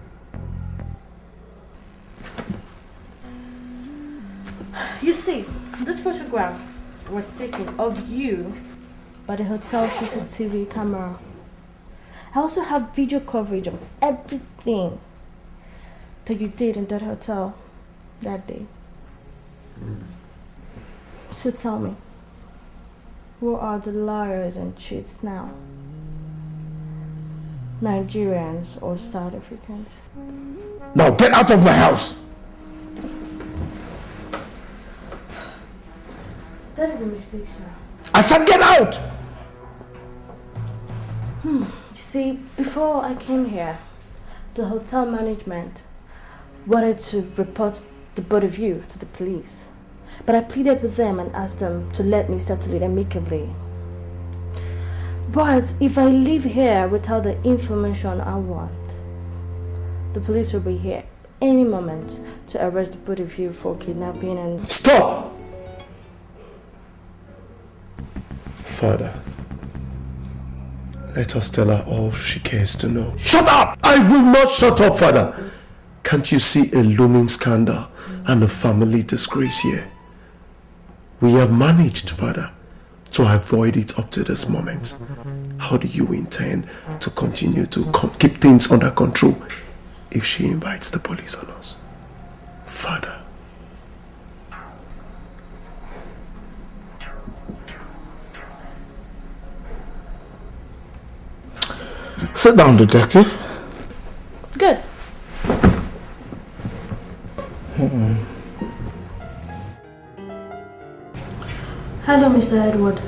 You see, this photograph was taken of you by the hotel CCTV camera. I also have video coverage of everything that you did in that hotel that day. So tell me, who are the liars and cheats now? Nigerians or South Africans? Now get out of my house! That is a mistake, sir. I said get out! You see, before I came here, the hotel management wanted to report the both of you to the police. But I pleaded with them and asked them to let me settle it amicably. But if I leave here without the information I want, the police will be here any moment to arrest the both of you for kidnapping and... Stop! Father, let us tell her all she cares to know. Shut up! I will not shut up, Father. Can't you see a looming scandal and a family disgrace here? We have managed, Father, to avoid it up to this moment. How do you intend to continue to keep things under control if she invites the police on us? Father. Sit down, detective. Good. Hello, Mr. Edward.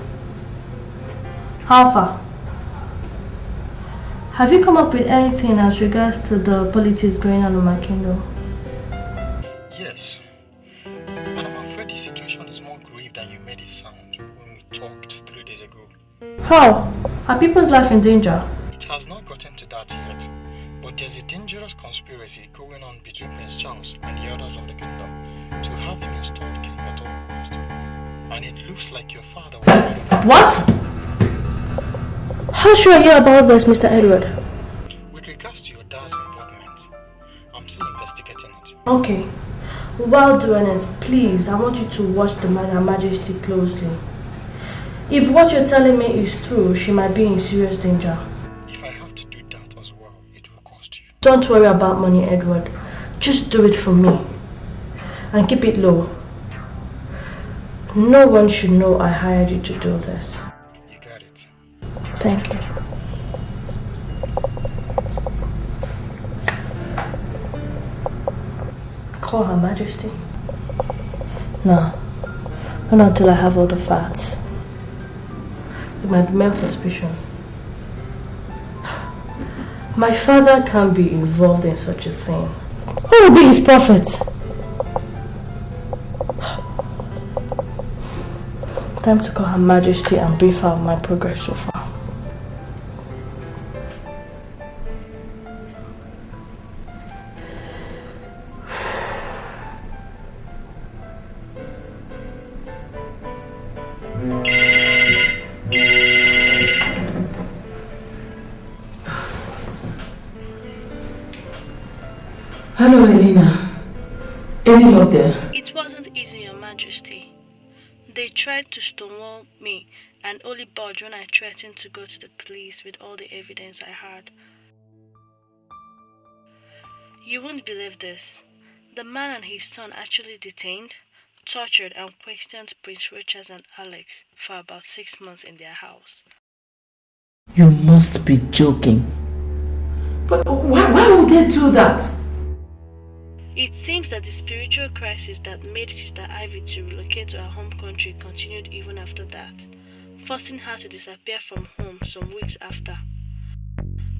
How far? Have you come up with anything as regards to the politics going on in my kingdom? Yes. And I'm afraid the situation is more grave than you made it sound when we talked 3 days ago. How? Are people's life in danger? It has not gotten to that yet, but there's a dangerous conspiracy going on between Prince Charles and the others of the kingdom to have him installed king at all cost. And it looks like your father was ready. What? How should I hear about this, Mr. Edward? With regards to your dad's involvement, I'm still investigating it. Okay. While doing it, please, I want you to watch Her Majesty closely. If what you're telling me is true, she might be in serious danger. If I have to do that as well, it will cost you. Don't worry about money, Edward. Just do it for me. And keep it low. No one should know I hired you to do this. You got it. Thank you. Call Her Majesty. No. Not until I have all the facts. It might be mere suspicion. My father can't be involved in such a thing. Who will be his prophet? Time to call Her Majesty and brief her on my progress so far. Hello, Elena. Any luck there? It wasn't easy, Your Majesty. They tried to stonewall me and only budged when I threatened to go to the police with all the evidence I had. You won't believe this. The man and his son actually detained, tortured and questioned Prince Richard and Alex for about 6 months in their house. You must be joking. But why would they do that? It seems that the spiritual crisis that made Sister Ivy to relocate to her home country continued even after that, forcing her to disappear from home some weeks after.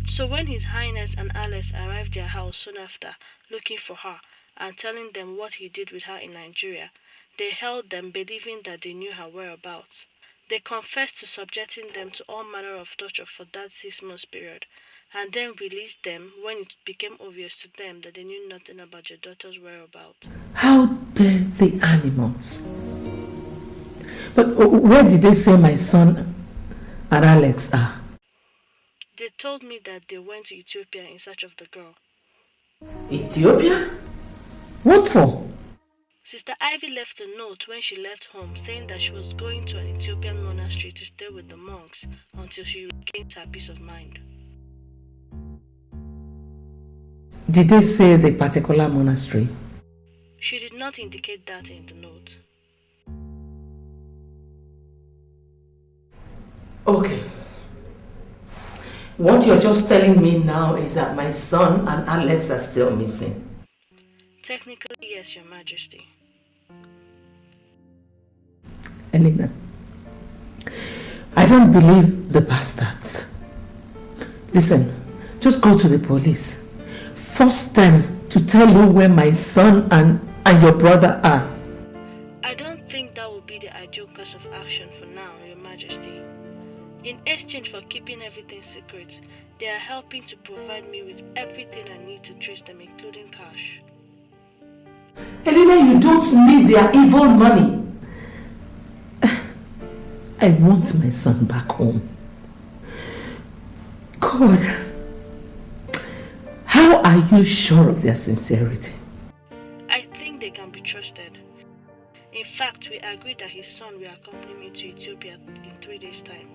So when His Highness and Alex arrived at their house soon after, looking for her and telling them what he did with her in Nigeria, they held them believing that they knew her whereabouts. They confessed to subjecting them to all manner of torture for that 6 month period, and then released them when it became obvious to them that they knew nothing about your daughter's whereabouts. How dare the animals? But where did they say my son and Alex are? They told me that they went to Ethiopia in search of the girl. Ethiopia? What for? Sister Ivy left a note when she left home saying that she was going to an Ethiopian monastery to stay with the monks until she regains her peace of mind. Did they say the particular monastery? She did not indicate that in the note. Okay. What you're just telling me now is that my son and Alex are still missing. Technically, yes, Your Majesty. Elena, I don't believe the bastards. Listen, just go to the police. Force them to tell you where my son and your brother are. I don't think that would be the ideal course of action for now, Your Majesty. In exchange for keeping everything secret, they are helping to provide me with everything I need to trace them, including cash. Elena, you don't need their evil money. I want my son back home. God, how are you sure of their sincerity? I think they can be trusted. In fact, we agreed that his son will accompany me to Ethiopia in 3 days' time.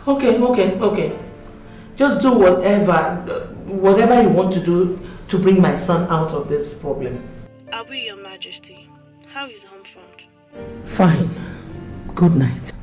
Okay. Just do whatever you want to do to bring my son out of this problem. Are we, Your Majesty? How is the home front? Fine. Good night.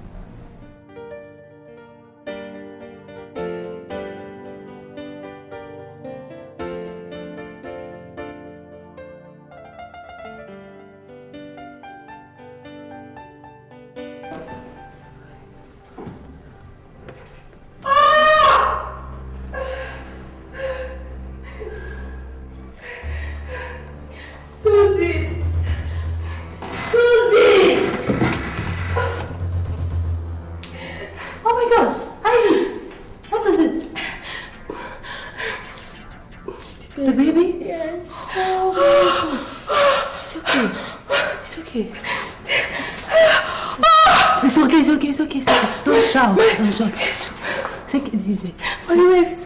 Take it easy.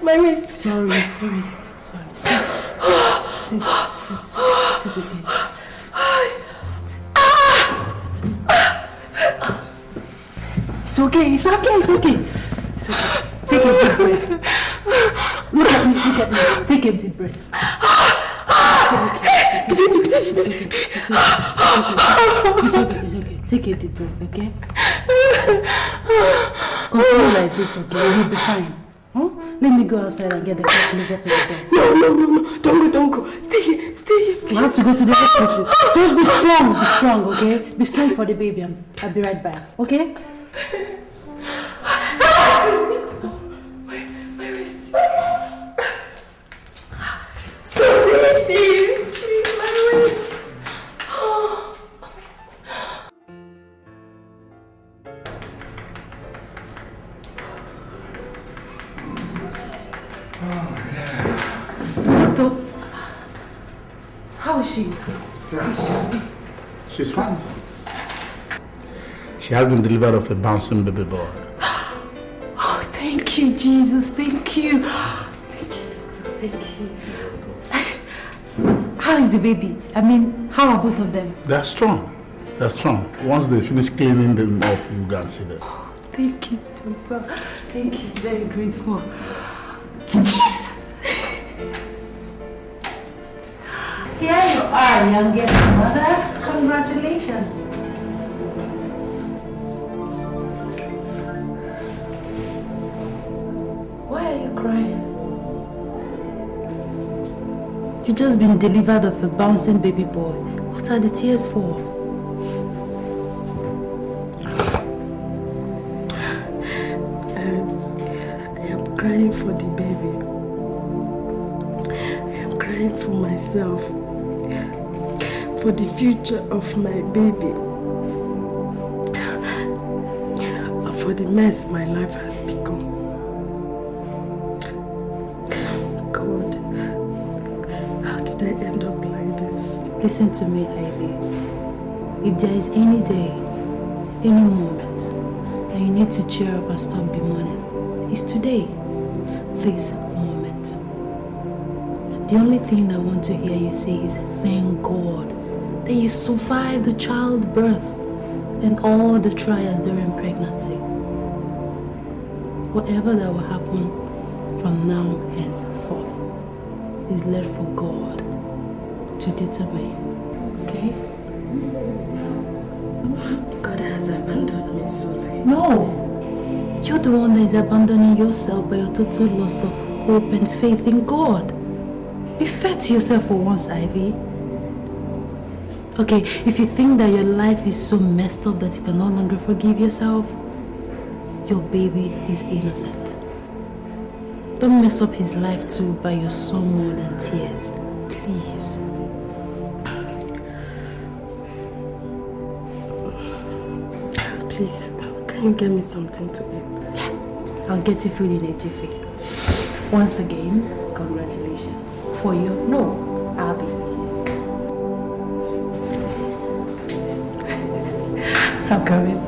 My wrist. Sorry. Sit again. Sit. It's okay. Take a deep breath. Look at me. Take a deep breath. It's okay. Take a deep breath, okay? Continue like this, okay? You'll be fine. Huh? Let me go outside and get the car closer to the bed. No. Don't go. Stay here. You have to go to the hospital. Just be strong, okay? Be strong for the baby. I'll be right back, okay? My wrist. Susie, please, my wrist. How is she? She's fine. She has been delivered of a bouncing baby boy. Oh, thank you, Jesus. Thank you. How is the baby? I mean, how are both of them? They're strong. Once they finish cleaning them up, you can see them. Thank you, doctor. Thank you. Very grateful. Jesus. Here you are, youngest mother. Congratulations. Why are you crying? You've just been delivered of a bouncing baby boy. What are the tears for? I am crying for the baby. I am crying for myself. For the future of my baby. For the mess my life has become. Listen to me, Ivy. If there is any day, any moment that you need to cheer up and stop bemoaning, it's today, this moment. The only thing I want to hear you say is thank God that you survived the childbirth and all the trials during pregnancy. Whatever that will happen from now henceforth is left for God to determine. Okay? God has abandoned me, Susie. No! You're the one that is abandoning yourself by your total loss of hope and faith in God. Be fair to yourself for once, Ivy. Okay, if you think that your life is so messed up that you can no longer forgive yourself, your baby is innocent. Don't mess up his life too by your sorrow more than tears. Please. Please, can you get me something to eat? I'll get you food in a jiffy. Once again, congratulations. For you? No, I'll be. I'm coming.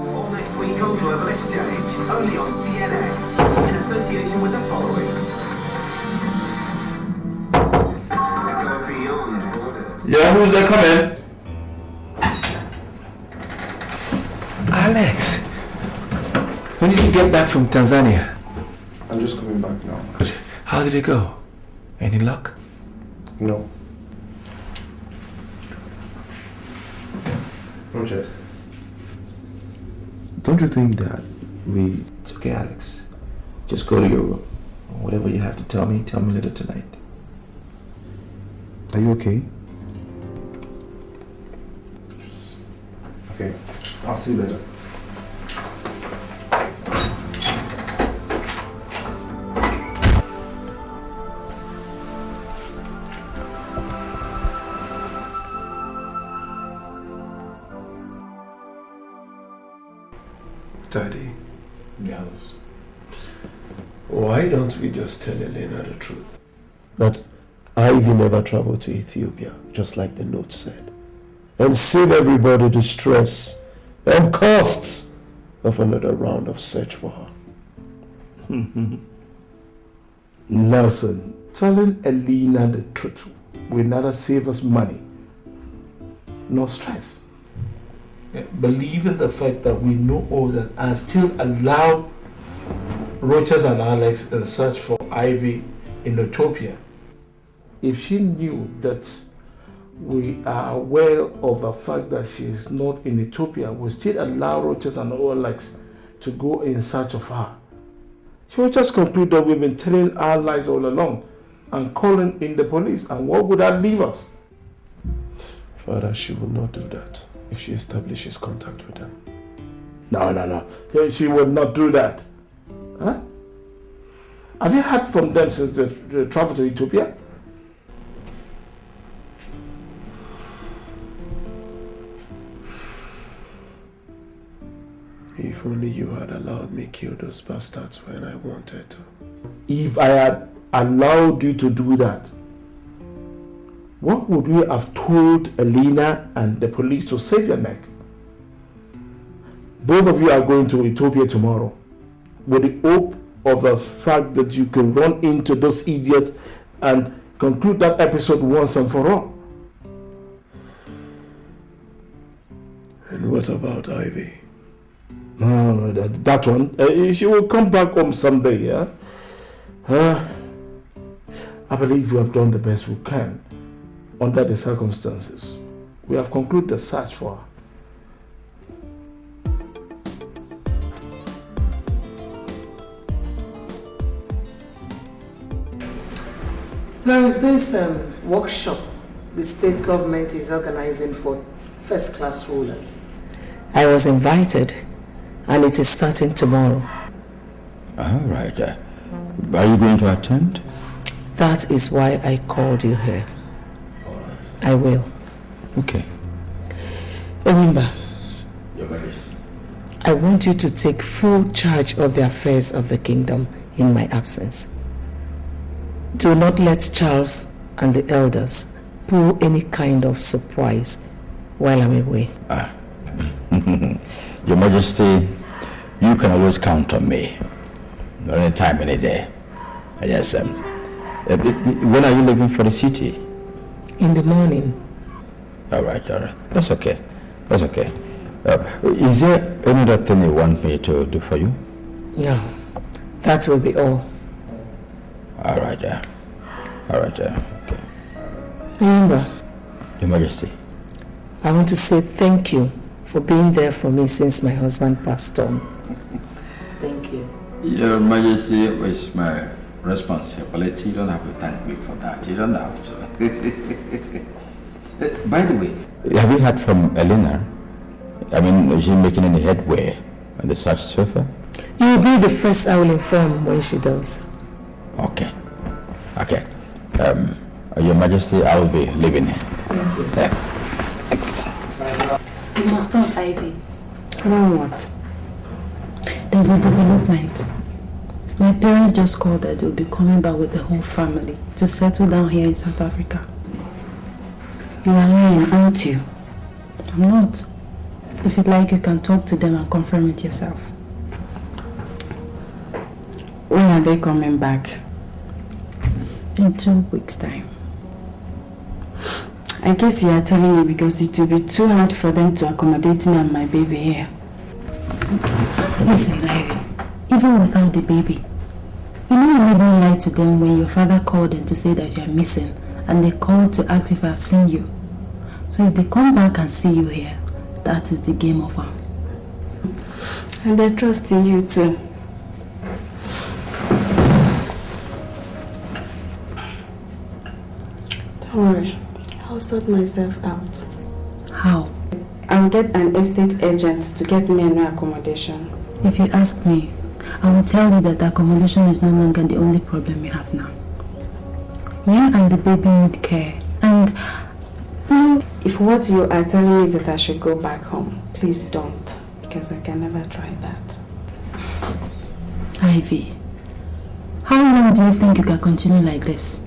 All next week on Global Exchange, only on CNN, in association with the following. Yeah, who's that coming? Alex, when did you get back from Tanzania? I'm just coming back now. How did it go? Any luck? No. Rogers, don't you think that we... It's okay, Alex. Just go to your room. Whatever you have to tell me later tonight. Are you okay? Okay, I'll see you later. Daddy. Yes. Why don't we just tell Elena the truth? That Ivy never traveled to Ethiopia, just like the note said, and save everybody the stress and costs of another round of search for her. Nelson, telling Elena the truth will neither save us money nor stress. Believe in the fact that we know all that and still allow Rochas and Alex in search for Ivy in Ethiopia. If she knew that we are aware of the fact that she is not in Ethiopia, we still allow Rochas and Alex to go in search of her. She would just conclude that we've been telling our lies all along and calling in the police. And what would that leave us? Father, she will not do that if she establishes contact with them. No. She would not do that. Huh? Have you heard from them since they traveled to Ethiopia? If only you had allowed me kill those bastards when I wanted to. If I had allowed you to do that, what would we have told Elena and the police to save your neck? Both of you are going to Ethiopia tomorrow with the hope of the fact that you can run into those idiots and conclude that episode once and for all. And what about Ivy? No, that one. She will come back home someday, yeah? I believe we have done the best we can under the circumstances. We have concluded the search for her. There is this workshop the state government is organizing for first-class rulers. I was invited, and it is starting tomorrow. All right. Are you going to attend? That is why I called you here. I will. Okay. Remember, Your Majesty. I want you to take full charge of the affairs of the kingdom in my absence. Do not let Charles and the elders pull any kind of surprise while I'm away. Your Majesty, you can always count on me. Any time, any day. Yes. When are you leaving for the city? In the morning. All right. That's okay. Is there any other thing you want me to do for you? No, that will be all. All right. Okay. Remember, Your Majesty, I want to say thank you for being there for me since my husband passed on. Thank you. Your Majesty, it's my responsibility. You don't have to thank me for that. You don't have to. By the way, have you heard from Elena? I mean, is she making any headway on the search so far? You'll be the first I will inform when she does. Okay. Your Majesty, I will be leaving here. You must stop, Ivy. Now what? There's a development. My parents just called that they'll be coming back with the whole family to settle down here in South Africa. You are lying, aren't you? I'm not. If you'd like, you can talk to them and confirm it yourself. When are they coming back? In 2 weeks' time. I guess you are telling me because it will be too hard for them to accommodate me and my baby here. Listen, Ivy, even without the baby, you know you made me lie to them when your father called them to say that you are missing, and they called to ask if I have seen you. So if they come back and see you here, that is the game over. And I trust in you too. Don't worry, I'll sort myself out. How? I'll get an estate agent to get me a new accommodation. If you ask me, I will tell you that the accommodation is no longer the only problem you have now. You and the baby need care, and if what you are telling me is that I should go back home, please don't, because I can never try that. Ivy, how long do you think you can continue like this?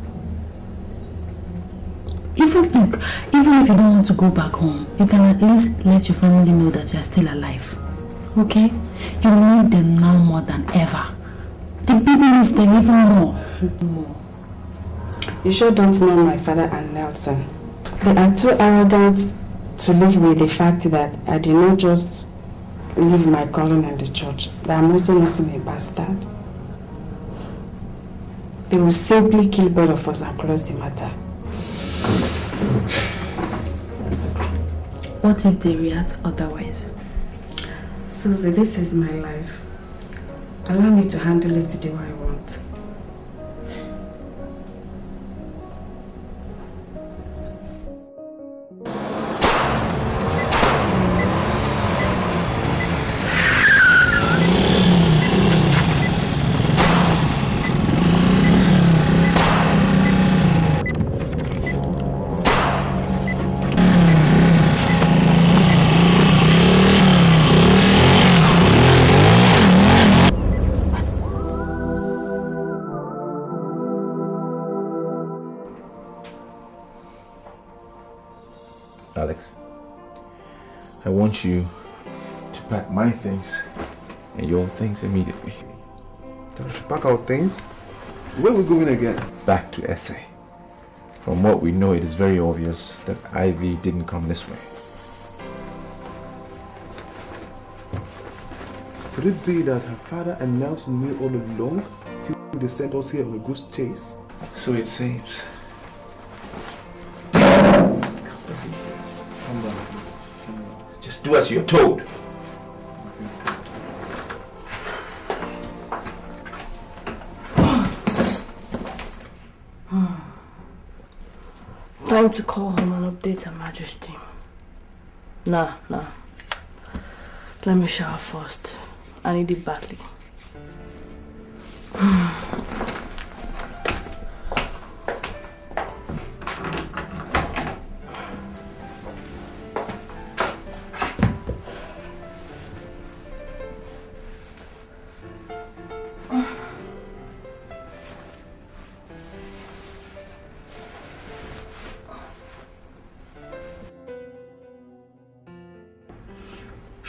Even if you don't want to go back home, you can at least let your family know that you are still alive. Okay? You need them now more than ever. The baby needs them even more. You sure don't know my father and Nelson. They are too arrogant to live with the fact that I did not just leave my calling in the church, that I'm also nursing a bastard. They will simply kill both of us and close the matter. What if they react otherwise? Susie, this is my life. Allow me to handle it the way I want. Alex, I want you to pack my things and your things immediately. Then we should pack our things? Where are we going again? Back to SA. From what we know, it is very obvious that Ivy didn't come this way. Could it be that her father and Nelson knew all along? Still, they sent us here on a goose chase? So it seems. Just do as you're told. Time to call home and update Her Majesty. Nah. Let me shower first. I need it badly.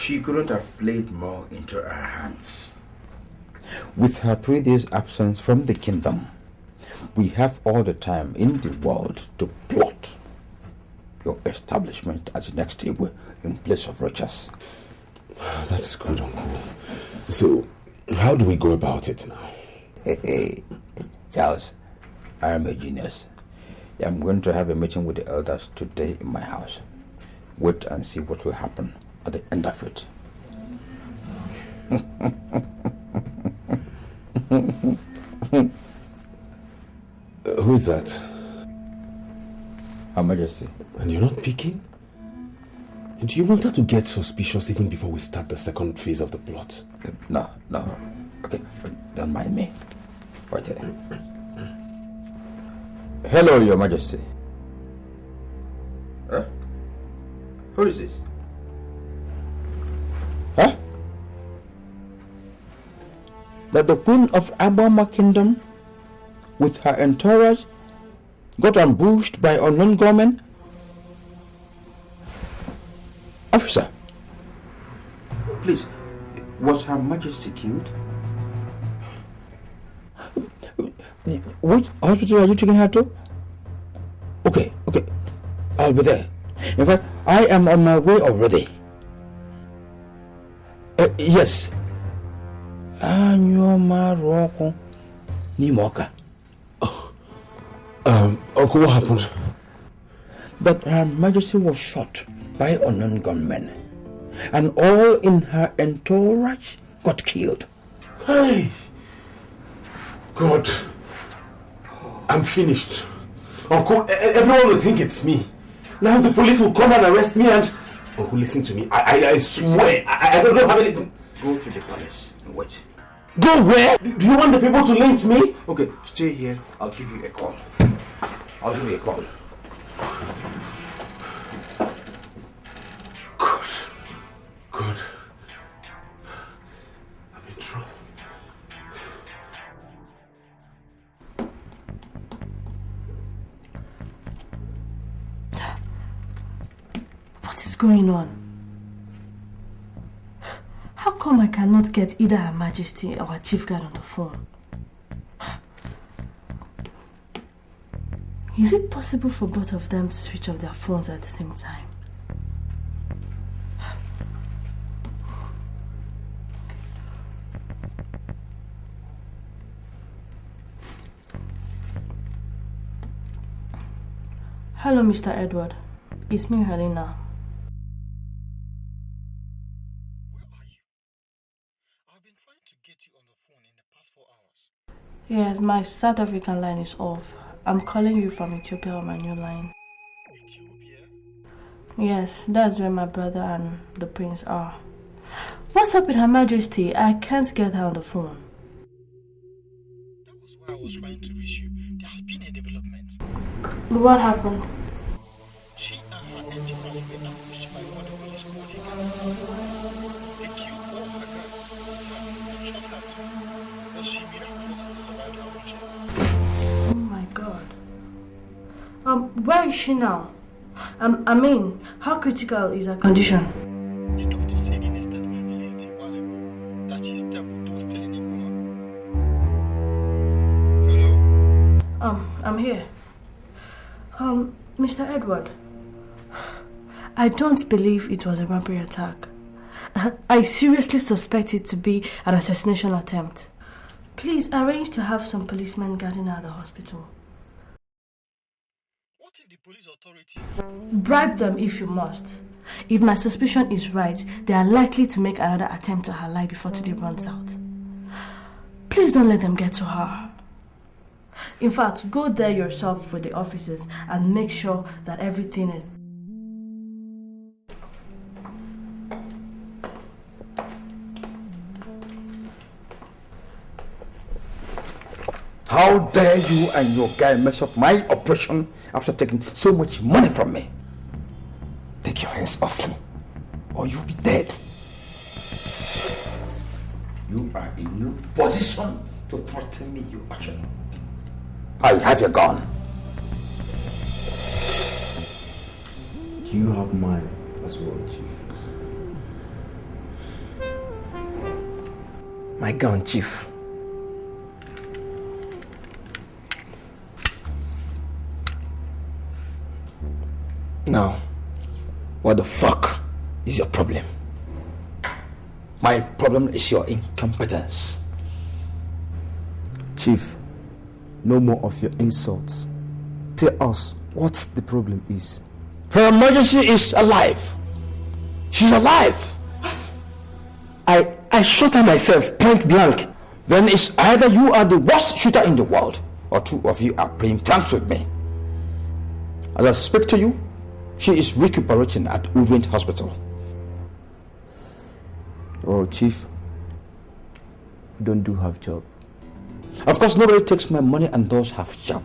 She couldn't have played more into our hands. With her 3 days absence from the kingdom, we have all the time in the world to plot your establishment as the next Igwe in place of Rochas. That's good, Uncle. So, how do we go about it now? Hey, Charles, I am a genius. I'm going to have a meeting with the elders today in my house. Wait and see what will happen at the end of it. Who's that? Her Majesty. And you're not picking? And do you want her to get suspicious even before we start the second phase of the plot? No. Okay, don't mind me. Right there. Hello, Your Majesty. Huh? Who is this? Huh? That the Queen of Abama Kingdom, with her entourage, got ambushed by unknown gunmen? Officer, please, was Her Majesty killed? Which hospital are you taking her to? Okay, I'll be there. In fact, I am on my way already. Yes. Uncle, what happened? That Her Majesty was shot by unknown gunmen, and all in her entourage got killed. Hey! God, I'm finished. Uncle, everyone will think it's me. Now the police will come and arrest me and... Uncle, listen to me. I swear, I don't have anything. Go to the palace and wait. Go where? Do you want the people to lynch me? Okay, stay here. I'll give you a call. Good. I'm in trouble. What is going on? How come I cannot get either Her Majesty or her chief guard on the phone? Is it possible for both of them to switch off their phones at the same time? Hello, Mr. Edward. It's me, Helena. Where are you? I've been trying to get you on the phone in the past 4 hours. Yes, my South African line is off. I'm calling you from Ethiopia on my new line. Ethiopia? Yes, that's where my brother and the prince are. What's up with Her Majesty? I can't get her on the phone. That was why I was trying to reach you. There has been a development. What happened? She and her entourage were ambushed by what the police called a gang. They killed all her guards, and shot her too. But she miraculously survived her injuries. Oh my God. Where is she now? I mean, how critical is her condition? The doctor said in a statement released a while ago that she's stable, though still in a coma. Hello? I'm here. Mr. Edward, I don't believe it was a robbery attack. I seriously suspect it to be an assassination attempt. Please arrange to have some policemen guarding her at the hospital. What if the police authorities... Bribe them if you must. If my suspicion is right, they are likely to make another attempt on her life before today runs out. Please don't let them get to her. In fact, go there yourself with the officers and make sure that everything is... How dare you and your guy mess up my operation after taking so much money from me? Take your hands off me, or you'll be dead. You are in no position to threaten me, you action. I have your gun. Do you have mine as well, Chief? My gun, Chief. Now, what the fuck is your problem? My problem is your incompetence. Chief, no more of your insults. Tell us what the problem is. Her Majesty is alive. She's alive. What? I shot her myself, point blank. Then it's either you are the worst shooter in the world, or two of you are playing pranks with me. As I speak to you, she is recuperating at Uvent Hospital. Oh, Chief, we don't do half job. Of course, nobody takes my money and does half job.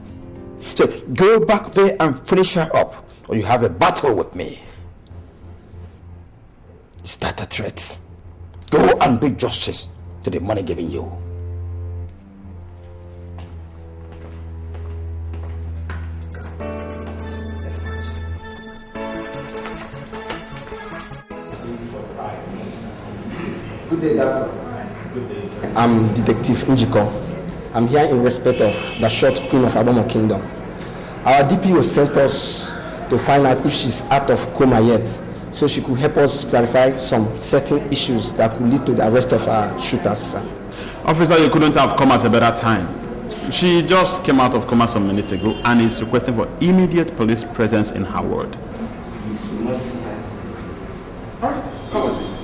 So go back there and finish her up, or you have a battle with me. Is that a threat? Go and do justice to the money given you. Good day, Doctor. I'm Detective Njiko. I'm here in respect of the short Queen of Abomo Kingdom. Our DPO sent us to find out if she's out of coma yet, so she could help us clarify some certain issues that could lead to the arrest of our shooters, sir. Officer, you couldn't have come at a better time. She just came out of coma some minutes ago and is requesting for immediate police presence in her ward. All right, come on.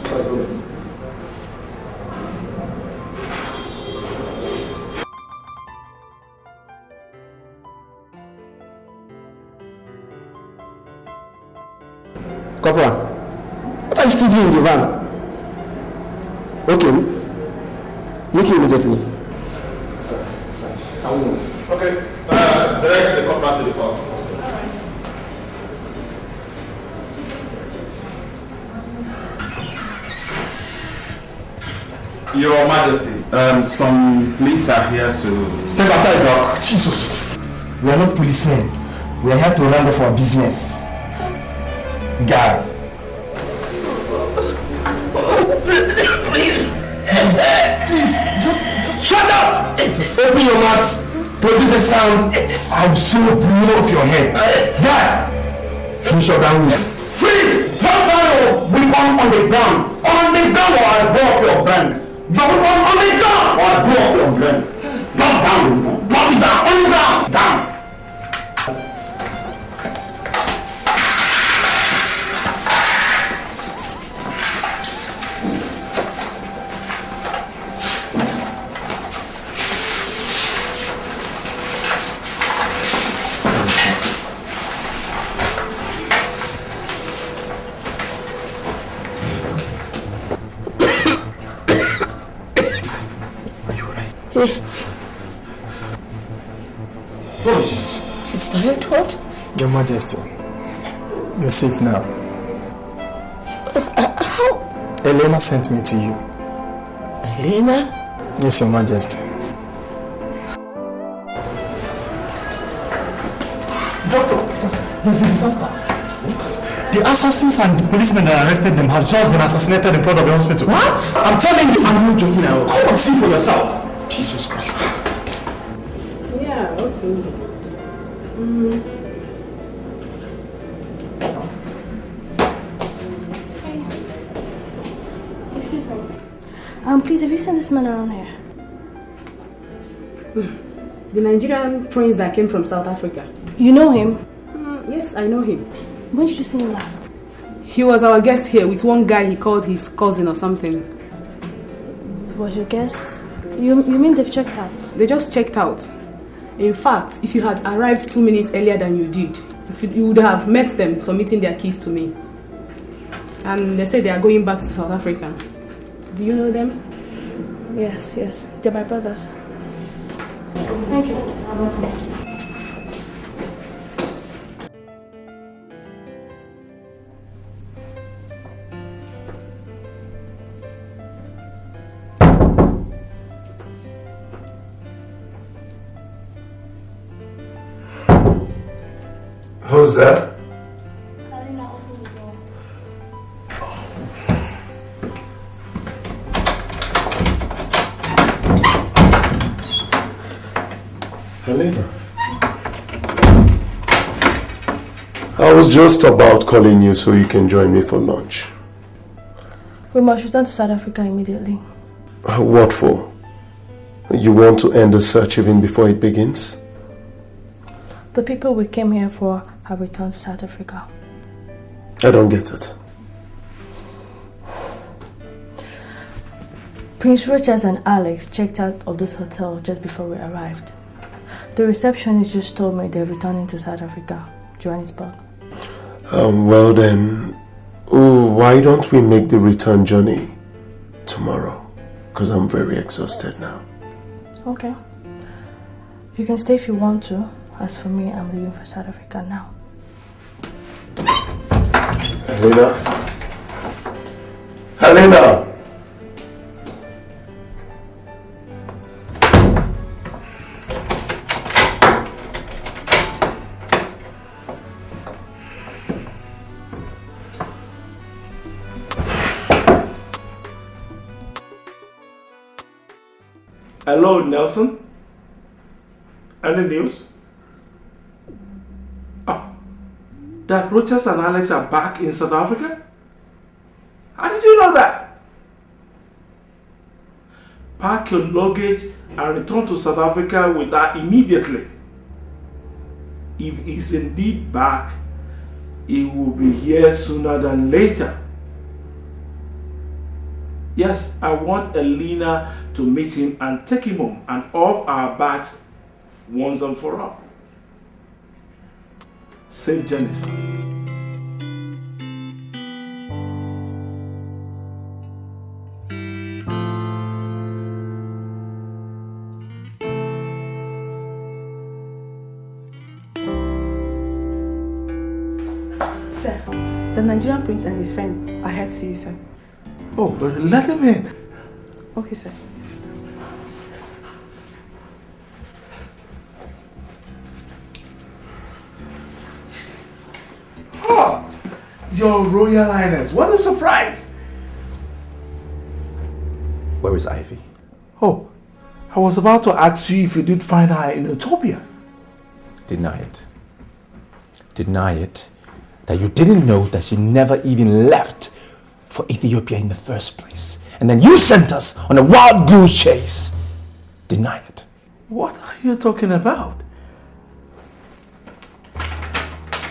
Corporal, what are you still doing in the van? Okay, meet you immediately. Okay, direct the corporal to the phone. Your Majesty, some police are here to... Step aside, Doc. Jesus. We are not policemen. We are here to run off our business. Guy. Please, just shut up! Open your mouth, produce a sound, I'll so blow off your head. Guy! Finish your down. Freeze! Drop down or become on the ground. On the ground or I'll blow off your brain. Drop it on the ground or I'll blow off your brain. Drop down, drop it down, on the ground, down. Is that what? Your Majesty, you're safe now. How? Elena sent me to you. Elena? Yes, Your Majesty. Doctor, there's a disaster. The assassins and the policemen that arrested them have just been assassinated in front of the hospital. What? I'm telling you, I'm not joking now. Come and see for yourself. Jesus Christ. Yeah, okay. Excuse me. Please, have you seen this man around here? The Nigerian prince that came from South Africa. You know him? Yes, I know him. When did you see him last? He was our guest here with one guy he called his cousin or something. Was your guest? You mean they've checked out? They just checked out. In fact, if you had arrived 2 minutes earlier than you did, you would have met them submitting their keys to me. And they say they are going back to South Africa. Do you know them? Yes. They're my brothers. Thank you. Who's that? I was just about calling you so you can join me for lunch. We must return to South Africa immediately. What for? You want to end the search even before it begins? The people we came here for have returned to South Africa. I don't get it. Prince Richards and Alex checked out of this hotel just before we arrived. The receptionist just told me they're returning to South Africa, Johannesburg. Well then, why don't we make the return journey tomorrow? Because I'm very exhausted now. Okay. You can stay if you want to. As for me, I'm leaving for South Africa now. Helena? Helena! Hello, Nelson. Any news? Oh, that Rochas and Alex are back in South Africa? How did you know that? Pack your luggage and return to South Africa with that immediately. If he's indeed back, he will be here sooner than later. Yes, I want Elena to meet him and take him home and off our backs once and for all. Safe journey, sir. Sir, the Nigerian prince and his friend are here to see you, sir. Oh, but let him in. Okay, sir. Oh, Your Royal Highness, what a surprise! Where is Ivy? Oh, I was about to ask you if you did find her in Ethiopia. Deny it. Deny it. That you didn't know that she never even left for Ethiopia in the first place. And then you sent us on a wild goose chase. Deny it. What are you talking about?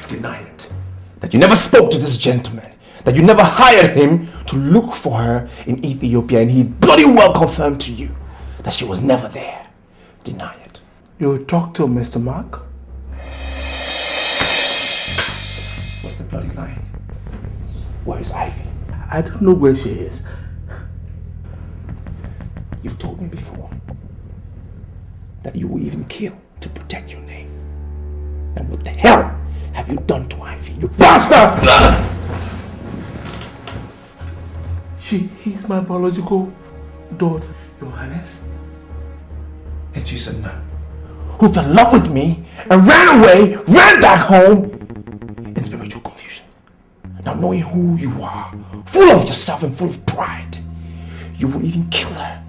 Deny it. That you never spoke to this gentleman. That you never hired him to look for her in Ethiopia, and he bloody well confirmed to you that she was never there. Deny it. You talked to Mr. Mark? What's the bloody line? Where is Ivy? I don't know where she is. You've told me before that you will even kill to protect your name. And what the hell have you done to Ivy, you bastard? He's my biological daughter, Your Highness. And she's a nun who fell in love with me and ran away, ran back home in spiritual confusion. Now knowing who you are, full of yourself and full of pride, you will even kill her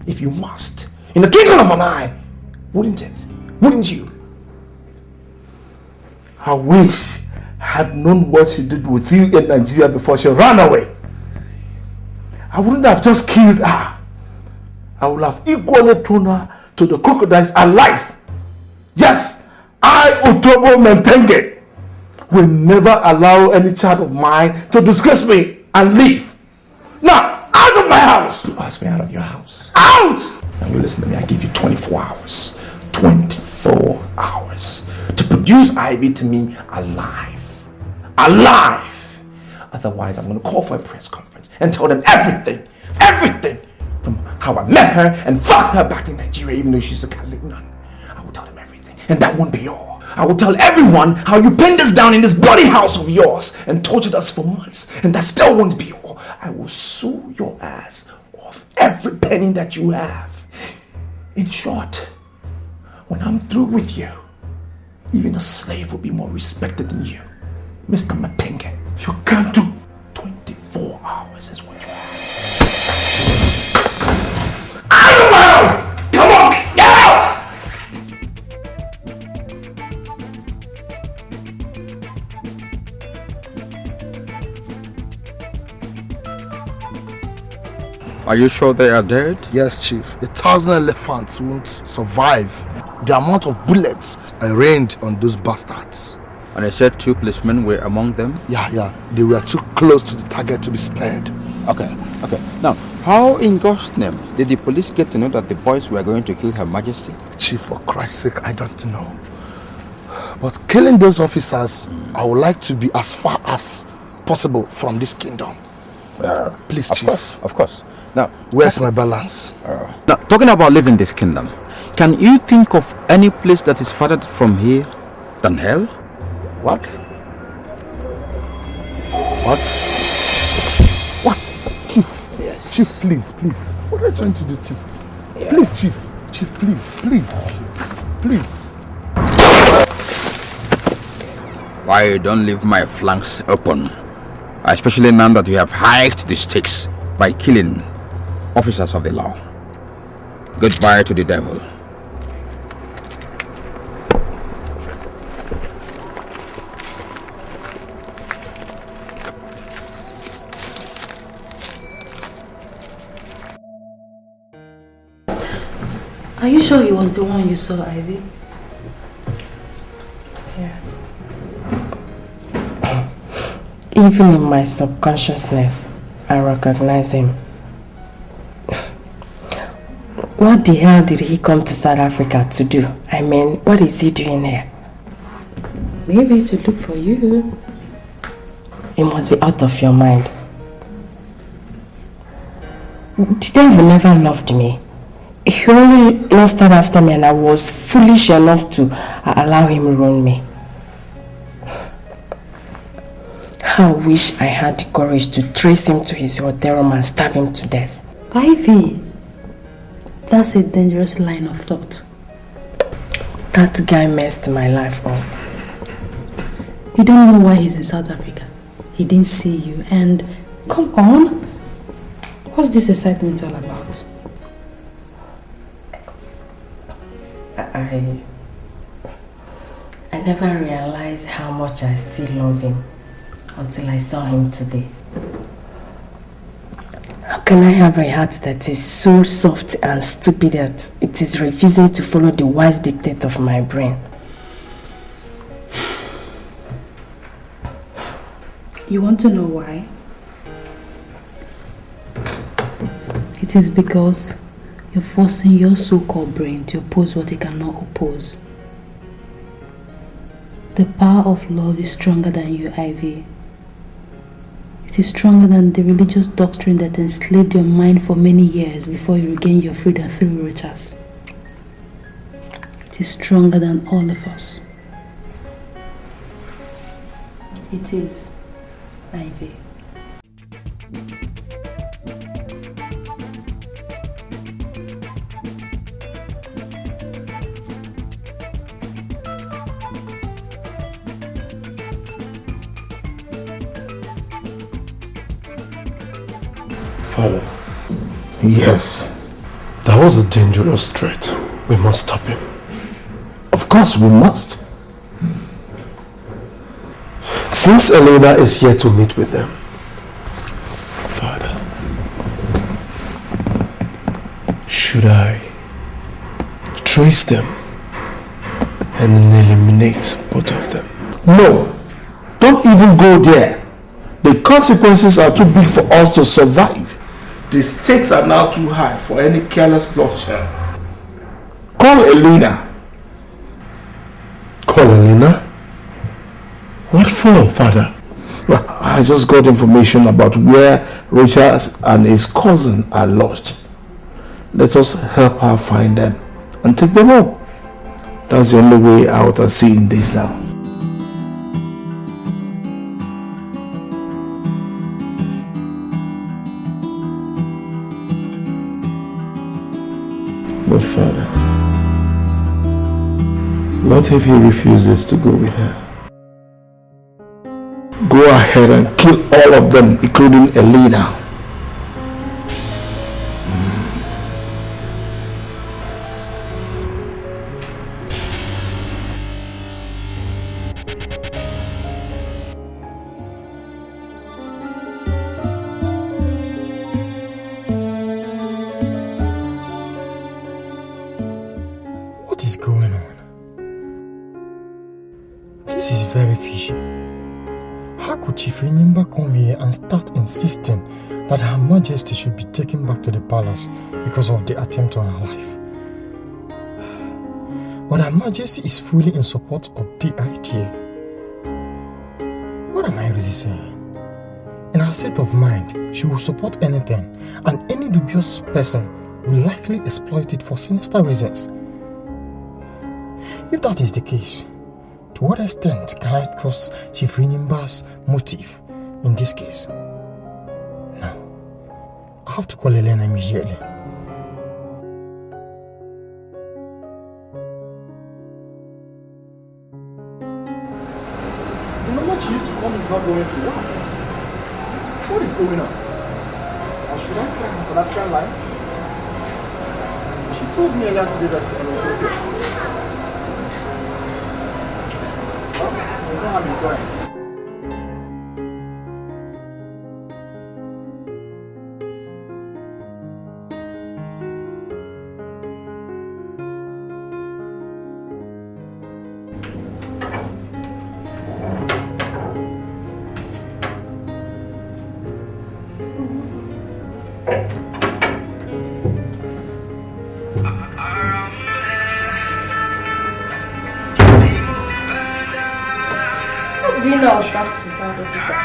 if you must. In the twinkling of an eye, wouldn't it? Wouldn't you? I wish I had known what she did with you in Nigeria before she ran away. I wouldn't have just killed her. I would have equally thrown her to the crocodiles alive. Yes, I, Otobo Mentenge, will never allow any child of mine to disgrace me and leave. Now, out of my house! You asked me out of your house. Out! Now you listen to me, I give you 24 hours. 24 hours to produce Ivy to me alive. Alive! Otherwise, I'm going to call for a press conference and tell them everything. Everything! From how I met her and fucked her back in Nigeria, even though she's a Catholic nun. I will tell them everything. And that won't be all. I will tell everyone how you pinned us down in this bloody house of yours and tortured us for months. And that still won't be all. I will sue your ass off every penny that you have. In short, when I'm through with you, even a slave will be more respected than you. Mr. Matenge, you can't do 24 hours is what you have. Out of my house! Come on, get out! Are you sure they are dead? Yes, Chief. 1,000 elephants won't survive the amount of bullets I rained on those bastards. And I said 2 policemen were among them? Yeah. They were too close to the target to be spared. Okay. Now, how in God's name did the police get to know that the boys were going to kill Her Majesty? Chief, for Christ's sake, I don't know. But killing those officers, I would like to be as far as possible from this kingdom. Please, Chief. Of course. Now, where's my balance? Now, talking about leaving this kingdom, can you think of any place that is farther from here than hell? What? Chief? Yes. Chief, please. What are you trying to do, Chief? Yeah. Please, Chief. Chief, please. Why don't leave my flanks open? Especially now that you have hiked the stakes by killing officers of the law. Goodbye to the devil. Are you sure he was the one you saw, Ivy? Yes. Even in my subconsciousness, I recognize him. What the hell did he come to South Africa to do? I mean, what is he doing here? Maybe to look for you. You must be out of your mind. The devil never loved me. He only lusted after me, and I was foolish enough to allow him to ruin me. I wish I had the courage to trace him to his hotel room and stab him to death. Ivy, that's a dangerous line of thought. That guy messed my life up. You don't know why he's in South Africa. He didn't see you, and come on. What's this excitement all about? I never realized how much I still love him until I saw him today. How can I have a heart that is so soft and stupid that it is refusing to follow the wise dictate of my brain? You want to know why? It is because you're forcing your so-called brain to oppose what it cannot oppose. The power of love is stronger than you, Ivy. It is stronger than the religious doctrine that enslaved your mind for many years before you regained your freedom through rituals. It is stronger than all of us. It is, Ivy. Father. Yes. That was a dangerous threat. We must stop him. Of course we must. Since Elena is here to meet with them, Father, should I trace them and eliminate both of them? No. Don't even go there. The consequences are too big for us to survive. The stakes are now too high for any careless bloodshed. Call Elena. Call Elena? What for, Father? Well, I just got information about where Richard and his cousin are lodged. Let us help her find them and take them home. That's the only way out of seeing this now. But Father, what if he refuses to go with her? Go ahead and kill all of them, including Elena. This is very fishy. How could Chief Enyimba come here and start insisting that Her Majesty should be taken back to the palace because of the attempt on her life? But Her Majesty is fully in support of the idea. What am I really saying? In her state of mind, she will support anything, and any dubious person will likely exploit it for sinister reasons. If that is the case, to what extent can I trust Chief Enyimba's motive in this case? No. I have to call Elena immediately. The number she used to call me is not going through. Why? What is going on? Or should I try her South African line? She told me earlier today that she's in Ethiopia. Well, there's no harm in going. Dina was back to South Africa.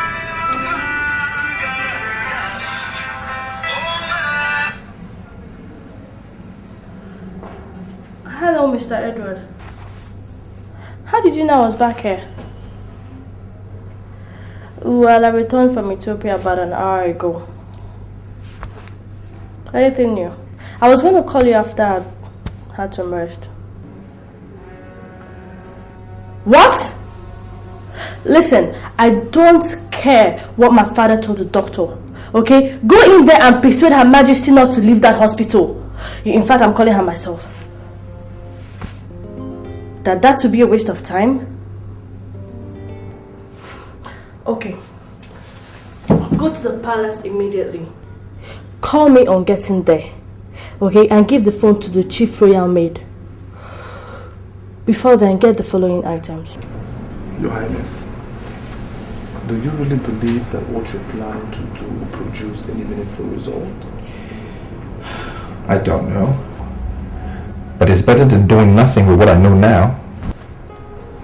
Hello, Mr. Edward. How did you know I was back here? Well, I returned from Ethiopia about an hour ago. Anything new? I was going to call you after I had some rest. What? Listen, I don't care what my father told the doctor, okay? Go in there and persuade Her Majesty not to leave that hospital. In fact, I'm calling her myself. That would be a waste of time? Okay. Go to the palace immediately. Call me on getting there, okay? And give the phone to the chief royal maid. Before then, get the following items. Your Highness, do you really believe that what you're planning to do will produce any meaningful result? I don't know. But it's better than doing nothing with what I know now.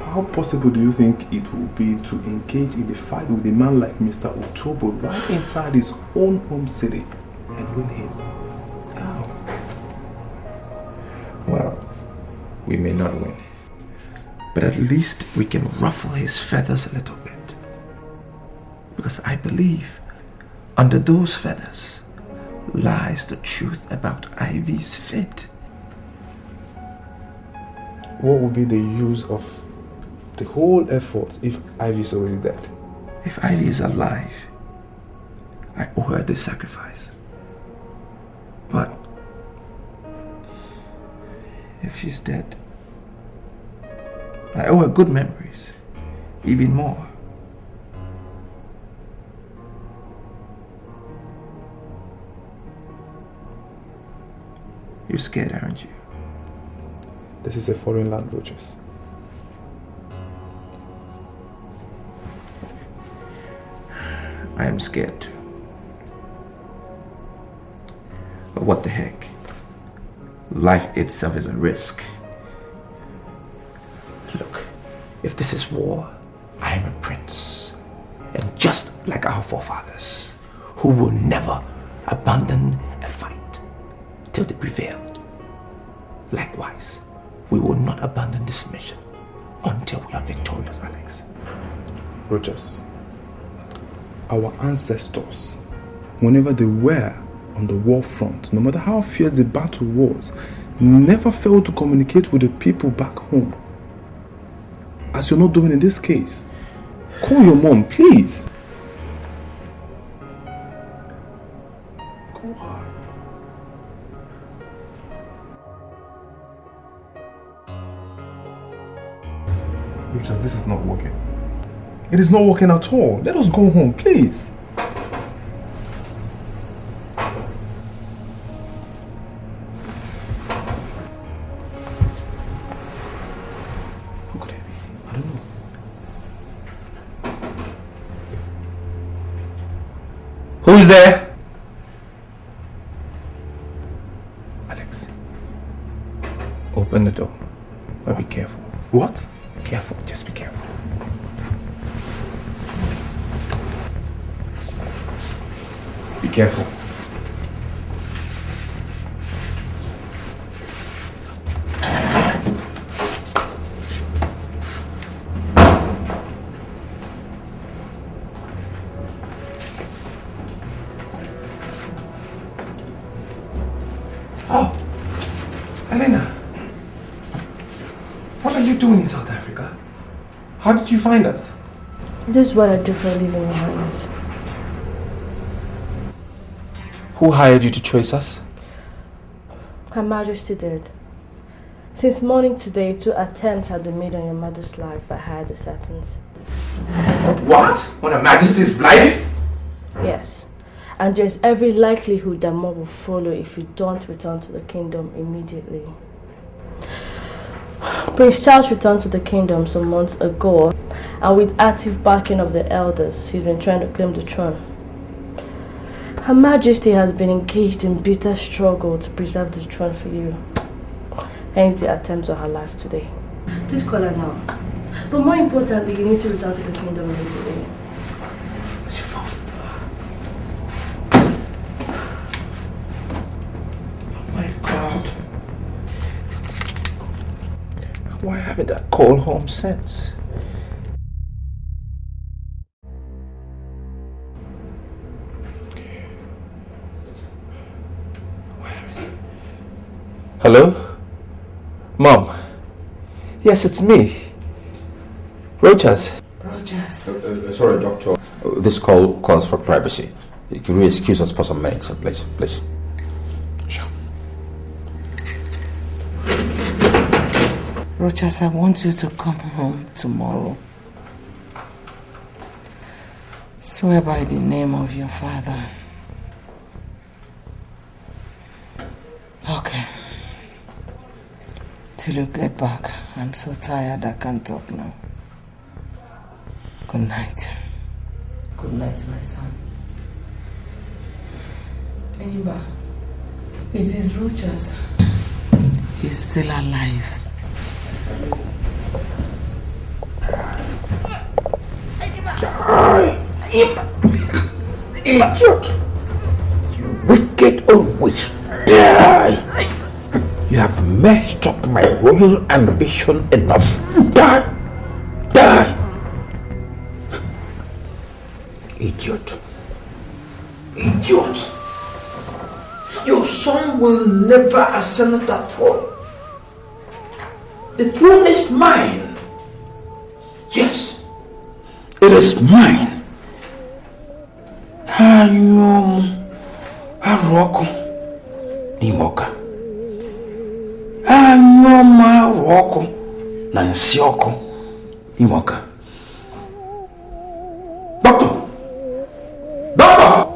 How possible do you think it will be to engage in a fight with a man like Mr. Otobo right inside his own home city and win him? How? Well, we may not win. But at least we can ruffle his feathers a little bit. Because I believe under those feathers lies the truth about Ivy's fate. What would be the use of the whole effort if Ivy's already dead? If Ivy is alive, I owe her this sacrifice. But if she's dead, I owe her good memories, even more. You're scared, aren't you? This is a foreign land, Rogers. I am scared too. But what the heck? Life itself is a risk. Look, if this is war, I am a prince. And just like our forefathers, who will never abandon a fight till they prevail. Likewise, we will not abandon this mission until we are victorious, Alex. Rogers, our ancestors, whenever they were on the war front, no matter how fierce the battle was, never failed to communicate with the people back home. As you're not doing in this case. Call your mom, please. Call her. Richard, this is not working. It is not working at all. Let us go home, please. Who's there? Alex. Open the door. But be careful. What? Careful, just be careful. Be careful. Oh, Elena. What are you doing in South Africa? How did you find us? This is what I do for a living, Your Highness. Who hired you to trace us? Her Majesty did. Since morning today, 2 attempts had been made on your mother's life by higher assassins. What? On Her Majesty's life? Yes. And there is every likelihood that more will follow if you don't return to the kingdom immediately. Prince Charles returned to the kingdom some months ago, and with active backing of the elders, he's been trying to claim the throne. Her Majesty has been engaged in bitter struggle to preserve the throne for you. Hence the attempts on her life today. Please call her now. But more importantly, you need to return to the kingdom immediately. What's your phone? Oh my God. Why haven't I called home since? Hello? Mom? Yes, it's me. Rojas. Rojas. Sorry, Doctor. This call calls for privacy. Can you excuse us for some minutes, please? Please. Sure. Rojas, I want you to come home tomorrow. Swear by the name of your father. Okay. Till you get back. I'm so tired I can't talk now. Good night. Good night, my son. Eniba, it is Rojas. He's still alive. Idiot! You wicked old witch! Die! You have messed up my royal ambition enough. Die! Die! Idiot! Idiot! Your son will never ascend that throne. The throne is mine. Yes, it is mine. Aroko Nimoka. Anyoma Roko Nansioko Nimoka. Doctor! Doctor!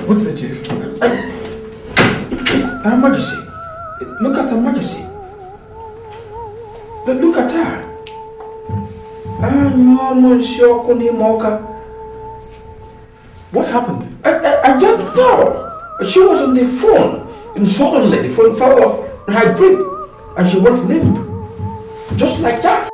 What's the chief? Her Majesty. Look at Her Majesty. Look at her. What happened? I don't know. She was on the phone, and suddenly the phone fell off her grip, and she went limp. Just like that.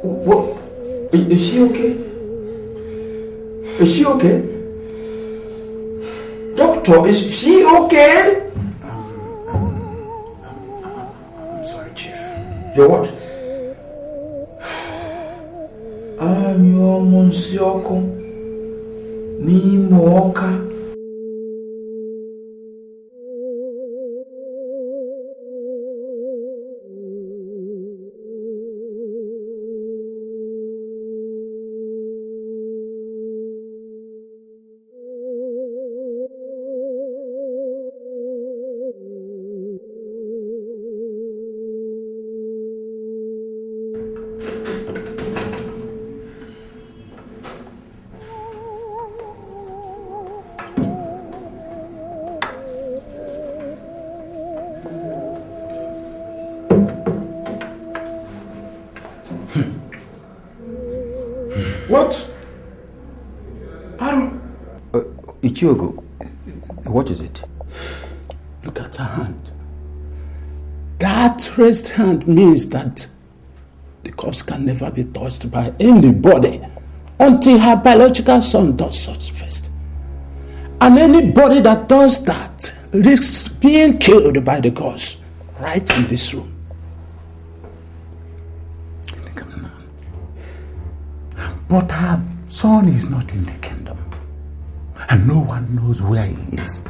What? Is she okay? Is she okay? Doctor, is she okay? I'm sorry, Chief. You're what? Anyo Monsioko Ni Moka. What? Ichiogo, what is it? Look at her hand. That raised hand means that the corpse can never be touched by anybody until her biological son does such first. And anybody that does that risks being killed by the gods right in this room. But her son is not in the kingdom. And no one knows where he is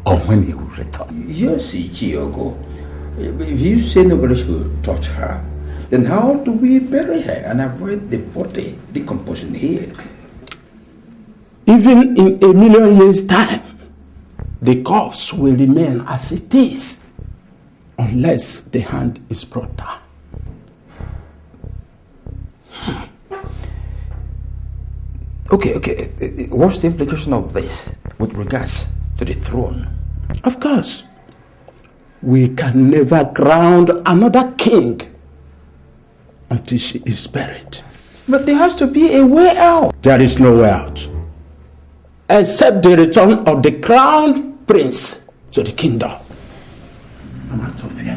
or when he will return. Yes, Ichiogo. If you say nobody should touch her, then how do we bury her and avoid the body decomposing here? Even in 1,000,000 years' time, the corpse will remain as it is unless the hand is brought down. Okay. What's the implication of this with regards to the throne? Of course, we can never crown another king until she is buried. But there has to be a way out. There is no way out, except the return of the crowned prince to the kingdom. I'm out of here.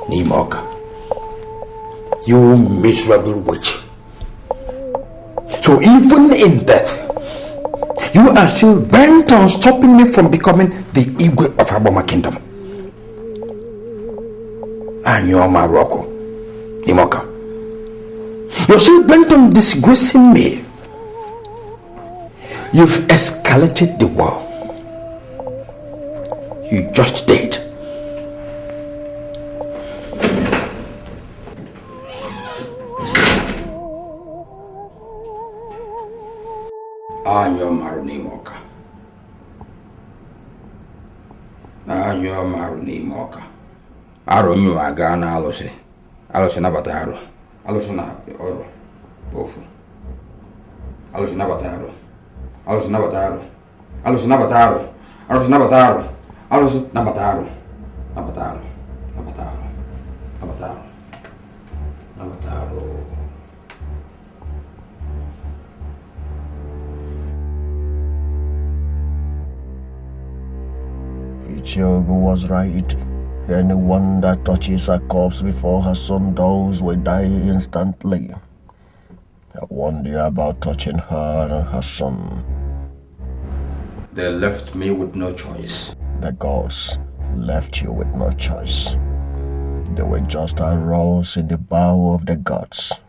Nimoka, you miserable witch. So even in death, you are still bent on stopping me from becoming the Igwe of Aboma Kingdom. And you're Morocco, Nimoka. You're still bent on disgracing me. You've escalated the war. You just did. Anyo Marunimoka. Anyo Marunimoka. Aronyo agana alose. Alose na bataro. Alose na oro. Bofu. Alose na bataro. Alose na bataro. Alose na bataro. Alose na bataro. Alose na bataro. Na bataro. Na bataro. Na bataro. Na bataro. Ichiogo was right. Anyone that touches a corpse before her son dies will die instantly. I warned you about touching her and her son. They left me with no choice. The gods left you with no choice. They were just arrows in the bow of the gods.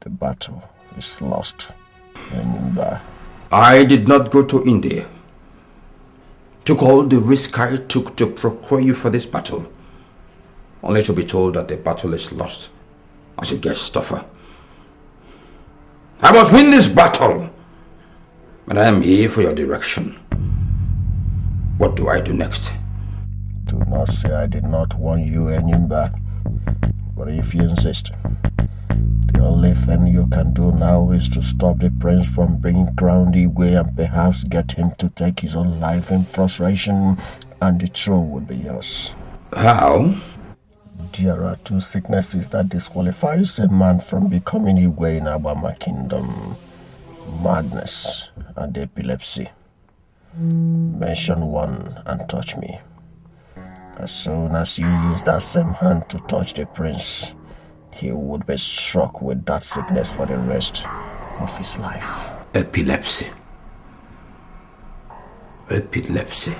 The battle is lost. I did not go to India. Took all the risk I took to procure you for this battle, only to be told that the battle is lost as it gets tougher. I must win this battle, but I am here for your direction. What do I do next? Do not say I did not warn you, Enyimba. But if you insist, the only thing you can do now is to stop the prince from being crowned Igwe and perhaps get him to take his own life in frustration, and the throne would be yours. How? There are two sicknesses that disqualifies a man from becoming Igwe in Abama Kingdom: madness and epilepsy. Mention one and touch me. As soon as you use that same hand to touch the prince, he would be struck with that sickness for the rest of his life. Epilepsy. Epilepsy.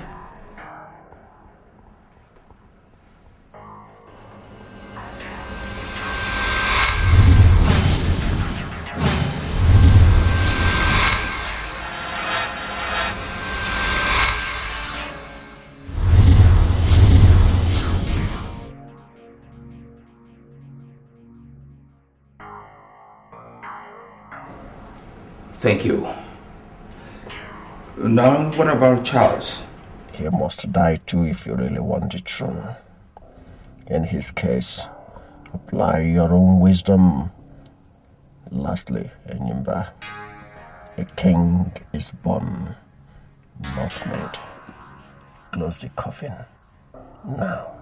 Thank you. Now, what about Charles? He must die too if you really want the throne. In his case, Apply your own wisdom. Lastly, Enyimba, a king is born, not made. Close the coffin now.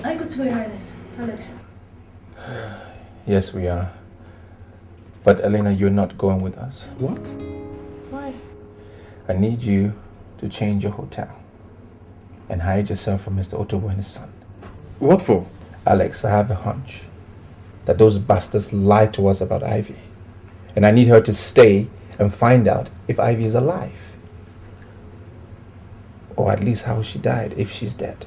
I go to your highness, Alex. Yes, we are. But Elena, you're not going with us. What? Why? I need you to change your hotel and hide yourself from Mr. Otobo and his son. What for? Alex, I have a hunch that those bastards lied to us about Ivy. And I need her to stay and find out if Ivy is alive. Or at least how she died, if she's dead.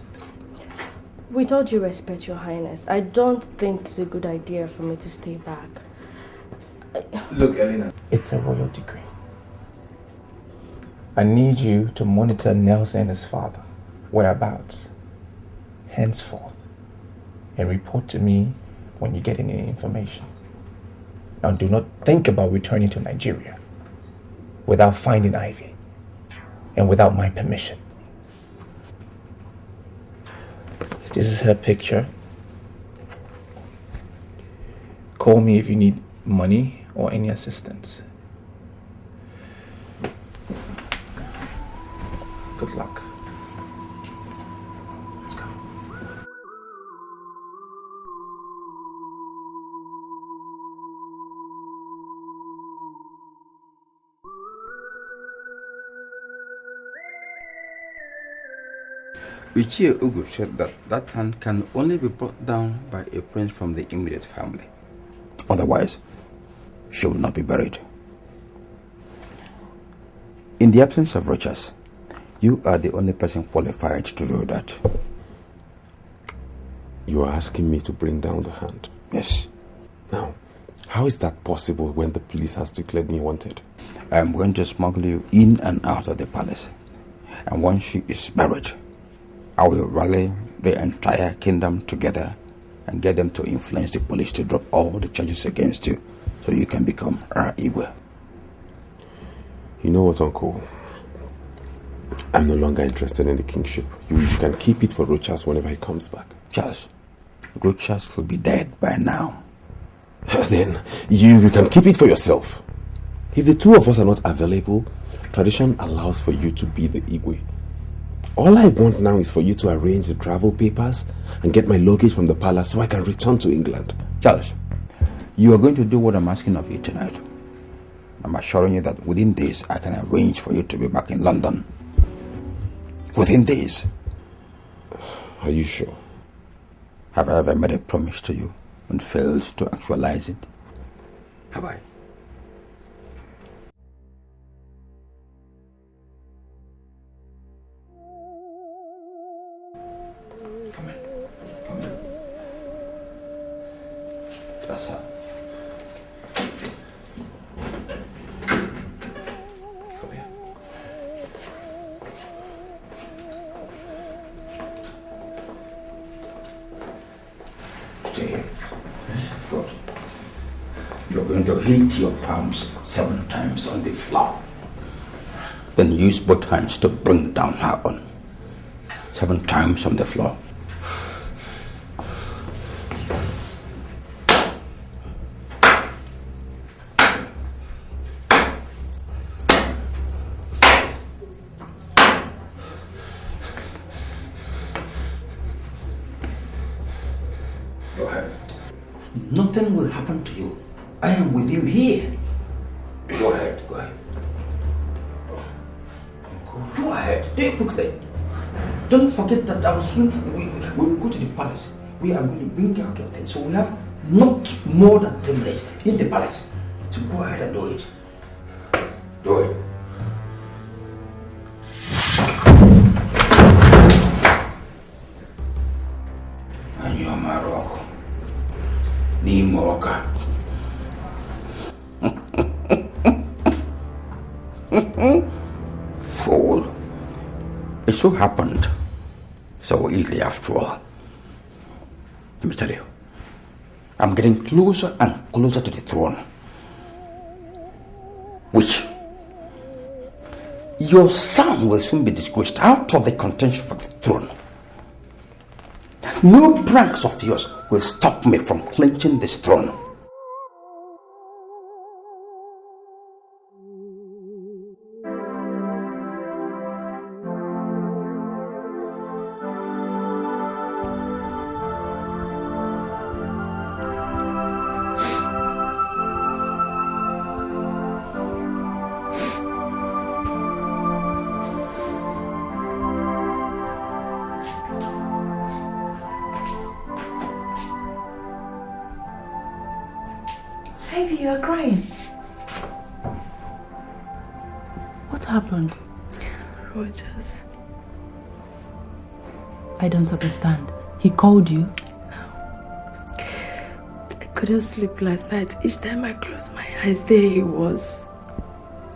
With all due respect, your highness, I don't think it's a good idea for me to stay back. Look, Elena, it's a royal decree. I need you to monitor Nelson and his father, whereabouts, henceforth, and report to me when you get any information. Now, do not think about returning to Nigeria without finding Ivy and without my permission. This is her picture. Call me if you need money or any assistance. Good luck. Let's go. UGEZU said that that hand can only be brought down by a prince from the immediate family. Otherwise, she will not be buried. In the absence of Rochas, you are the only person qualified to do that. You are asking me to bring down the hand? Yes. Now, how is that possible when the police has declared me wanted? I am going to smuggle you in and out of the palace. And once she is buried, I will rally the entire kingdom together and get them to influence the police to drop all the charges against you so you can become ANAEKWE. You know what, Uncle? I'm no longer interested in the kingship. You can keep it for Rochas whenever he comes back. Charles, Rochas will be dead by now. Then you can keep it for yourself. If the two of us are not available, tradition allows for you to be the Igwe. All I want now is for you to arrange the travel papers and get my luggage from the palace so I can return to England. Charles, you are going to do what I'm asking of you tonight. I'm assuring you that within days I can arrange for you to be back in London. Within days. Are you sure? Have I ever made a promise to you and failed to actualize it? Have I? Come in. Come in. That's her. Come here. Stay here. Good. You're going to hit your palms 7 times on the floor. Then use both hands to bring down her on. 7 times on the floor. Go ahead. Nothing will happen to you. I am with you here. Go ahead, go ahead. Go ahead, do it quickly. Don't forget that I will soon, we'll go to the palace. We are going to bring out your things. So we have not more than 10 minutes in the palace. So go ahead and do it. Do it. And you're my rock. Nimoka. Fool. It so happened so easily after all. Let me tell you, I'm getting closer and closer to the throne. Which your son will soon be disgraced out of the contention for the throne. No pranks of yours will stop me from clinching this throne. You are crying. What happened? Rogers. I don't understand. He called you? No. I couldn't sleep last night. Each time I closed my eyes, there he was.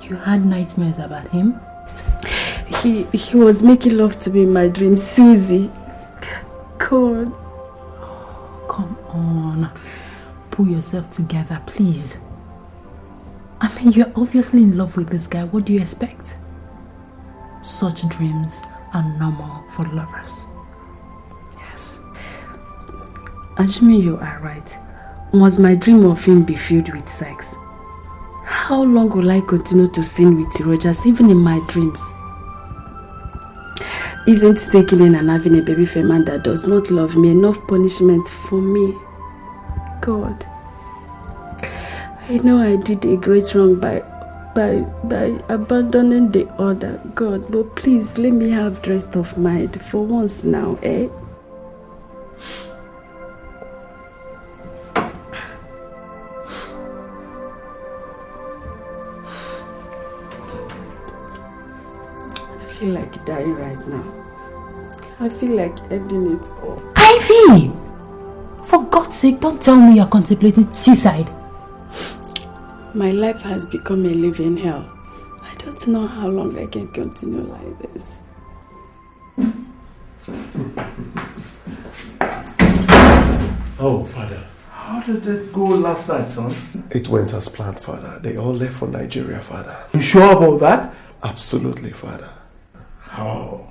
You had nightmares about him? He was making love to me in my dream. Susie. God. Oh, come on. Pull yourself together, please. I mean, you're obviously in love with this guy. What do you expect? Such dreams are normal for lovers. Yes. Assuming you are right, must my dream of him be filled with sex? How long will I continue to sin with Rogers, even in my dreams? Isn't taking in and having a baby for a man that does not love me enough punishment for me? God, I know I did a great wrong by abandoning the other, God, but please let me have the rest of mind for once now, eh? I feel like dying right now. I feel like ending it all. Ivy! For God's sake, don't tell me you're contemplating suicide. My life has become a living hell. I don't know how long I can continue like this. Oh, Father, how did it go last night, son? It went as planned, Father. They all left for Nigeria, Father. You sure about that? Absolutely, Father. Oh,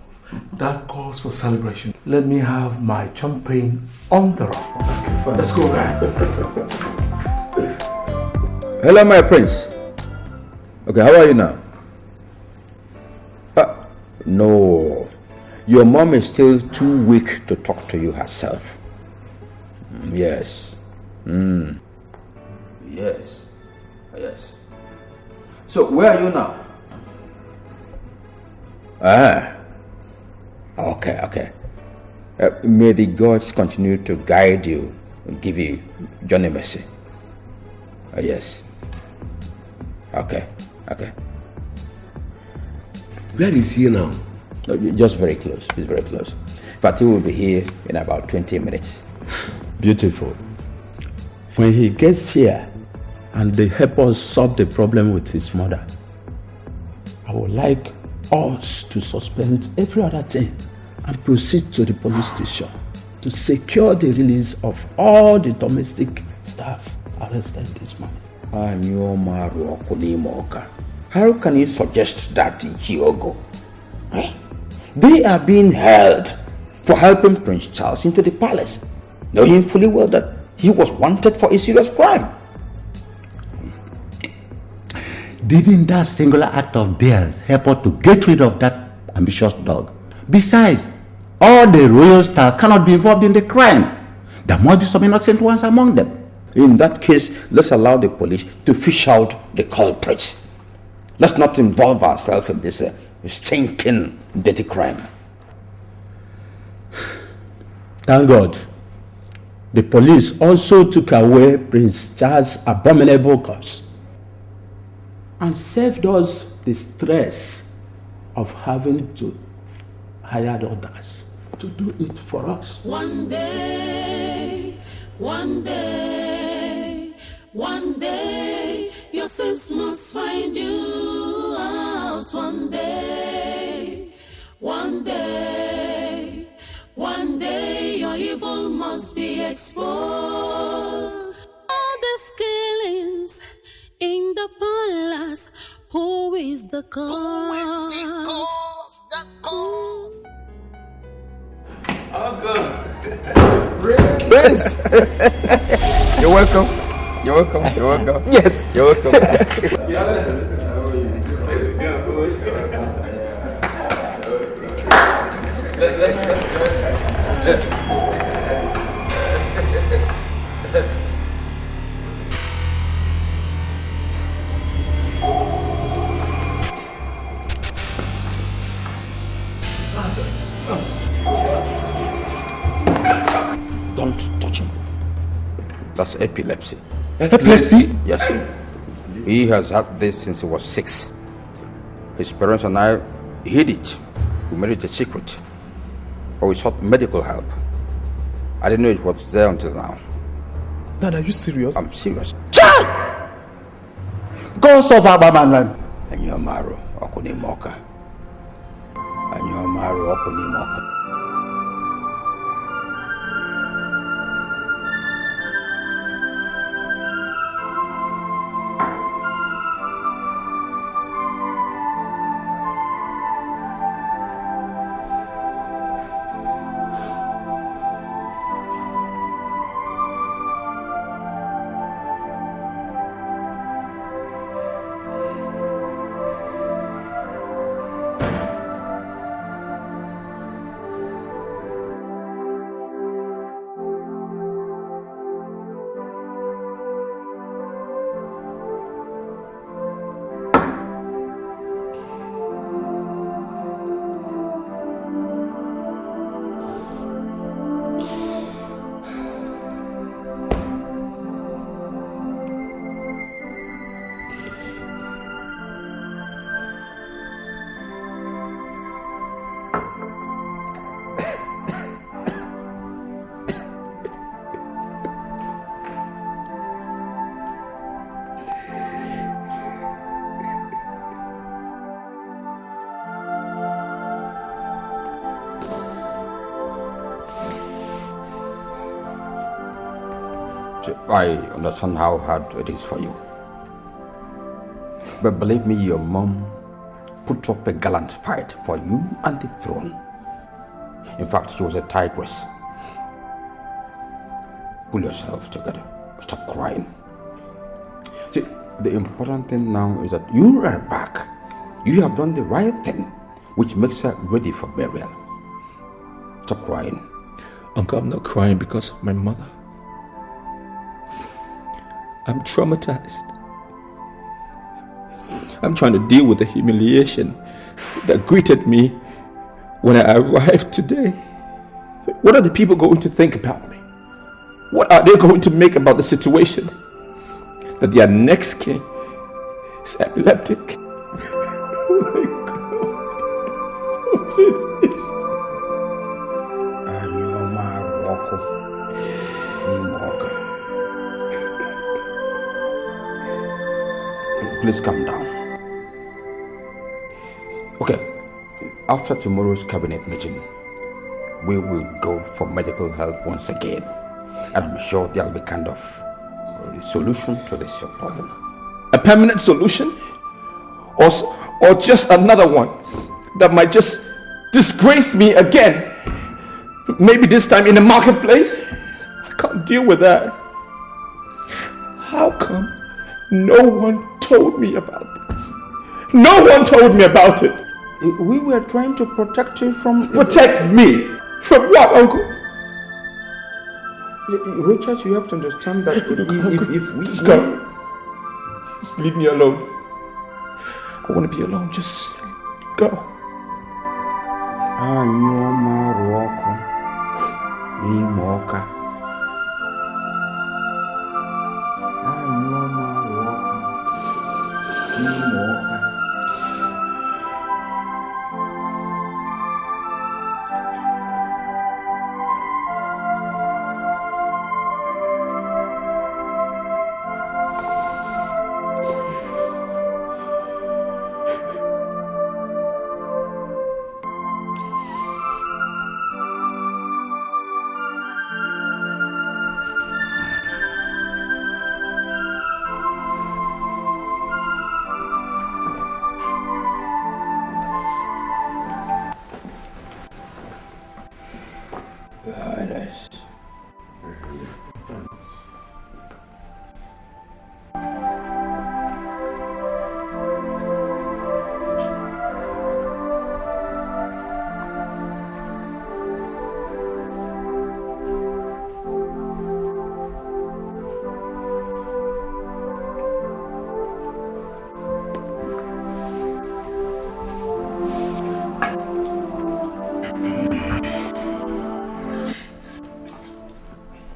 that calls for celebration. Let me have my champagne on the rock. Okay, Father. Let's go back. Hello, my prince. Okay, how are you now? No. Your mom is still too weak to talk to you herself. Yes. Yes. Yes. So, where are you now? Okay. May the gods continue to guide you and give you Johnny mercy. Yes. Okay. Where is he now? Just very close. He's very close. In fact, he will be here in about 20 minutes. Beautiful. When he gets here and they help us solve the problem with his mother, I would like us to suspend every other thing and proceed to the police station to secure the release of all the domestic staff arrested this morning. How can you suggest that in Kyogo? They are being held for helping Prince Charles into the palace, knowing fully well that he was wanted for a serious crime. Didn't that singular act of theirs help us to get rid of that ambitious dog? Besides, all the royal staff cannot be involved in the crime. There must be some innocent ones among them. In that case, let's allow the police to fish out the culprits. Let's not involve ourselves in this stinking, dirty crime. Thank God. The police also took away Prince Charles' abominable corpse and saved us the stress of having to hire others to do it for us. One day Justice must find you out one day. One day. One day your evil must be exposed. All these killings in the palace. Who is the cause? Who is the cause? The cause. Uncle. Prince. You're welcome. You're welcome. You're welcome. Yes. You're welcome. Don't touch him. That's epilepsy. Epilepsy? Yes. He has had this since he was 6. His parents and I hid it. We made it a secret. But we sought medical help. I didn't know it was there until now. Dad, are you serious? I'm serious. Child! Go suffer, Baman. And your Maro, Okuni Moka. And your Maro, Okuni Moka. I understand how hard it is for you. But believe me, your mom put up a gallant fight for you and the throne. In fact, she was a tigress. Pull yourself together. Stop crying. See, the important thing now is that you are back. You have done the right thing, which makes her ready for burial. Stop crying. Uncle, I'm not crying because of my mother. I'm traumatized. I'm trying to deal with the humiliation that greeted me when I arrived today. What are the people going to think about me? What are they going to make about the situation? That their next king is epileptic? Please calm down. Okay, after tomorrow's cabinet meeting, we will go for medical help once again. And I'm sure there'll be kind of a solution to this problem. A permanent solution? Or just another one that might just disgrace me again? Maybe this time in the marketplace? I can't deal with that. How come no one told me about this? No one told me about it. We were trying to protect you from... Protect me? From what, Uncle? Richard, you have to understand that if we... Just go. Just leave me alone. I want to be alone. Just go.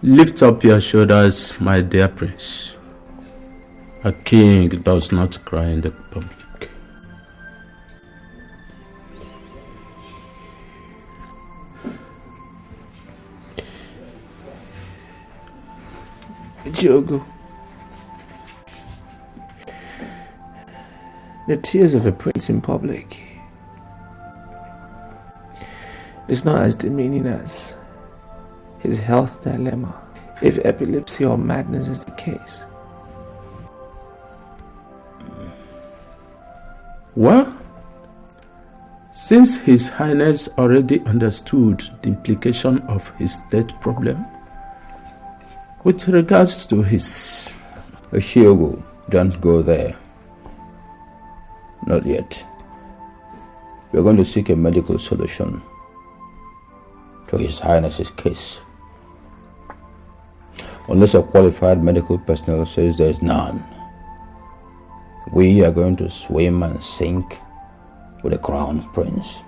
Lift up your shoulders, my dear prince. A king does not cry in the public. Diogo, the tears of a prince in public is not as demeaning as his health dilemma, if epilepsy or madness is the case. Well, since His Highness already understood the implication of his death problem, with regards to his... Oshiogwu, don't go there. Not yet. We're going to seek a medical solution to His Highness's case. Unless a qualified medical personnel says there is none, we are going to swim and sink with the crown prince.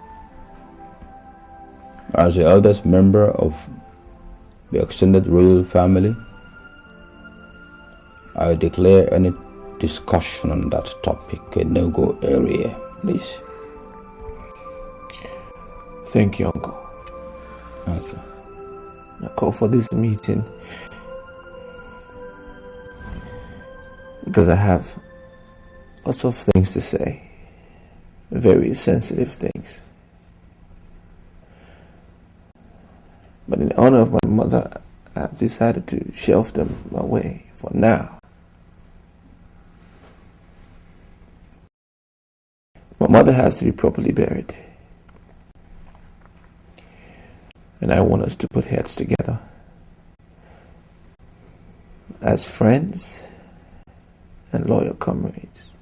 As the eldest member of the extended royal family, I declare any discussion on that topic a no-go area, please. Thank you, Uncle. Okay. I call for this meeting because I have lots of things to say, very sensitive things. But in honor of my mother, I have decided to shelve them away for now. My mother has to be properly buried, and I want us to put heads together as friends and loyal comrades.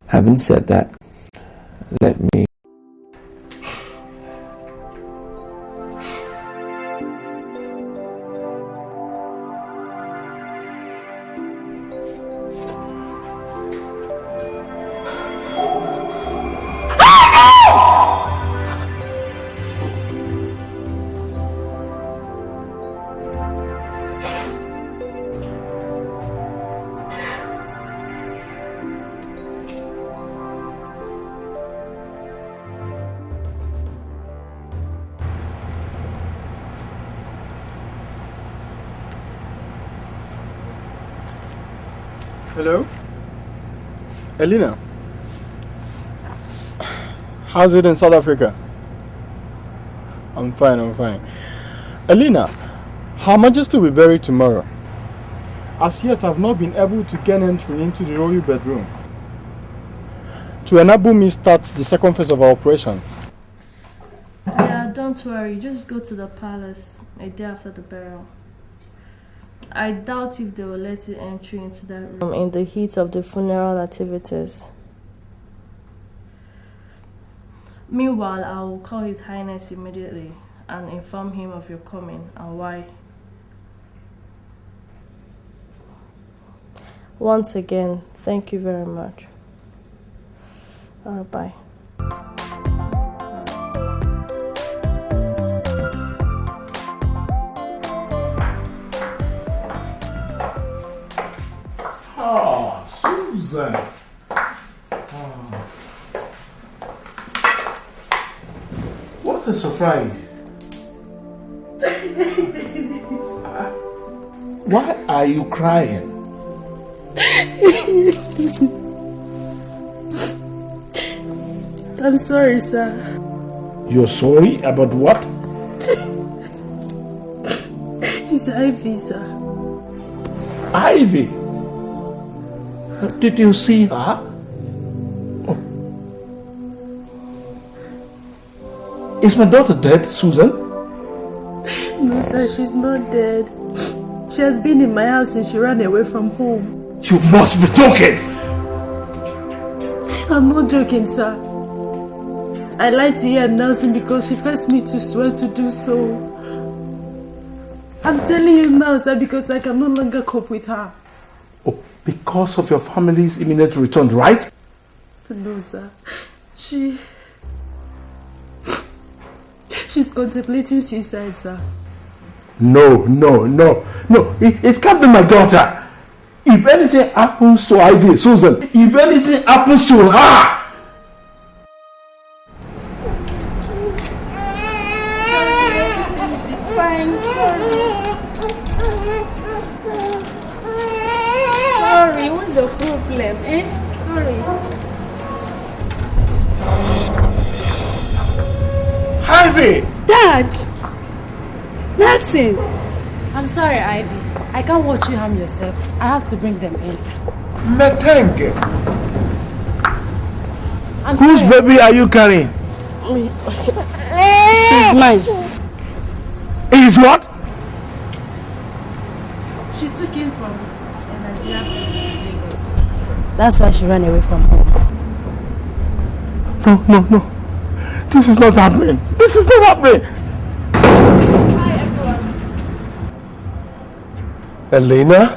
Having said that, let me Hello? Elena? How's it in South Africa? I'm fine. Elena, Her Majesty will be buried tomorrow. As yet, I've not been able to gain entry into the royal bedroom to enable me start the second phase of our operation. Yeah, don't worry. Just go to the palace a day after the burial. I doubt if they will let you entry into that room in the heat of the funeral activities. Meanwhile, I will call His Highness immediately and inform him of your coming and why. Once again, thank you very much. Bye. Oh, Susan. What a surprise. Why are you crying? I'm sorry, sir. You're sorry about what? It's Ivy, sir. Ivy? Did you see her? Oh. Is my daughter dead, Susan? No, sir, she's not dead. She has been in my house since she ran away from home. You must be joking! I'm not joking, sir. I lied to you and Nelson because she forced me to swear to do so. I'm telling you now, sir, because I can no longer cope with her. Oh, because of your family's imminent return, right? No, sir. She's contemplating suicide, sir. No. It can't be my daughter. If anything happens to Ivy, Susan, if anything happens to her, Fine, sorry, what's the problem, Sorry. Ivy! Dad! Nelson! I'm sorry, Ivy. I can't watch you harm yourself. I have to bring them in. Metenge! Whose baby are you carrying? She's mine. Is what? She took him from a Nigerian police jailers. That's why she ran away from home. No. This is not happening. This is not happening. Hi, everyone. Elena?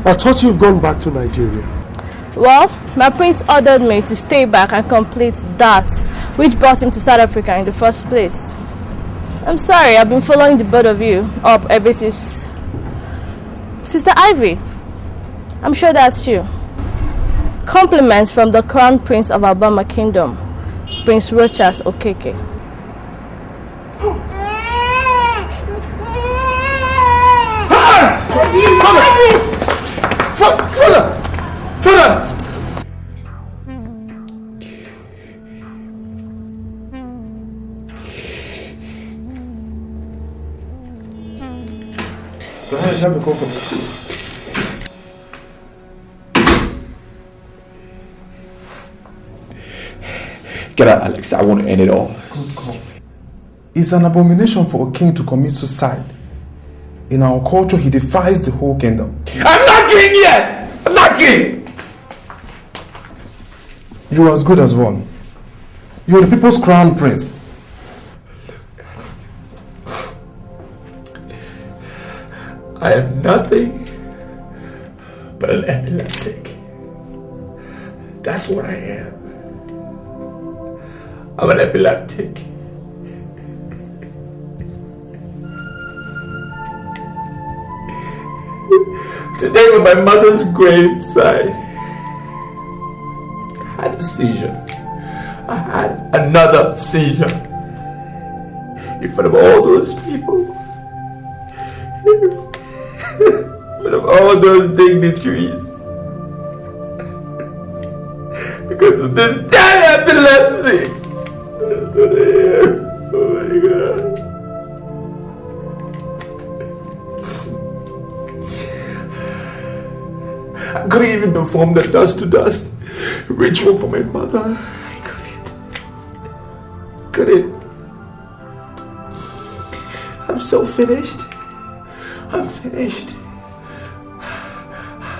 I thought you've gone back to Nigeria. Well, my prince ordered me to stay back and complete that which brought him to South Africa in the first place. I'm sorry, I've been following the both of you up ever since. Sister Ivy, I'm sure that's you. Compliments from the Crown Prince of Alabama Kingdom, Prince Rochas Okeke. Father! Go ahead, have a coffee. Get out, Alex. I want to end it all. Good call. It's an abomination for a king to commit suicide. In our culture, he defies the whole kingdom. I'm not king yet! I'm not king! You are as good as one. You are the people's crown prince. I am nothing but an epileptic. That's what I am. I'm an epileptic. Today when my mother's graveside, I had a seizure. I had another seizure. In front of all those people. In front of all those dignitaries. Because of this damn epilepsy. That's what I am. Oh my God. I couldn't even perform the dust to dust ritual for my mother. I couldn't. I'm so finished. I'm finished.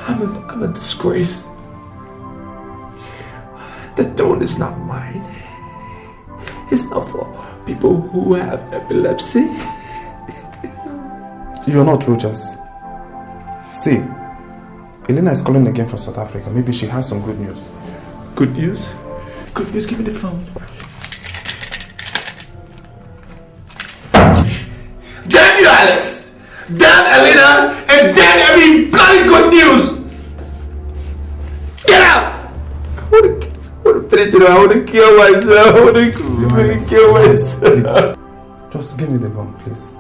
I'm a disgrace. The throne is not mine. It's not for people who have epilepsy. You are not Rochas. See, Elena is calling again from South Africa. Maybe she has some good news. Good news? Good news, give me the phone. Damn you, Alex! Damn Elena! And damn every bloody good news! Get out! I wanna finish it. I wanna kill myself. I wanna kill myself. Just give me the gun, please.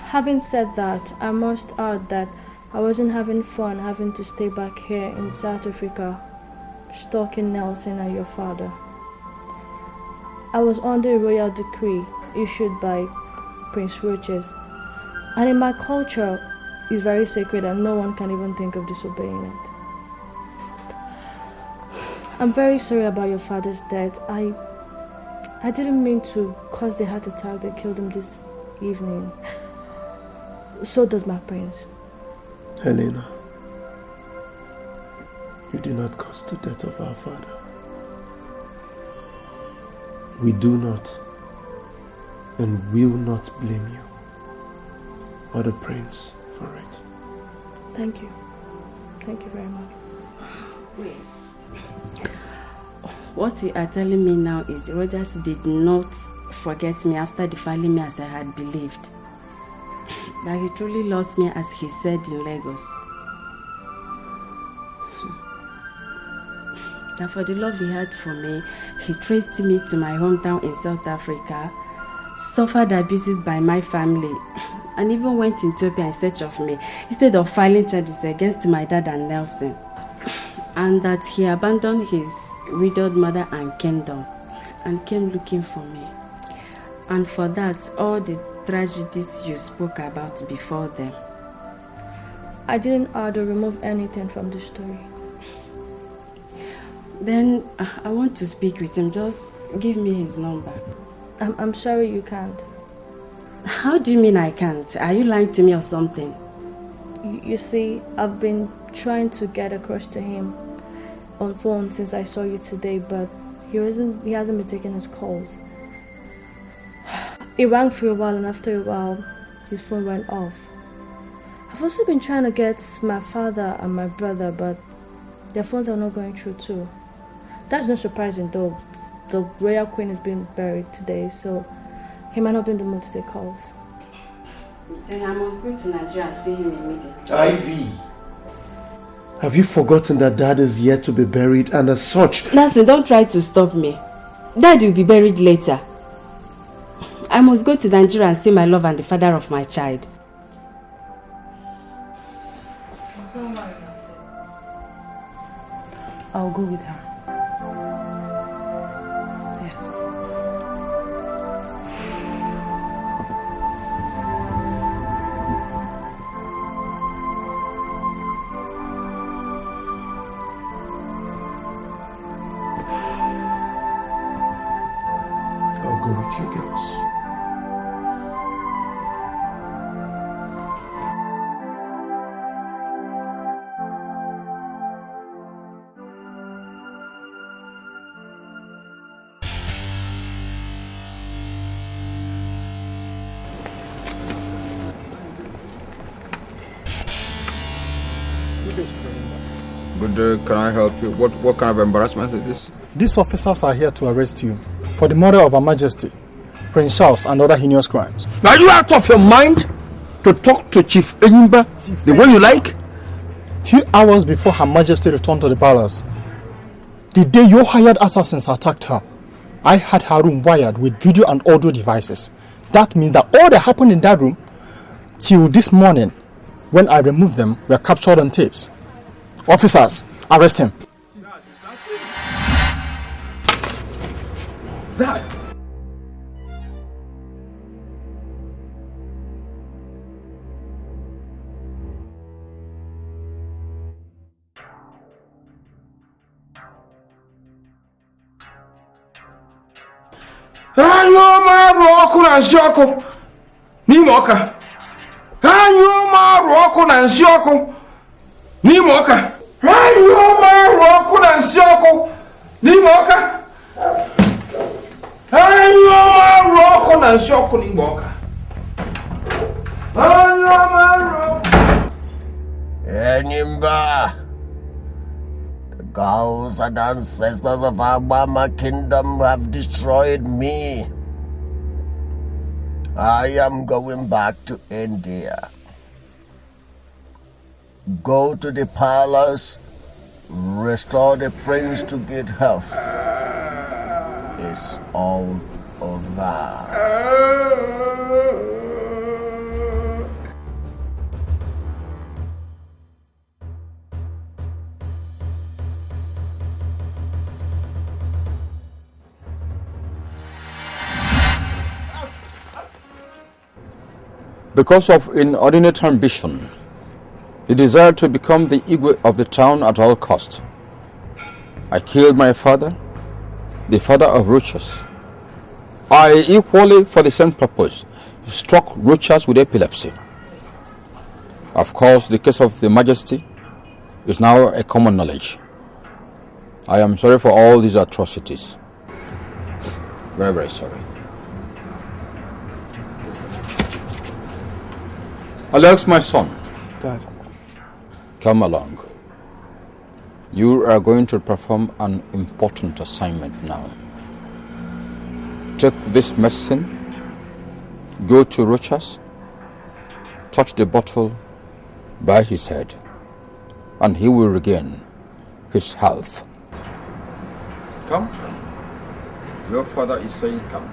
Having said that, I must add that I wasn't having fun having to stay back here in South Africa, stalking Nelson and your father. I was under a royal decree issued by Prince Rochas, and in my culture, it's very sacred and no one can even think of disobeying it. I'm very sorry about your father's death. I didn't mean to cause the heart attack that killed him this evening. So does my prince. Helena, you did not cause the death of our father. We do not and will not blame you or the prince for it. Thank you. Thank you very much. Wait. What you are telling me now is Rogers did not forget me after defiling me as I had believed. That he truly lost me as he said in Lagos. That for the love he had for me, he traced me to my hometown in South Africa, suffered abuses by my family, and even went to Ethiopia in search of me, instead of filing charges against my dad and Nelson. And that he abandoned his widowed mother and kingdom and came looking for me. And for that, all the tragedies you spoke about before them. I didn't add or remove anything from the story. Then I want to speak with him. Just give me his number. I'm sorry you can't. How do you mean I can't? Are you lying to me or something? You see, I've been trying to get across to him on phone since I saw you today, but he hasn't been taking his calls. It rang for a while, and after a while, his phone went off. I've also been trying to get my father and my brother, but their phones are not going through too. That's not surprising though. The royal queen is being buried today, so he might not be in the mood to take calls. Then I must go to Nigeria and see him immediately. Ivy! Have you forgotten that Dad is yet to be buried, and as such... Nancy, don't try to stop me. Dad will be buried later. I must go to Nigeria and see my love and the father of my child. I'll go with her. I'll go with you girls. Good day, can I help you? What kind of embarrassment is this? These officers are here to arrest you for the murder of Her Majesty, Prince Charles, and other heinous crimes. Are you out of your mind to talk to Chief Enyimba the way you like? Few hours before Her Majesty returned to the palace, the day your hired assassins attacked her, I had her room wired with video and audio devices. That means that all that happened in that room till this morning, when I removed them, were captured on tapes. Officers, arrest him. Dad! Anyo maru ọkụ na nsị ọkụ n'ime ọka. Anyo maru ọkụ na nsị ọkụ n'ime ọka. Anyo maru ọkụ na nsị ọkụ n'ime ọka. Anyo maru ọkụ na nsị ọkụ n'ime ọka. Anyo maru. Enyimba, the gods and ancestors of our Mama kingdom have destroyed me. I am going back to India. Go to the palace, restore the prince to good health. It's all over. Because of inordinate ambition, the desire to become the Igwe of the town at all cost, I killed my father, the father of Rochas. I equally, for the same purpose, struck Rochas with epilepsy. Of course, the case of the Majesty is now a common knowledge. I am sorry for all these atrocities. Very, very sorry. Alex, my son. Dad. Come along. You are going to perform an important assignment now. Take this medicine, go to Rochas, touch the bottle by his head, and he will regain his health. Come. Your father is saying come.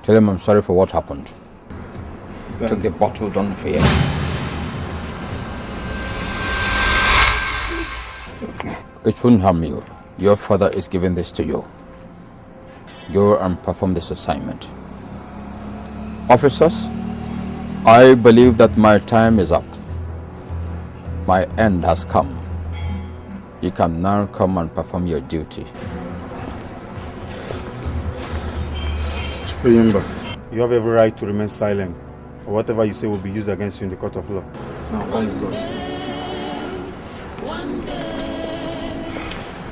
Tell him I'm sorry for what happened. Take the bottle, don't fear. It won't harm you. Your father is giving this to you. Go and perform this assignment. Officers, I believe that my time is up. My end has come. You can now come and perform your duty. You have every right to remain silent, or whatever you say will be used against you in the court of law. Now,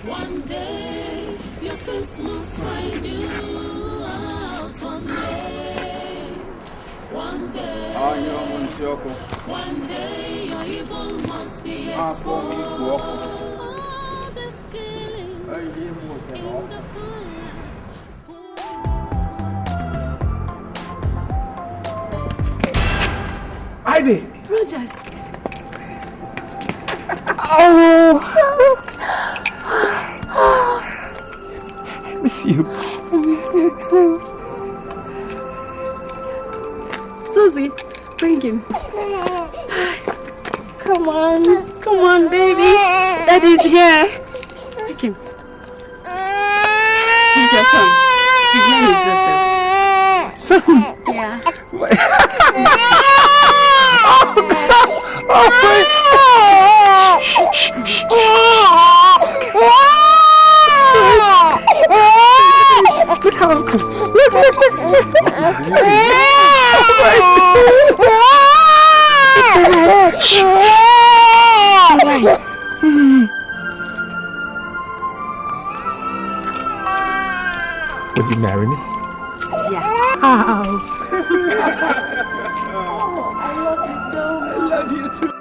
One day, your sins must find you out. One day, your evil must be exposed. This killings in the palace. Ivy! Rogers! Oh! I miss you. I miss you too. Susie, bring him. Come on, baby. Daddy's here. Take him. He's your son. His name is Joseph. Son? Yeah. Look how look. Would you marry me? Yes. How? I love you so much. I love you too.